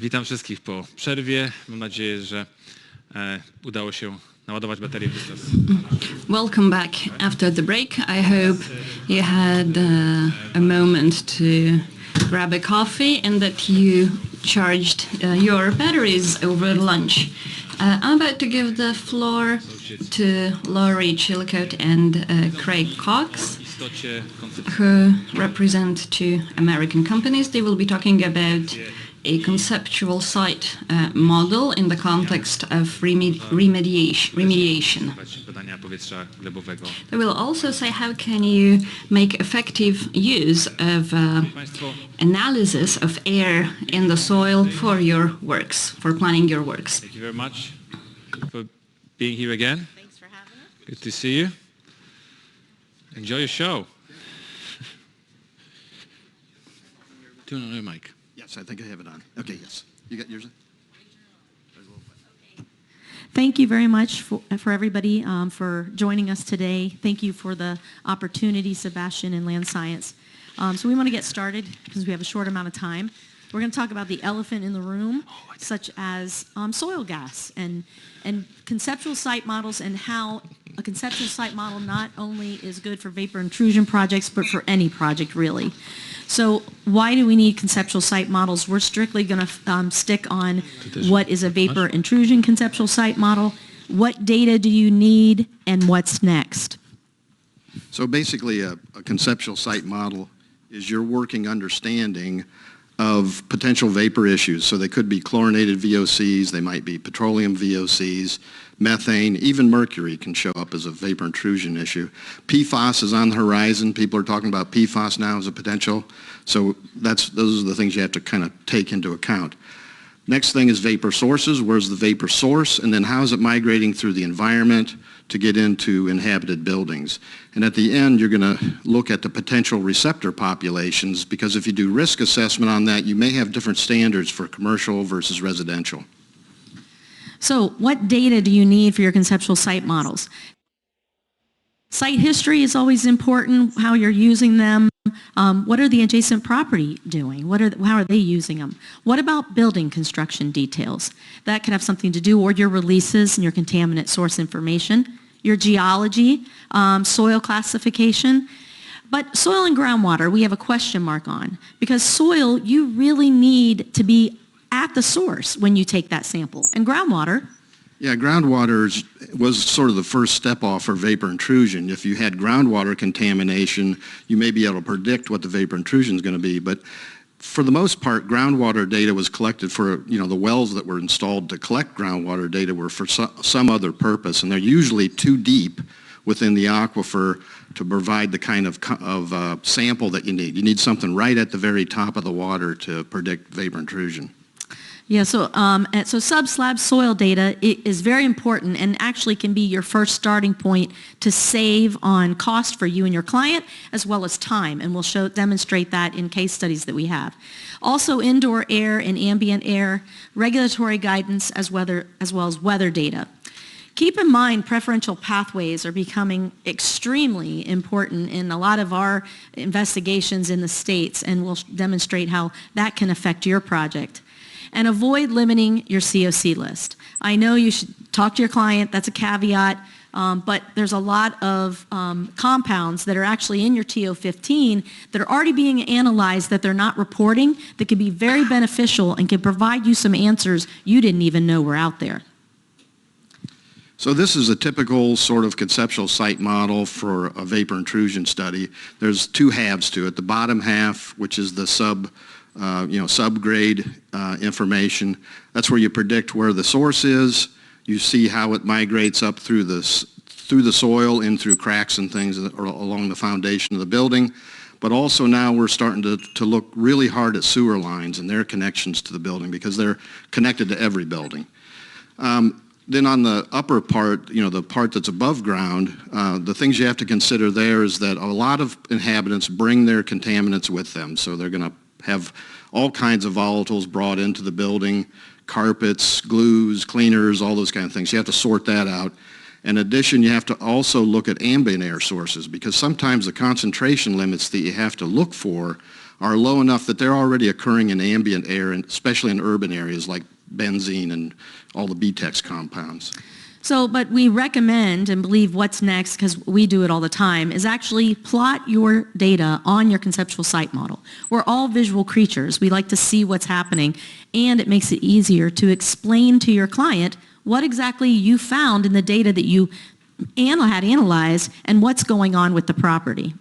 Witam wszystkich po przerwie. Mam nadzieję, że udało się naładować baterię wówczas. Welcome back after the break. I hope you had a moment to grab a coffee and that you charged your batteries over lunch. I'm about to give the floor to Laurie Chilcote and Craig Cox, who represent two American companies. They will be talking about a conceptual site model in the context of remediation. They will also say how can you make effective use of analysis of air in the soil for your works, for planning your works. Thank you very much for being here again. Thanks for having us. Good to see you. Enjoy your show. Turn on your mic. Yes, I think I have it on. Okay, yes. You got yours? Thank you very much for everybody for joining us today. Thank you for the opportunity, Sebastian, in land science. So we want to get started because we have a short amount of time. We're going to talk about the elephant in the room, such as soil gas and conceptual site models, and how a conceptual site model not only is good for vapor intrusion projects, but for any project, really. So why do we need conceptual site models? We're strictly going to stick on what is a vapor intrusion conceptual site model, what data do you need, and what's next. So basically a conceptual site model is your working understanding of potential vapor issues. So they could be chlorinated VOCs, they might be petroleum VOCs, methane, even mercury can show up as a vapor intrusion issue. PFAS is on the horizon. People are talking about PFAS now as a potential. So those are the things you have to kind of take into account. Next thing is vapor sources. Where's the vapor source? And then how is it migrating through the environment to get into inhabited buildings? And at the end, you're going to look at the potential receptor populations, because if you do risk assessment on that, you may have different standards for commercial versus residential. So what data do you need for your conceptual site models? Site history is always important, how you're using them. What are the adjacent property doing? How are they using them? What about building construction details? That could have something to do, or your releases and your contaminant source information, your geology, soil classification. But soil and groundwater, we have a question mark on, because soil, you really need to be at the source when you take that sample. And groundwater, yeah, groundwater was sort of the first step off for vapor intrusion. If you had groundwater contamination, you may be able to predict what the vapor intrusion is going to be. But for the most part, groundwater data was collected for, the wells that were installed to collect groundwater data were for some other purpose, and they're usually too deep within the aquifer to provide the kind of sample that you need. You need something right at the very top of the water to predict vapor intrusion. Yeah, so subslab soil data is very important and actually can be your first starting point to save on cost for you and your client, as well as time, and we'll demonstrate that in case studies that we have. Also indoor air and ambient air, regulatory guidance, as well as weather data. Keep in mind, preferential pathways are becoming extremely important in a lot of our investigations in the states, and we'll demonstrate how that can affect your project. And avoid limiting your COC list. I know you should talk to your client, that's a caveat, but there's a lot of compounds that are actually in your TO15 that are already being analyzed that they're not reporting, that can be very beneficial and can provide you some answers you didn't even know were out there. So this is a typical sort of conceptual site model for a vapor intrusion study. There's two halves to it. The bottom half, which is the subgrade information. That's where you predict where the source is. You see how it migrates up through the soil, in through cracks and things along the foundation of the building. But also now we're starting to look really hard at sewer lines and their connections to the building, because they're connected to every building. Then on the upper part, the part that's above ground, the things you have to consider there is that a lot of inhabitants bring their contaminants with them. So they're going to have all kinds of volatiles brought into the building, carpets, glues, cleaners, all those kind of things. You have to sort that out. In addition, you have to also look at ambient air sources, because sometimes the concentration limits that you have to look for are low enough that they're already occurring in ambient air, and especially in urban areas like benzene and all the BTEX compounds. So, but we recommend and believe what's next, because we do it all the time, is actually plot your data on your conceptual site model. We're all visual creatures. We like to see what's happening, and it makes it easier to explain to your client what exactly you found in the data that you had analyzed and what's going on with the property.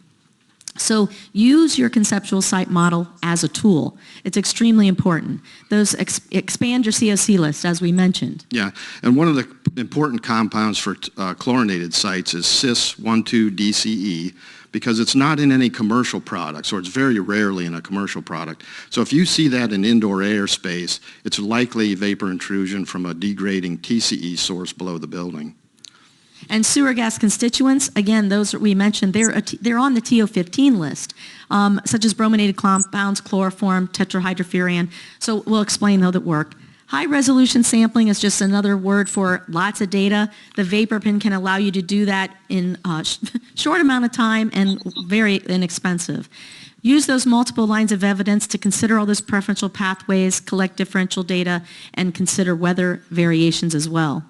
So use your conceptual site model as a tool. It's extremely important. Those expand your COC list, as we mentioned. Yeah, and one of the important compounds for chlorinated sites is cis-1,2-DCE, because it's not in any commercial products, or it's very rarely in a commercial product. So if you see that in indoor air space, it's likely vapor intrusion from a degrading TCE source below the building. And sewer gas constituents, again, those that we mentioned, they're on the TO15 list, such as brominated compounds, chloroform, tetrahydrofuran. So we'll explain how that work. High resolution sampling is just another word for lots of data. The vapor pen can allow you to do that in a short amount of time and very inexpensive. Use those multiple lines of evidence to consider all those preferential pathways, collect differential data, and consider weather variations as well.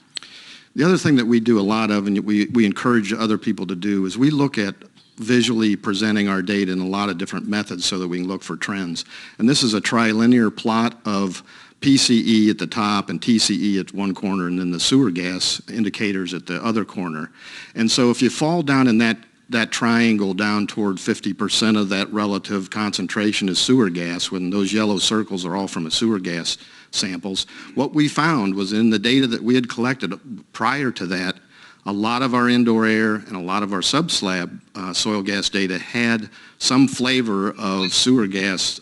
The other thing that we do a lot of, and we encourage other people to do, is we look at visually presenting our data in a lot of different methods so that we can look for trends. And this is a trilinear plot of PCE at the top and TCE at one corner, and then the sewer gas indicators at the other corner. And so if you fall down in that triangle down toward 50% of that relative concentration is sewer gas, when those yellow circles are all from a sewer gas samples, what we found was in the data that we had collected prior to that, a lot of our indoor air and a lot of our subslab soil gas data had some flavor of sewer gas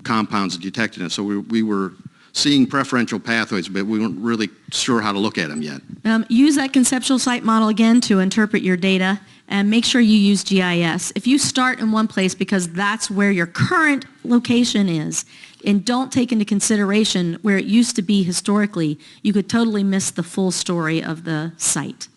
compounds detected in it. So we were seeing preferential pathways, but we weren't really sure how to look at them yet. Use that conceptual site model again to interpret your data, and make sure you use GIS. If you start in one place because that's where your current location is, and don't take into consideration where it used to be historically, you could totally miss the full story of the site.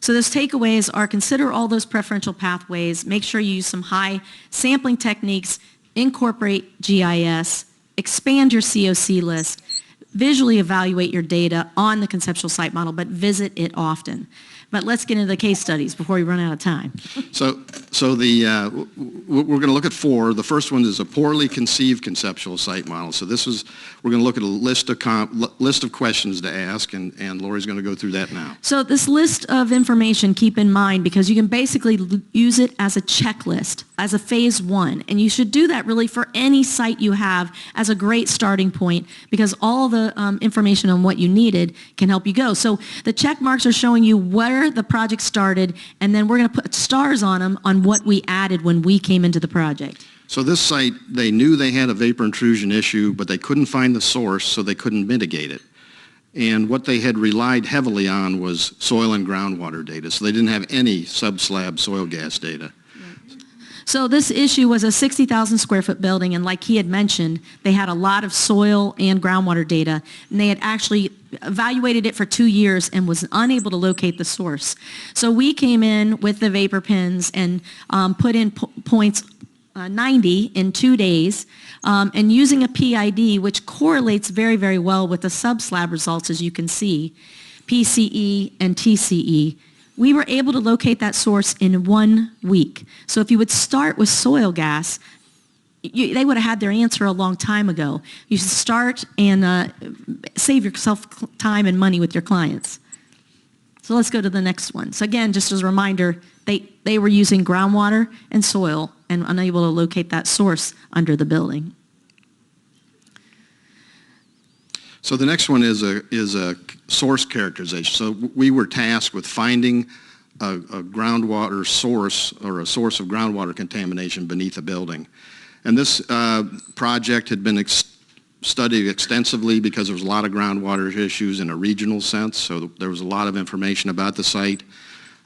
So those takeaways are: consider all those preferential pathways, make sure you use some high sampling techniques, incorporate GIS, expand your COC list, visually evaluate your data on the conceptual site model, but visit it often. But let's get into the case studies before we run out of time. So we're going to look at 4. The first one is a poorly conceived conceptual site model. So we're going to look at a list of questions to ask, and Lori's going to go through that now. So this list of information, keep in mind, because you can basically use it as a checklist, as a phase 1. And you should do that really for any site you have as a great starting point, because all the information on what you needed can help you go. So the check marks are showing you where the project started, and then we're going to put stars on them on what we added when we came into the project. So this site, they knew they had a vapor intrusion issue, but they couldn't find the source, so they couldn't mitigate it. And what they had relied heavily on was soil and groundwater data, so they didn't have any subslab soil gas data. So this issue was a 60,000 square foot building, and like he had mentioned, they had a lot of soil and groundwater data, and they had actually evaluated it for 2 years and was unable to locate the source. So we came in with the vapor pins and put in points 90 in 2 days, and using a PID, which correlates very, very well with the subslab results, as you can see, PCE and TCE. We were able to locate that source in 1 week. So if you would start with soil gas, they would have had their answer a long time ago. You should start and save yourself time and money with your clients. So let's go to the next one. So again, just as a reminder, they were using groundwater and soil and unable to locate that source under the building. So the next one is a source characterization. So we were tasked with finding a groundwater source, or a source of groundwater contamination beneath a building. And this project had been studied extensively because there was a lot of groundwater issues in a regional sense, so there was a lot of information about the site.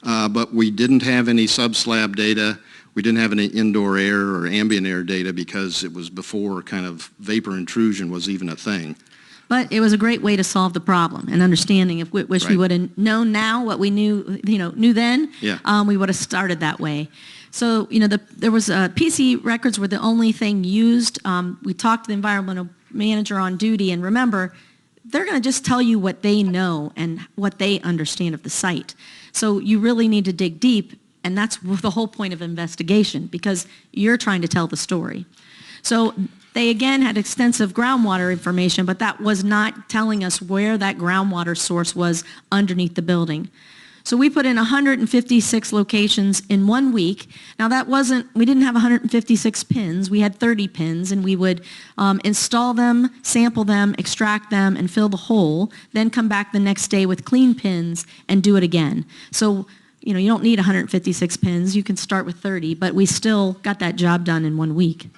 But we didn't have any subslab data. We didn't have any indoor air or ambient air data because it was before kind of vapor intrusion was even a thing. But it was a great way to solve the problem, and understanding. If we wish we would have known now what we knew then, yeah. We would have started that way. So, there was PC records were the only thing used. We talked to the environmental manager on duty, and remember, they're going to just tell you what they know and what they understand of the site. So you really need to dig deep, and that's the whole point of investigation, because you're trying to tell the story. So they again had extensive groundwater information, but that was not telling us where that groundwater source was underneath the building. So we put in 156 locations in 1 week. Now we didn't have 156 pins, we had 30 pins, and we would install them, sample them, extract them, and fill the hole, then come back the next day with clean pins and do it again. So, you don't need 156 pins, you can start with 30, but we still got that job done in 1 week.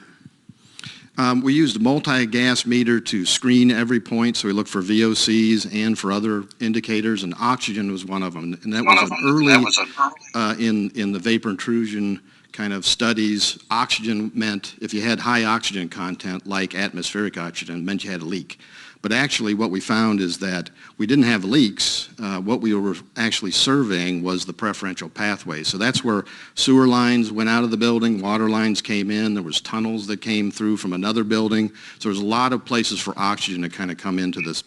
We used a multi-gas meter to screen every point, so we looked for VOCs and for other indicators, and oxygen was one of them. And that was in the vapor intrusion kind of studies. Oxygen meant, if you had high oxygen content, like atmospheric oxygen, it meant you had a leak. But actually what we found is that we didn't have leaks. What we were actually surveying was the preferential pathway. So that's where sewer lines went out of the building, water lines came in, there was tunnels that came through from another building. So there's a lot of places for oxygen to kind of come into this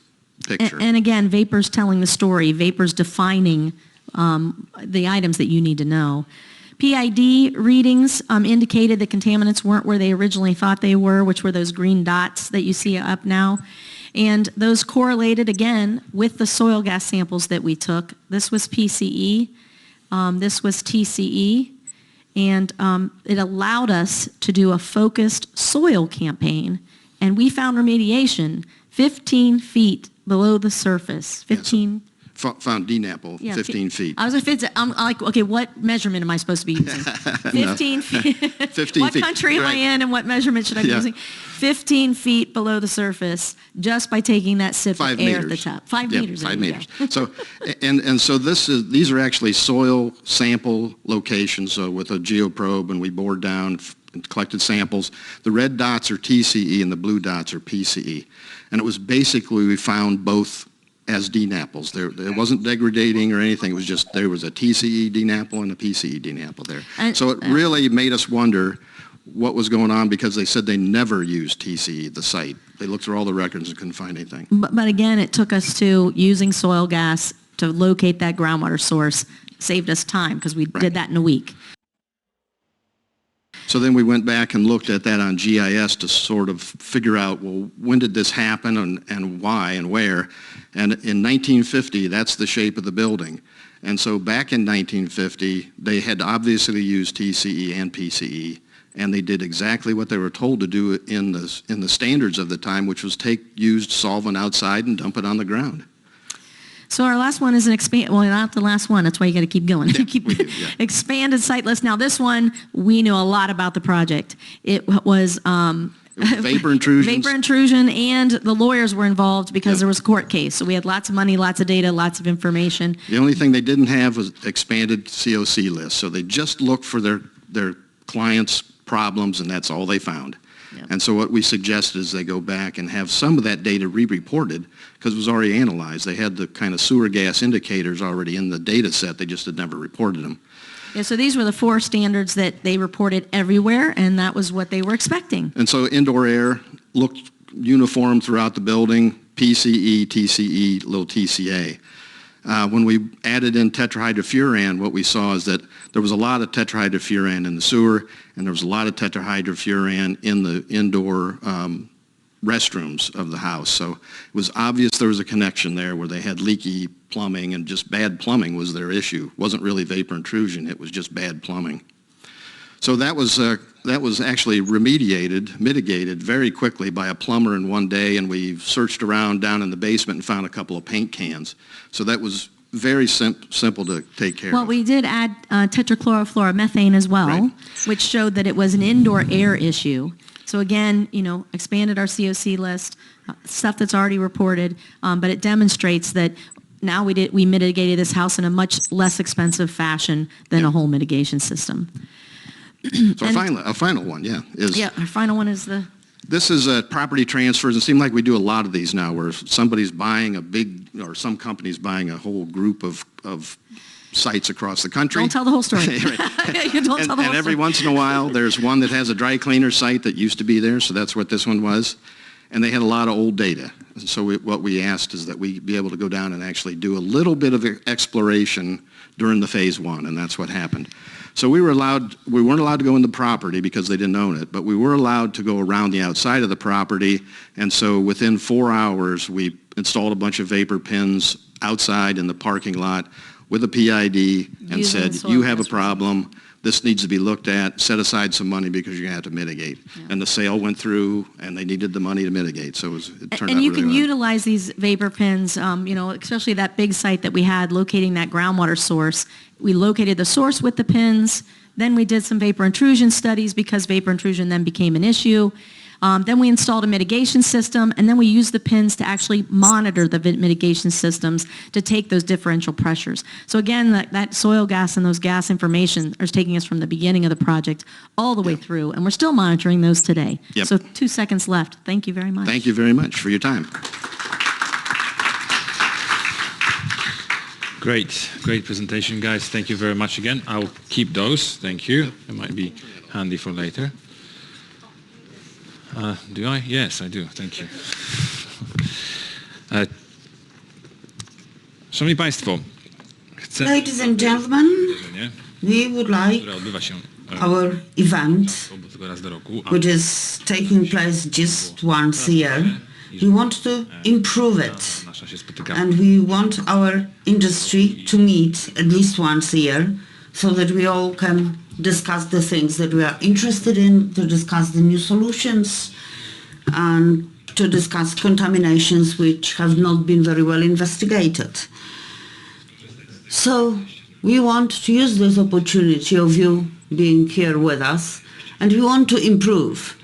picture. And again, vapor's telling the story, vapor's defining the items that you need to know. PID readings indicated the contaminants weren't where they originally thought they were, which were those green dots that you see up now. And those correlated, again, with the soil gas samples that we took. This was PCE, this was TCE, and it allowed us to do a focused soil campaign. And we found remediation 15 feet below the surface, 15 found DNAPL 15 feet. I was I'm like, okay, what measurement am I supposed to be using? 15 feet. 15 what feet. country am I in, and what measurement should I be using? 15 feet below the surface, just by taking that sip of air at the top. 5 meters. 5 meters. So, and so these are actually soil sample locations. So with a geoprobe, and we bored down and collected samples. The red dots are TCE and the blue dots are PCE. And it was basically, we found both as DNAPLs. It wasn't degrading or anything. It was just, there was a TCE DNAPL and a PCE DNAPL there. And, so it really made us wonder what was going on, because they said they never used TCE, the site. They looked through all the records and couldn't find anything. But again, it took us to using soil gas to locate that groundwater source. Saved us time, because we did that in a week. So then we went back and looked at that on GIS to sort of figure out, well, when did this happen and why and where? And in 1950, that's the shape of the building. And so back in 1950, they had obviously used TCE and PCE, and they did exactly what they were told to do in the standards of the time, which was take used solvent outside and dump it on the ground. So our last one is well, not the last one, that's why you got to keep going. Yeah, expanded site list. Now this one, we knew a lot about the project. It was vapor intrusion. Vapor intrusion, and the lawyers were involved because there was a court case. So we had lots of money, lots of data, lots of information. The only thing they didn't have was expanded COC list. So they just looked for their clients' problems, and that's all they found. Yep. And so what we suggested is they go back and have some of that data re-reported, because it was already analyzed. They had the kind of sewer gas indicators already in the data set. They just had never reported them. Yeah, so these were the 4 standards that they reported everywhere, and that was what they were expecting. And so indoor air looked uniform throughout the building, PCE, TCE, little TCA. When we added in tetrahydrofuran, what we saw is that there was a lot of tetrahydrofuran in the sewer, and there was a lot of tetrahydrofuran in the indoor restrooms of the house. So it was obvious there was a connection there where they had leaky plumbing, and just bad plumbing was their issue. It wasn't really vapor intrusion, it was just bad plumbing. So that was actually mitigated very quickly by a plumber in one day, and we searched around down in the basement and found a couple of paint cans. So that was very simple to take care of. Well, we did add tetrachlorofluoromethane as well, which showed that it was an indoor air issue. So again, expanded our COC list, stuff that's already reported, but it demonstrates that now we mitigated this house in a much less expensive fashion than a whole mitigation system. So our final one, our final one is This is property transfers. It seems like we do a lot of these now, where somebody's buying some company's buying a whole group of sites across the country. Don't tell the whole story. You don't tell the whole And every once in a while, there's one that has a dry cleaner site that used to be there, so that's what this one was. And they had a lot of old data. And so what we asked is that we be able to go down and actually do a little bit of exploration during the phase one, and that's what happened. So we weren't allowed to go in the property because they didn't own it, but we were allowed to go around the outside of the property, and so within 4 hours, we installed a bunch of vapor pins outside in the parking lot with a PID and said, you have a problem, this needs to be looked at, set aside some money because you're going to have to mitigate. Yeah. And the sale went through, and they needed the money to mitigate, so it turned out really well. And you can utilize these vapor pins, especially that big site that we had locating that groundwater source. We located the source with the pins, then we did some vapor intrusion studies because vapor intrusion then became an issue. Then we installed a mitigation system, and then we used the pins to actually monitor the mitigation systems to take those differential pressures. So again, that soil gas and those gas information are taking us from the beginning of the project all the way through, and we're still monitoring those today. Yep. So 2 seconds left. Thank you very much. Thank you very much for your time. Great presentation, guys. Thank you very much again. I'll keep those. Thank you. It might be handy for later. Do I? Yes, I do. Thank you. Szanowni Państwo, Ladies and gentlemen, we would like our event, which is taking place just once a year, we want to improve it, and we want our industry to meet at least once a year so that we all can discuss the things that we are interested in, to discuss the new solutions, and to discuss contaminations which have not been very well investigated. So we want to use this opportunity of you being here with us, and we want to improve.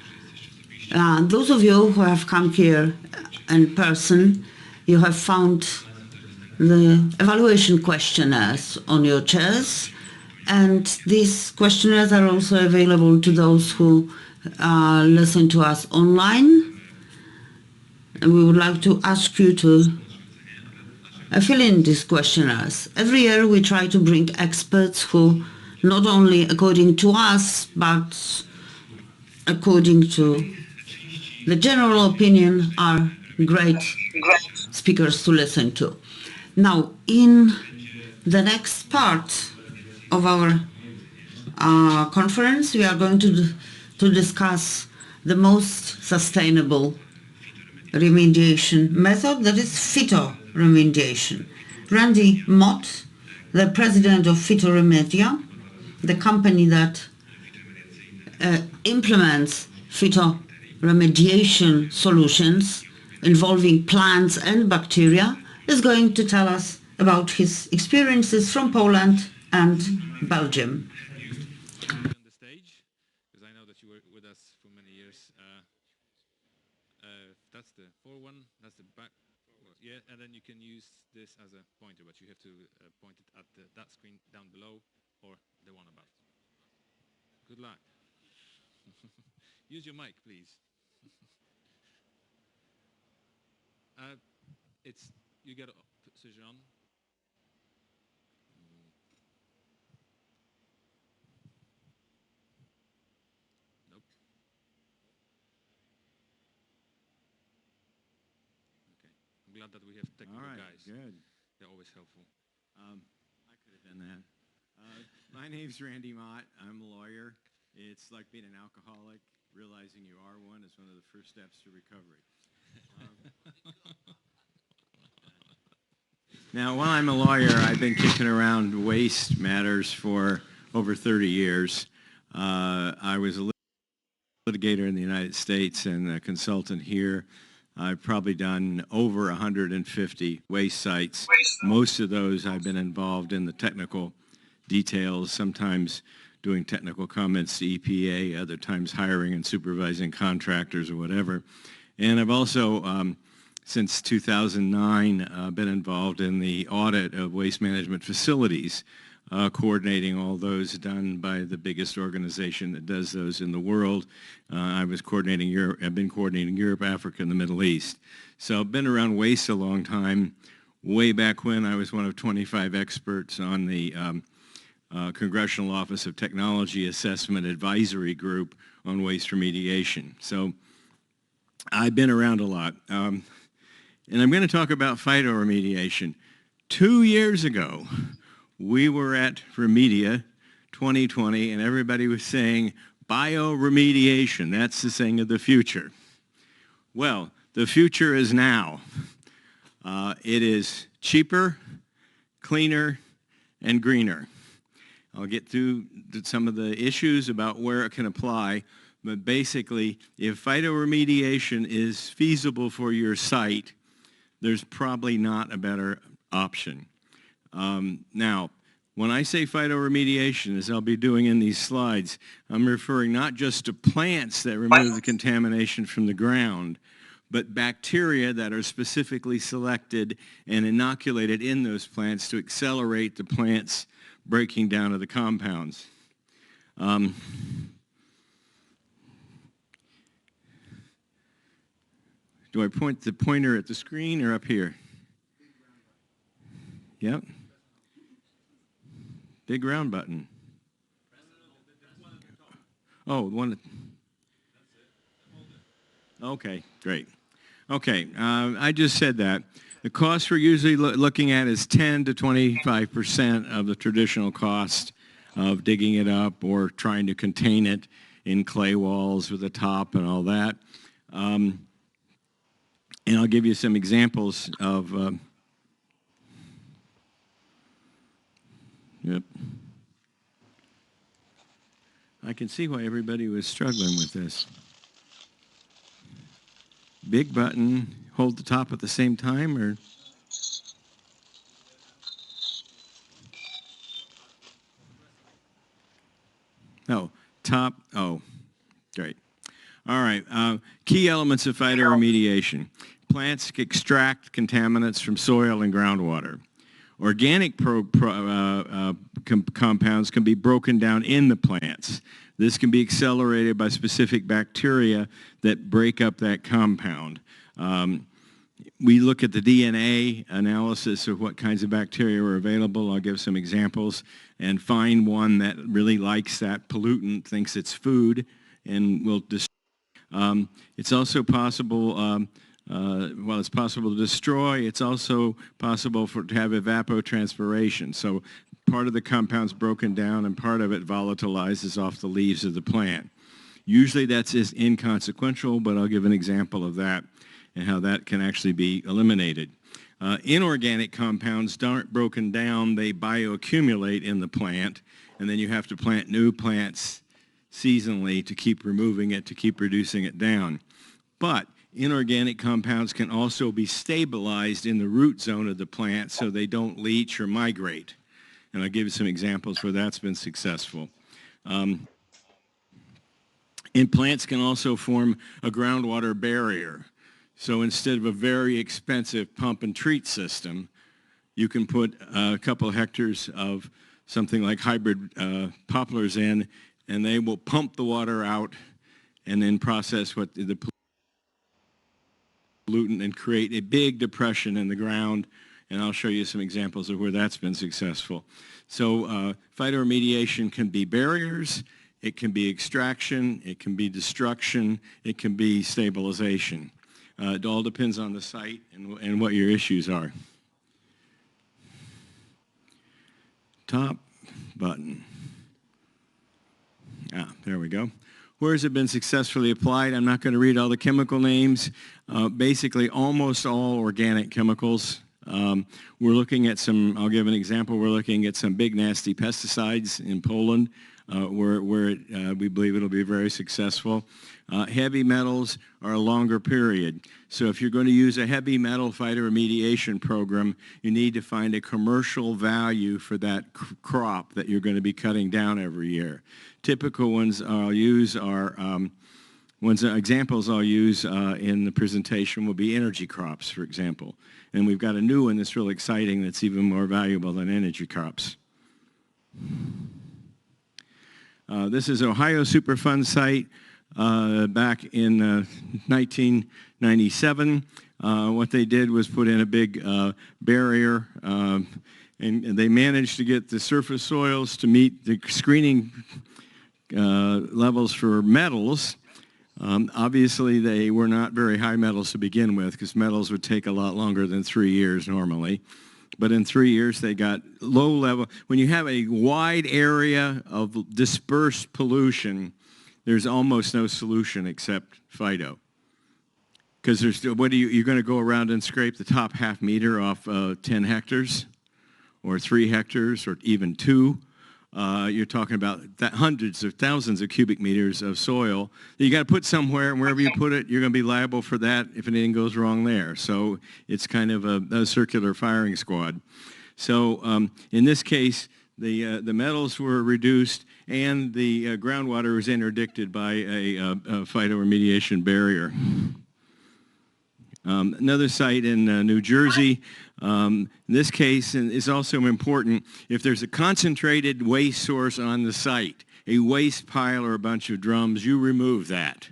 Those of you who have come here in person, you have found the evaluation questionnaires on your chairs, and these questionnaires are also available to those who listen to us online. And we would like to ask you to fill in these questionnaires. Every year we try to bring experts who, not only according to us, but according to the general opinion, are great speakers to listen to. Now, in the next part of our conference, we are going to discuss the most sustainable remediation method, that is phytoremediation. Randy Mott, the president of Phytoremedia, the company that implements phytoremediation solutions involving plants and bacteria, is going to tell us about his experiences from Poland and Belgium. On the stage, because I know that you were with us for many years. That's the forward one, that's the back. Yeah, and then you can use this as a pointer, but you have to point it at that screen down below or the one above. Good luck. Use your mic, please. You get a position on. Nope. Okay. I'm glad that we have technical guys. Good. They're always helpful. I could have done that. My name's Randy Mott. I'm a lawyer. It's like being an alcoholic. Realizing you are one is one of the first steps to recovery. Now, while I'm a lawyer, I've been kicking around waste matters for over 30 years. I was a litigator in the United States and a consultant here. I've probably done over 150 waste sites. Most of those I've been involved in the technical details, sometimes doing technical comments to EPA, other times hiring and supervising contractors or whatever. And I've also, since 2009, been involved in the audit of waste management facilities, coordinating all those done by the biggest organization that does those in the world. I've been coordinating Europe, Africa, and the Middle East. So I've been around waste a long time. way back when I was one of 25 experts on the Congressional Office of Technology Assessment Advisory Group on waste remediation. So I've been around a lot. And I'm going to talk about phytoremediation. 2 years ago, we were at Remedia 2020, and everybody was saying, bioremediation, that's the thing of the future. Well, the future is now. It is cheaper, cleaner, and greener. I'll get through some of the issues about where it can apply, but basically, if phytoremediation is feasible for your site, there's probably not a better option. Now, when I say phytoremediation, as I'll be doing in these slides, I'm referring not just to plants that remove the contamination from the ground, but bacteria that are specifically selected and inoculated in those plants to accelerate the plant's breaking down of the compounds. Do I point the pointer at the screen or up here? Yep. Big round button. Oh, one. Okay, great. Okay, I just said that. The cost we're usually looking at is 10 to 25% of the traditional cost of digging it up or trying to contain it in clay walls with a top and all that. And I'll give you some examples of yep. I can see why everybody was struggling with this. Big button, hold the top at the same time, or? Oh, top, oh, great. All right, key elements of phytoremediation. Plants extract contaminants from soil and groundwater. Organic compounds can be broken down in the plants. This can be accelerated by specific bacteria that break up that compound. We look at the DNA analysis of what kinds of bacteria are available. I'll give some examples and find one that really likes that pollutant, thinks it's food, and will destroy. It's also possible, while it's possible to destroy, it's also possible to have evapotranspiration. So part of the compound's broken down and part of it volatilizes off the leaves of the plant. Usually that's inconsequential, but I'll give an example of that and how that can actually be eliminated. Inorganic compounds aren't broken down, they bioaccumulate in the plant, and then you have to plant new plants seasonally to keep removing it, to keep reducing it down. But inorganic compounds can also be stabilized in the root zone of the plant so they don't leach or migrate. And I'll give you some examples where that's been successful. And plants can also form a groundwater barrier. So instead of a very expensive pump and treat system, you can put a couple of hectares of something like hybrid poplars in, and they will pump the water out and then process what the pollutant and create a big depression in the ground. And I'll show you some examples of where that's been successful. So phytoremediation can be barriers, it can be extraction, it can be destruction, it can be stabilization. It all depends on the site and what your issues are. Top button. There we go. Where has it been successfully applied? I'm not going to read all the chemical names. Basically, almost all organic chemicals. We're looking at some, I'll give an example, we're looking at some big nasty pesticides in Poland where we believe it'll be very successful. Heavy metals are a longer period. So if you're going to use a heavy metal phytoremediation program, you need to find a commercial value for that crop that you're going to be cutting down every year. Typical ones I'll use are, examples I'll use in the presentation will be energy crops, for example. And we've got a new one that's really exciting that's even more valuable than energy crops. This is Ohio Superfund site back in 1997. What they did was put in a big barrier, and they managed to get the surface soils to meet the screening levels for metals. Obviously, they were not very high metals to begin with, because metals would take a lot longer than 3 years normally. But in 3 years, they got low level. When you have a wide area of dispersed pollution, there's almost no solution except phyto. Because you're going to go around and scrape the top half meter off 10 hectares, or 3 hectares, or even 2. You're talking about hundreds of thousands of cubic meters of soil that you got to put somewhere, and wherever you put it, you're going to be liable for that if anything goes wrong there. So it's kind of a circular firing squad. So in this case, the metals were reduced, and the groundwater was interdicted by a phytoremediation barrier. Another site in New Jersey, in this case, and is also important, if there's a concentrated waste source on the site, a waste pile or a bunch of drums, you remove that.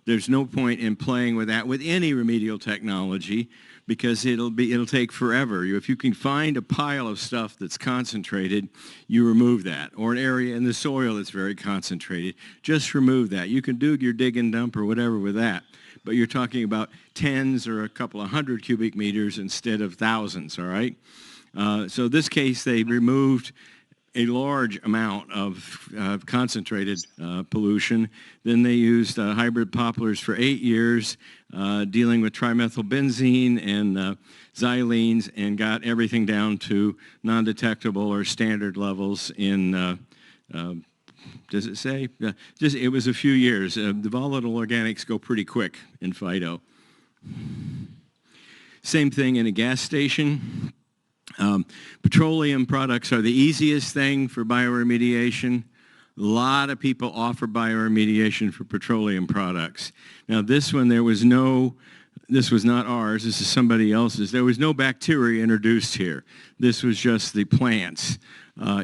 There's no point in playing with that with any remedial technology, because it'll take forever. If you can find a pile of stuff that's concentrated, you remove that. Or an area in the soil that's very concentrated, just remove that. You can do your dig and dump or whatever with that, but you're talking about tens or a couple of hundred cubic meters instead of thousands, all right? So in this case, they removed a large amount of concentrated pollution. Then they used hybrid poplars for 8 years, dealing with trimethylbenzene and xylenes, and got everything down to non-detectable or standard levels in does it say? It was a few years. The volatile organics go pretty quick in phyto. Same thing in a gas station. Petroleum products are the easiest thing for bioremediation. A lot of people offer bioremediation for petroleum products. Now this one, this was not ours, this is somebody else's. There was no bacteria introduced here. This was just the plants.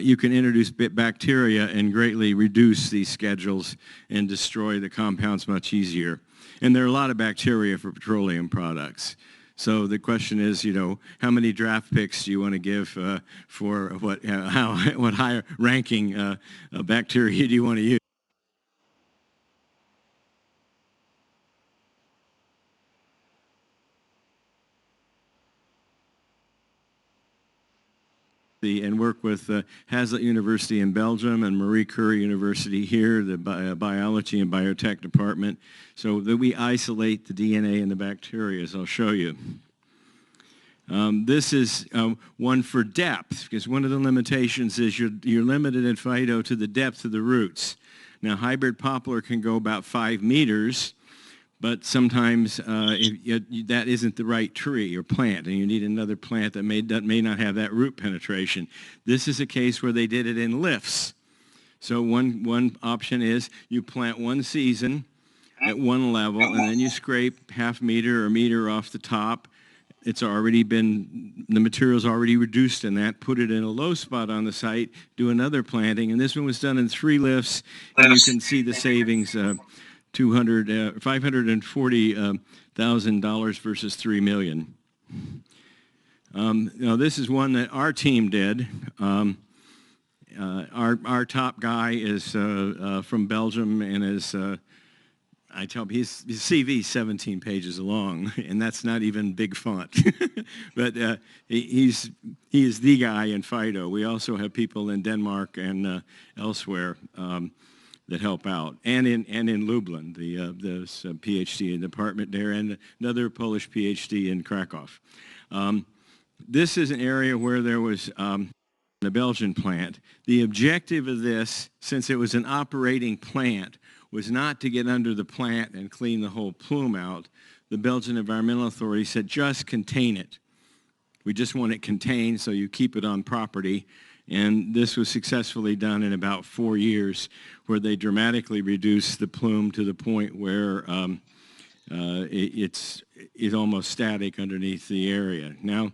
You can introduce bacteria and greatly reduce these schedules and destroy the compounds much easier. And there are a lot of bacteria for petroleum products. So the question is, how many draft picks do you want to give for what higher ranking bacteria do you want to use? And work with Hazlitt University in Belgium and Marie Curie University here, the biology and biotech department, so that we isolate the DNA in the bacteria, as I'll show you. This is one for depth, because one of the limitations is you're limited in phyto to the depth of the roots. Now, hybrid poplar can go about 5 meters, but sometimes that isn't the right tree or plant, and you need another plant that may not have that root penetration. This is a case where they did it in lifts. So one option is you plant one season at one level, and then you scrape half meter or meter off the top. The material's already reduced in that, put it in a low spot on the site, do another planting, and this one was done in 3 lifts, and you can see the savings, $540,000 versus $3 million. Now this is one that our team did. Our top guy is from Belgium, and is I tell him his CV is 17 pages long, and that's not even big font. But he is the guy in phyto. We also have people in Denmark and elsewhere that help out, and in Lublin, the PhD department there, and another Polish PhD in Krakow. This is an area where there was a Belgian plant. The objective of this, since it was an operating plant, was not to get under the plant and clean the whole plume out. The Belgian Environmental Authority said, just contain it. We just want it contained so you keep it on property. And this was successfully done in about 4 years, where they dramatically reduced the plume to the point where it's almost static underneath the area. Now,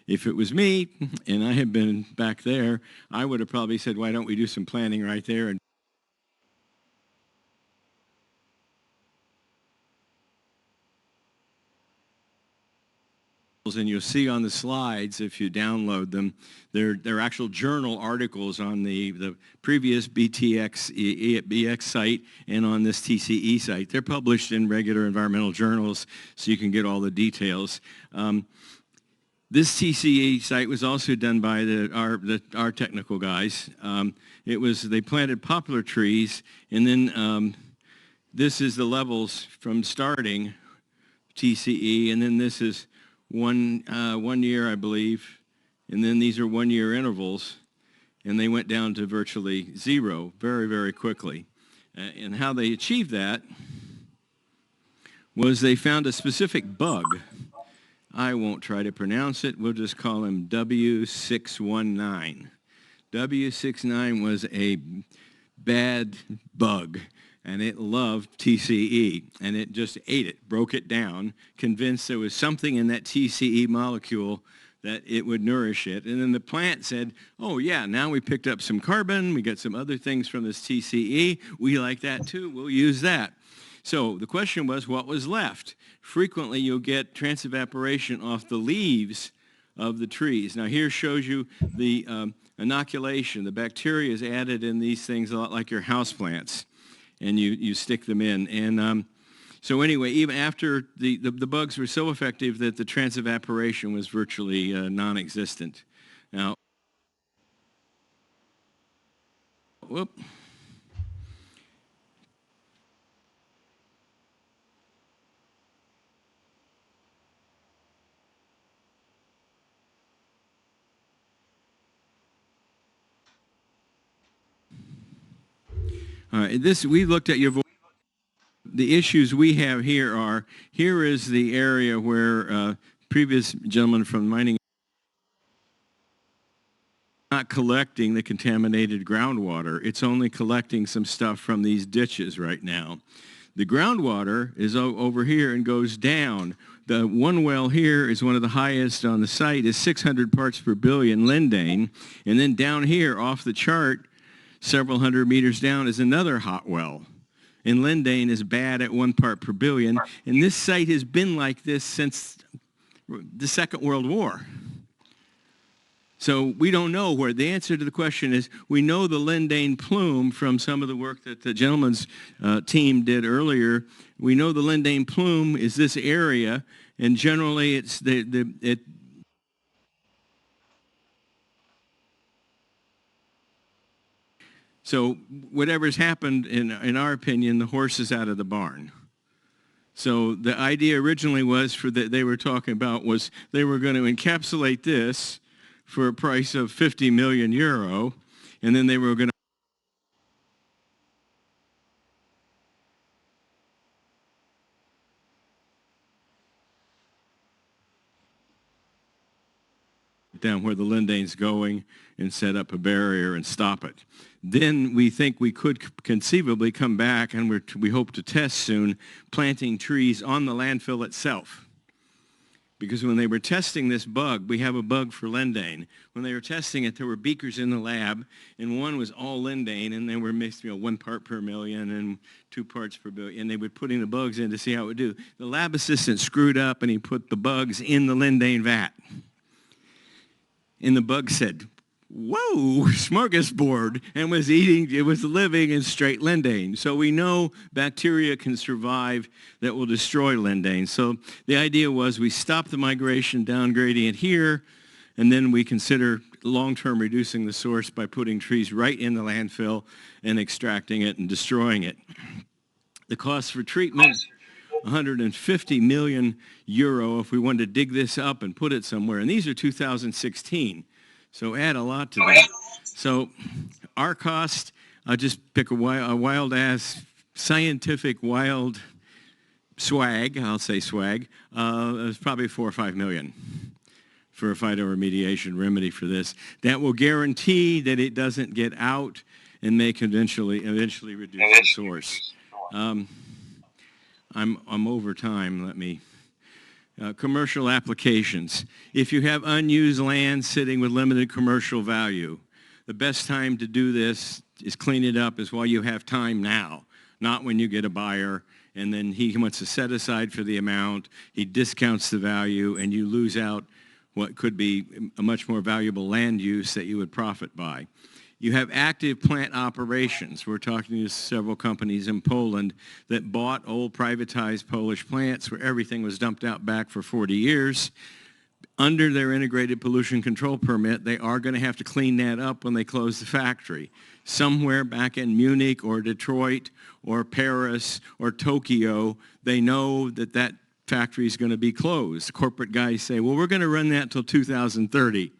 if it was me, and I had been back there, I would have probably said, why don't we do some planting right there? And articles, and you'll see on the slides, if you download them, they're actual journal articles on the previous BX site and on this TCE site. They're published in regular environmental journals, so you can get all the details. This TCE site was also done by our technical guys. They planted poplar trees, and then this is the levels from starting TCE, and then this is one year, I believe, and then these are 1 year intervals, and they went down to virtually zero very, very quickly. And how they achieved that was they found a specific bug. I won't try to pronounce it. We'll just call him W619. W69 was a bad bug, and it loved TCE, and it just ate it, broke it down, convinced there was something in that TCE molecule that it would nourish it. And then the plant said, oh yeah, now we picked up some carbon, we got some other things from this TCE, we like that too, we'll use that. So the question was, what was left? Frequently you'll get transevaporation off the leaves of the trees. Now here shows you the inoculation. The bacteria is added in these things a lot like your houseplants, and you stick them in. And so anyway, even after the bugs were so effective that the transevaporation was virtually non-existent. Now, whoop. We looked at your voice. The issues we have here is the area where previous gentleman from mining not collecting the contaminated groundwater. It's only collecting some stuff from these ditches right now. The groundwater is over here and goes down. The one well here is one of the highest on the site, is 600 parts per billion lindane. And then down here off the chart, several hundred meters down, is another hot well. And lindane is bad at 1 part per billion. And this site has been like this since the Second World War. So we don't know where. The answer to the question is, we know the lindane plume from some of the work that the gentleman's team did earlier. We know the lindane plume is this area, and generally it's so whatever's happened, in our opinion, the horse is out of the barn. So the idea originally was they were talking about was they were going to encapsulate this for a price of 50 million euro, and then they were going to down where the lindane's going and set up a barrier and stop it. Then we think we could conceivably come back, and we hope to test soon, planting trees on the landfill itself. Because when they were testing this bug, we have a bug for lindane. When they were testing it, there were beakers in the lab, and one was all lindane, and they were mixed, 1 part per million and 2 parts per billion, and they were putting the bugs in to see how it would do. The lab assistant screwed up, and he put the bugs in the lindane vat. And the bug said, whoa, smorgasbord, and was living in straight lindane. So we know bacteria can survive that will destroy lindane. So the idea was we stop the migration down gradient here, and then we consider long-term reducing the source by putting trees right in the landfill and extracting it and destroying it. The cost for treatment, 150 million euro if we wanted to dig this up and put it somewhere. And these are 2016. So add a lot to that. So our cost, I'll just pick a wild-ass, scientific wild swag, I'll say swag, it's probably 4 or 5 million for a phytoremediation remedy for this. That will guarantee that it doesn't get out and may eventually reduce the source. I'm over time, let me. Commercial applications. If you have unused land sitting with limited commercial value, the best time to do this is clean it up is while you have time now, not when you get a buyer and then he wants to set aside for the amount, he discounts the value, and you lose out what could be a much more valuable land use that you would profit by. You have active plant operations. We're talking to several companies in Poland that bought old privatized Polish plants where everything was dumped out back for 40 years. Under their integrated pollution control permit, they are going to have to clean that up when they close the factory. Somewhere back in Munich or Detroit or Paris or Tokyo, they know that that factory is going to be closed. Corporate guys say, well, we're going to run that until 2030.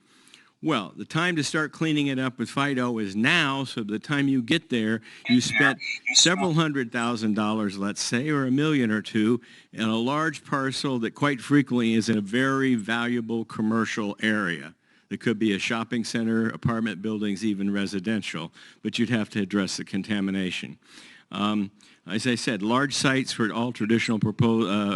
Well, the time to start cleaning it up with FIDO is now, so by the time you get there, you spent several $100,000, let's say, or $1 million or $2 million, in a large parcel that quite frequently is in a very valuable commercial area. It could be a shopping center, apartment buildings, even residential, but you'd have to address the contamination. As I said, large sites where all traditional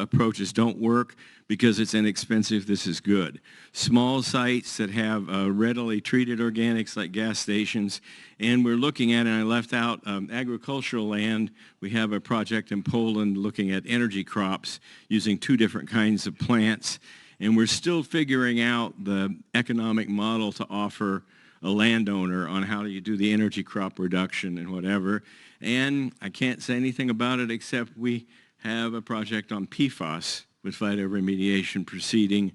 approaches don't work because it's inexpensive, this is good. Small sites that have readily treated organics like gas stations, and we're looking at, and I left out agricultural land. We have a project in Poland looking at energy crops using 2 different kinds of plants, and we're still figuring out the economic model to offer a landowner on how do you do the energy crop reduction and whatever. And I can't say anything about it except we have a project on PFAS with phytoremediation proceeding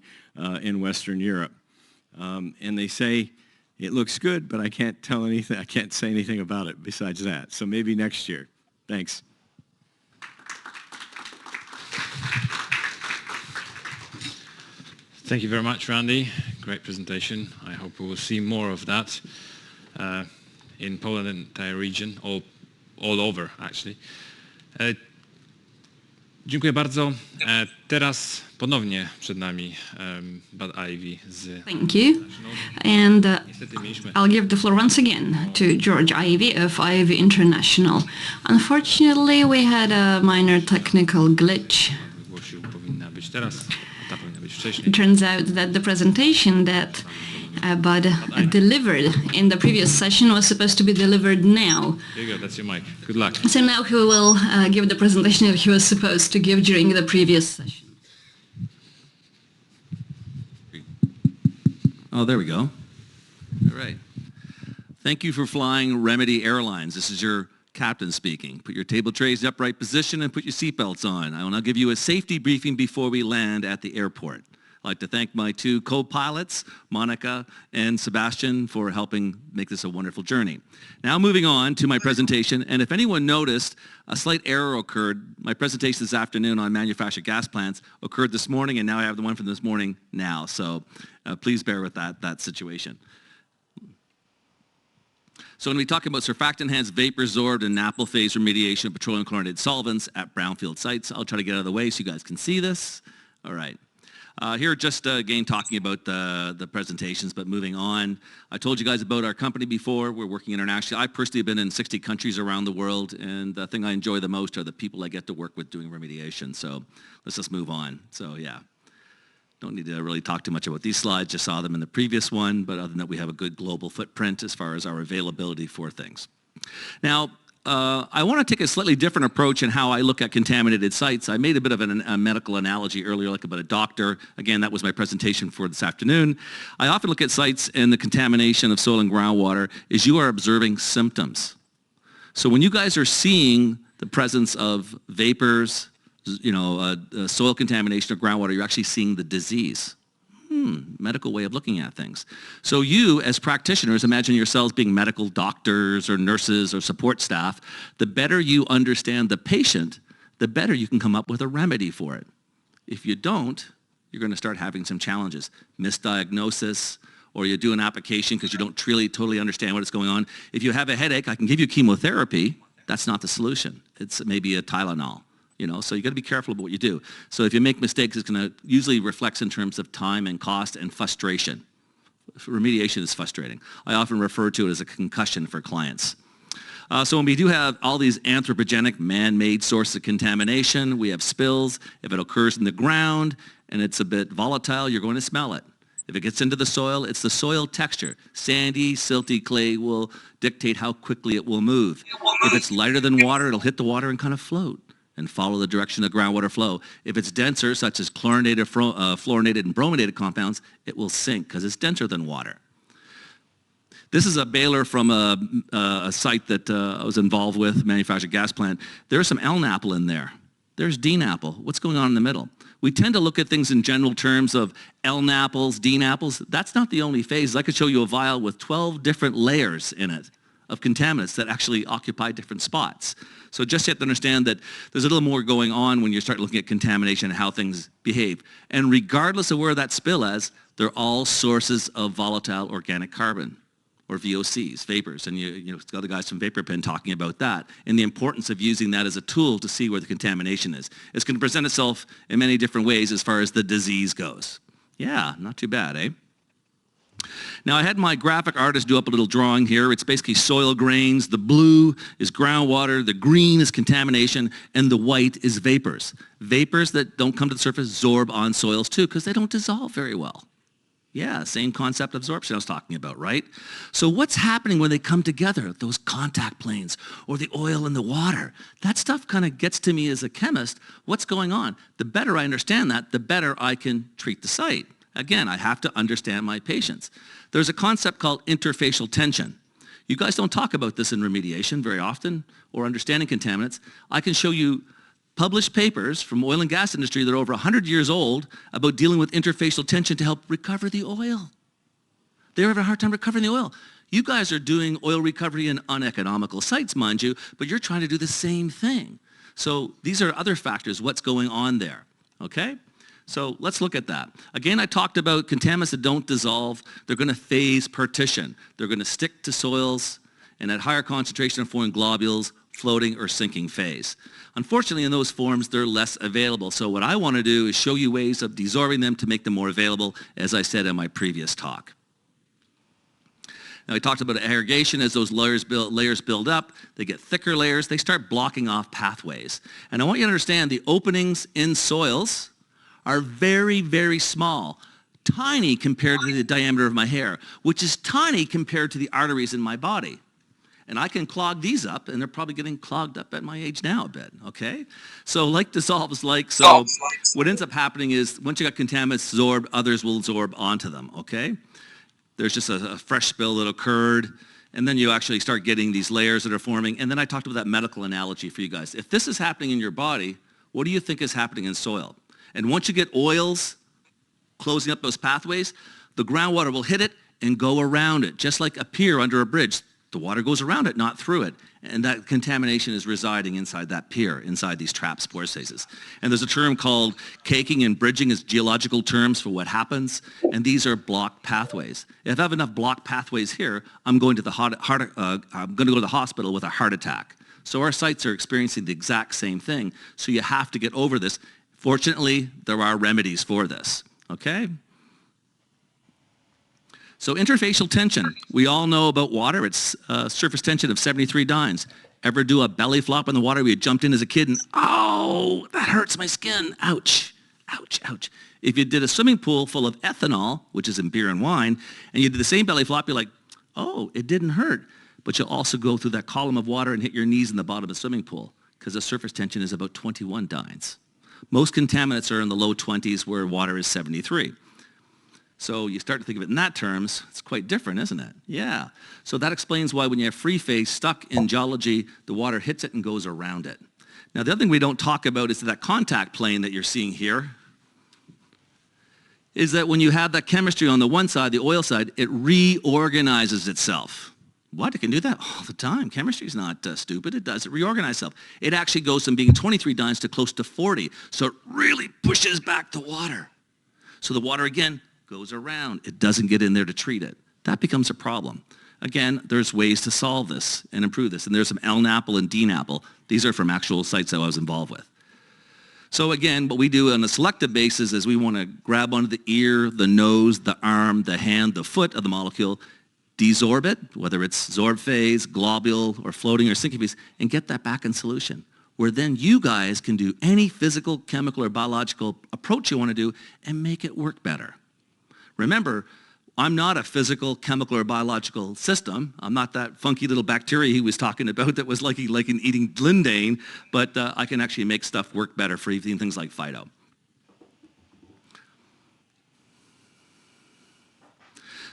in Western Europe. And they say it looks good, but I can't tell anything, I can't say anything about it besides that. So maybe next year. Thanks. Thank you very much, Randy. Great presentation. I hope we will see more of that in Poland and the entire region, all over, actually. Dziękuję bardzo. Teraz ponownie przed nami Bad Ivy z... Thank you. And I'll give the floor once again to George Ivy of Ivy International. Unfortunately, we had a minor technical glitch. Powinna być teraz. It turns out that the presentation that Bud delivered in the previous session was supposed to be delivered now. There you go, that's your mic. Good luck. So now he will give the presentation that he was supposed to give during the previous session. Oh, there we go. All right. Thank you for flying Remedy Airlines. This is your captain speaking. Put your table trays in upright position and put your seatbelts on. I will now give you a safety briefing before we land at the airport. I'd like to thank my 2 co-pilots, Monica and Sebastian, for helping make this a wonderful journey. Now moving on to my presentation, and if anyone noticed, a slight error occurred. My presentation this afternoon on manufactured gas plants occurred this morning, and now I have the one from this morning now. So please bear with that situation. So when we talk about surfactant-enhanced vapor-absorbed and NAPL phase remediation of petroleum chlorinated solvents at brownfield sites, I'll try to get out of the way so you guys can see this. All right. Here just again talking about the presentations, but moving on. I told you guys about our company before. We're working internationally. I personally have been in 60 countries around the world, and the thing I enjoy the most are the people I get to work with doing remediation. So let's just move on. So yeah. Don't need to really talk too much about these slides, just saw them in the previous one, but other than that, we have a good global footprint as far as our availability for things. Now, I want to take a slightly different approach in how I look at contaminated sites. I made a bit of a medical analogy earlier, like about a doctor. Again, that was my presentation for this afternoon. I often look at sites and the contamination of soil and groundwater is you are observing symptoms. So when you guys are seeing the presence of vapors, soil contamination of groundwater, you're actually seeing the disease. Medical way of looking at things. So you, as practitioners, imagine yourselves being medical doctors or nurses or support staff. The better you understand the patient, the better you can come up with a remedy for it. If you don't, you're going to start having some challenges. Misdiagnosis, or you do an application because you don't really totally understand what's going on. If you have a headache, I can give you chemotherapy. That's not the solution. It's maybe a Tylenol. So you got to be careful about what you do. So if you make mistakes, it's going to usually reflects in terms of time and cost and frustration. Remediation is frustrating. I often refer to it as a concussion for clients. So when we do have all these anthropogenic, man-made sources of contamination, we have spills. If it occurs in the ground and it's a bit volatile, you're going to smell it. If it gets into the soil, it's the soil texture. Sandy, silty clay will dictate how quickly it will move. If it's lighter than water, it'll hit the water and kind of float. and follow the direction of groundwater flow. If it's denser, such as chlorinated, fluorinated, and brominated compounds, it will sink because it's denser than water. This is a baler from a site that I was involved with, manufactured gas plant. There's some L-napple in there. There's D-napple. What's going on in the middle? We tend to look at things in general terms of L-napples, D-napples. That's not the only phase. I could show you a vial with 12 different layers in it of contaminants that actually occupy different spots. So just you have to understand that there's a little more going on when you start looking at contamination and how things behave. And regardless of where that spill is, they're all sources of volatile organic carbon, or VOCs, vapors, and it's got the guys from VaporPen talking about that, and the importance of using that as a tool to see where the contamination is. It's going to present itself in many different ways as far as the disease goes. Yeah, not too bad, eh? Now I had my graphic artist do up a little drawing here. It's basically soil grains. The blue is groundwater, the green is contamination, and the white is vapors. Vapors that don't come to the surface absorb on soils too because they don't dissolve very well. Yeah, same concept of absorption I was talking about, right? So what's happening when they come together, those contact planes or the oil and the water? That stuff kind of gets to me as a chemist. What's going on? The better I understand that, the better I can treat the site. Again, I have to understand my patients. There's a concept called interfacial tension. You guys don't talk about this in remediation very often or understanding contaminants. I can show you published papers from oil and gas industry that are over 100 years old about dealing with interfacial tension to help recover the oil. They're having a hard time recovering the oil. You guys are doing oil recovery in uneconomical sites, mind you, but you're trying to do the same thing. So these are other factors, what's going on there, okay? So let's look at that. Again, I talked about contaminants that don't dissolve. They're going to phase partition. They're going to stick to soils, and at higher concentration of forming globules, floating or sinking phase. Unfortunately, in those forms, they're less available. So what I want to do is show you ways of desorbing them to make them more available, as I said in my previous talk. Now, I talked about aggregation. As those layers build up, they get thicker layers. They start blocking off pathways. And I want you to understand the openings in soils are very, very small, tiny compared to the diameter of my hair, which is tiny compared to the arteries in my body. And I can clog these up, and they're probably getting clogged up at my age now a bit, okay? So like dissolves like, so what ends up happening is once you got contaminants absorbed, others will absorb onto them, okay? There's just a fresh spill that occurred, and then you actually start getting these layers that are forming. And then I talked about that medical analogy for you guys. If this is happening in your body, what do you think is happening in soil? And once you get oils closing up those pathways, the groundwater will hit it and go around it, just like a pier under a bridge. The water goes around it, not through it. And that contamination is residing inside that pier, inside these trap spore stasis. And there's a term called caking and bridging as geological terms for what happens. And these are blocked pathways. If I have enough blocked pathways here, I'm going to go to the hospital with a heart attack. So our sites are experiencing the exact same thing. So you have to get over this. Fortunately, there are remedies for this, okay? So interfacial tension, we all know about water. It's surface tension of 73 dynes. Ever do a belly flop in the water where you jumped in as a kid and, oh, that hurts my skin. Ouch, ouch, ouch. If you did a swimming pool full of ethanol, which is in beer and wine, and you did the same belly flop, you're like, oh, it didn't hurt. But you'll also go through that column of water and hit your knees in the bottom of the swimming pool because the surface tension is about 21 dynes. Most contaminants are in the low 20s where water is 73. So you start to think of it in that terms, it's quite different, isn't it? Yeah. So that explains why when you have free phase stuck in geology, the water hits it and goes around it. Now the other thing we don't talk about is that contact plane that you're seeing here is that when you have that chemistry on the one side, the oil side, it reorganizes itself. What? It can do that all the time. Chemistry is not stupid. It does. It reorganizes itself. It actually goes from being 23 dynes to close to 40. So it really pushes back the water. So the water, again, goes around. It doesn't get in there to treat it. That becomes a problem. Again, there's ways to solve this and improve this. And there's some L-napple and D-napple. These are from actual sites that I was involved with. So again, what we do on a selective basis is we want to grab onto the ear, the nose, the arm, the hand, the foot of the molecule, desorb it, whether it's sorb phase, globule, or floating or sinking phase, and get that back in solution, where then you guys can do any physical, chemical, or biological approach you want to do and make it work better. Remember, I'm not a physical, chemical, or biological system. I'm not that funky little bacteria he was talking about that was like in eating lindane, but I can actually make stuff work better for even things like phyto.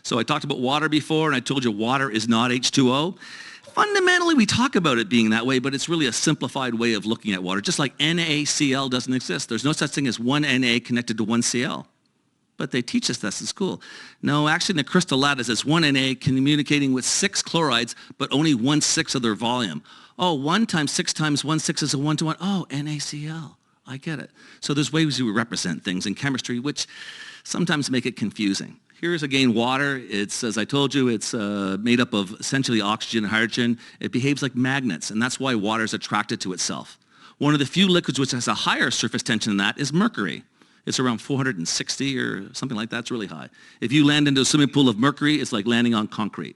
So I talked about water before, and I told you water is not H2O. Fundamentally, we talk about it being that way, but it's really a simplified way of looking at water. Just like NaCl doesn't exist. There's no such thing as one Na connected to one Cl. But they teach us this in school. No, actually in the crystal lattice, it's one Na communicating with 6 chlorides, but only 1/6 of their volume. Oh, 1 times 6 times 1/6 is a 1-to-1. Oh, NaCl. I get it. So there's ways we represent things in chemistry which sometimes make it confusing. Here's again water. It's, as I told you, it's made up of essentially oxygen and hydrogen. It behaves like magnets, and that's why water is attracted to itself. One of the few liquids which has a higher surface tension than that is mercury. It's around 460 or something like that. It's really high. If you land into a swimming pool of mercury, it's like landing on concrete.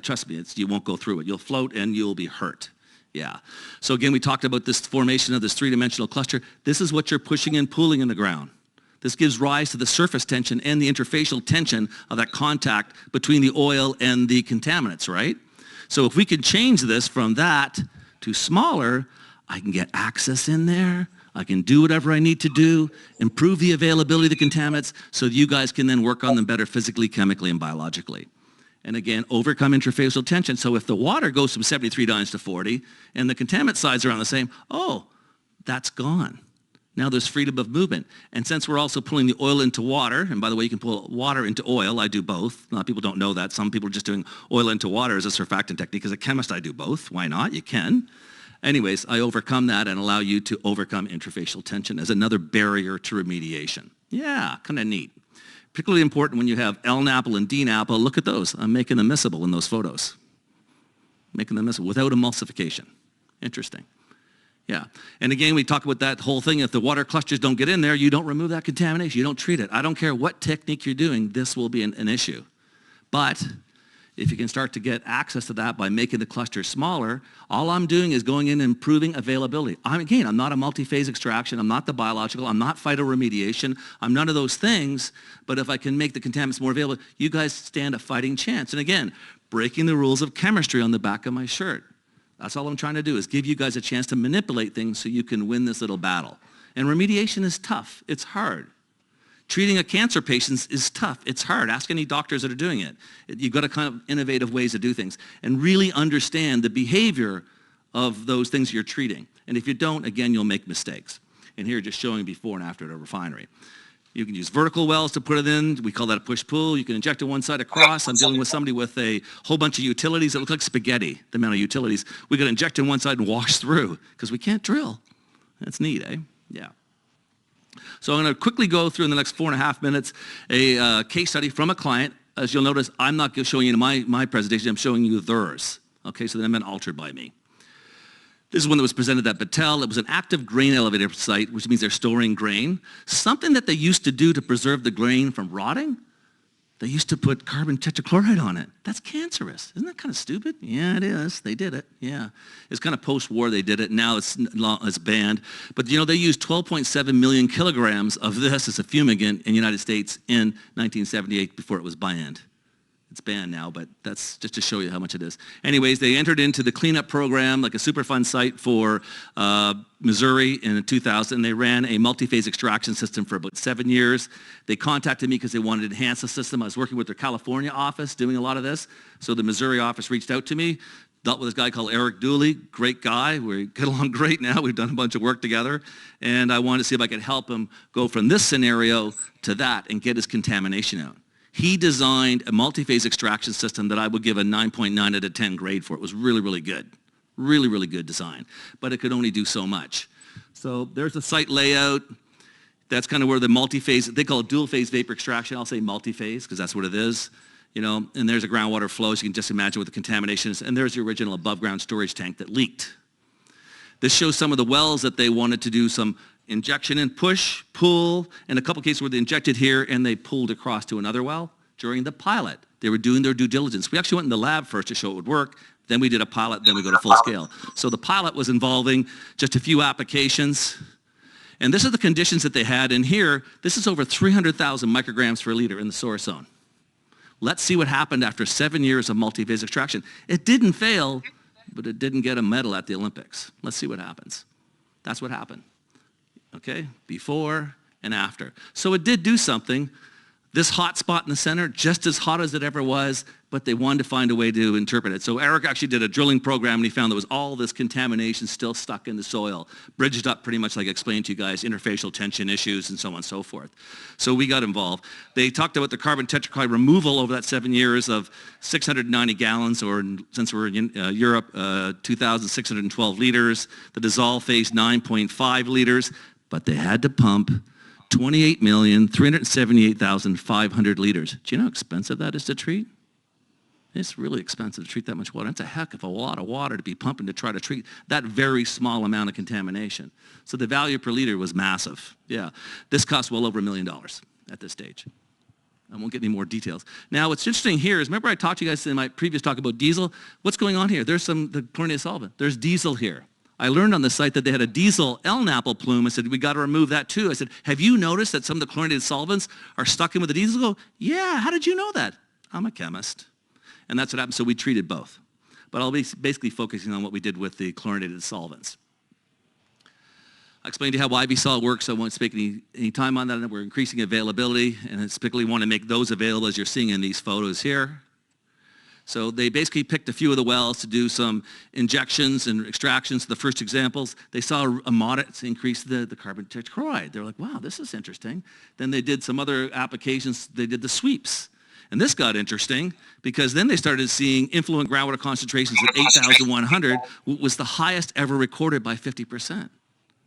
Trust me, you won't go through it. You'll float and you'll be hurt. Yeah. So again, we talked about this formation of this 3-dimensional cluster. This is what you're pushing and pulling in the ground. This gives rise to the surface tension and the interfacial tension of that contact between the oil and the contaminants, right? So if we can change this from that to smaller, I can get access in there. I can do whatever I need to do, improve the availability of the contaminants so you guys can then work on them better physically, chemically, and biologically. And again, overcome interfacial tension. So if the water goes from 73 dynes to 40 and the contaminant sides are around the same, oh, that's gone. Now there's freedom of movement. And since we're also pulling the oil into water, and by the way, you can pull water into oil. I do both. A lot of people don't know that. Some people are just doing oil into water as a surfactant technique. As a chemist, I do both. Why not? You can. Anyways, I overcome that and allow you to overcome interfacial tension as another barrier to remediation. Yeah, kind of neat. Particularly important when you have L-NAPL and D-NAPL. Look at those. I'm making them miscible in those photos. Making them miscible without emulsification. Interesting. Yeah. And again, we talk about that whole thing. If the water clusters don't get in there, you don't remove that contamination. You don't treat it. I don't care what technique you're doing, this will be an issue. But if you can start to get access to that by making the cluster smaller, all I'm doing is going in and improving availability. I'm not a multi-phase extraction. I'm not the biological. I'm not phytoremediation. I'm none of those things. But if I can make the contaminants more available, you guys stand a fighting chance. And again, breaking the rules of chemistry on the back of my shirt. That's all I'm trying to do is give you guys a chance to manipulate things so you can win this little battle. And remediation is tough. It's hard. Treating a cancer patient is tough. It's hard. Ask any doctors that are doing it. You've got to kind of innovative ways to do things and really understand the behavior of those things you're treating. And if you don't, again, you'll make mistakes. And here, just showing before and after at a refinery. You can use vertical wells to put it in. We call that a push-pull. You can inject it one side across. I'm dealing with somebody with a whole bunch of utilities that look like spaghetti, the amount of utilities. We got to inject in one side and wash through because we can't drill. That's neat, eh? Yeah. So I'm going to quickly go through in the next 4.5 minutes a case study from a client. As you'll notice, I'm not showing you my presentation. I'm showing you theirs. Okay, so they've been altered by me. This is one that was presented at Battelle. It was an active grain elevator site, which means they're storing grain. Something that they used to do to preserve the grain from rotting, they used to put carbon tetrachloride on it. That's cancerous. Isn't that kind of stupid? Yeah, it is. They did it. Yeah. It's kind of post-war they did it. Now it's banned. But, you know, they used 12.7 million kilograms of this as a fumigant in the United States in 1978 before it was banned. It's banned now, but that's just to show you how much it is. Anyways, they entered into the cleanup program, like a Superfund site for Missouri in 2000. They ran a multi-phase extraction system for about 7 years. They contacted me because they wanted to enhance the system. I was working with their California office doing a lot of this. So the Missouri office reached out to me, dealt with this guy called Eric Dooley, great guy. We get along great now. We've done a bunch of work together. And I wanted to see if I could help him go from this scenario to that and get his contamination out. He designed a multi-phase extraction system that I would give a 9.9 out of 10 grade for. It was really, really good. Really, really good design. But it could only do so much. So there's the site layout. That's kind of where the multi-phase, they call it dual-phase vapor extraction. I'll say multi-phase because that's what it is. You know, and there's a groundwater flow, so you can just imagine what the contamination is. And there's the original above-ground storage tank that leaked. This shows some of the wells that they wanted to do some injection and push, pull, and a couple cases where they injected here and they pulled across to another well during the pilot. They were doing their due diligence. We actually went in the lab first to show it would work. Then we did a pilot, then we go to full scale. So the pilot was involving just a few applications. And this is the conditions that they had in here. This is over 300,000 micrograms per liter in the source zone. Let's see what happened after 7 years of multi-phase extraction. It didn't fail, but it didn't get a medal at the Olympics. Let's see what happens. That's what happened. Okay, before and after. So it did do something. This hot spot in the center, just as hot as it ever was, but they wanted to find a way to interpret it. So Eric actually did a drilling program, and he found there was all this contamination still stuck in the soil, bridged up pretty much like I explained to you guys, interfacial tension issues and so on and so forth. So we got involved. They talked about the carbon tetrachloride removal over that 7 years of 690 gallons, or since we're in Europe, 2,612 liters. The dissolve phase, 9.5 liters, but they had to pump 28,378,500 liters. Do you know how expensive that is to treat? It's really expensive to treat that much water. It's a heck of a lot of water to be pumping to try to treat that very small amount of contamination. So the value per liter was massive. Yeah, this costs well over $1 million at this stage. I won't get any more details. Now, what's interesting here is, remember I talked to you guys in my previous talk about diesel? What's going on here? There's the chlorinated solvent. There's diesel here. I learned on the site that they had a diesel L-napple plume. I said, we got to remove that too. I said, have you noticed that some of the chlorinated solvents are stuck in with the diesel? Go, yeah, how did you know that? I'm a chemist. And that's what happened. So we treated both. But I'll be basically focusing on what we did with the chlorinated solvents. I explained to you how IV-Sol works, so I won't spend any time on that. We're increasing availability, and I specifically want to make those available as you're seeing in these photos here. So they basically picked a few of the wells to do some injections and extractions. The first examples, they saw a moderate increase in the carbon tetrachloride. They're like, wow, this is interesting. Then they did some other applications. They did the sweeps. And this got interesting because then they started seeing influent groundwater concentrations at 8,100, was the highest ever recorded by 50%.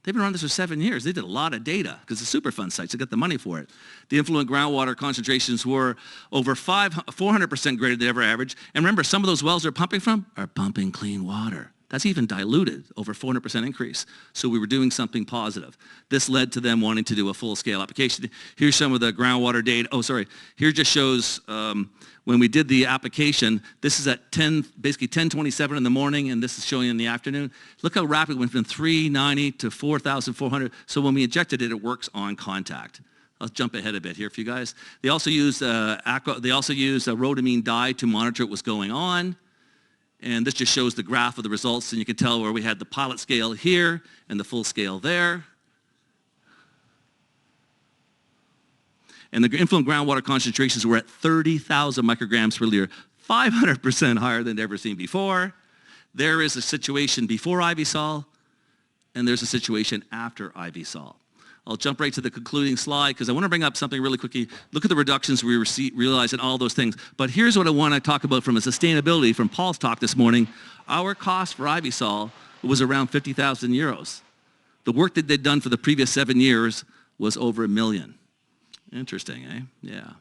They've been running this for 7 years. They did a lot of data because the Superfund sites, they got the money for it. The influent groundwater concentrations were over 400% greater than ever average. And remember, some of those wells they're pumping from are pumping clean water. That's even diluted, over 400% increase. So we were doing something positive. This led to them wanting to do a full-scale application. Here's some of the groundwater data. Oh, sorry. Here just shows when we did the application. This is at basically 10:27 in the morning, and this is showing in the afternoon. Look how rapid it went from 390 to 4,400. So when we injected it, it works on contact. I'll jump ahead a bit here for you guys. They also used rhodamine dye to monitor what was going on. And this just shows the graph of the results, and you can tell where we had the pilot scale here and the full scale there. And the influent groundwater concentrations were at 30,000 micrograms per liter, 500% higher than ever seen before. There is a situation before IV-Sol, and there's a situation after IV-Sol. I'll jump right to the concluding slide because I want to bring up something really quickly. Look at the reductions we realized in all those things. But here's what I want to talk about from a sustainability, from Paul's talk this morning. Our cost for IV-Sol was around 50,000 euros. The work that they'd done for the previous 7 years was over $1 million. Interesting, eh? Yeah,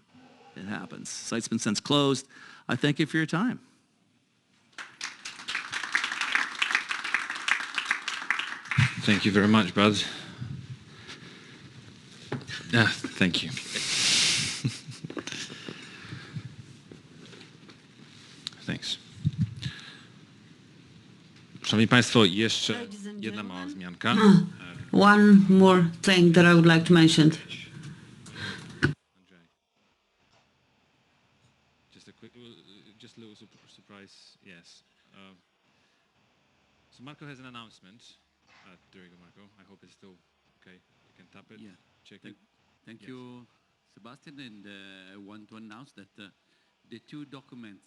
it happens. Site's been since closed. I thank you for your time. Thank you very much, Brad. Thank you. Thanks. Szanowni Państwo, jeszcze jedna mała wzmianka. One more thing that I would like to mention. Just a little surprise, yes. So Marco has an announcement. There you go, Marco. I hope it's still okay. You can tap it. Yeah. Check it. Thank you, Sebastian, and I want to announce that the two documents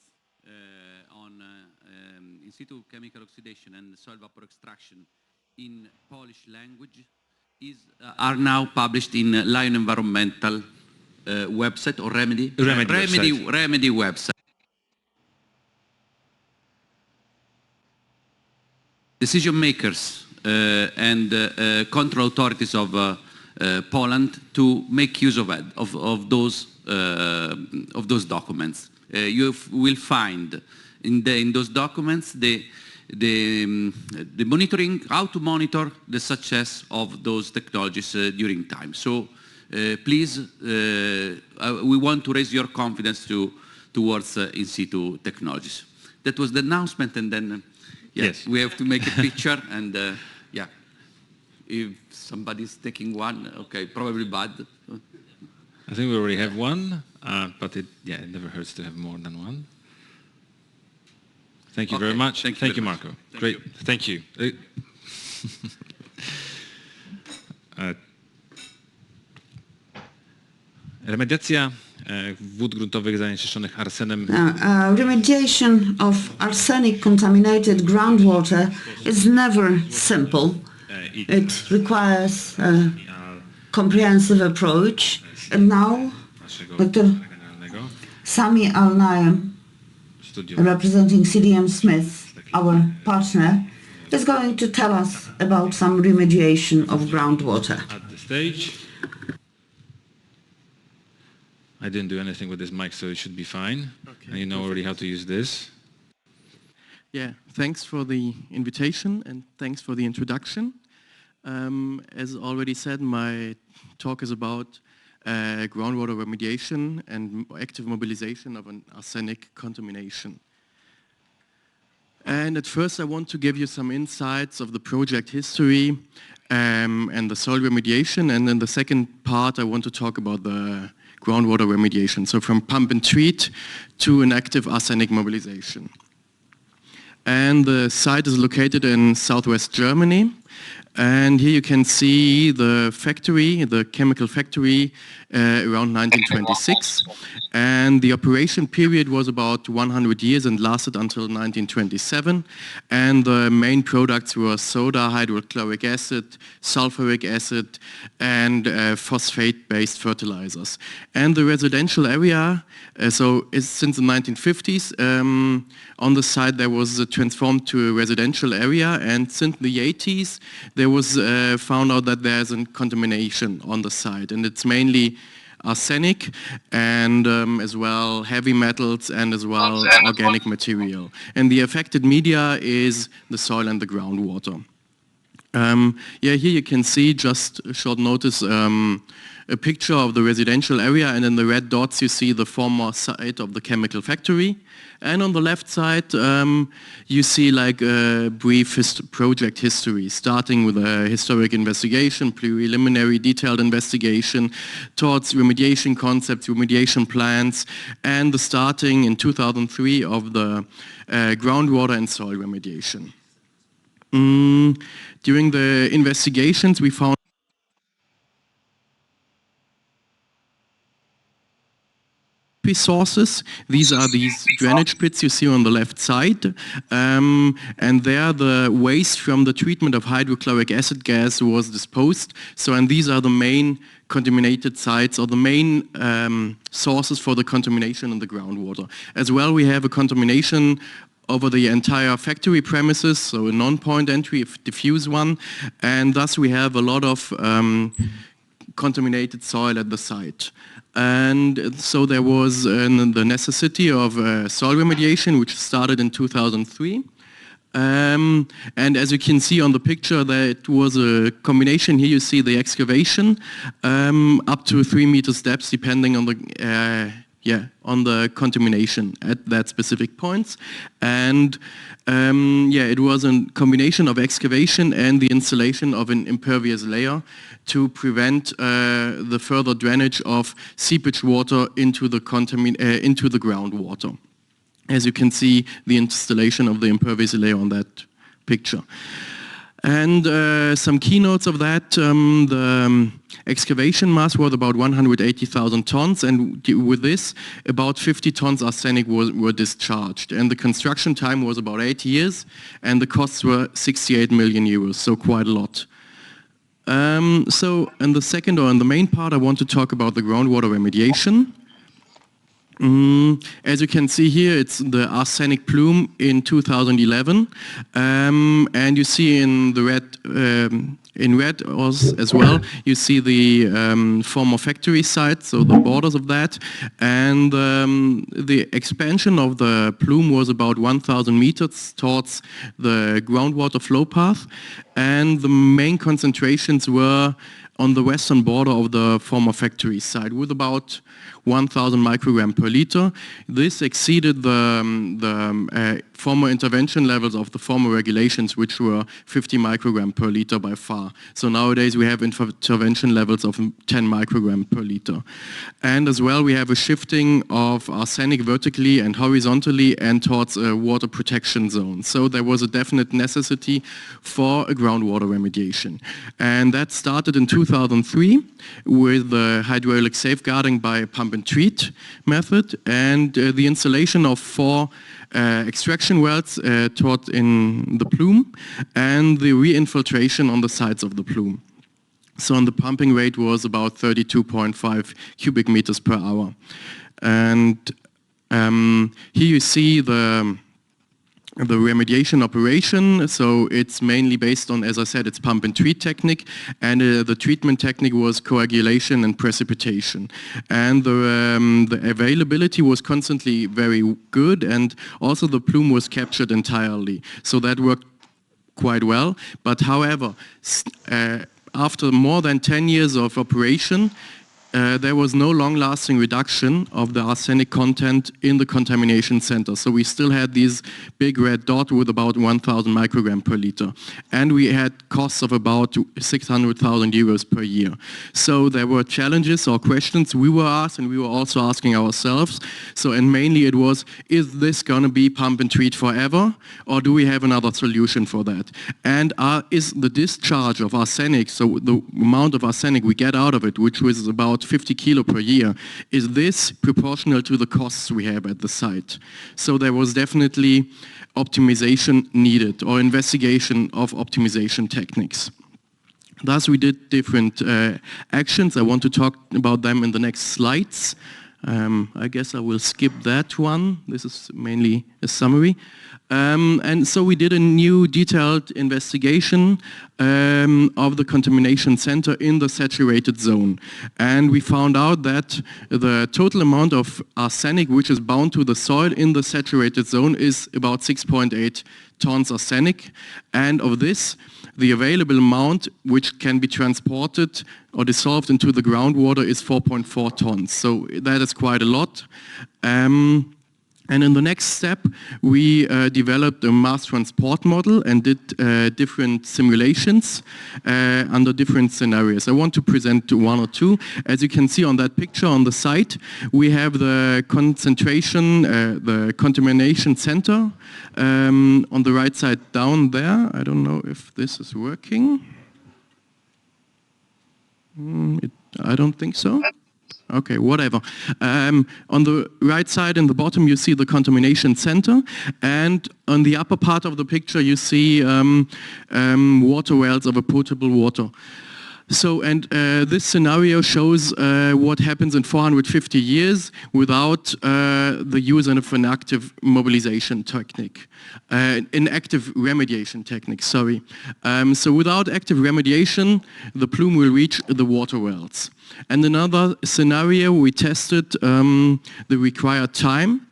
on in situ chemical oxidation and soil vapor extraction in Polish language are now published in Lion Environmental website or Remedy website. Decision makers and control authorities of Poland to make use of those documents. You will find in those documents the monitoring, how to monitor the success of those technologies during time. So please, we want to raise your confidence towards in situ technologies. That was the announcement, and then yes, we have to make a picture, and yeah, if somebody's taking one, okay, probably bad. I think we already have one. but it never hurts to have more than one. Thank you very much. Thank you, Marco. Great. Thank you. Remediacja wód gruntowych zanieczyszczonych arsenem. Remediation of arsenic-contaminated groundwater is never simple. It requires a comprehensive approach. And now, Dr. Sami Al-Nayem, representing CDM Smith, our partner, is going to tell us about some remediation of groundwater. At the stage. I didn't do anything with this mic, so it should be fine. Okay, and you know already how to use this. Yeah, thanks for the invitation and thanks for the introduction. As already said, my talk is about groundwater remediation and active mobilization of an arsenic contamination. And at first I want to give you some insights of the project history and the soil remediation, and in the second part I want to talk about the groundwater remediation, so from pump and treat to an active arsenic mobilization. And the site is located in southwest Germany. And here you can see the factory, the chemical factory, around 1926. And the operation period was about 100 years and lasted until 1927. And the main products were soda, hydrochloric acid, sulfuric acid, and phosphate-based fertilizers. And the residential area, since the 1950s, on the site there was transformed to a residential area, and since the 80s there was found out that there's a contamination on the site, and it's mainly arsenic and as well heavy metals and as well organic material. And the affected media is the soil and the groundwater. Here you can see, just a short notice, a picture of the residential area, and in the red dots you see the former site of the chemical factory. And on the left side you see like a brief project history, starting with a historic investigation, preliminary detailed investigation, towards remediation concepts, remediation plans, and the starting in 2003 of the groundwater and soil remediation. During the investigations we found sources. These are these drainage pits you see on the left side, and there the waste from the treatment of hydrochloric acid gas was disposed. And these are the main contaminated sites, or the main sources for the contamination in the groundwater. As well, we have a contamination over the entire factory premises, so a non-point entry, a diffuse one, and thus we have a lot of contaminated soil at the site. And so there was the necessity of soil remediation, which started in 2003. And as you can see on the picture, that was a combination. Here you see the excavation up to 3 meters depth, depending on the contamination at that specific points. And it was a combination of excavation and the installation of an impervious layer to prevent the further drainage of seepage water into the groundwater. As you can see, the installation of the impervious layer on that picture. And some keynotes of that, the excavation mass was about 180,000 tons, and with this, about 50 tons arsenic were discharged. And the construction time was about 8 years, and the costs were 68 million euros, so quite a lot. So in the second, or in the main part, I want to talk about the groundwater remediation. As you can see here, it's the arsenic plume in 2011, and you see in the red as well, you see the former factory site, so the borders of that, and the expansion of the plume was about 1,000 meters towards the groundwater flow path, and the main concentrations were on the western border of the former factory site with about 1,000 microgram per liter. This exceeded the former intervention levels of the former regulations, which were 50 microgram per liter by far. So nowadays we have intervention levels of 10 microgram per liter. And as well we have a shifting of arsenic vertically and horizontally and towards a water protection zone. So there was a definite necessity for a groundwater remediation. And that started in 2003 with the hydraulic safeguarding by pump and treat method and the installation of 4 extraction wells taught in the plume and the re-infiltration on the sides of the plume. So the pumping rate was about 32.5 cubic meters per hour. And here you see the remediation operation. So it's mainly based on, as I said, it's pump and treat technique, and the treatment technique was coagulation and precipitation. And the availability was constantly very good, and also the plume was captured entirely. So that worked quite well. But however, after more than 10 years of operation, there was no long-lasting reduction of the arsenic content in the contamination center. So we still had these big red dot with about 1,000 microgram per liter. And we had costs of about 600,000 euros per year. So there were challenges or questions we were asked, and we were also asking ourselves. So, and mainly it was, is this going to be pump and treat forever, or do we have another solution for that? And is the discharge of arsenic, so the amount of arsenic we get out of it, which was about 50 kilo per year, is this proportional to the costs we have at the site? So there was definitely optimization needed, or investigation of optimization techniques. Thus we did different actions. I want to talk about them in the next slides. I guess I will skip that one. This is mainly a summary. And so we did a new detailed investigation of the contamination center in the saturated zone. And we found out that the total amount of arsenic which is bound to the soil in the saturated zone is about 6.8 tons arsenic. And of this, the available amount which can be transported or dissolved into the groundwater is 4.4 tons. So that is quite a lot. And in the next step, we developed a mass transport model and did different simulations under different scenarios. I want to present one or two. As you can see on that picture on the site, we have the concentration, the contamination center on the right side down there. I don't know if this is working. I don't think so. Okay, whatever. On the right side in the bottom you see the contamination center, and on the upper part of the picture you see water wells of a potable water. So, and this scenario shows what happens in 450 years without the use of an active mobilization technique, an active remediation technique, sorry. So without active remediation, the plume will reach the water wells. And another scenario, we tested the required time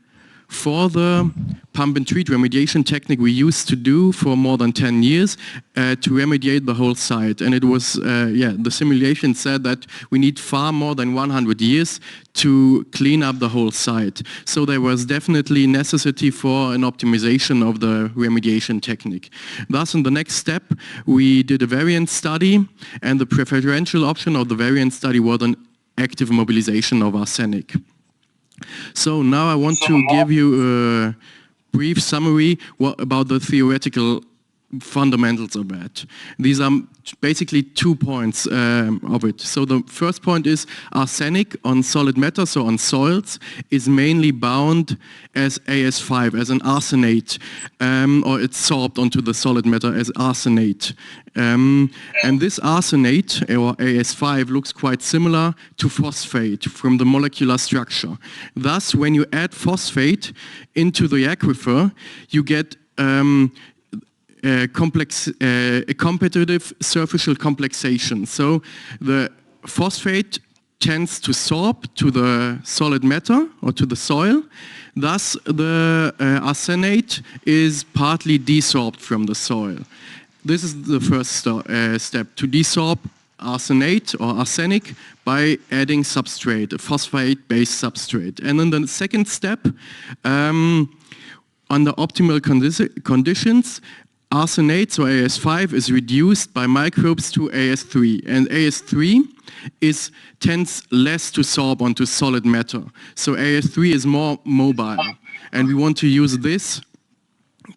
for the pump and treat remediation technique we used to do for more than 10 years to remediate the whole site. And it was, the simulation said that we need far more than 100 years to clean up the whole site. So there was definitely necessity for an optimization of the remediation technique. Thus, in the next step, we did a variance study, and the preferential option of the variance study was an active mobilization of arsenic. So now I want to give you a brief summary about the theoretical fundamentals of that. These are basically 2 points of it. So the first point is arsenic on solid matter, so on soils, is mainly bound as AS5, as an arsenate, or it's sorbed onto the solid matter as arsenate. And this arsenate, or AS5, looks quite similar to phosphate from the molecular structure. Thus, when you add phosphate into the aquifer, you get a competitive superficial complexation. So the phosphate tends to sorb to the solid matter or to the soil. Thus, the arsenate is partly desorbed from the soil. This is the first step, to desorb arsenate or arsenic by adding substrate, a phosphate-based substrate. And in the second step, under optimal conditions, arsenate, so AS5, is reduced by microbes to AS3. And AS3 tends less to sorb onto solid matter. So AS3 is more mobile. And we want to use this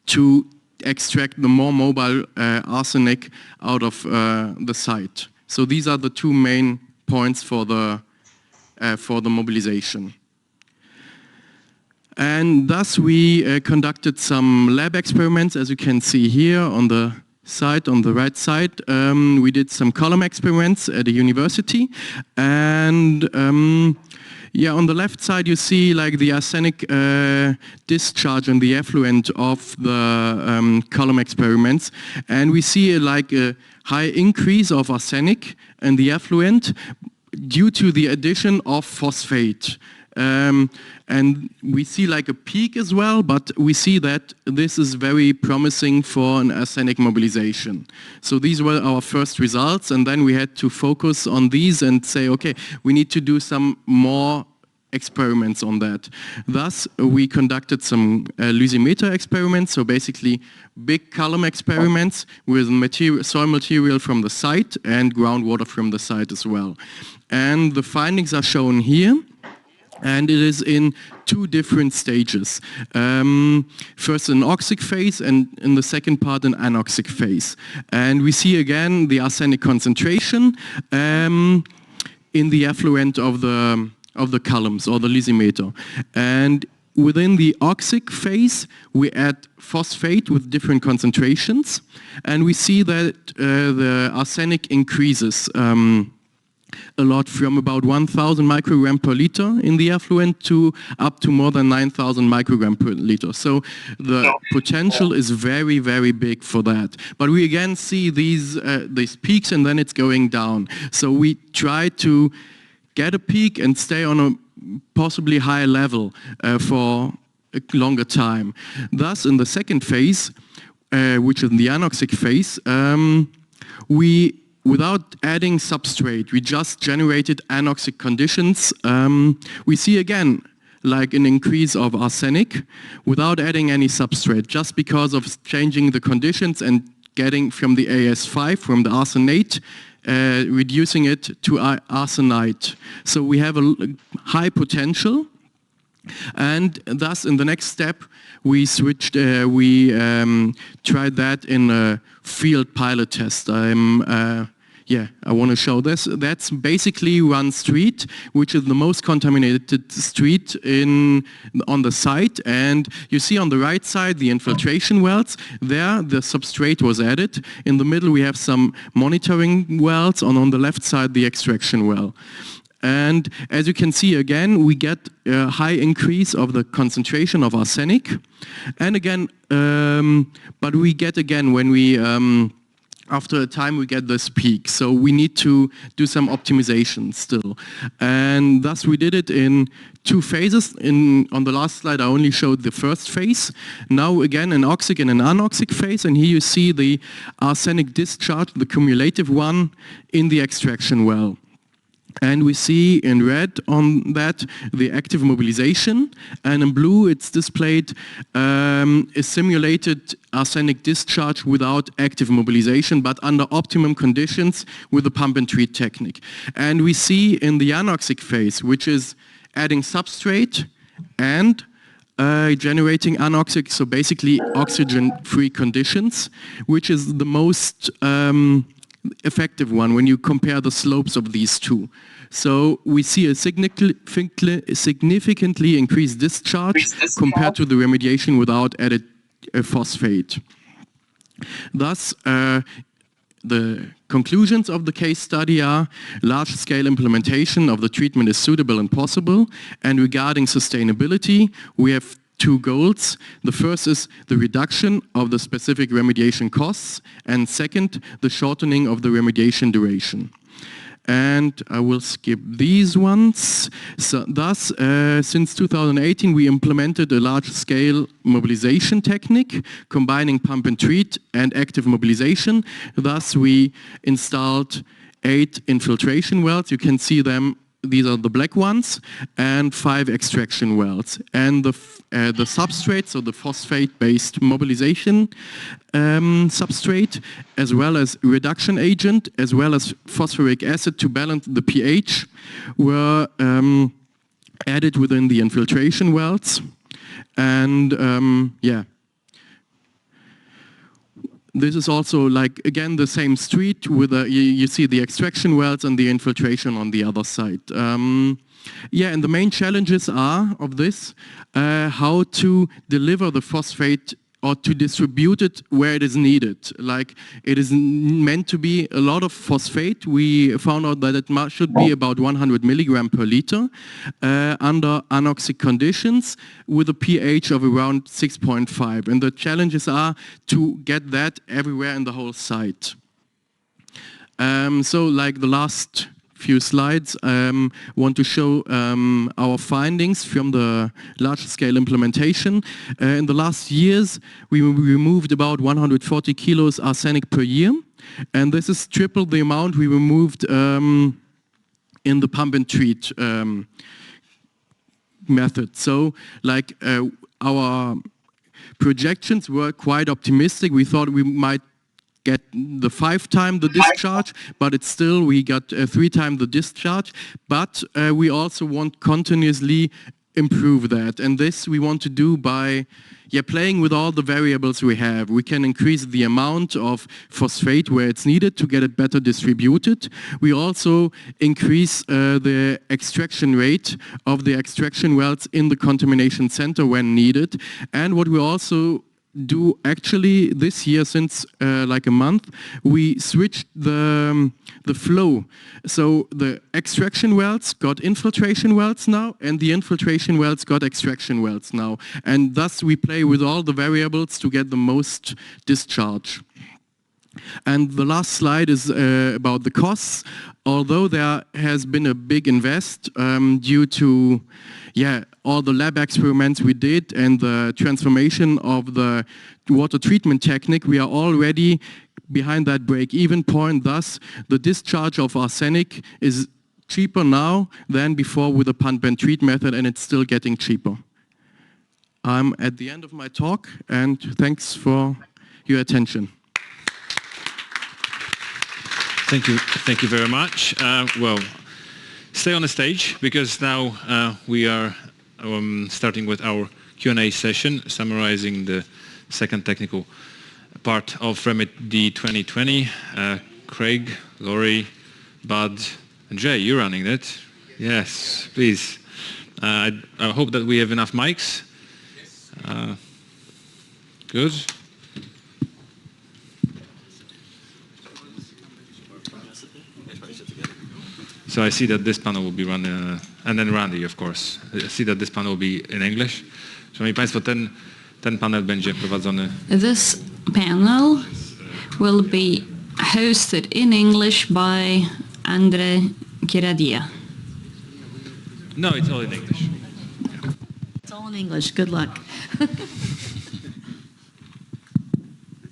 to extract the more mobile arsenic out of the site. So these are the two main points for the mobilization. And thus we conducted some lab experiments, as you can see here on the side, on the right side. We did some column experiments at a university. And yeah, on the left side you see like the arsenic discharge and the effluent of the column experiments. And we see like a high increase of arsenic in the effluent due to the addition of phosphate. And we see like a peak as well, but we see that this is very promising for an arsenic mobilization. So these were our first results, and then we had to focus on these and say, okay, we need to do some more experiments on that. Thus, we conducted some lysimeter experiments, so basically big column experiments with soil material from the site and groundwater from the site as well. And the findings are shown here. And it is in two different stages. First an oxic phase, and in the second part an anoxic phase. And we see again the arsenic concentration in the effluent of the columns or the lysimeter. And within the oxic phase, we add phosphate with different concentrations, and we see that the arsenic increases a lot, from about 1,000 microgram per liter in the effluent to up to more than 9,000 microgram per liter. So the potential is very, very big for that. But we again see these peaks, and then it's going down. So we try to get a peak and stay on a possibly higher level for a longer time. Thus, in the second phase, which is the anoxic phase, without adding substrate, we just generated anoxic conditions. We see again like an increase of arsenic without adding any substrate, just because of changing the conditions and getting from the AS5, from the arsenate, reducing it to arsenite. So we have a high potential. And thus, in the next step, we switched. We tried that in a field pilot test. I want to show this. That's basically one street, which is the most contaminated street on the site. And you see on the right side the infiltration wells. There, the substrate was added. In the middle, we have some monitoring wells, and on the left side, the extraction well. And as you can see again, we get a high increase of the concentration of arsenic. And again, but we get again when we, after a time we get this peak. So we need to do some optimization still. And thus we did it in two phases. On the last slide I only showed the first phase. Now again an oxic and an anoxic phase, and here you see the arsenic discharge, the cumulative one, in the extraction well. And we see in red on that the active mobilization, and in blue it's displayed a simulated arsenic discharge without active mobilization, but under optimum conditions with the pump and treat technique. And we see in the anoxic phase, which is adding substrate and generating anoxic, so basically oxygen-free conditions, which is the most effective one when you compare the slopes of these two. So we see a significantly increased discharge compared to the remediation without added phosphate. Thus, the conclusions of the case study are: large-scale implementation of the treatment is suitable and possible. And regarding sustainability, we have two goals. The first is the reduction of the specific remediation costs, and second, the shortening of the remediation duration. And I will skip these ones. So, thus, since 2018, we implemented a large-scale mobilization technique, combining pump and treat and active mobilization. Thus, we installed 8 infiltration wells. You can see them. These are the black ones, and 5 extraction wells. And the substrate, so the phosphate-based mobilization substrate, as well as reduction agent, as well as phosphoric acid to balance the pH, were added within the infiltration wells. And yeah. This is also, like, again, the same street with you see the extraction wells and the infiltration on the other side. Yeah, and the main challenges are of this, how to deliver the phosphate or to distribute it where it is needed. Like, it is meant to be a lot of phosphate. We found out that it should be about 100 milligram per liter under anoxic conditions with a pH of around 6.5. And the challenges are to get that everywhere in the whole site. So, like the last few slides, want to show our findings from the large-scale implementation. In the last years, we removed about 140 kilos arsenic per year, and this is triple the amount we removed in the pump and treat method. So, like, our projections were quite optimistic. We thought we might get the 5 times the discharge, but it's still, we got 3 times the discharge, but we also want continuously improve that, and this we want to do by playing with all the variables we have. We can increase the amount of phosphate where it's needed to get it better distributed. We also increase the extraction rate of the extraction wells in the contamination center when needed, and what we also do actually this year, since like a month, we switched the flow. So the extraction wells got infiltration wells now, and the infiltration wells got extraction wells now. And thus we play with all the variables to get the most discharge. And the last slide is about the costs. Although there has been a big invest due to all the lab experiments we did and the transformation of the water treatment technique, we are already behind that break-even point. Thus, the discharge of arsenic is cheaper now than before with the pump and treat method, and it's still getting cheaper. I'm at the end of my talk, and thanks for your attention. Thank you very much. Well, stay on the stage, because now we are starting with our Q&A session, summarizing the second technical part of Remedy 2020. Craig, Laurie, Bud, and Jay, you're running it. Yes, please. I hope that we have enough mics. Good. So I see that this panel will be run, and then Randy, of course. I see that this panel will be in English. Szanowni Państwo, ten panel będzie prowadzony. This panel will be hosted in English by Andre Kiradia. No, it's all in English. Yeah. It's all in English. Good luck. That's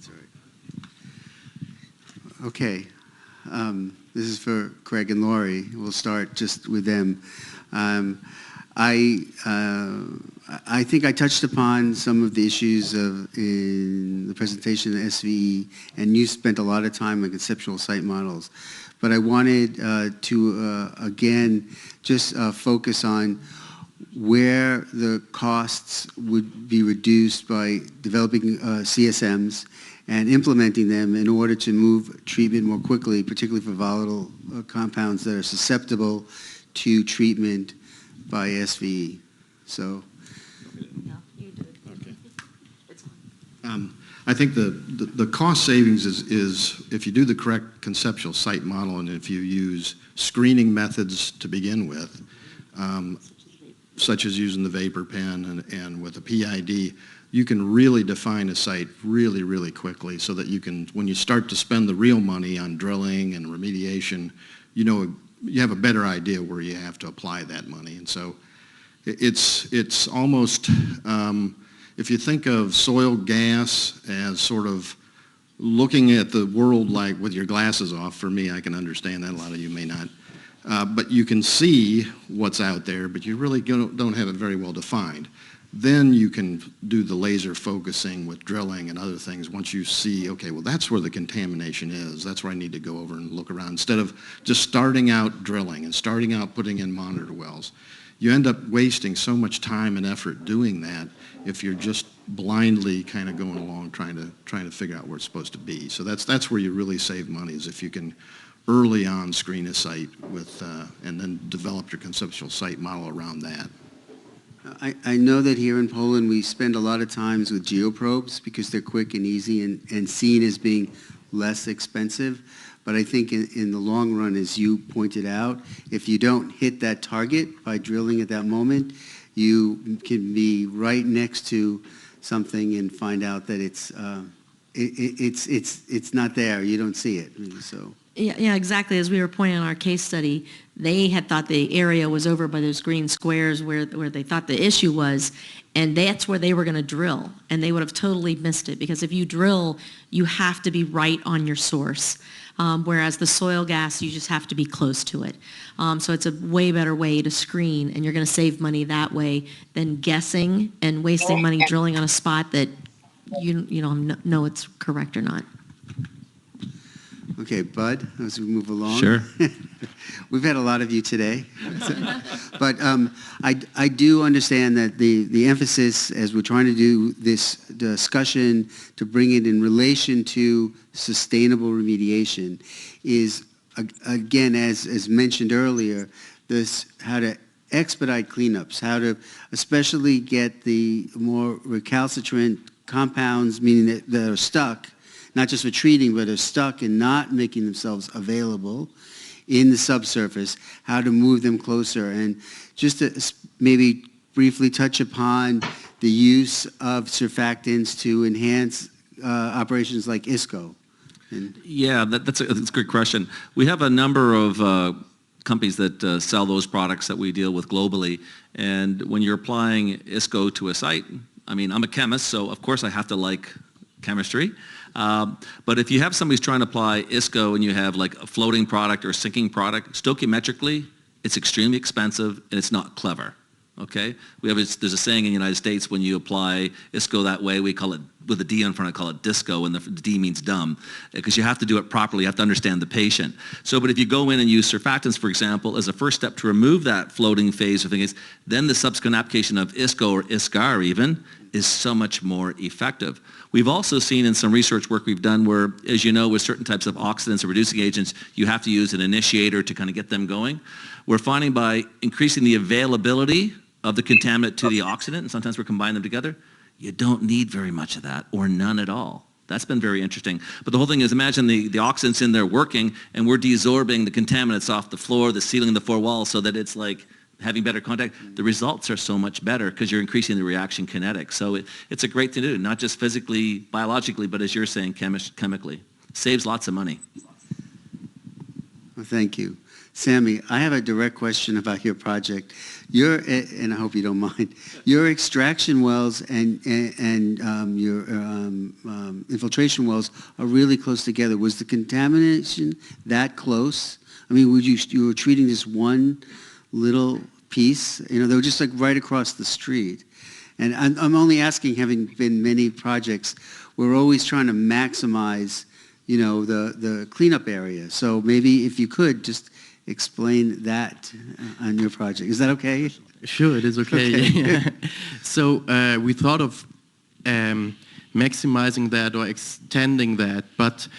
all right. Okay. This is for Craig and Laurie. We'll start just with them. I think I touched upon some of the issues in the presentation of SVE, and you spent a lot of time on conceptual site models. But I wanted to, again, just focus on where the costs would be reduced by developing CSMs and implementing them in order to move treatment more quickly, particularly for volatile compounds that are susceptible to treatment by SVE. So, I think the cost savings is if you do the correct conceptual site model and if you use screening methods to begin with, such as using the vapor pen and with a PID, you can really define a site really, really quickly so that you can, when you start to spend the real money on drilling and remediation, you know, you have a better idea where you have to apply that money. And so it's almost, if you think of soil gas as sort of looking at the world like with your glasses off, for me, I can understand that. A lot of you may not. But you can see what's out there, but you really don't have it very well defined. Then you can do the laser focusing with drilling and other things once you see, okay, well, that's where the contamination is. That's where I need to go over and look around. Instead of just starting out drilling and starting out putting in monitor wells, you end up wasting so much time and effort doing that if you're just blindly kind of going along trying to figure out where it's supposed to be. So that's where you really save money, is if you can early on screen a site with, and then develop your conceptual site model around that. I know that here in Poland we spend a lot of times with geoprobes because they're quick and easy and seen as being less expensive. But I think in the long run, as you pointed out, if you don't hit that target by drilling at that moment, you can be right next to something and find out that it's not there. You don't see it. So. Yeah, exactly. As we were pointing on our case study, they had thought the area was over by those green squares where they thought the issue was, and that's where they were going to drill, and they would have totally missed it, because if you drill, you have to be right on your source, whereas the soil gas, you just have to be close to it. So it's a way better way to screen, and you're going to save money that way than guessing and wasting money drilling on a spot that you don't know it's correct or not. Okay, Bud, as we move along. Sure. We've had a lot of you today. But I do understand that the emphasis, as we're trying to do this discussion to bring it in relation to sustainable remediation, is, again, as mentioned earlier, this how to expedite cleanups, how to especially get the more recalcitrant compounds, meaning that are stuck, not just for treating, but are stuck and not making themselves available in the subsurface, how to move them closer. And just to maybe briefly touch upon the use of surfactants to enhance operations like ISCO. Yeah, that's a great question. We have a number of companies that sell those products that we deal with globally. And when you're applying ISCO to a site, I mean, I'm a chemist, so of course I have to like chemistry. But if you have somebody who's trying to apply ISCO and you have like a floating product or a sinking product, stoichiometrically, it's extremely expensive and it's not clever. Okay? There's a saying in the United States, when you apply ISCO that way, we call it, with a D in front, I call it disco, and the D means dumb, because you have to do it properly, you have to understand the patient. So, but if you go in and use surfactants, for example, as a first step to remove that floating phase of things, then the subsequent application of ISCO or ISCAR even is so much more effective. We've also seen in some research work we've done where, as you know, with certain types of oxidants or reducing agents, you have to use an initiator to kind of get them going. We're finding by increasing the availability of the contaminant to the oxidant, and sometimes we're combining them together, you don't need very much of that, or none at all. That's been very interesting. But the whole thing is, imagine the oxidant's in there working, and we're desorbing the contaminants off the floor, the ceiling, the four walls, so that it's like having better contact. The results are so much better because you're increasing the reaction kinetics. So it's a great thing to do, not just physically, biologically, but as you're saying, chemically. Saves lots of money. Well, thank you. Sammy, I have a direct question about your project. And I hope you don't mind, your extraction wells and your infiltration wells are really close together. Was the contamination that close? I mean, you were treating just one little piece? You know, they were just like right across the street. And I'm only asking, having been many projects, we're always trying to maximize, you know, the cleanup area. So maybe if you could just explain that on your project. Is that okay? Sure, it is okay. Okay. So we thought of maximizing that or extending that, but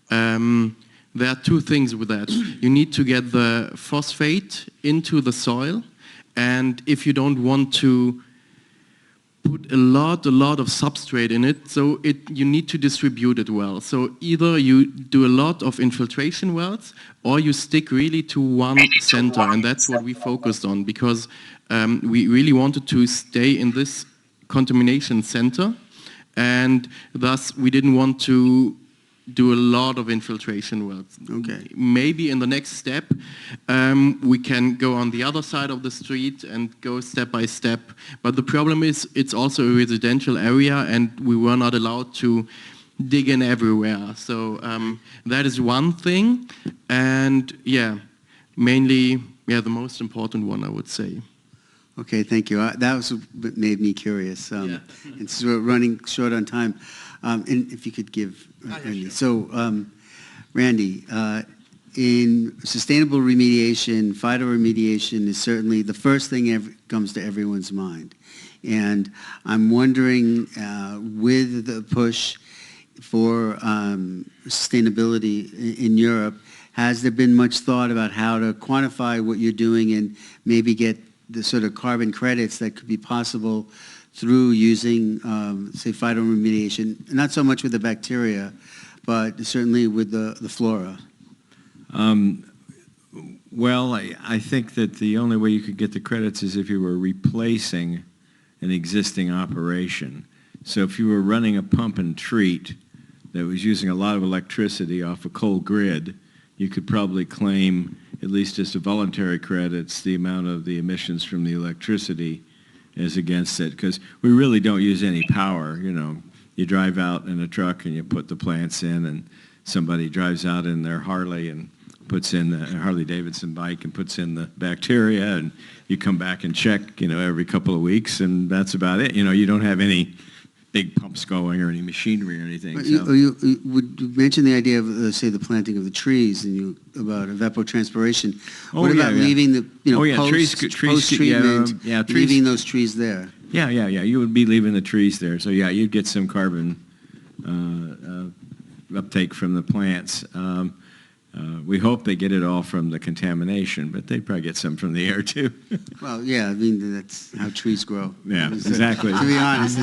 there are two things with that. You need to get the phosphate into the soil, and if you don't want to put a lot of substrate in it, so you need to distribute it well. So either you do a lot of infiltration wells, or you stick really to one center, and that's what we focused on, because we really wanted to stay in this contamination center, and thus we didn't want to do a lot of infiltration wells. Okay. Maybe in the next step, we can go on the other side of the street and go step by step. But the problem is, it's also a residential area, and we were not allowed to digging everywhere. So that is one thing, and yeah, mainly, yeah, the most important one, I would say. Okay, thank you. That was what made me curious. And so we're running short on time. And if you could give Randy. Sure. So, Randy, in sustainable remediation, phytoremediation is certainly the first thing comes to everyone's mind. And I'm wondering, with the push for sustainability in Europe, has there been much thought about how to quantify what you're doing and maybe get the sort of carbon credits that could be possible through using, say, phytoremediation, not so much with the bacteria, but certainly with the flora? Well, I think that the only way you could get the credits is if you were replacing an existing operation. So if you were running a pump and treat that was using a lot of electricity off a coal grid, you could probably claim, at least as a voluntary credits, the amount of the emissions from the electricity as against it, because we really don't use any power. You know, you drive out in a truck and you put the plants in, and somebody drives out in their Harley and puts in the Harley-Davidson bike and puts in the bacteria, and you come back and check, you know, every couple of weeks, and that's about it. You know, you don't have any big pumps going or any machinery or anything. So. You mentioned the idea of, say, the planting of the trees and about evapotranspiration. What about leaving the, post-treatment, leaving those trees there? Yeah. You would be leaving the trees there. So, yeah, you'd get some carbon uptake from the plants. We hope they get it all from the contamination, but they probably get some from the air too. Well, yeah, I mean, that's how trees grow. Yeah, exactly. To be honest,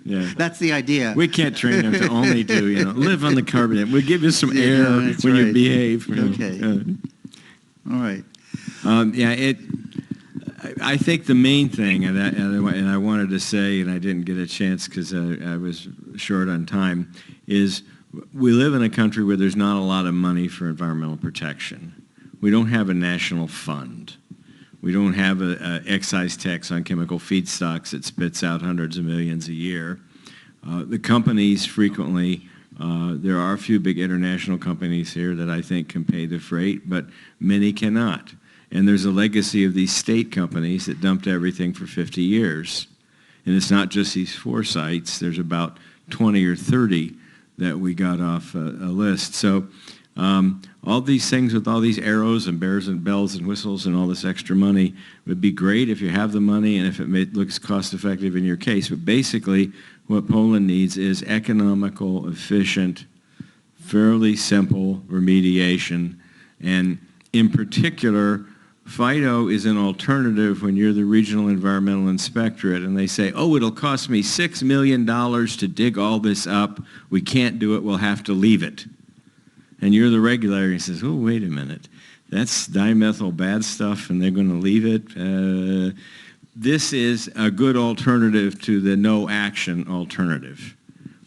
yeah. That's the idea. We can't train them to only do, live on the carbon. We'll give you some air when you behave. Okay. All right. I think the main thing, and I wanted to say, and I didn't get a chance because I was short on time, is we live in a country where there's not a lot of money for environmental protection. We don't have a national fund. We don't have an excise tax on chemical feedstocks that spits out hundreds of millions a year. The companies frequently, there are a few big international companies here that I think can pay the freight, but many cannot. And there's a legacy of these state companies that dumped everything for 50 years. And it's not just these 4 sites. There's about 20 or 30 that we got off a list. So all these things with all these arrows and bears and bells and whistles and all this extra money would be great if you have the money and if it looks cost effective in your case. But basically what Poland needs is economical, efficient, fairly simple remediation. And in particular, Phyto is an alternative when you're the regional environmental inspectorate and they say, oh, it'll cost me $6 million to dig all this up. We can't do it. We'll have to leave it. And you're the regulator and says, oh, wait a minute. That's dimethyl bad stuff and they're going to leave it. This is a good alternative to the no action alternative,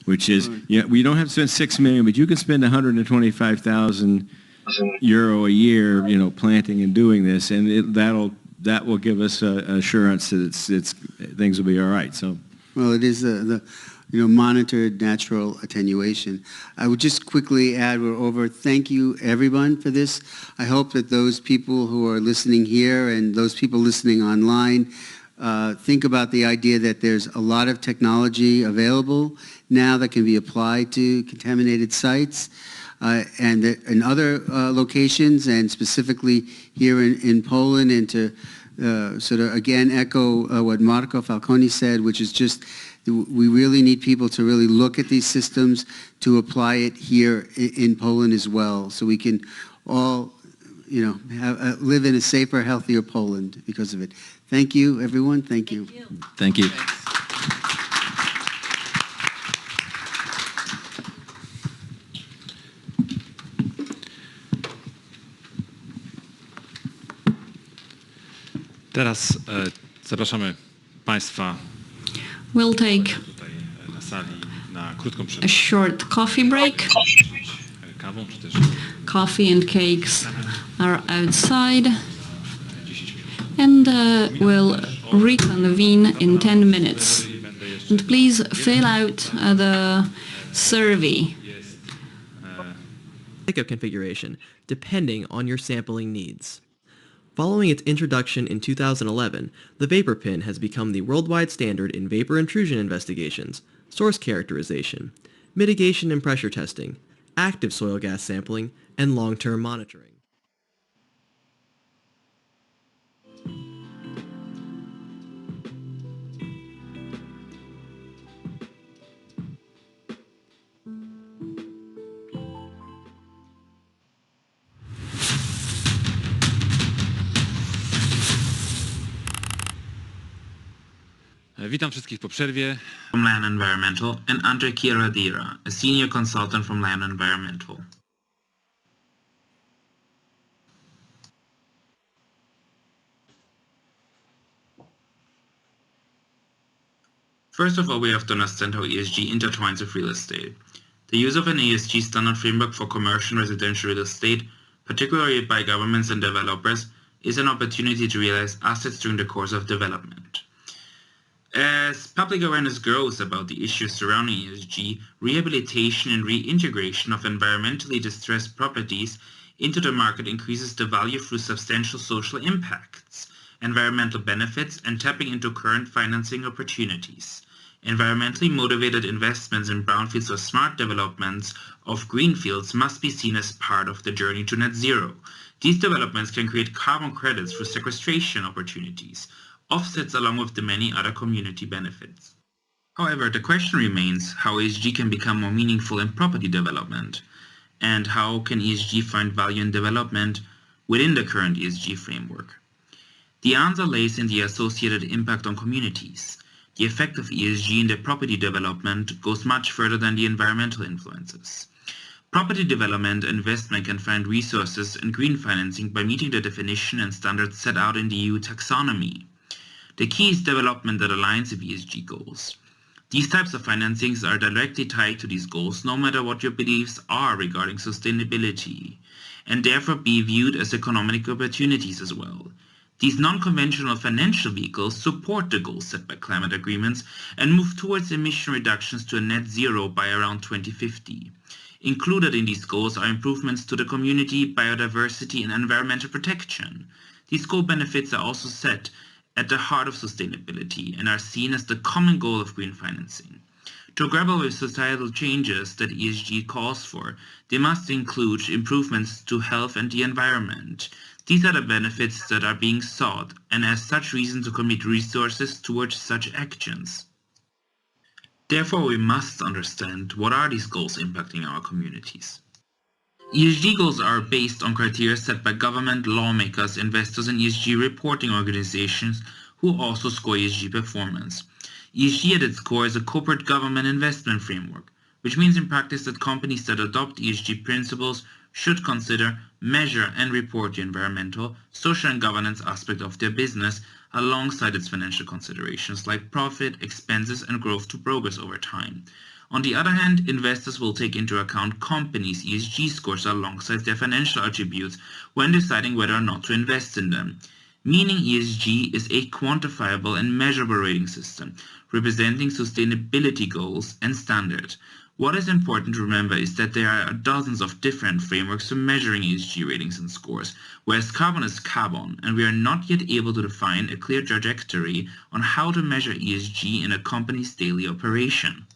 which is, we don't have to spend $6 million, but you can spend €125,000 a year, planting and doing this, and that will give us assurance that things will be all right. So, well, it is the monitored natural attenuation. I would just quickly add, we're over. Thank you, everyone, for this. I hope that those people who are listening here and those people listening online think about the idea that there's a lot of technology available now that can be applied to contaminated sites. And in other locations, and specifically here in Poland, and to sort of again echo what Marco Falconi said, which is just we really need people to really look at these systems to apply it here in Poland as well, so we can all live in a safer, healthier Poland because of it. Thank you, everyone. Thank you. Thank you. Teraz zapraszamy Państwa We'll take tutaj na sali na krótką przerwę. A short coffee break. Kawą czy też Coffee and cakes are outside. And we'll reconvene in 10 minutes. And please fill out the survey. Configuration, depending on your sampling needs. Following its introduction in 2011, the vapor pin has become the worldwide standard in vapor intrusion investigations, source characterization, mitigation and pressure testing, active soil gas sampling, and long-term monitoring. Witam wszystkich po przerwie. From Land Environmental and Andre Kiradira, a senior consultant from Land Environmental. First of all, we have to understand how ESG intertwines with real estate. The use of an ESG standard framework for commercial and residential real estate, particularly by governments and developers, is an opportunity to realize assets during the course of development. As public awareness grows about the issues surrounding ESG, rehabilitation and reintegration of environmentally distressed properties into the market increases the value through substantial social impacts, environmental benefits, and tapping into current financing opportunities. Environmentally motivated investments in brownfields or smart developments of greenfields must be seen as part of the journey to net zero. These developments can create carbon credits through sequestration opportunities, offsets along with the many other community benefits. However, the question remains how ESG can become more meaningful in property development, and how can ESG find value in development within the current ESG framework. The answer lays in the associated impact on communities. The effect of ESG in the property development goes much further than the environmental influences. Property development and investment can find resources and green financing by meeting the definition and standards set out in the EU taxonomy. The key is development that aligns with ESG goals. These types of financings are directly tied to these goals no matter what your beliefs are regarding sustainability, and therefore be viewed as economic opportunities as well. These non-conventional financial vehicles support the goals set by climate agreements and move towards emission reductions to a net zero by around 2050. Included in these goals are improvements to the community, biodiversity, and environmental protection. These goal benefits are also set at the heart of sustainability and are seen as the common goal of green financing. To grapple with societal changes that ESG calls for, they must include improvements to health and the environment. These are the benefits that are being sought, and as such reason to commit resources towards such actions. Therefore, we must understand what are these goals impacting our communities. ESG goals are based on criteria set by government, lawmakers, investors, and ESG reporting organizations who also score ESG performance. ESG at its core is a corporate government investment framework, which means in practice that companies that adopt ESG principles should consider, measure, and report the environmental, social, and governance aspect of their business alongside its financial considerations like profit, expenses, and growth to progress over time. On the other hand, investors will take into account companies' ESG scores alongside their financial attributes when deciding whether or not to invest in them. Meaning ESG is a quantifiable and measurable rating system, representing sustainability goals and standards. What is important to remember is that there are dozens of different frameworks for measuring ESG ratings and scores, whereas carbon is carbon, and we are not yet able to define a clear trajectory on how to measure ESG in a company's daily operation.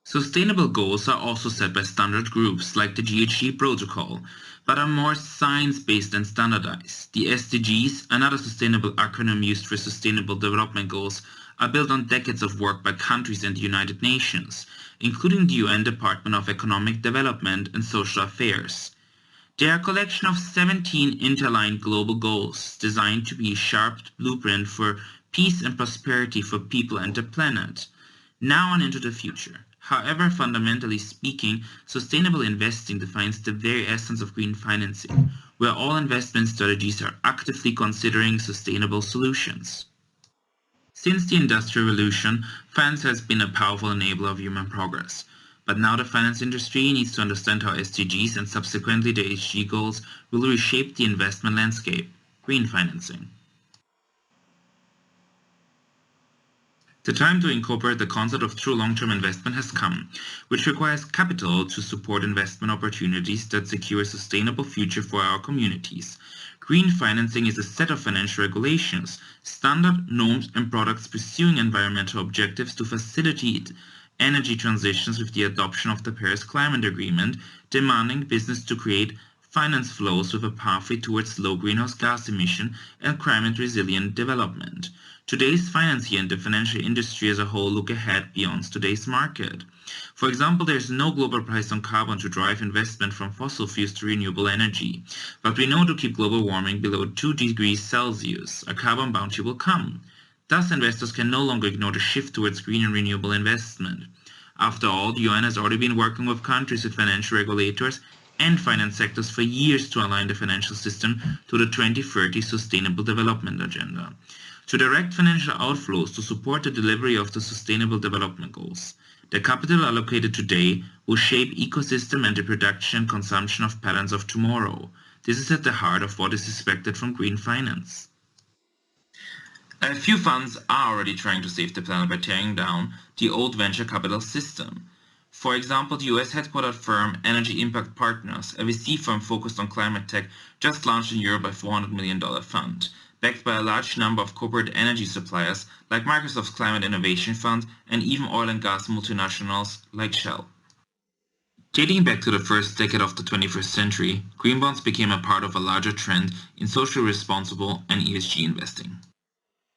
Sustainable goals are also set by standard groups like the GHG Protocol, but are more science-based and standardized. The SDGs, another sustainable acronym used for Sustainable Development Goals, are built on decades of work by countries and the United Nations, including the UN Department of Economic Development and Social Affairs. They are a collection of 17 interlined global goals designed to be a sharp blueprint for peace and prosperity for people and the planet, now and into the future. However, fundamentally speaking, sustainable investing defines the very essence of green financing, where all investment strategies are actively considering sustainable solutions. Since the Industrial Revolution, finance has been a powerful enabler of human progress. But now the finance industry needs to understand how SDGs and subsequently the ESG goals will reshape the investment landscape, green financing. The time to incorporate the concept of true long-term investment has come, which requires capital to support investment opportunities that secure a sustainable future for our communities. Green financing is a set of financial regulations, standard norms and products pursuing environmental objectives to facilitate energy transitions with the adoption of the Paris Climate Agreement, demanding business to create finance flows with a pathway towards low greenhouse gas emission and climate-resilient development. Today's financier and the financial industry as a whole look ahead beyond today's market. For example, there is no global price on carbon to drive investment from fossil fuels to renewable energy. But we know to keep global warming below 2 degrees Celsius, a carbon bounty will come. Thus, investors can no longer ignore the shift towards green and renewable investment. After all, the UN has already been working with countries with financial regulators and finance sectors for years to align the financial system to the 2030 Sustainable Development Agenda, to direct financial outflows to support the delivery of the Sustainable Development Goals. The capital allocated today will shape ecosystem and the production and consumption of patterns of tomorrow. This is at the heart of what is expected from green finance. A few funds are already trying to save the planet by tearing down the old venture capital system. For example, the US headquartered firm Energy Impact Partners, a VC firm focused on climate tech, just launched in Europe a $400 million fund, backed by a large number of corporate energy suppliers like Microsoft's Climate Innovation Fund and even oil and gas multinationals like Shell. Dating back to the first decade of the 21st century, green bonds became a part of a larger trend in socially responsible and ESG investing.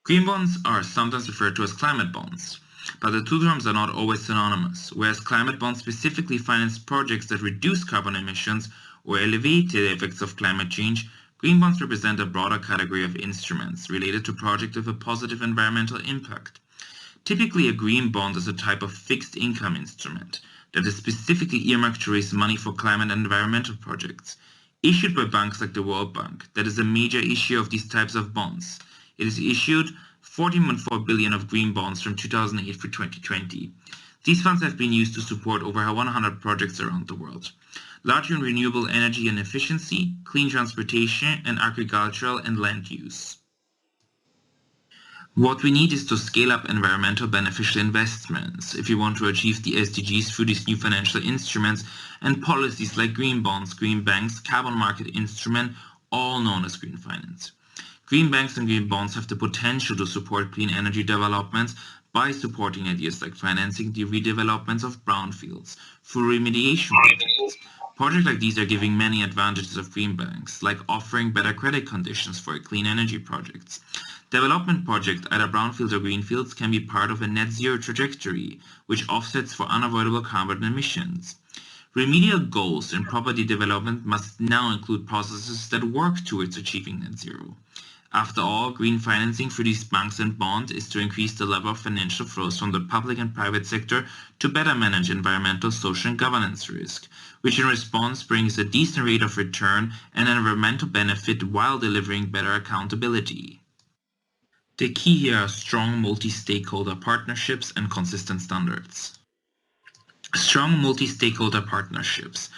Green bonds are sometimes referred to as climate bonds, but the two terms are not always synonymous. Whereas climate bonds specifically finance projects that reduce carbon emissions or alleviate the effects of climate change, green bonds represent a broader category of instruments related to projects with a positive environmental impact. Typically, a green bond is a type of fixed income instrument that is specifically earmarked to raise money for climate and environmental projects. Issued by banks like the World Bank, that is a major issue of these types of bonds. It has issued 14.4 billion of green bonds from 2008 through 2020. These funds have been used to support over 100 projects around the world, largely in renewable energy and efficiency, clean transportation, and agricultural and land use. What we need is to scale up environmental beneficial investments if we want to achieve the SDGs through these new financial instruments and policies like green bonds, green banks, carbon market instrument, all known as green finance. Green banks and green bonds have the potential to support clean energy developments by supporting ideas like financing the redevelopments of brownfields through remediation projects. Projects like these are giving many advantages of green banks, like offering better credit conditions for clean energy projects. Development projects, either brownfields or greenfields, can be part of a net zero trajectory, which offsets for unavoidable carbon emissions. Remedial goals in property development must now include processes that work towards achieving net zero. After all, green financing for these banks and bonds is to increase the level of financial flows from the public and private sector to better manage environmental, social, and governance risk, which in response brings a decent rate of return and environmental benefit while delivering better accountability. The key here are strong multi-stakeholder partnerships and consistent standards. Strong multi-stakeholder partnerships,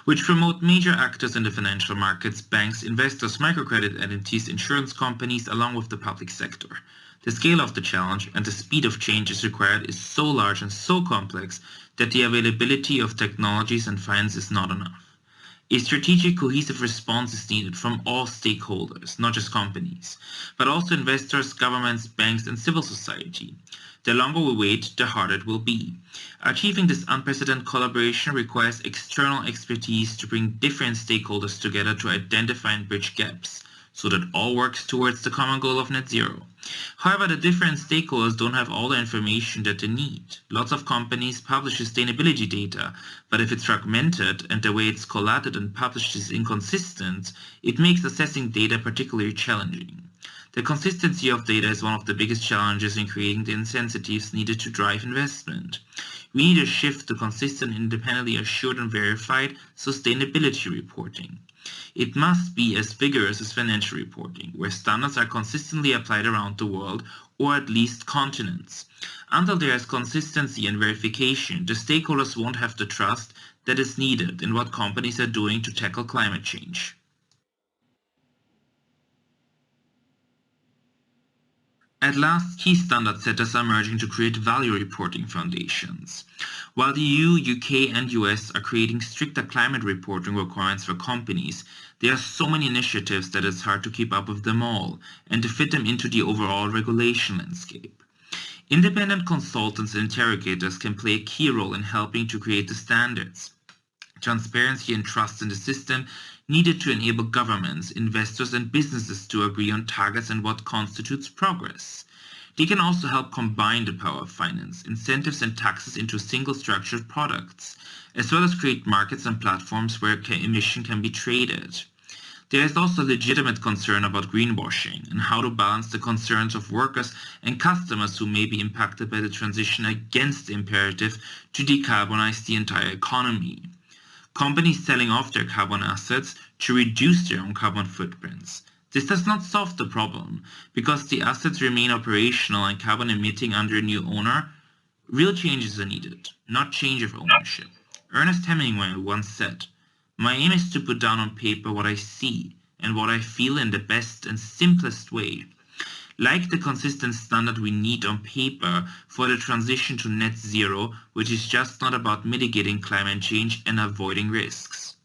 which promote major actors in the financial markets, banks, investors, microcredit entities, insurance companies, along with the public sector. The scale of the challenge and the speed of change is required is so large and so complex that the availability of technologies and finance is not enough. A strategic, cohesive response is needed from all stakeholders, not just companies, but also investors, governments, banks, and civil society. The longer we wait, the harder it will be. Achieving this unprecedented collaboration requires external expertise to bring different stakeholders together to identify and bridge gaps, so that all works towards the common goal of net zero. However, the different stakeholders don't have all the information that they need. Lots of companies publish sustainability data, but if it's fragmented and the way it's collated and published is inconsistent, it makes assessing data particularly challenging. The consistency of data is one of the biggest challenges in creating the incentives needed to drive investment. We need a shift to consistent, independently assured and verified sustainability reporting. It must be as vigorous as financial reporting, where standards are consistently applied around the world, or at least continents. Until there is consistency and verification, the stakeholders won't have the trust that is needed in what companies are doing to tackle climate change. At last, key standard setters are emerging to create value reporting foundations. While the EU, UK and US are creating stricter climate reporting requirements for companies, there are so many initiatives that it's hard to keep up with them all and to fit them into the overall regulation landscape. Independent consultants and interrogators can play a key role in helping to create the standards. Transparency and trust in the system needed to enable governments, investors and businesses to agree on targets and what constitutes progress. They can also help combine the power of finance, incentives and taxes into single structured products, as well as create markets and platforms where emission can be traded. There is also legitimate concern about greenwashing and how to balance the concerns of workers and customers who may be impacted by the transition against the imperative to decarbonize the entire economy. Companies selling off their carbon assets to reduce their own carbon footprints. This does not solve the problem, because the assets remain operational and carbon emitting under a new owner. Real changes are needed, not change of ownership. Ernest Hemingway once said, "My aim is to put down on paper what I see and what I feel in the best and simplest way." Like the consistent standard we need on paper for the transition to net zero, which is just not about mitigating climate change and avoiding risks.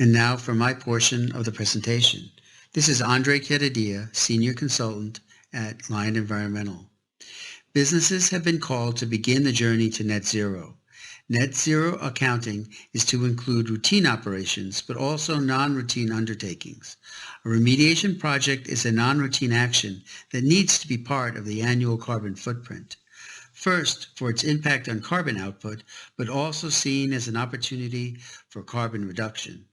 And now for my portion of the presentation. This is Andre Queredia, Senior Consultant at Lion Environmental. Businesses have been called to begin the journey to net zero. Net zero accounting is to include routine operations, but also non-routine undertakings. A remediation project is a non-routine action that needs to be part of the annual carbon footprint. First, for its impact on carbon output, but also seen as an opportunity for carbon reduction.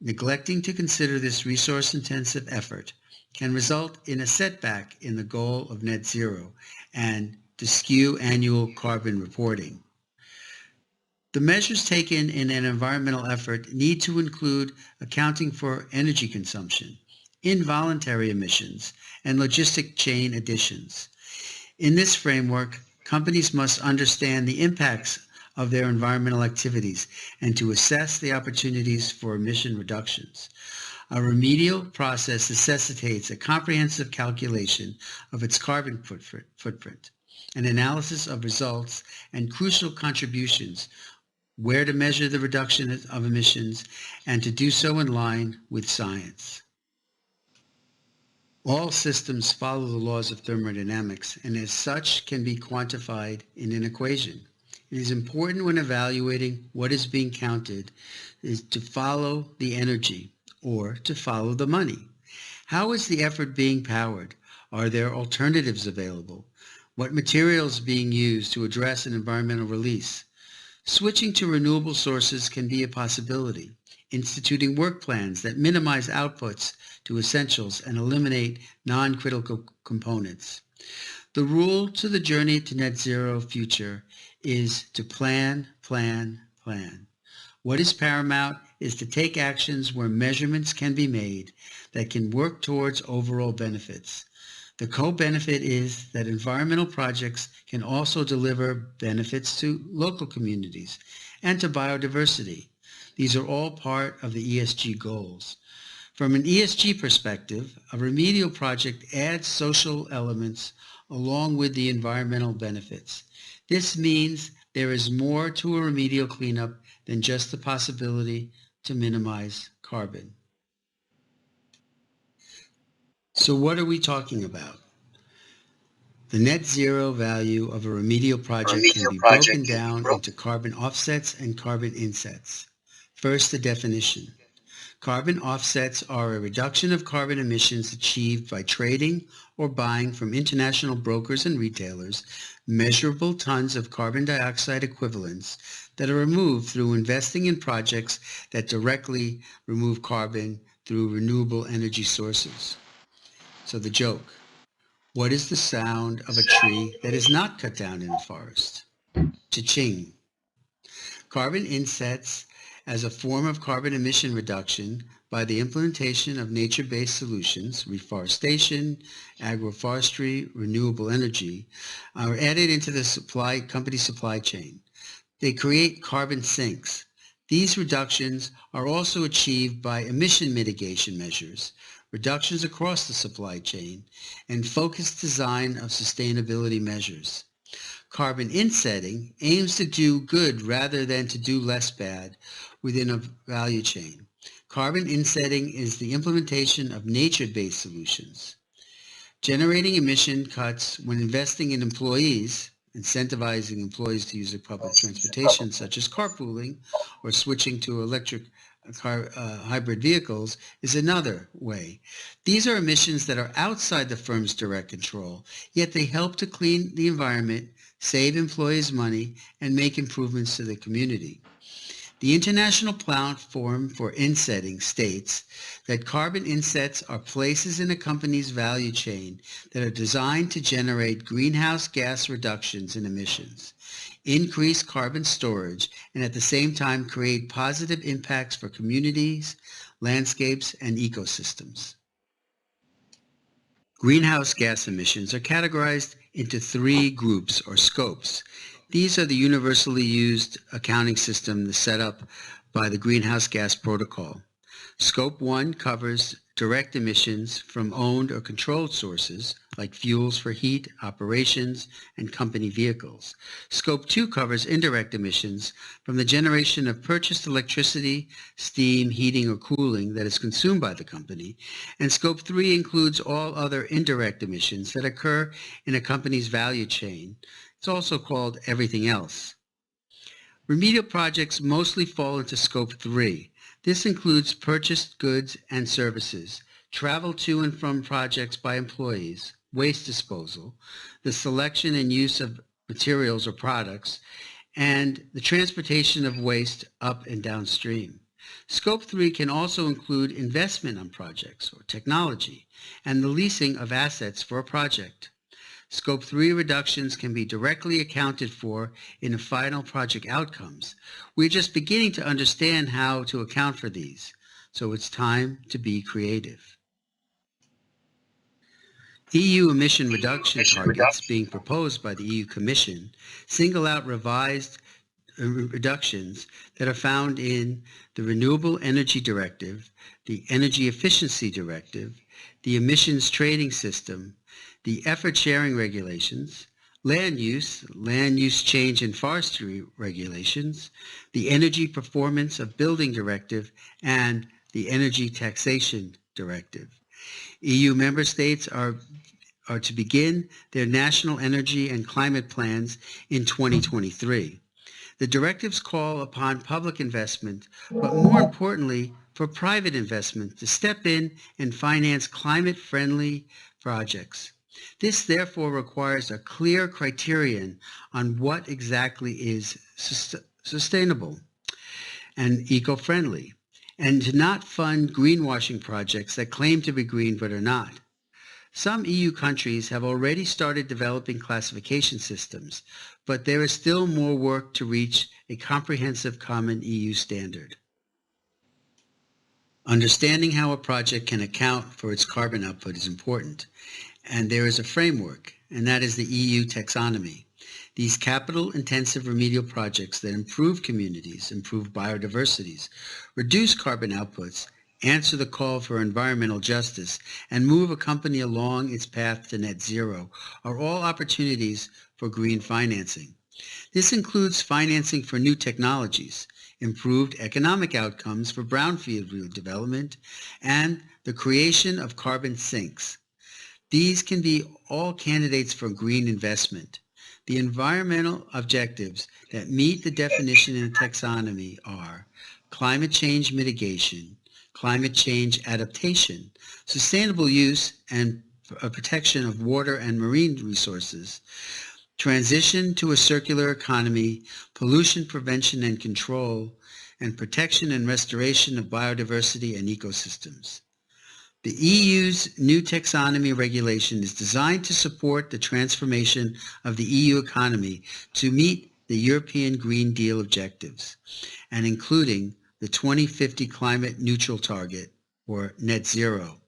Neglecting to consider this resource-intensive effort can result in a setback in the goal of net zero and to skew annual carbon reporting. The measures taken in an environmental effort need to include accounting for energy consumption, involuntary emissions, and logistic chain additions. In this framework, companies must understand the impacts of their environmental activities and to assess the opportunities for emission reductions. A remedial process necessitates a comprehensive calculation of its carbon footprint, an analysis of results, and crucial contributions, where to measure the reduction of emissions, and to do so in line with science. All systems follow the laws of thermodynamics and as such can be quantified in an equation. It is important when evaluating what is being counted is to follow the energy or to follow the money. How is the effort being powered? Are there alternatives available? What materials are being used to address an environmental release? Switching to renewable sources can be a possibility. Instituting work plans that minimize outputs to essentials and eliminate non-critical components. The rule to the journey to net zero future is to plan, plan, plan. What is paramount is to take actions where measurements can be made that can work towards overall benefits. The co-benefit is that environmental projects can also deliver benefits to local communities and to biodiversity. These are all part of the ESG goals. From an ESG perspective, a remedial project adds social elements along with the environmental benefits. This means there is more to a remedial cleanup than just the possibility to minimize carbon. So what are we talking about? The net zero value of a remedial project can be broken down into carbon offsets and carbon insets. First, the definition. Carbon offsets are a reduction of carbon emissions achieved by trading or buying from international brokers and retailers measurable tons of carbon dioxide equivalents that are removed through investing in projects that directly remove carbon through renewable energy sources. So the joke. What is the sound of a tree that is not cut down in a forest? Cha-ching. Carbon insets as a form of carbon emission reduction by the implementation of nature-based solutions, reforestation, agroforestry, renewable energy, are added into the company supply chain. They create carbon sinks. These reductions are also achieved by emission mitigation measures, reductions across the supply chain, and focused design of sustainability measures. Carbon insetting aims to do good rather than to do less bad within a value chain. Carbon insetting is the implementation of nature-based solutions. Generating emission cuts when investing in employees, incentivizing employees to use public transportation such as carpooling or switching to electric hybrid vehicles is another way. These are emissions that are outside the firm's direct control, yet they help to clean the environment, save employees money, and make improvements to the community. The International Platform for Insetting states that carbon insets are places in a company's value chain that are designed to generate greenhouse gas reductions in emissions, increase carbon storage, and at the same time create positive impacts for communities, landscapes, and ecosystems. Greenhouse gas emissions are categorized into 3 groups or scopes. These are the universally used accounting system set up by the Greenhouse Gas Protocol. Scope 1 covers direct emissions from owned or controlled sources like fuels for heat, operations, and company vehicles. Scope 2 covers indirect emissions from the generation of purchased electricity, steam, heating, or cooling that is consumed by the company. And Scope 3 includes all other indirect emissions that occur in a company's value chain. It's also called everything else. Remedial projects mostly fall into Scope 3. This includes purchased goods and services, travel to and from projects by employees, waste disposal, the selection and use of materials or products, and the transportation of waste up and downstream. Scope 3 can also include investment on projects or technology and the leasing of assets for a project. Scope 3 reductions can be directly accounted for in the final project outcomes. We're just beginning to understand how to account for these, so it's time to be creative. EU emission reduction targets being proposed by the EU Commission single out revised reductions that are found in the Renewable Energy Directive, the Energy Efficiency Directive, the Emissions Trading System, the Effort Sharing Regulations, land use change and forestry regulations, the Energy Performance of Building Directive, and the Energy Taxation Directive. EU member states are to begin their national energy and climate plans in 2023. The directives call upon public investment, but more importantly, for private investment to step in and finance climate-friendly projects. This therefore requires a clear criterion on what exactly is sustainable and eco-friendly, and to not fund greenwashing projects that claim to be green but are not. Some EU countries have already started developing classification systems, but there is still more work to reach a comprehensive common EU standard. Understanding how a project can account for its carbon output is important, and there is a framework, and that is the EU taxonomy. These capital-intensive remedial projects that improve communities, improve biodiversities, reduce carbon outputs, answer the call for environmental justice, and move a company along its path to net zero are all opportunities for green financing. This includes financing for new technologies, improved economic outcomes for brownfield development, and the creation of carbon sinks. These can be all candidates for green investment. The environmental objectives that meet the definition in the taxonomy are climate change mitigation, climate change adaptation, sustainable use and protection of water and marine resources, transition to a circular economy, pollution prevention and control, and protection and restoration of biodiversity and ecosystems. The EU's new taxonomy regulation is designed to support the transformation of the EU economy to meet the European Green Deal objectives, and including the 2050 climate neutral target, or net zero.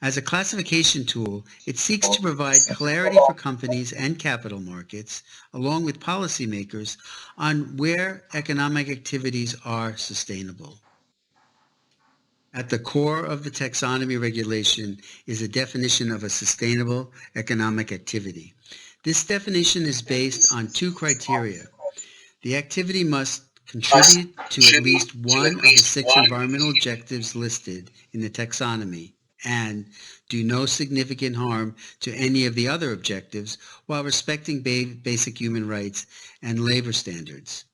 As a classification tool, it seeks to provide clarity for companies and capital markets, along with policymakers, on where economic activities are sustainable. At the core of the taxonomy regulation is a definition of a sustainable economic activity. This definition is based on two criteria. The activity must contribute to at least one of the 6 environmental objectives listed in the taxonomy and do no significant harm to any of the other objectives while respecting basic human rights and labor standards.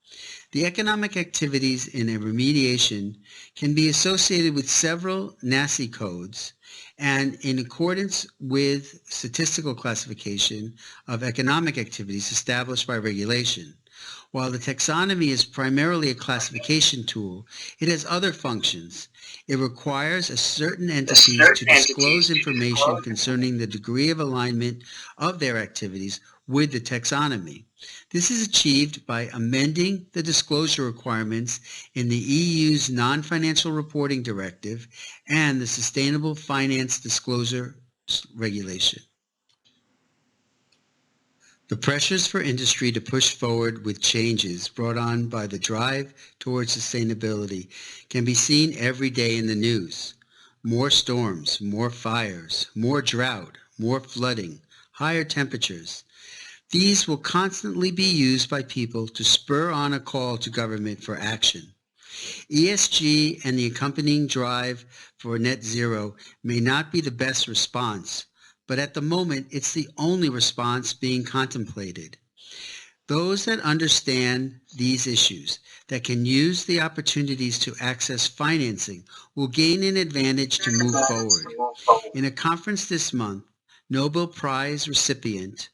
The economic activities in a remediation can be associated with several NACI codes and in accordance with statistical classification of economic activities established by regulation. While the taxonomy is primarily a classification tool, it has other functions. It requires certain entities to disclose information concerning the degree of alignment of their activities with the taxonomy. This is achieved by amending the disclosure requirements in the EU's Non-Financial Reporting Directive and the Sustainable Finance Disclosure Regulation. The pressures for industry to push forward with changes brought on by the drive towards sustainability can be seen every day in the news. More storms, more fires, more drought, more flooding, higher temperatures. These will constantly be used by people to spur on a call to government for action. ESG and the accompanying drive for net zero may not be the best response, but at the moment, it's the only response being contemplated. Those that understand these issues, that can use the opportunities to access financing, will gain an advantage to move forward. In a conference this month, Nobel Prize recipient,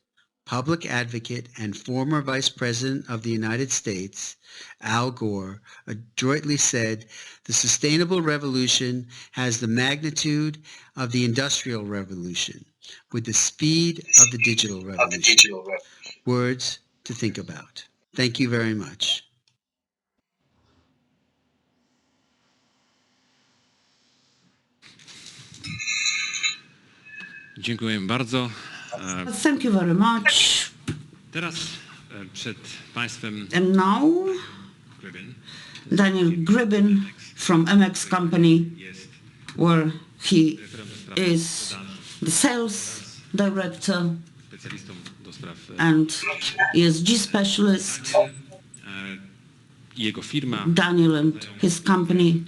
public advocate, and former Vice President of the United States, Al Gore, adroitly said, "The sustainable revolution has the magnitude of the industrial revolution, with the speed of the digital revolution." Words to think about. Thank you very much. Dziękuję bardzo. Thank you very much. Teraz przed Państwem And now, Daniel Gribben from MX Company, where he is the sales director and ESG specialist. Jego firma Daniel and his company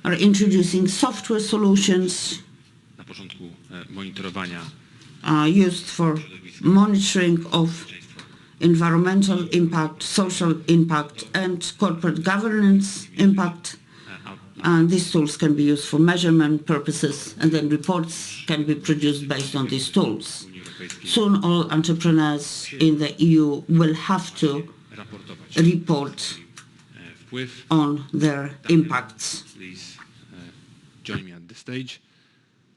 are introducing software solutions na początku monitorowania used for monitoring of environmental impact, social impact, and corporate governance impact. And these tools can be used for measurement purposes, and then reports can be produced based on these tools. Soon all entrepreneurs in the EU will have to report on their impacts. Please join me at the stage.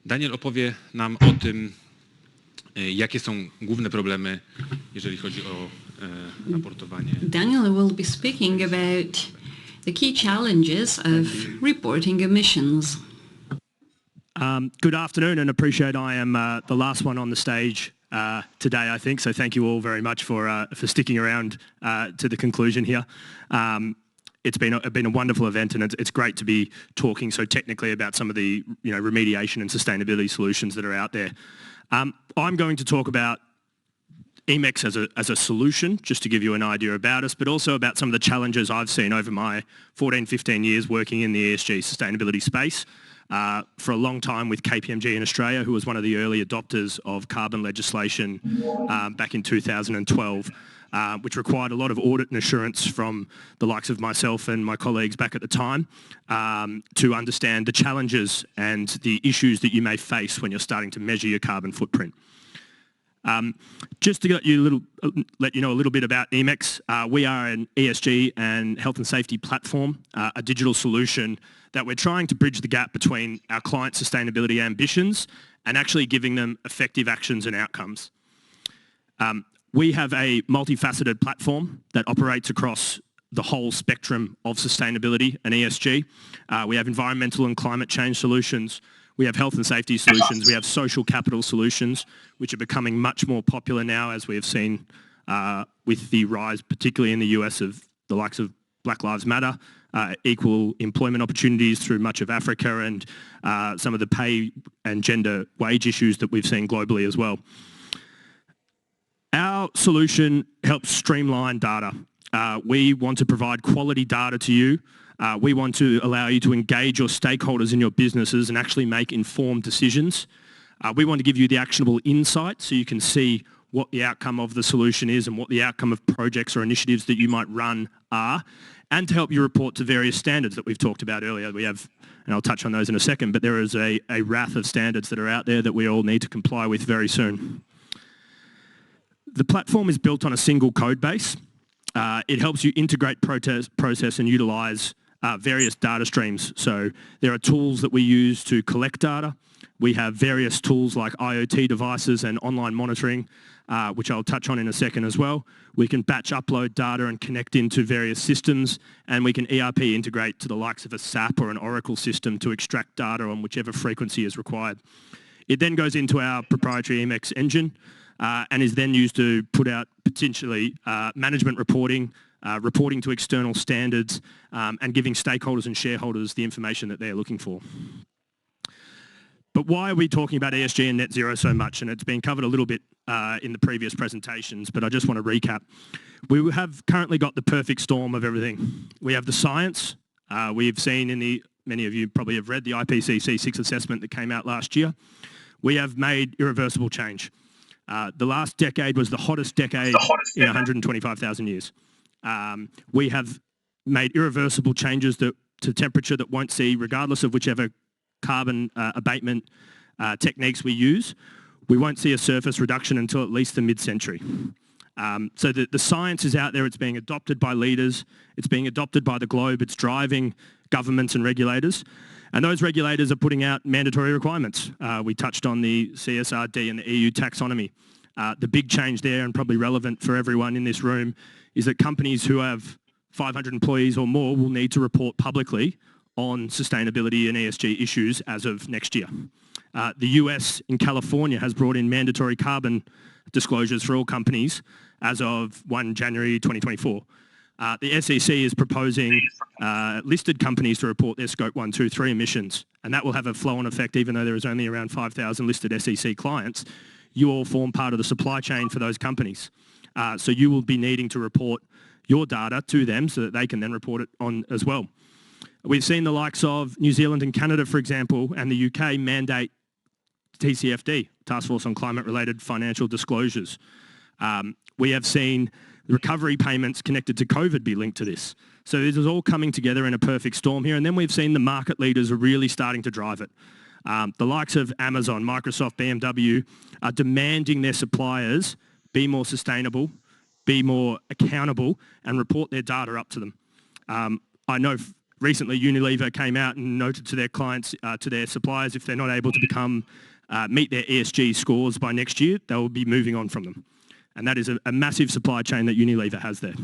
Daniel opowie nam o tym, jakie są główne problemy, jeżeli chodzi o raportowanie. Daniel will be speaking about the key challenges of reporting emissions. Good afternoon, and appreciate I am the last one on the stage today, I think. So thank you all very much for sticking around to the conclusion here. It's been a wonderful event, and it's great to be talking so technically about some of the remediation and sustainability solutions that are out there. I'm going to talk about EMEX as a solution, just to give you an idea about us, but also about some of the challenges I've seen over my 14, 15 years working in the ESG sustainability space. For a long time with KPMG in Australia, who was one of the early adopters of carbon legislation back in 2012, which required a lot of audit and assurance from the likes of myself and my colleagues back at the time to understand the challenges and the issues that you may face when you're starting to measure your carbon footprint. Just to let you know a little bit about EMEX, we are an ESG and health and safety platform, a digital solution that we're trying to bridge the gap between our clients' sustainability ambitions and actually giving them effective actions and outcomes. We have a multifaceted platform that operates across the whole spectrum of sustainability and ESG. We have environmental and climate change solutions. We have health and safety solutions. We have social capital solutions, which are becoming much more popular now, as we have seen with the rise, particularly in the US, of the likes of Black Lives Matter, equal employment opportunities through much of Africa, and some of the pay and gender wage issues that we've seen globally as well. Our solution helps streamline data. We want to provide quality data to you. We want to allow you to engage your stakeholders in your businesses and actually make informed decisions. We want to give you the actionable insight so you can see what the outcome of the solution is and what the outcome of projects or initiatives that you might run are, and to help you report to various standards that we've talked about earlier. We have, and I'll touch on those in a second, but there is a raft of standards that are out there that we all need to comply with very soon. The platform is built on a single code base. It helps you integrate, process and utilise various data streams. So there are tools that we use to collect data. We have various tools like IoT devices and online monitoring, which I'll touch on in a second as well. We can batch upload data and connect into various systems, and we can ERP integrate to the likes of a SAP or an Oracle system to extract data on whichever frequency is required. It then goes into our proprietary EMX engine and is then used to put out potentially management reporting, reporting to external standards, and giving stakeholders and shareholders the information that they're looking for. But why are we talking about ESG and net zero so much? And it's been covered a little bit in the previous presentations, but I just want to recap. We have currently got the perfect storm of everything. We have the science. We've seen many of you probably have read the IPCC 6 assessment that came out last year. We have made irreversible change. The last decade was the hottest decade in 125,000 years. We have made irreversible changes to temperature that won't see, regardless of whichever carbon abatement techniques we use, we won't see a surface reduction until at least the mid-century. So the science is out there, it's being adopted by leaders, it's being adopted by the globe, it's driving governments and regulators, and those regulators are putting out mandatory requirements. We touched on the CSRD and the EU taxonomy. The big change there, and probably relevant for everyone in this room, is that companies who have 500 employees or more will need to report publicly on sustainability and ESG issues as of next year. The US in California has brought in mandatory carbon disclosures for all companies as of 1 January 2024. The SEC is proposing listed companies to report their scope 1, 2, 3 emissions, and that will have a flow-on effect. Even though there is only around 5,000 listed SEC clients, you all form part of the supply chain for those companies. So you will be needing to report your data to them so that they can then report it on as well. We've seen the likes of New Zealand and Canada, for example, and the UK mandate TCFD, Task Force on Climate-Related Financial Disclosures. We have seen recovery payments connected to COVID be linked to this. So this is all coming together in a perfect storm here. And then we've seen the market leaders are really starting to drive it. The likes of Amazon, Microsoft, BMW are demanding their suppliers be more sustainable, be more accountable, and report their data up to them. I know recently Unilever came out and noted to their clients, to their suppliers, if they're not able to meet their ESG scores by next year, they will be moving on from them. And that is a massive supply chain that Unilever has there.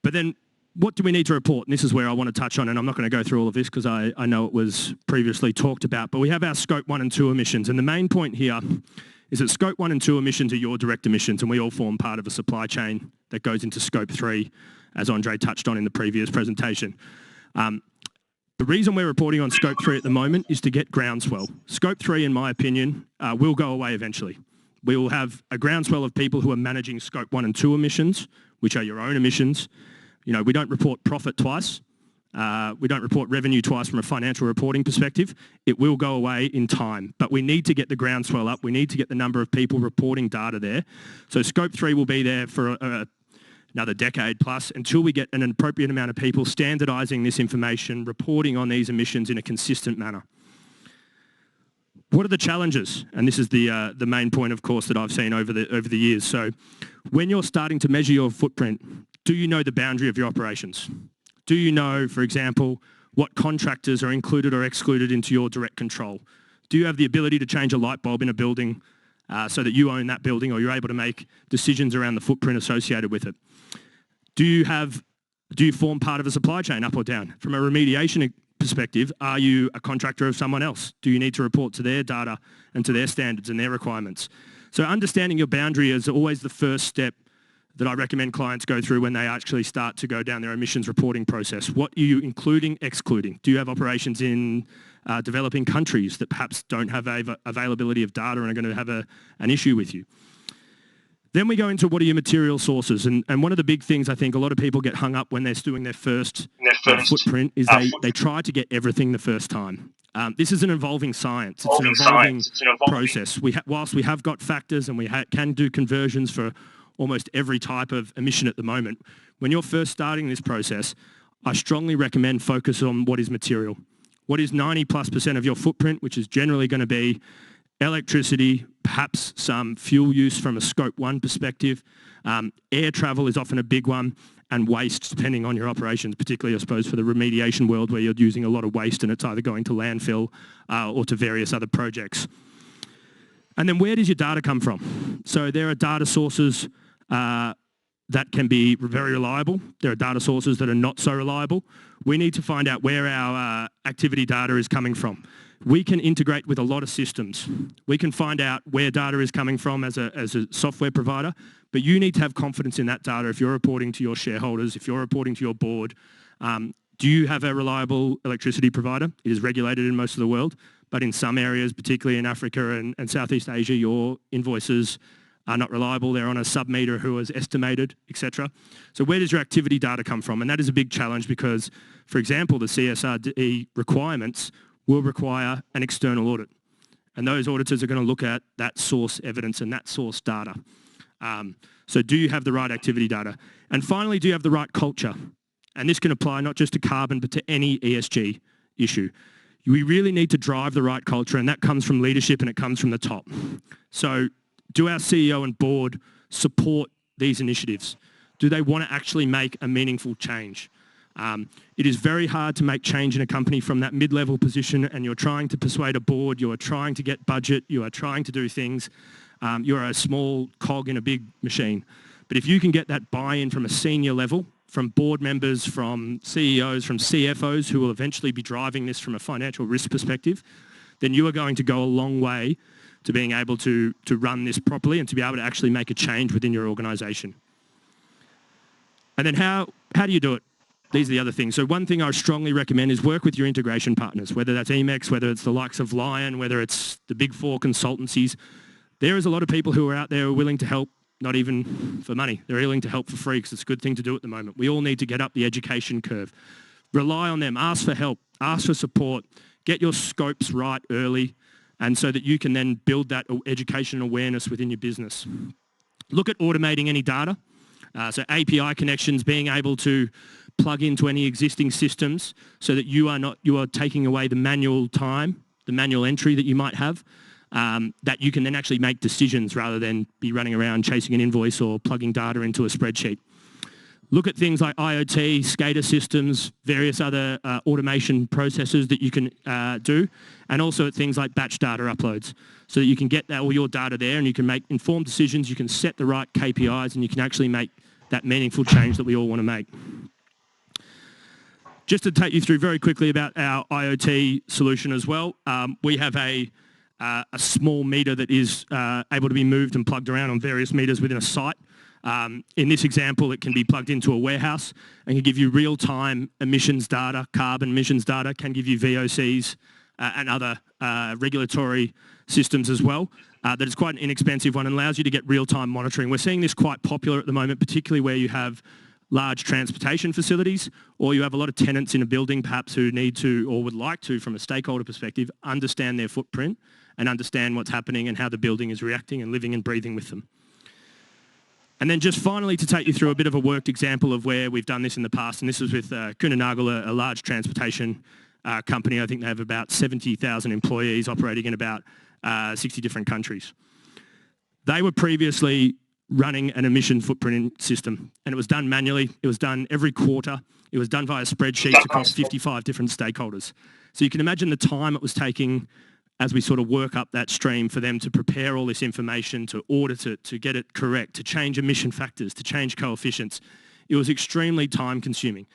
But then what do we need to report? And this is where I want to touch on, and I'm not going to go through all of this because I know it was previously talked about, but we have our scope 1 and 2 emissions. And the main point here is that scope 1 and 2 emissions are your direct emissions, and we all form part of a supply chain that goes into scope 3, as Andre touched on in the previous presentation. The reason we're reporting on scope 3 at the moment is to get groundswell. Scope 3, in my opinion, will go away eventually. We will have a groundswell of people who are managing scope 1 and 2 emissions, which are your own emissions. You know, we don't report profit twice. We don't report revenue twice from a financial reporting perspective. It will go away in time, but we need to get the groundswell up. We need to get the number of people reporting data there. So scope 3 will be there for another decade plus until we get an appropriate amount of people standardising this information, reporting on these emissions in a consistent manner. What are the challenges? And this is the main point, of course, that I've seen over the years. So when you're starting to measure your footprint, do you know the boundary of your operations? Do you know, for example, what contractors are included or excluded into your direct control? Do you have the ability to change a light bulb in a building so that you own that building, or you're able to make decisions around the footprint associated with it? Do you form part of a supply chain, up or down? From a remediation perspective, are you a contractor of someone else? Do you need to report to their data and to their standards and their requirements? So understanding your boundary is always the first step that I recommend clients go through when they actually start to go down their emissions reporting process. What are you including, excluding? Do you have operations in developing countries that perhaps don't have availability of data and are going to have an issue with you? Then we go into what are your material sources, and one of the big things I think a lot of people get hung up when they're doing their first footprint is they try to get everything the first time. This is an evolving science. It's an evolving process. Whilst we have got factors and we can do conversions for almost every type of emission at the moment, when you're first starting this process, I strongly recommend focus on what is material. What is 90+% of your footprint, which is generally going to be electricity, perhaps some fuel use from a scope 1 perspective. Air travel is often a big one, and waste, depending on your operations, particularly I suppose for the remediation world where you're using a lot of waste and it's either going to landfill or to various other projects. And then where does your data come from? So there are data sources that can be very reliable. There are data sources that are not so reliable. We need to find out where our activity data is coming from. We can integrate with a lot of systems. We can find out where data is coming from as a software provider, but you need to have confidence in that data if you're reporting to your shareholders, if you're reporting to your board. Do you have a reliable electricity provider? It is regulated in most of the world, but in some areas, particularly in Africa and Southeast Asia, your invoices are not reliable. They're on a sub-meter who is estimated, etc. So where does your activity data come from? And that is a big challenge because, for example, the CSRD requirements will require an external audit. And those auditors are going to look at that source evidence and that source data. So do you have the right activity data? And finally, do you have the right culture? And this can apply not just to carbon, but to any ESG issue. We really need to drive the right culture, and that comes from leadership and it comes from the top. So do our CEO and board support these initiatives? Do they want to actually make a meaningful change? It is very hard to make change in a company from that mid-level position, and you're trying to persuade a board, you are trying to get budget, you are trying to do things. You're a small cog in a big machine. But if you can get that buy-in from a senior level, from board members, from CEOs, from CFOs who will eventually be driving this from a financial risk perspective, then you are going to go a long way to being able to run this properly and to be able to actually make a change within your organisation. And then how do you do it? These are the other things. So one thing I strongly recommend is work with your integration partners, whether that's EMEX, whether it's the likes of Lion, whether it's the big four consultancies. There is a lot of people who are out there who are willing to help, not even for money. They're willing to help for free because it's a good thing to do at the moment. We all need to get up the education curve. Rely on them. Ask for help. Ask for support. Get your scopes right early, and so that you can then build that education awareness within your business. Look at automating any data. So API connections, being able to plug into any existing systems so that you are taking away the manual time, the manual entry that you might have, that you can then actually make decisions rather than be running around chasing an invoice or plugging data into a spreadsheet. Look at things like IoT, SCADA systems, various other automation processes that you can do, and also at things like batch data uploads so that you can get all your data there and you can make informed decisions, you can set the right KPIs, and you can actually make that meaningful change that we all want to make. Just to take you through very quickly about our IoT solution as well, we have a small meter that is able to be moved and plugged around on various meters within a site. In this example, it can be plugged into a warehouse and can give you real-time emissions data, carbon emissions data, can give you VOCs and other regulatory systems as well. That is quite an inexpensive one and allows you to get real-time monitoring. We're seeing this quite popular at the moment, particularly where you have large transportation facilities, or you have a lot of tenants in a building perhaps who need to, or would like to, from a stakeholder perspective, understand their footprint and understand what's happening and how the building is reacting and living and breathing with them. And then just finally to take you through a bit of a worked example of where we've done this in the past, and this was with Kuehne+Nagel, a large transportation company. I think they have about 70,000 employees operating in about 60 different countries. They were previously running an emission footprint system, and it was done manually. It was done every quarter. It was done via spreadsheets across 55 different stakeholders. So you can imagine the time it was taking as we sort of work up that stream for them to prepare all this information, to audit it, to get it correct, to change emission factors, to change coefficients. It was extremely time consuming.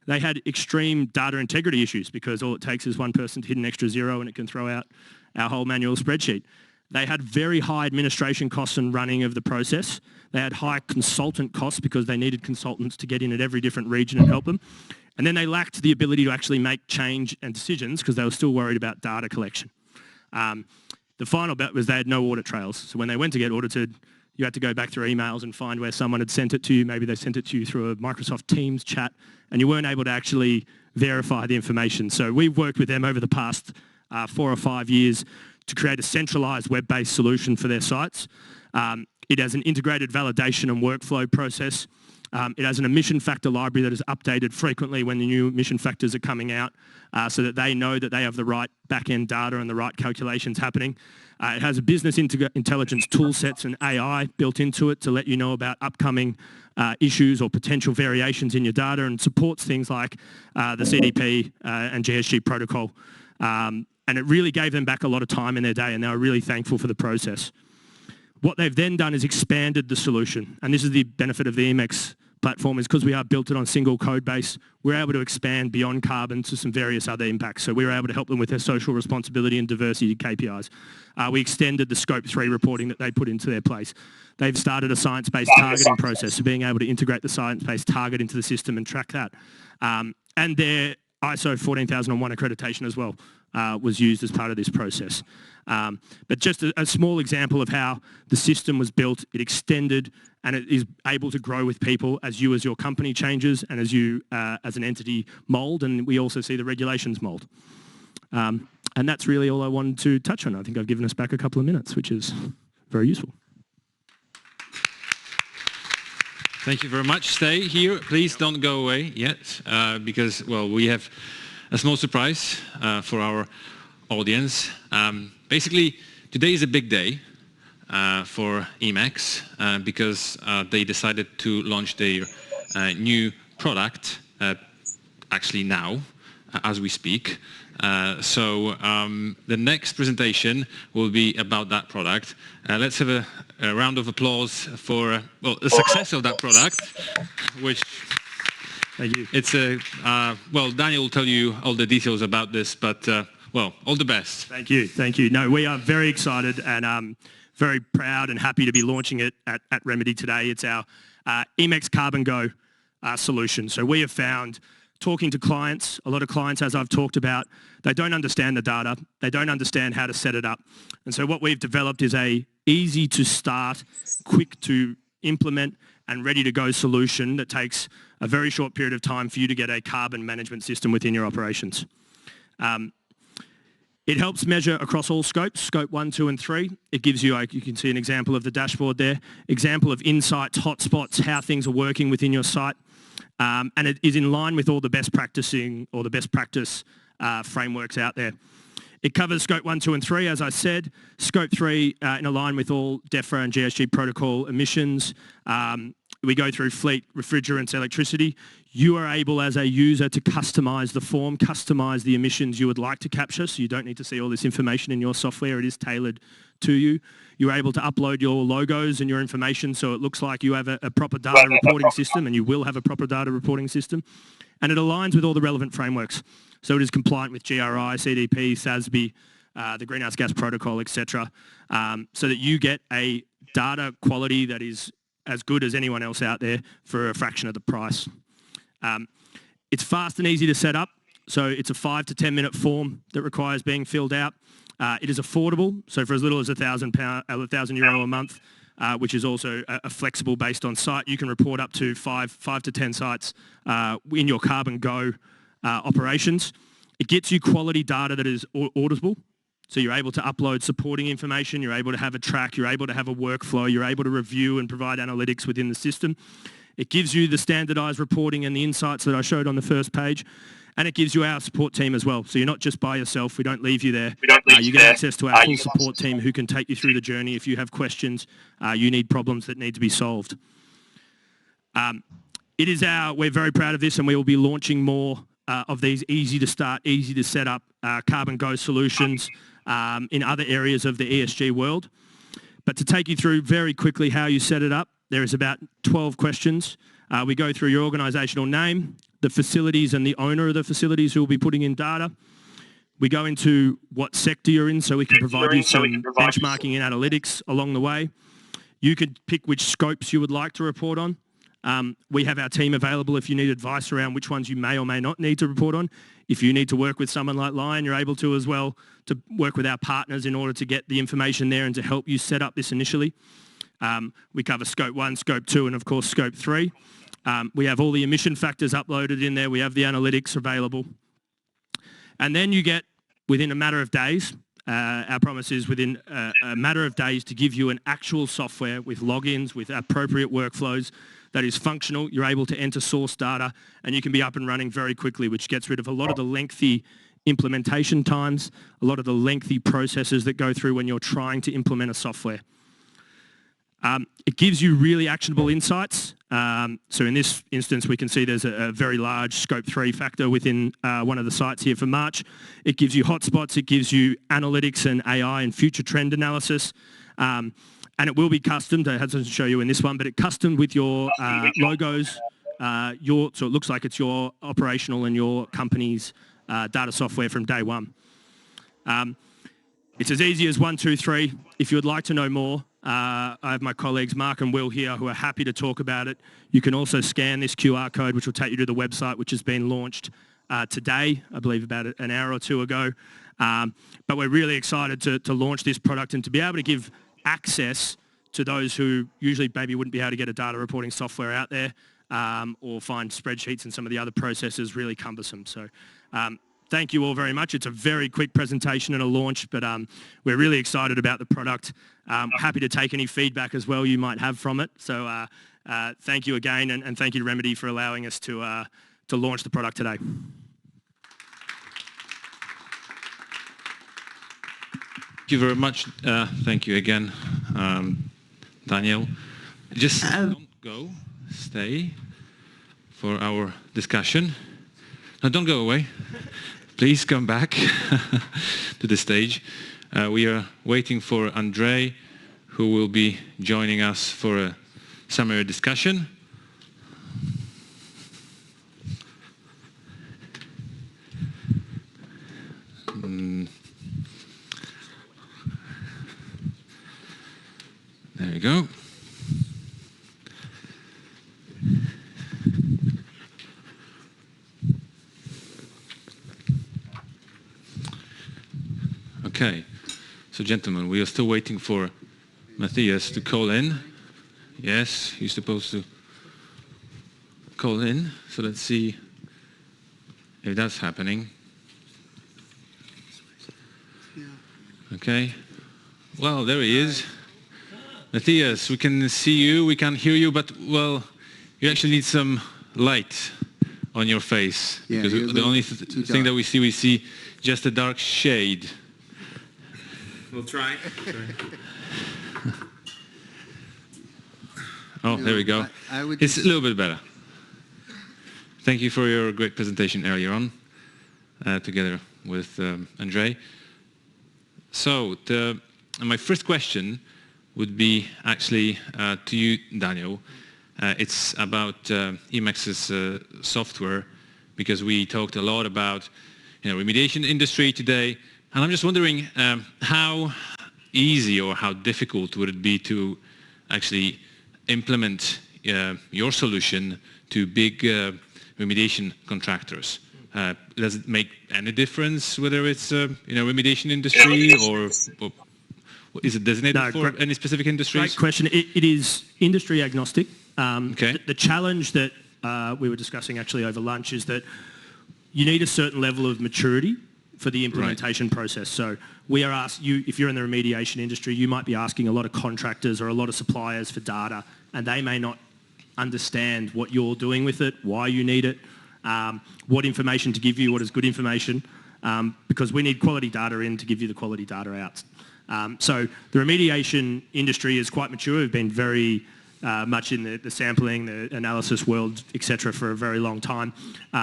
they had extreme data integrity issues because all it takes is one person to hit an extra zero and it can throw out our whole manual spreadsheet. They had very high administration costs and running of the process. They had high consultant costs because they needed consultants to get in at every different region and help them. And then they lacked the ability to actually make change and decisions because they were still worried about data collection. The final bit was they had no audit trails. So when they went to get audited, you had to go back through emails and find where someone had sent it to you. Maybe they sent it to you through a Microsoft Teams chat, and you weren't able to actually verify the information. So we've worked with them over the past 4 or 5 years to create a centralized web-based solution for their sites. It has an integrated validation and workflow process. It has an emission factor library that is updated frequently when the new emission factors are coming out so that they know that they have the right back-end data and the right calculations happening. It has a business intelligence tool sets and AI built into it to let you know about upcoming issues or potential variations in your data, and supports things like the CDP and GSG protocol. And it really gave them back a lot of time in their day, and they were really thankful for the process. What they've then done is expanded the solution, and this is the benefit of the Emacs platform, is because we are built it on single code base, we're able to expand beyond carbon to some various other impacts. So we were able to help them with their social responsibility and diversity KPIs. We extended the scope 3 reporting that they put into their place. They've started a science-based targeting process, so being able to integrate the science-based target into the system and track that. And their ISO 14001 accreditation as well was used as part of this process. But just a small example of how the system was built, it extended and it is able to grow with people as your company changes and as you as an entity mould, and we also see the regulations mould. And that's really all I wanted to touch on. I think I've given us back a couple of minutes, which is very useful. Thank you very much. Stay here. Please don't go away yet because, well, we have a small surprise for our audience. Basically, today is a big day for Emacs because they decided to launch their new product actually now, as we speak. So the next presentation will be about that product. Let's have a round of applause for the success of that product, which thank you. It's well, Daniel will tell you all the details about this, but well, all the best. Thank you, thank you. No, we are very excited and very proud and happy to be launching it at Remedy today. It's our Emacs Carbon Go solution. So we have found, talking to clients, a lot of clients, as I've talked about, they don't understand the data, they don't understand how to set it up. And so what we've developed is a easy to start, quick to implement and ready to go solution that takes a very short period of time for you to get a carbon management system within your operations. It helps measure across all scopes, scope 1, 2 and 3. It gives you, you can see an example of the dashboard there, example of insights, hotspots, how things are working within your site. And it is in line with all the best practicing or the best practice frameworks out there. It covers scope 1, 2 and 3, as I said. Scope 3 in line with all DEFRA and GSG protocol emissions. We go through fleet, refrigerants, electricity. You are able as a user to customize the form, customize the emissions you would like to capture, so you don't need to see all this information in your software. It is tailored to you. You're able to upload your logos and your information so it looks like you have a proper data reporting system, and you will have a proper data reporting system. And it aligns with all the relevant frameworks. So it is compliant with GRI, CDP, SASB, the Greenhouse Gas Protocol, etc., so that you get a data quality that is as good as anyone else out there for a fraction of the price. It's fast and easy to set up. So it's a 5 to 10 minute form that requires being filled out. It is affordable, so for as little as €1,000 a month, which is also a flexible based on site. You can report up to 5 to 10 sites in your Carbon Go operations. It gets you quality data that is auditable. So you're able to upload supporting information, you're able to have a track, you're able to have a workflow, you're able to review and provide analytics within the system. It gives you the standardized reporting and the insights that I showed on the first page. And it gives you our support team as well. So you're not just by yourself. We don't leave you there. You get access to our full support team who can take you through the journey if you have questions, you need problems that need to be solved. We're very proud of this, and we will be launching more of these easy to start, easy to set up Carbon Go solutions in other areas of the ESG world. But to take you through very quickly how you set it up, there is about 12 questions. We go through your organisational name, the facilities and the owner of the facilities who will be putting in data. We go into what sector you're in so we can provide you some benchmarking and analytics along the way. You could pick which scopes you would like to report on. We have our team available if you need advice around which ones you may or may not need to report on. If you need to work with someone like Lion, you're able to as well to work with our partners in order to get the information there and to help you set up this initially. We cover scope 1, scope 2, and of course scope 3. We have all the emission factors uploaded in there. We have the analytics available. And then you get, within a matter of days, our promise is within a matter of days to give you an actual software with logins, with appropriate workflows that is functional. You're able to enter source data and you can be up and running very quickly, which gets rid of a lot of the lengthy implementation times, a lot of the lengthy processes that go through when you're trying to implement a software. It gives you really actionable insights. So in this instance, we can see there's a very large scope 3 factor within one of the sites here for March. It gives you hotspots, it gives you analytics and AI and future trend analysis. And it will be custom, it doesn't show you in this one, but it's custom with your logos. So it looks like it's your operational and your company's data software from day one. It's as easy as 1, 2, 3. If you would like to know more, I have my colleagues Mark and Will here who are happy to talk about it. You can also scan this QR code, which will take you to the website, which has been launched today, I believe about an hour or two ago. But we're really excited to launch this product and to be able to give access to those who usually maybe wouldn't be able to get a data reporting software out there or find spreadsheets and some of the other processes really cumbersome. So thank you all very much. It's a very quick presentation and a launch, but we're really excited about the product. Happy to take any feedback as well you might have from it. So thank you again, and thank you to Remedy for allowing us to launch the product today. Thank you very much. Thank you again, Daniel. Just don't go, stay for our discussion. No, don't go away. Please come back to the stage. We are waiting for Andrei, who will be joining us for a summary discussion. There you go. Okay, so gentlemen, we are still waiting for Matthias to call in. Yes, he's supposed to call in, so let's see if that's happening. Okay, well, there he is. Matthias, we can see you, we can hear you, but, well, you actually need some light on your face. Yeah, because the only thing that we see just a dark shade. We'll try. Oh, there we go. It's a little bit better. Thank you for your great presentation earlier on, together with Andrei. So, my first question would be actually to you, Daniel. It's about Emex's software, because we talked a lot about remediation industry today. And I'm just wondering how easy or how difficult would it be to actually implement your solution to big remediation contractors? Does it make any difference whether it's remediation industry or is it designated for any specific industries? Great question. It is industry agnostic. Okay. The challenge that we were discussing actually over lunch is that you need a certain level of maturity for the implementation process. So we are asked, if you're in the remediation industry, you might be asking a lot of contractors or a lot of suppliers for data, and they may not understand what you're doing with it, why you need it, what information to give you, what is good information, because we need quality data in to give you the quality data out. So the remediation industry is quite mature. We've been very much in the sampling, the analysis world, etc. for a very long time.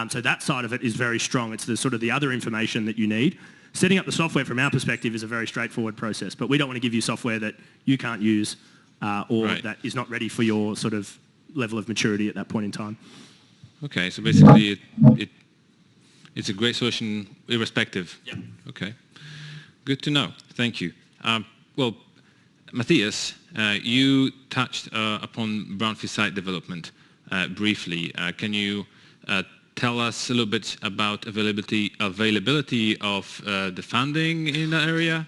So that side of it is very strong. It's the sort of the other information that you need. Setting up the software from our perspective is a very straightforward process, but we don't want to give you software that you can't use or that is not ready for your sort of level of maturity at that point in time. Okay, so basically it's a great solution irrespective. Yeah. Okay, good to know. Thank you. Well, Matthias, you touched upon brownfield site development briefly. Can you tell us a little bit about availability of the funding in that area?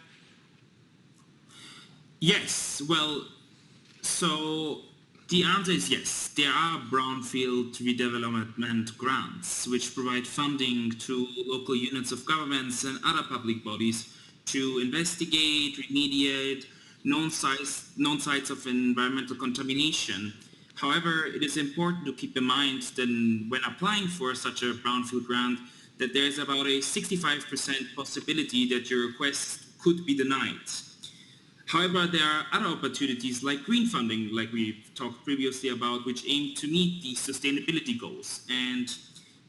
Yes, well, so the answer is yes. There are brownfield redevelopment grants which provide funding to local units of governments and other public bodies to investigate, remediate known sites of environmental contamination. However, it is important to keep in mind that when applying for such a brownfield grant, that there is about a 65% possibility that your request could be denied. However, there are other opportunities like green funding, like we've talked previously about, which aim to meet these sustainability goals. And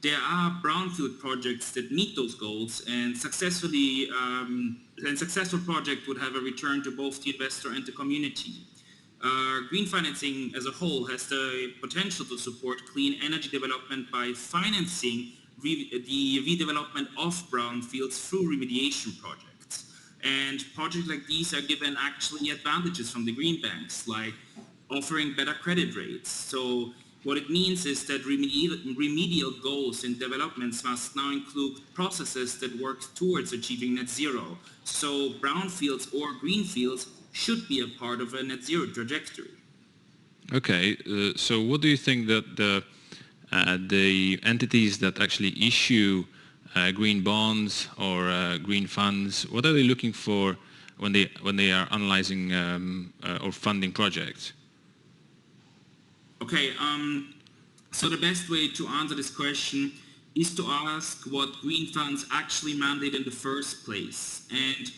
there are brownfield projects that meet those goals, and successful project would have a return to both the investor and the community. Green financing as a whole has the potential to support clean energy development by financing the redevelopment of brownfields through remediation projects. And projects like these are given actually advantages from the green banks, like offering better credit rates. So what it means is that remedial goals in developments must now include processes that work towards achieving net zero. So brownfields or greenfields should be a part of a net zero trajectory. Okay, so what do you think that the entities that actually issue green bonds or green funds, what are they looking for when they are analyzing or funding projects? Okay, so the best way to answer this question is to ask what green funds actually mandate in the first place. And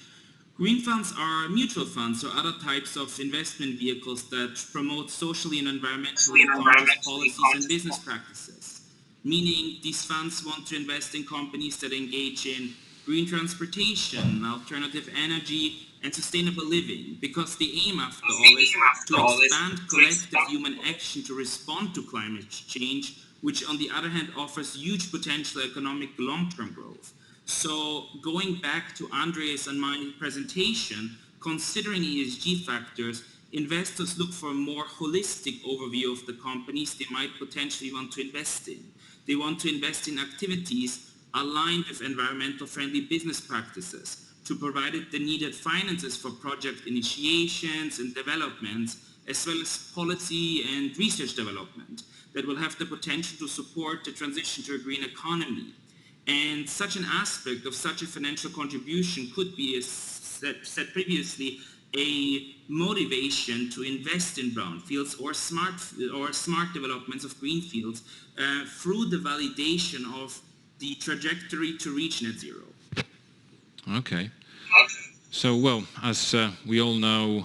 green funds are mutual funds or other types of investment vehicles that promote socially and environmentally conscious policies and business practices. Meaning these funds want to invest in companies that engage in green transportation, alternative energy, and sustainable living, because the aim, after all, is to expand collective human action to respond to climate change, which on the other hand offers huge potential economic long-term growth. So going back to Andreas and my presentation, considering ESG factors, investors look for a more holistic overview of the companies they might potentially want to invest in. They want to invest in activities aligned with environmental friendly business practices, to provide the needed finances for project initiations and developments, as well as policy and research development that will have the potential to support the transition to a green economy. And such an aspect of such a financial contribution could be, as said previously, a motivation to invest in brownfields or smart developments of greenfields through the validation of the trajectory to reach net zero. Okay. So, well, as we all know,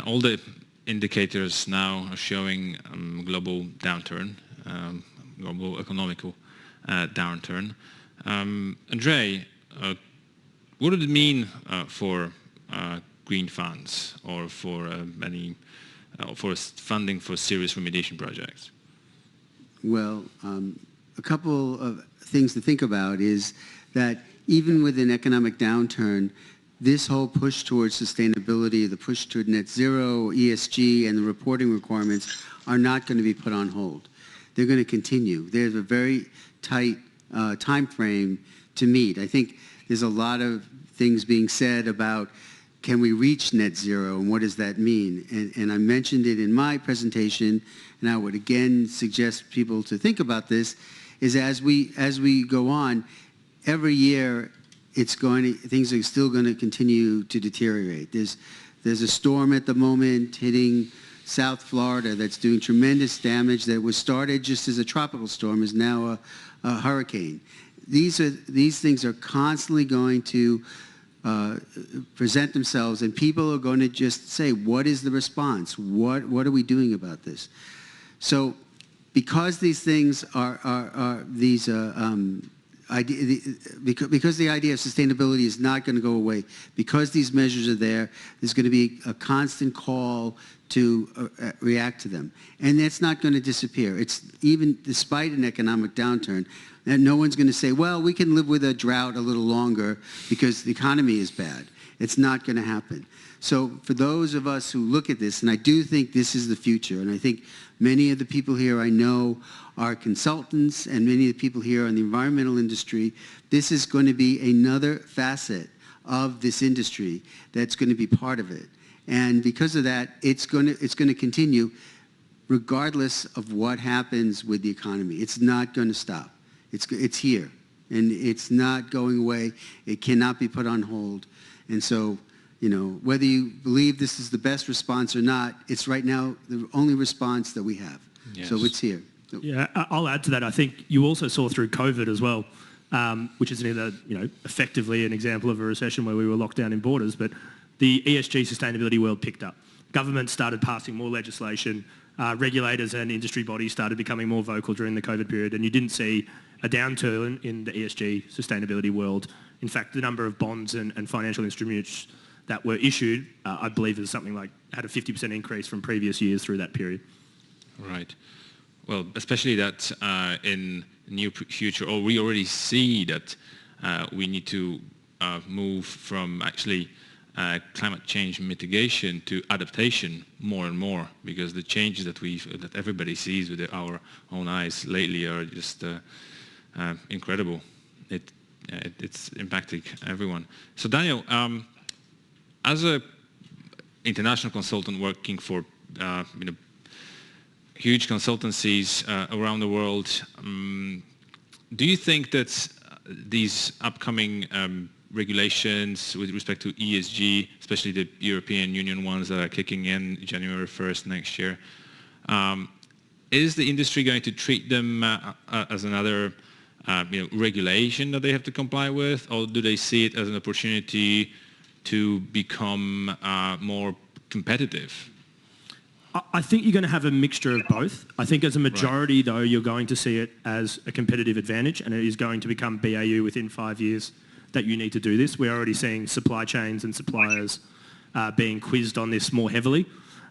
all the indicators now are showing global downturn, global economical downturn. Andrei, what would it mean for green funds or for for funding for serious remediation projects? Well, a couple of things to think about is that even with an economic downturn, this whole push towards sustainability, the push toward net zero, ESG, and the reporting requirements are not going to be put on hold. They're going to continue. There's a very tight time frame to meet. I think there's a lot of things being said about can we reach net zero and what does that mean? And I mentioned it in my presentation, and I would again suggest people to think about this, is as we go on, every year things are still going to continue to deteriorate. There's a storm at the moment hitting South Florida that's doing tremendous damage that was started just as a tropical storm is now a hurricane. These things are constantly going to present themselves, and people are going to just say, what is the response? What are we doing about this? So because these things are these because the idea of sustainability is not going to go away, because these measures are there, there's going to be a constant call to react to them. And that's not going to disappear. It's even despite an economic downturn, and no one's going to say, well, we can live with a drought a little longer because the economy is bad. It's not going to happen. So for those of us who look at this, and I do think this is the future, and I think many of the people here I know are consultants, and many of the people here in the environmental industry, this is going to be another facet of this industry that's going to be part of it. And because of that, it's going to continue regardless of what happens with the economy. It's not going to stop. It's here, and it's not going away. It cannot be put on hold. And so, you know, whether you believe this is the best response or not, it's right now the only response that we have. Yes. So it's here. Yeah, I'll add to that. I think you also saw through COVID as well, which is either, you know, effectively an example of a recession where we were locked down in borders, but the ESG sustainability world picked up. Governments started passing more legislation. Regulators and industry bodies started becoming more vocal during the COVID period, and you didn't see a downturn in the ESG sustainability world. In fact, the number of bonds and financial instruments that were issued, I believe, is something like had a 50% increase from previous years through that period. Right. Well, especially that in near future, or we already see that we need to move from actually climate change mitigation to adaptation more and more, because the changes that everybody sees with our own eyes lately are just incredible. It's impacting everyone. So Daniel, as a international consultant working for you know, huge consultancies around the world, do you think that these upcoming regulations with respect to ESG, especially the European Union ones that are kicking in January 1st next year, is the industry going to treat them as another you know, regulation that they have to comply with, or do they see it as an opportunity to become more competitive? I think you're going to have a mixture of both. I think as a majority, though, you're going to see it as a competitive advantage, and it is going to become BAU within 5 years that you need to do this. We're already seeing supply chains and suppliers being quizzed on this more heavily.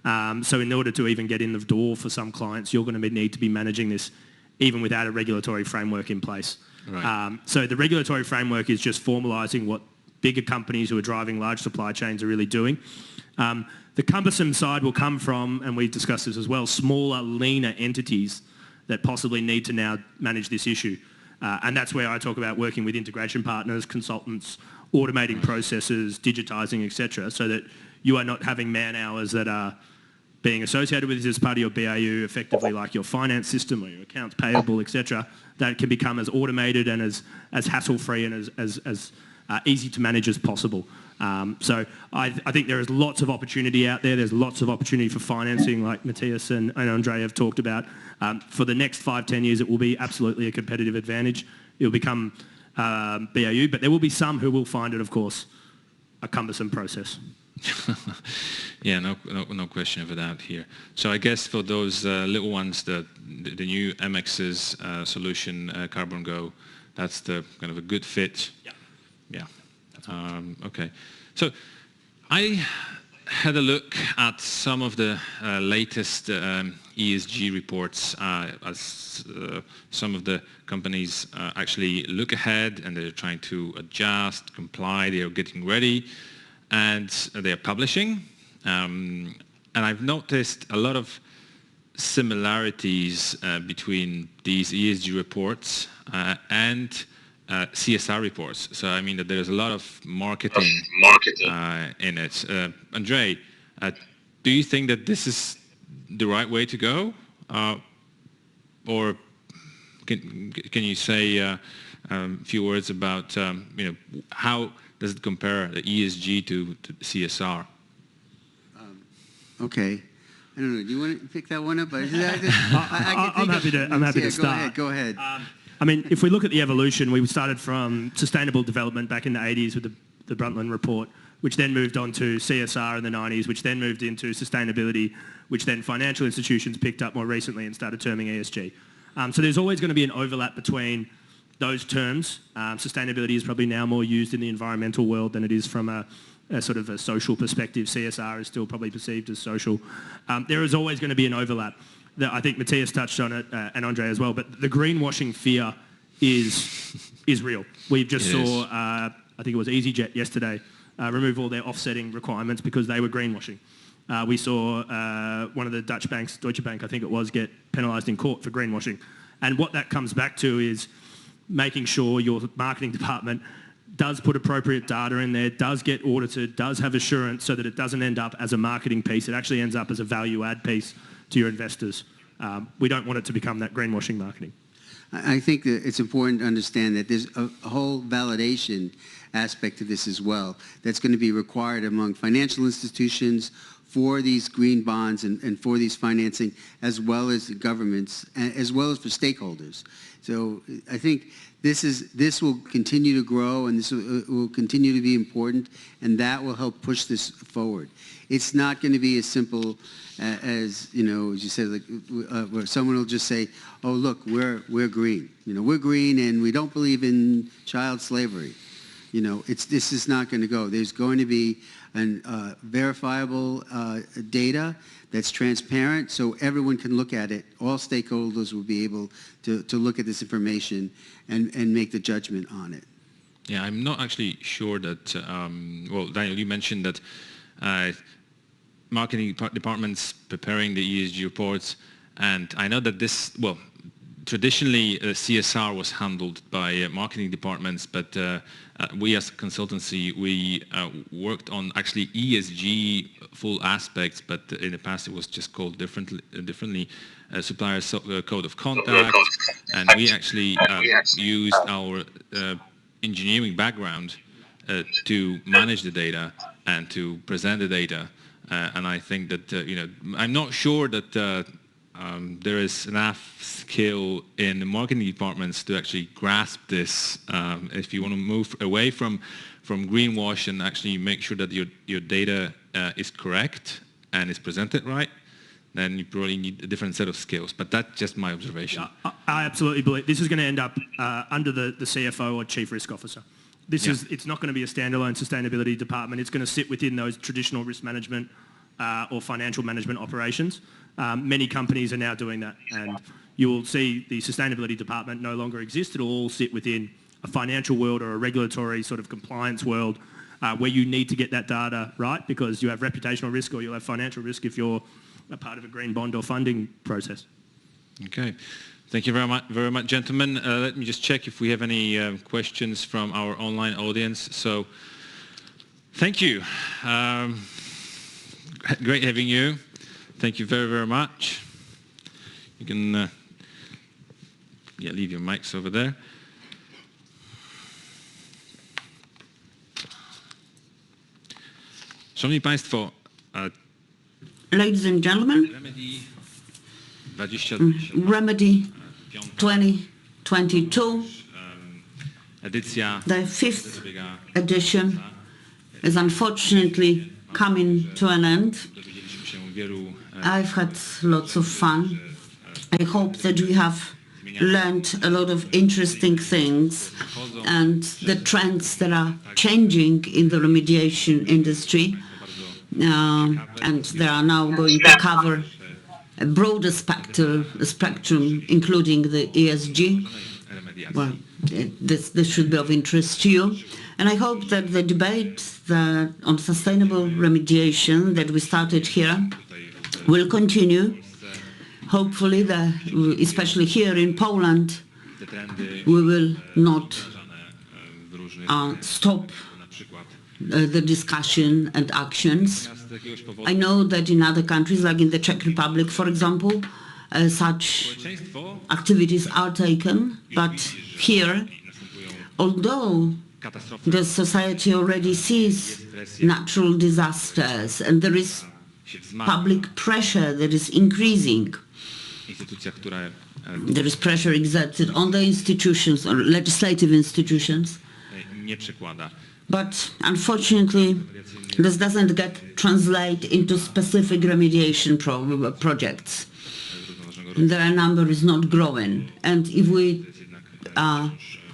So in order to even get in the door for some clients, you're going to need to be managing this even without a regulatory framework in place. Right. So the regulatory framework is just formalising what bigger companies who are driving large supply chains are really doing. The cumbersome side will come from, and we've discussed this as well, smaller, leaner entities that possibly need to now manage this issue. And that's where I talk about working with integration partners, consultants, automating processes, digitising, etc., so that you are not having man hours that are being associated with this as part of your BAU, effectively like your finance system or your accounts payable, etc., that can become as automated and as hassle-free and as easy to manage as possible. So I think there is lots of opportunity out there. There's lots of opportunity for financing, like Matthias and Andre have talked about. For the next 5-10 years, it will be absolutely a competitive advantage. It will become BAU, but there will be some who will find it, of course, a cumbersome process. Yeah, no question of that here. So I guess for those little ones, the new MX's solution, Carbon Go, that's the kind of a good fit. Yeah. Okay. So I had a look at some of the latest ESG reports as some of the companies actually look ahead and they're trying to adjust, comply, they are getting ready, and they are publishing. And I've noticed a lot of similarities between these ESG reports and CSR reports. So I mean that there's a lot of marketing in it. Andre, do you think that this is the right way to go, or can you say a few words about you know, how does it compare the ESG to CSR? Okay. I don't know. Do you want to pick that one up? I'm happy to start. Go ahead. I mean, if we look at the evolution, we started from sustainable development back in the 80s with the Brundtland report, which then moved on to CSR in the 90s, which then moved into sustainability, which then financial institutions picked up more recently and started terming ESG. So there's always going to be an overlap between those terms. Sustainability is probably now more used in the environmental world than it is from a sort of a social perspective. CSR is still probably perceived as social. There is always going to be an overlap. I think Matthias touched on it, and Andre as well, but the greenwashing fear is real. We just saw, I think it was EasyJet yesterday, remove all their offsetting requirements because they were greenwashing. We saw one of the Dutch banks, Deutsche Bank I think it was, get penalised in court for greenwashing. And what that comes back to is making sure your marketing department does put appropriate data in there, does get audited, does have assurance so that it doesn't end up as a marketing piece. It actually ends up as a value add piece to your investors. We don't want it to become that greenwashing marketing. I think that it's important to understand that there's a whole validation aspect to this as well that's going to be required among financial institutions for these green bonds and for these financing, as well as the governments, as well as for stakeholders. So I think this will continue to grow, and this will continue to be important, and that will help push this forward. It's not going to be as simple as, you know, as you said, like, where someone will just say, oh, look, we're green. You know, we're green and we don't believe in child slavery. You know, this is not going to go. There's going to be verifiable data that's transparent so everyone can look at it. All stakeholders will be able to look at this information and make the judgment on it. Yeah, I'm not actually sure that, well, Daniel, you mentioned that marketing departments preparing the ESG reports, and I know that this, well, traditionally CSR was handled by marketing departments, but we as a consultancy, we worked on actually ESG full aspects, but in the past it was just called differently supplier code of conduct, and we actually used our engineering background to manage the data and to present the data. And I think that, you know, I'm not sure that there is enough skill in the marketing departments to actually grasp this. If you want to move away from greenwash and actually make sure that your data is correct and is presented right, then you probably need a different set of skills. But that's just my observation. Yeah, I absolutely believe this is going to end up under the CFO or Chief Risk Officer. It's not going to be a standalone sustainability department. It's going to sit within those traditional risk management or financial management operations. Many companies are now doing that, and you will see the sustainability department no longer exist. It'll all sit within a financial world or a regulatory sort of compliance world where you need to get that data right because you have reputational risk or you'll have financial risk if you're a part of a green bond or funding process. Okay. Thank you very much, gentlemen. Let me just check if we have any questions from our online audience. So, thank you. Great having you. Thank you very, very much. You can leave your mics over there. Szanowni Państwo, ladies and gentlemen, Remedy 2022, the 5th edition, is unfortunately coming to an end. I've had lots of fun. I hope that we have learned a lot of interesting things and the trends that are changing in the remediation industry. And they are now going to cover a broader spectrum, including the ESG. Well, this should be of interest to you. And I hope that the debate on sustainable remediation that we started here will continue. Hopefully, especially here in Poland, we will not stop the discussion and actions. I know that in other countries, like in the Czech Republic, for example, such activities are taken, but here, although the society already sees natural disasters and there is public pressure that is increasing, there is pressure exerted on the institutions, or legislative institutions, but unfortunately this doesn't get translated into specific remediation projects. Their number is not growing, and if we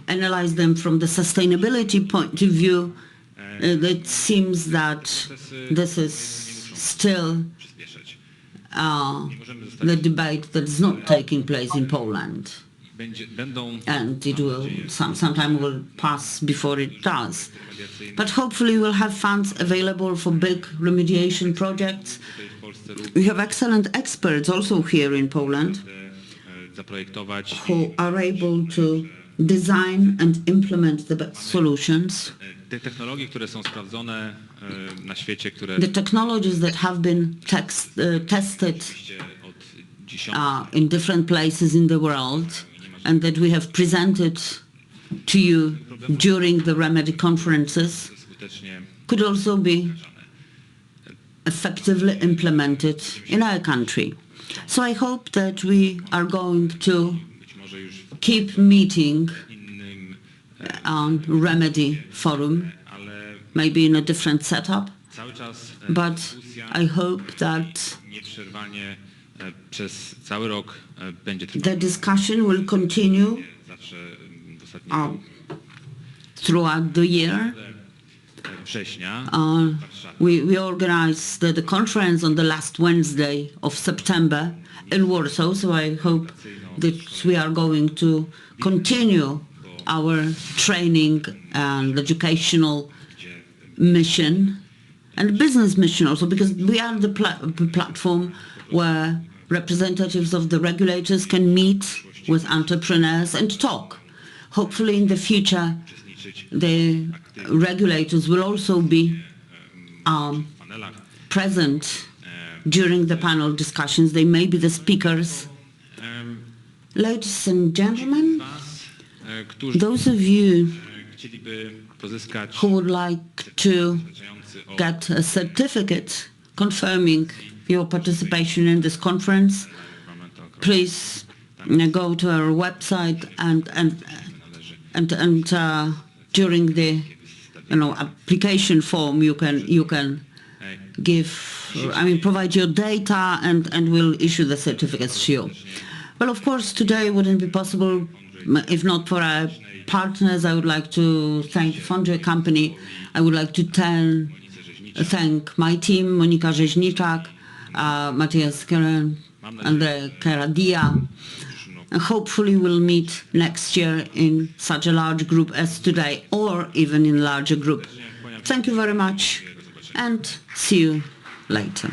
analyze them from the sustainability point of view, it seems that this is still the debate that is not taking place in Poland. And it will, some time will pass before it does. But hopefully we'll have funds available for big remediation projects. We have excellent experts also here in Poland who are able to design and implement the best solutions. The technologies that have been tested in different places in the world and that we have presented to you during the Remedy conferences could also be effectively implemented in our country. So I hope that we are going to keep meeting on Remedy Forum, maybe in a different setup, but I hope that the discussion will continue throughout the year. We organized the conference on the last Wednesday of September in Warsaw, so I hope that we are going to continue our training and educational mission and business mission also, because we are the platform where representatives of the regulators can meet with entrepreneurs and talk. Hopefully in the future the regulators will also be present during the panel discussions. They may be the speakers. Ladies and gentlemen, those of you who would like to get a certificate confirming your participation in this conference, please go to our website and during the application form you can provide your data and we'll issue the certificates to you. Well, of course, today wouldn't be possible if not for our partners. I would like to thank the Foundry Company. I would like to thank my team, Monika Rzeźniczak, Matthias Keren, Andrea Karadia. And hopefully we'll meet next year in such a large group as today, or even in a larger group. Thank you very much, and see you later.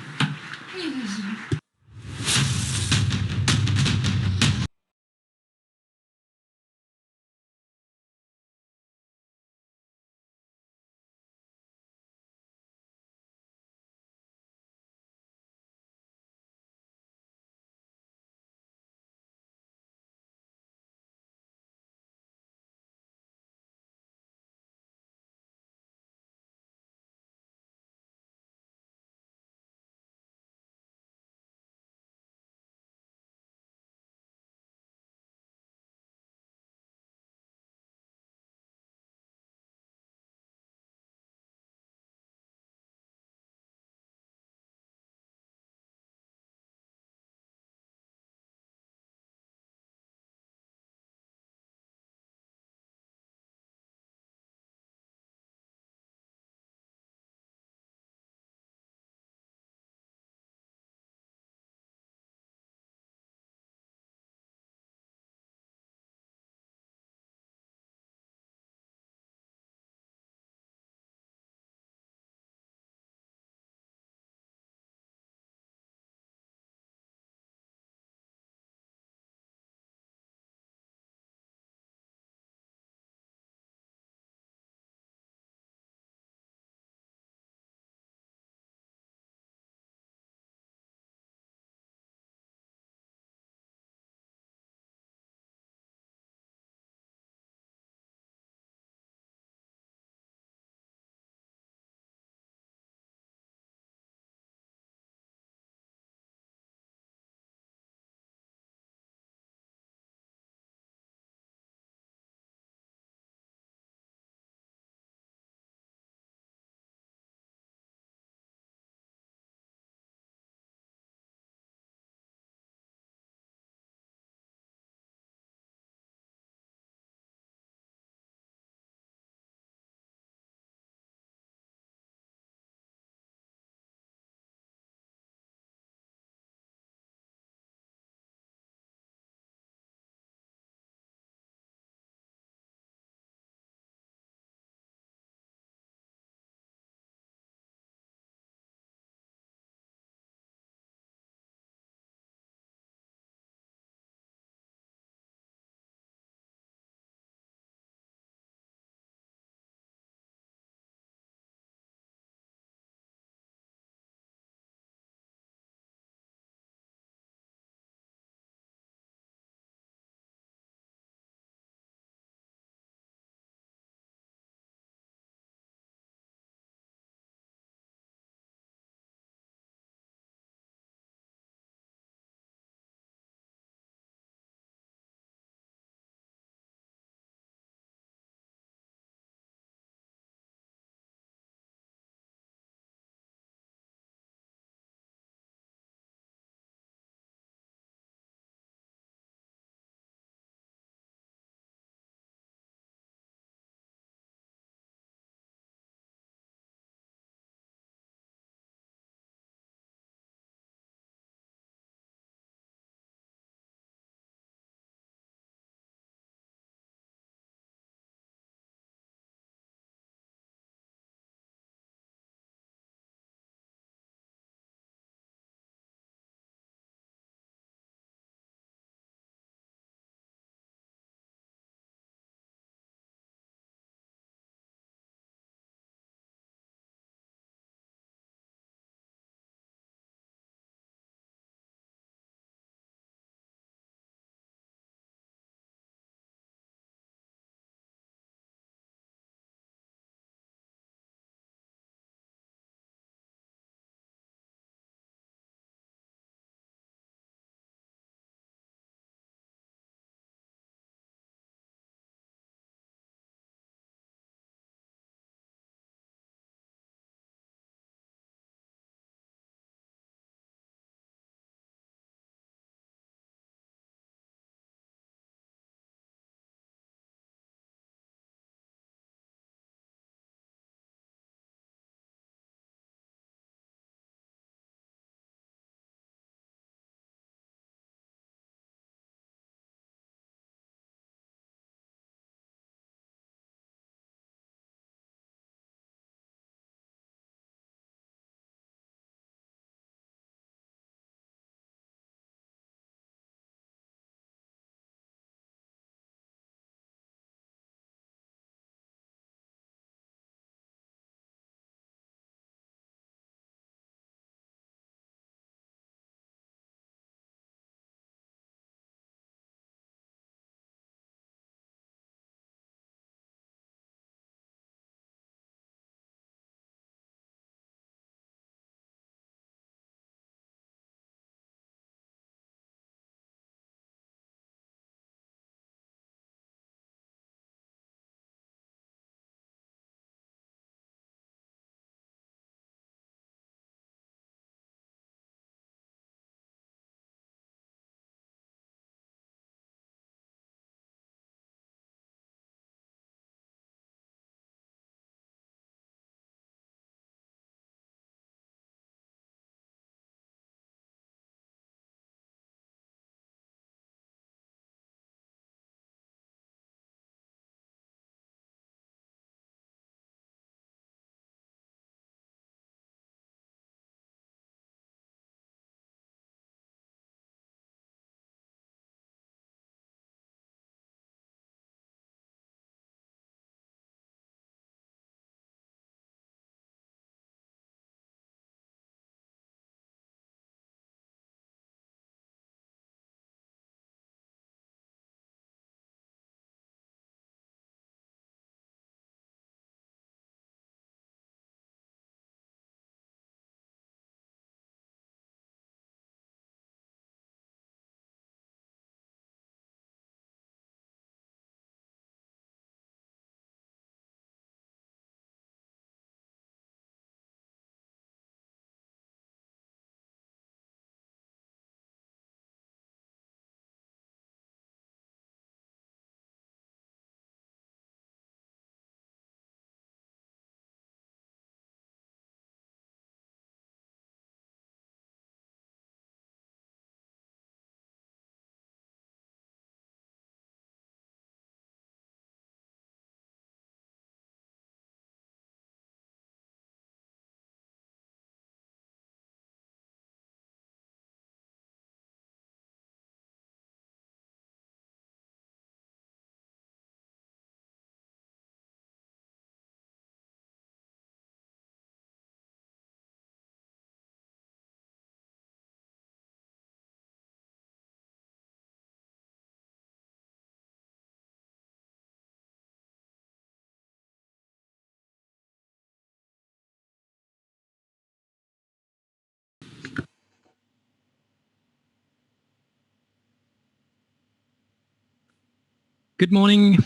Good morning,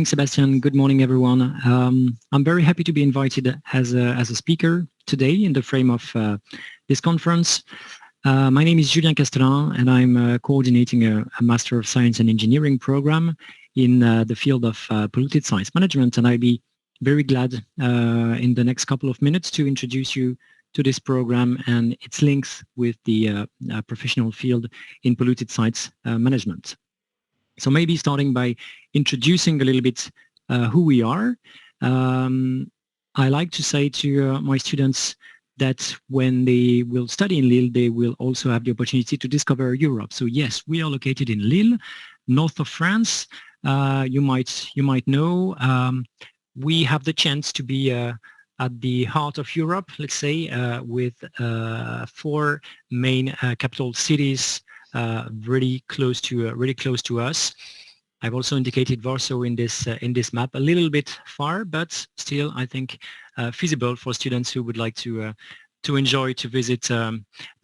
Sebastian. Good morning, everyone. I'm very happy to be invited as a speaker today in the frame of this conference. My name is Julien Castellin, and I'm coordinating a Master of Science and Engineering program in the field of polluted science management, and I'll be very glad in the next couple of minutes to introduce you to this program and its links with the professional field in polluted sites management. So maybe starting by introducing a little bit who we are. I like to say to my students that when they will study in Lille, they will also have the opportunity to discover Europe. So yes, we are located in Lille, north of France. You might know. We have the chance to be at the heart of Europe, let's say, with 4 main capital cities really close to us. I've also indicated Warsaw in this map, a little bit far, but still I think feasible for students who would like to enjoy to visit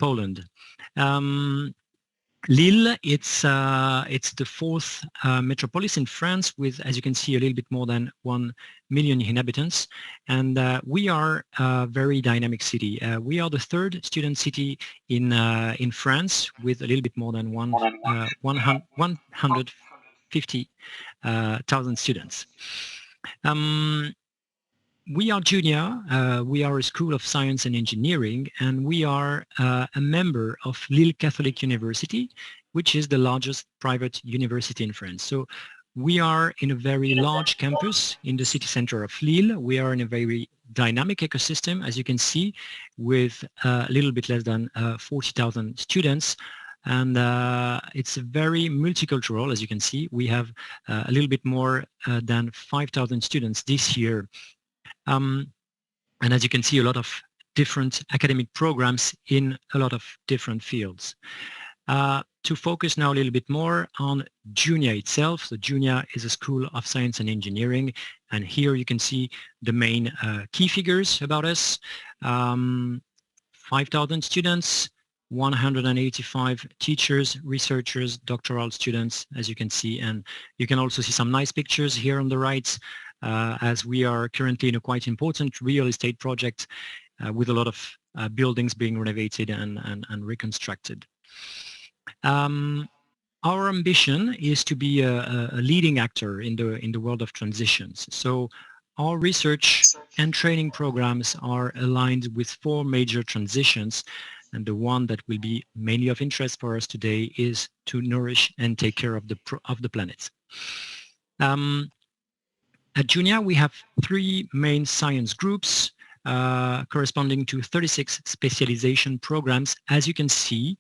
Poland. Lille, it's the 4th metropolis in France with, as you can see, a little bit more than 1 million inhabitants, and we are a very dynamic city. We are the 3rd student city in France with a little bit more than 150,000 students. We are Junior, we are a School of Science and Engineering, and we are a member of Lille Catholic University, which is the largest private university in France. So we are in a very large campus in the city center of Lille. We are in a very dynamic ecosystem, as you can see, with a little bit less than 40,000 students. And it's very multicultural, as you can see. We have a little bit more than 5,000 students this year. And as you can see, a lot of different academic programs in a lot of different fields. To focus now a little bit more on JUNIA itself. So JUNIA is a School of Science and Engineering, and here you can see the main key figures about us. 5,000 students, 185 teachers, researchers, doctoral students, as you can see, and you can also see some nice pictures here on the right, as we are currently in a quite important real estate project with a lot of buildings being renovated and reconstructed. Our ambition is to be a leading actor in the world of transitions. So our research and training programs are aligned with 4 major transitions, and the one that will be mainly of interest for us today is to nourish and take care of the planet. At JUNIA, we have 3 main science groups corresponding to 36 specialization programs. As you can see,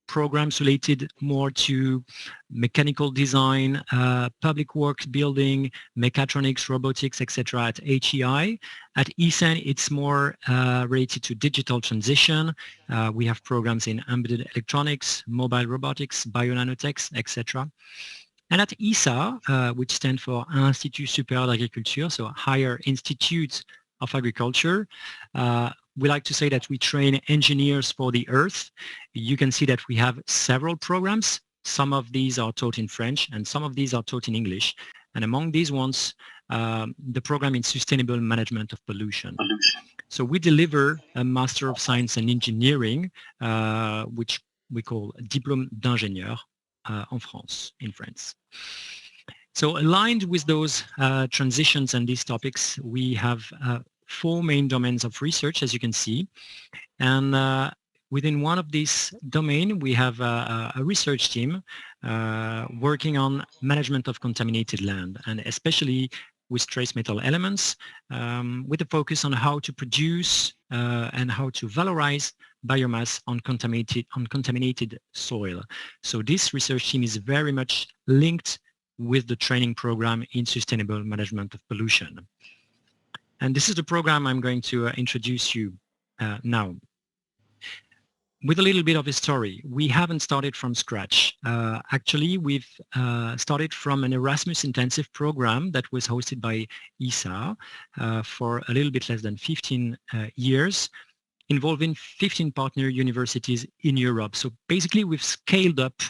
programs related more to mechanical design, public works building, mechatronics, robotics, etc. at HEI. At ESAN, it's more related to digital transition. We have programs in embedded electronics, mobile robotics, bio-nanotechs, etc. And at ISA, which stands for Institut Supérieur d'Agriculture, so Higher Institute of Agriculture, we like to say that we train engineers for the earth. You can see that we have several programs. Some of these are taught in French and some of these are taught in English. And among these ones, the program in sustainable management of pollution. So we deliver a Master of Science and Engineering, which we call Diplôme d'ingénieur en France, in France. So aligned with those transitions and these topics, we have 4 main domains of research, as you can see. And within one of these domains, we have a research team working on management of contaminated land, and especially with trace metal elements, with a focus on how to produce and how to valorize biomass on contaminated soil. So this research team is very much linked with the training program in sustainable management of pollution. And this is the program I'm going to introduce you now. With a little bit of a story, we haven't started from scratch. Actually, we've started from an Erasmus intensive program that was hosted by ISA for a little bit less than 15 years, involving 15 partner universities in Europe. So basically, we've scaled up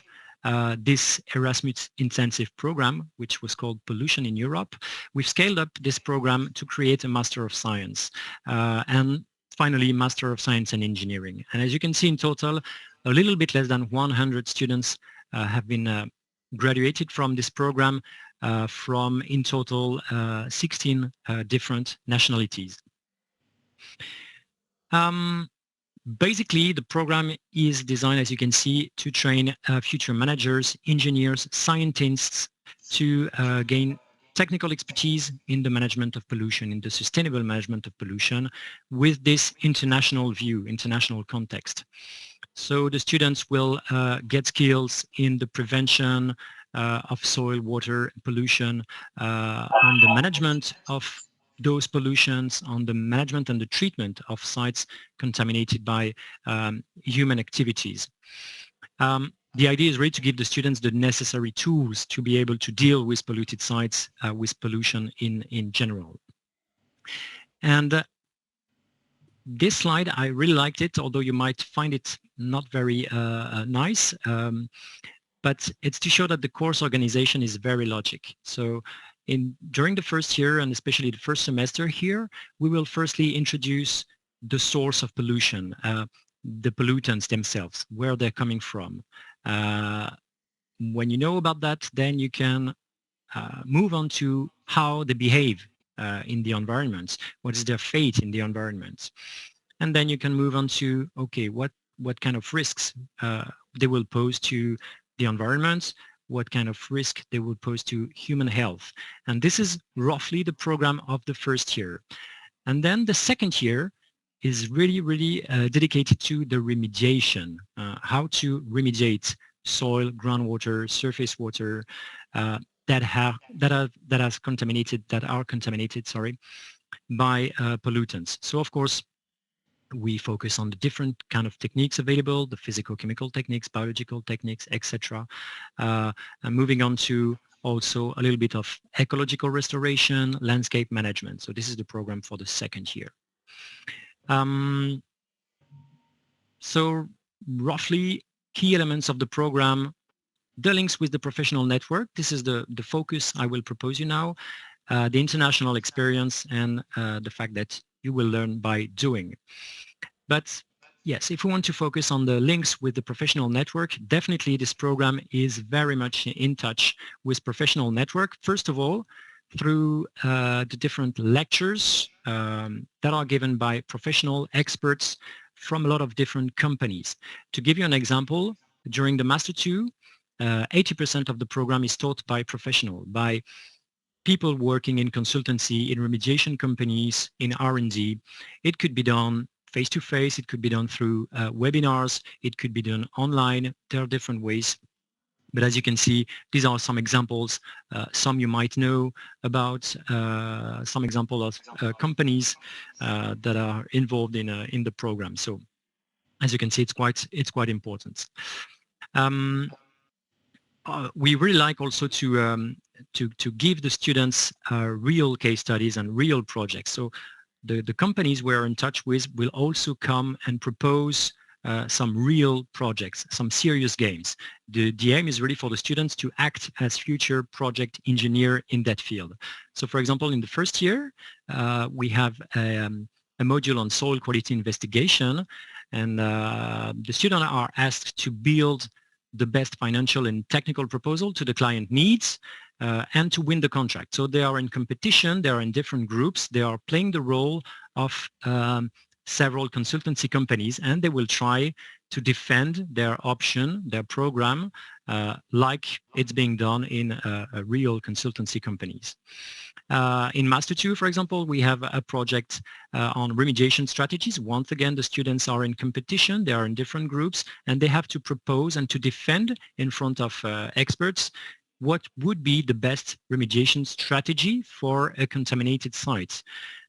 this Erasmus intensive program, which was called Pollution in Europe. We've scaled up this program to create a Master of Science and finally Master of Science and Engineering. And as you can see, in total, a little bit less than 100 students have been graduated from this program from in total 16 different nationalities. Basically, the program is designed, as you can see, to train future managers, engineers, scientists to gain technical expertise in the management of pollution, in the sustainable management of pollution, with this international view, international context. So the students will get skills in the prevention of soil, water pollution, on the management of those pollutions, on the management and the treatment of sites contaminated by human activities. The idea is really to give the students the necessary tools to be able to deal with polluted sites, with pollution in general. And this slide, I really liked it, although you might find it not very nice, but it's to show that the course organization is very logic. So during the first year, and especially the first semester here, we will firstly introduce the source of pollution, the pollutants themselves, where they're coming from. When you know about that, then you can move on to how they behave in the environment. What is their fate in the environment? And then you can move on to, okay, what kind of risks they will pose to the environment, what kind of risk they will pose to human health. And this is roughly the program of the first year. And then the second year is really dedicated to the remediation, how to remediate soil, groundwater, surface water that are contaminated by pollutants. So of course, we focus on the different kind of techniques available, the physical-chemical techniques, biological techniques, etc. And moving on to also a little bit of ecological restoration, landscape management. So this is the program for the second year. So roughly key elements of the program, the links with the professional network. This is the focus I will propose you now. The international experience and the fact that you will learn by doing. But yes, if we want to focus on the links with the professional network, definitely this program is very much in touch with professional network. First of all, through the different lectures that are given by professional experts from a lot of different companies. To give you an example, during the Master 2, 80% of the program is taught by professional, by people working in consultancy, in remediation companies, in R&D. It could be done face-to-face, it could be done through webinars, it could be done online. There are different ways. But as you can see, these are some examples. Some you might know about, some example of companies that are involved in the program. So as you can see, it's quite important. We really like also to give the students real case studies and real projects. So the companies we're in touch with will also come and propose some real projects, some serious games. The aim is really for the students to act as future project engineer in that field. So for example, in the first year, we have a module on soil quality investigation, and the students are asked to build the best financial and technical proposal to the client needs and to win the contract. So they are in competition, they are in different groups, they are playing the role of several consultancy companies, and they will try to defend their option, their program, like it's being done in real consultancy companies. In Master 2, for example, we have a project on remediation strategies. Once again, the students are in competition, they are in different groups, and they have to propose and to defend in front of experts what would be the best remediation strategy for a contaminated site.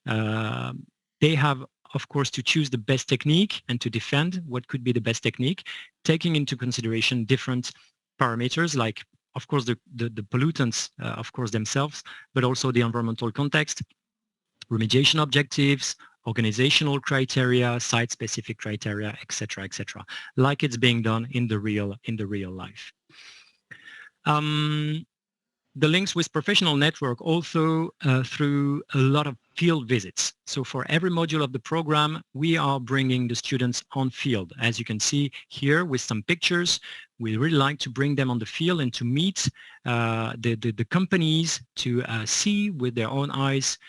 They have, of course, to choose the best technique and to defend what could be the best technique, taking into consideration different parameters like, of course, the pollutants, of course, themselves, but also the environmental context, remediation objectives, organizational criteria, site-specific criteria, etc., like it's being done in the real life. The links with professional network also through a lot of field visits. So for every module of the program, we are bringing the students on field. As you can see here with some pictures, we really like to bring them on the field and to meet the companies, to see with their own eyes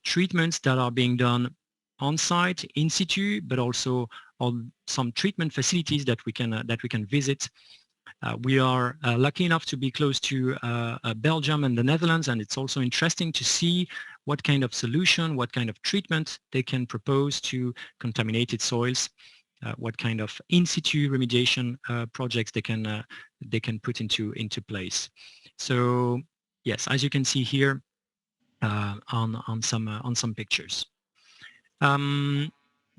treatments that are being done on site, in situ, but also on some treatment facilities that we can visit. We are lucky enough to be close to Belgium and the Netherlands, and it's also interesting to see what kind of solution, what kind of treatment they can propose to contaminated soils, what kind of in situ remediation projects they can put into place. So yes, as you can see here on some pictures.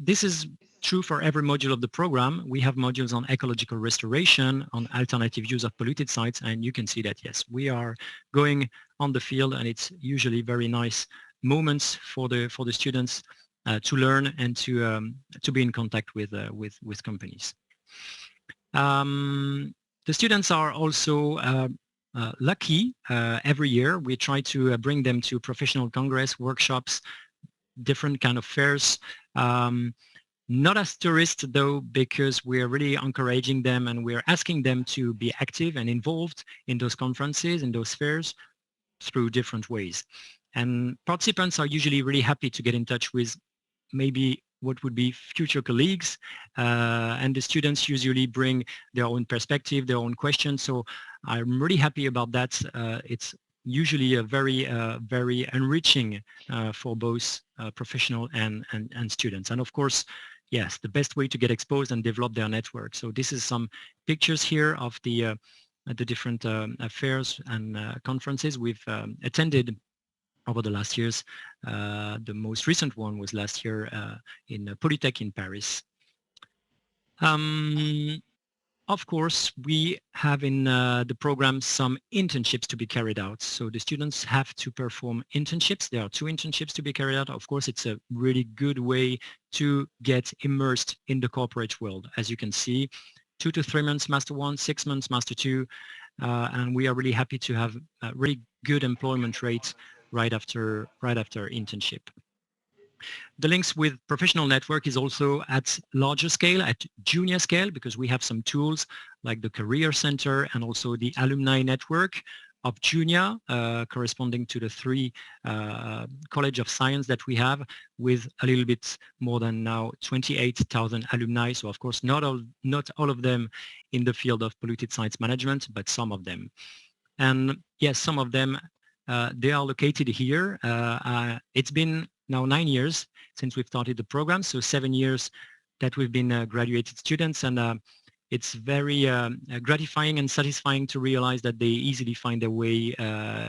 This is true for every module of the program. We have modules on ecological restoration, on alternative use of polluted sites, and you can see that, yes, we are going on the field, and it's usually very nice moments for the students to learn and to be in contact with companies. The students are also lucky. Every year we try to bring them to professional congress, workshops, different kind of fairs. Not as tourists though, because we're really encouraging them and we're asking them to be active and involved in those conferences, in those fairs, through different ways. And participants are usually really happy to get in touch with maybe what would be future colleagues, and the students usually bring their own perspective, their own questions. So I'm really happy about that. It's usually a very enriching for both professional and students. And of course, yes, the best way to get exposed and develop their network. So this is some pictures here of the different fairs and conferences we've attended over the last years. The most recent one was last year in Polytech in Paris. Of course, we have in the program some internships to be carried out. So the students have to perform internships. There are 2 internships to be carried out. Of course, it's a really good way to get immersed in the corporate world. As you can see, 2 to 3 months Master 1, 6 months Master 2, and we are really happy to have a really good employment rates right after internship. The links with professional network is also at larger scale, at junior scale, because we have some tools like the Career Center and also the Alumni Network of Junior, corresponding to the 3 College of Science that we have, with a little bit more than now 28,000 alumni. So of course, not all of them in the field of polluted sites management, but some of them. And yes, some of them, they are located here. It's been now 9 years since we've started the program, so 7 years that we've been graduated students, and it's very gratifying and satisfying to realize that they easily find their way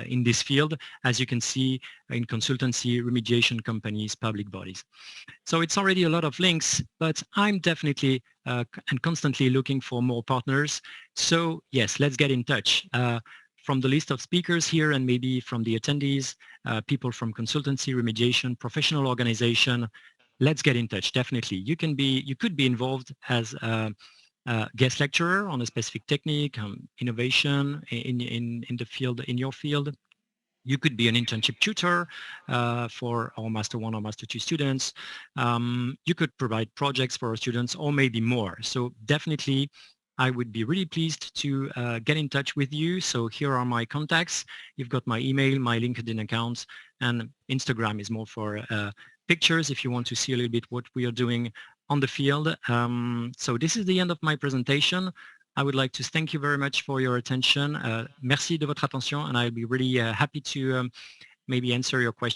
in this field, as you can see in consultancy, remediation companies, public bodies. So it's already a lot of links, but I'm definitely and constantly looking for more partners. So yes, let's get in touch. From the list of speakers here and maybe from the attendees, people from consultancy, remediation, professional organization, let's get in touch, definitely. You could be involved as a guest lecturer on a specific technique, innovation in the field, in your field. You could be an internship tutor for our Master 1 or Master 2 students. You could provide projects for our students, or maybe more. So definitely, I would be really pleased to get in touch with you. So here are my contacts. You've got my email, my LinkedIn account, and Instagram is more for pictures if you want to see a little bit what we are doing on the field. So this is the end of my presentation. I would like to thank you very much for your attention. Merci de votre attention, and I'll be really happy to maybe answer your questions.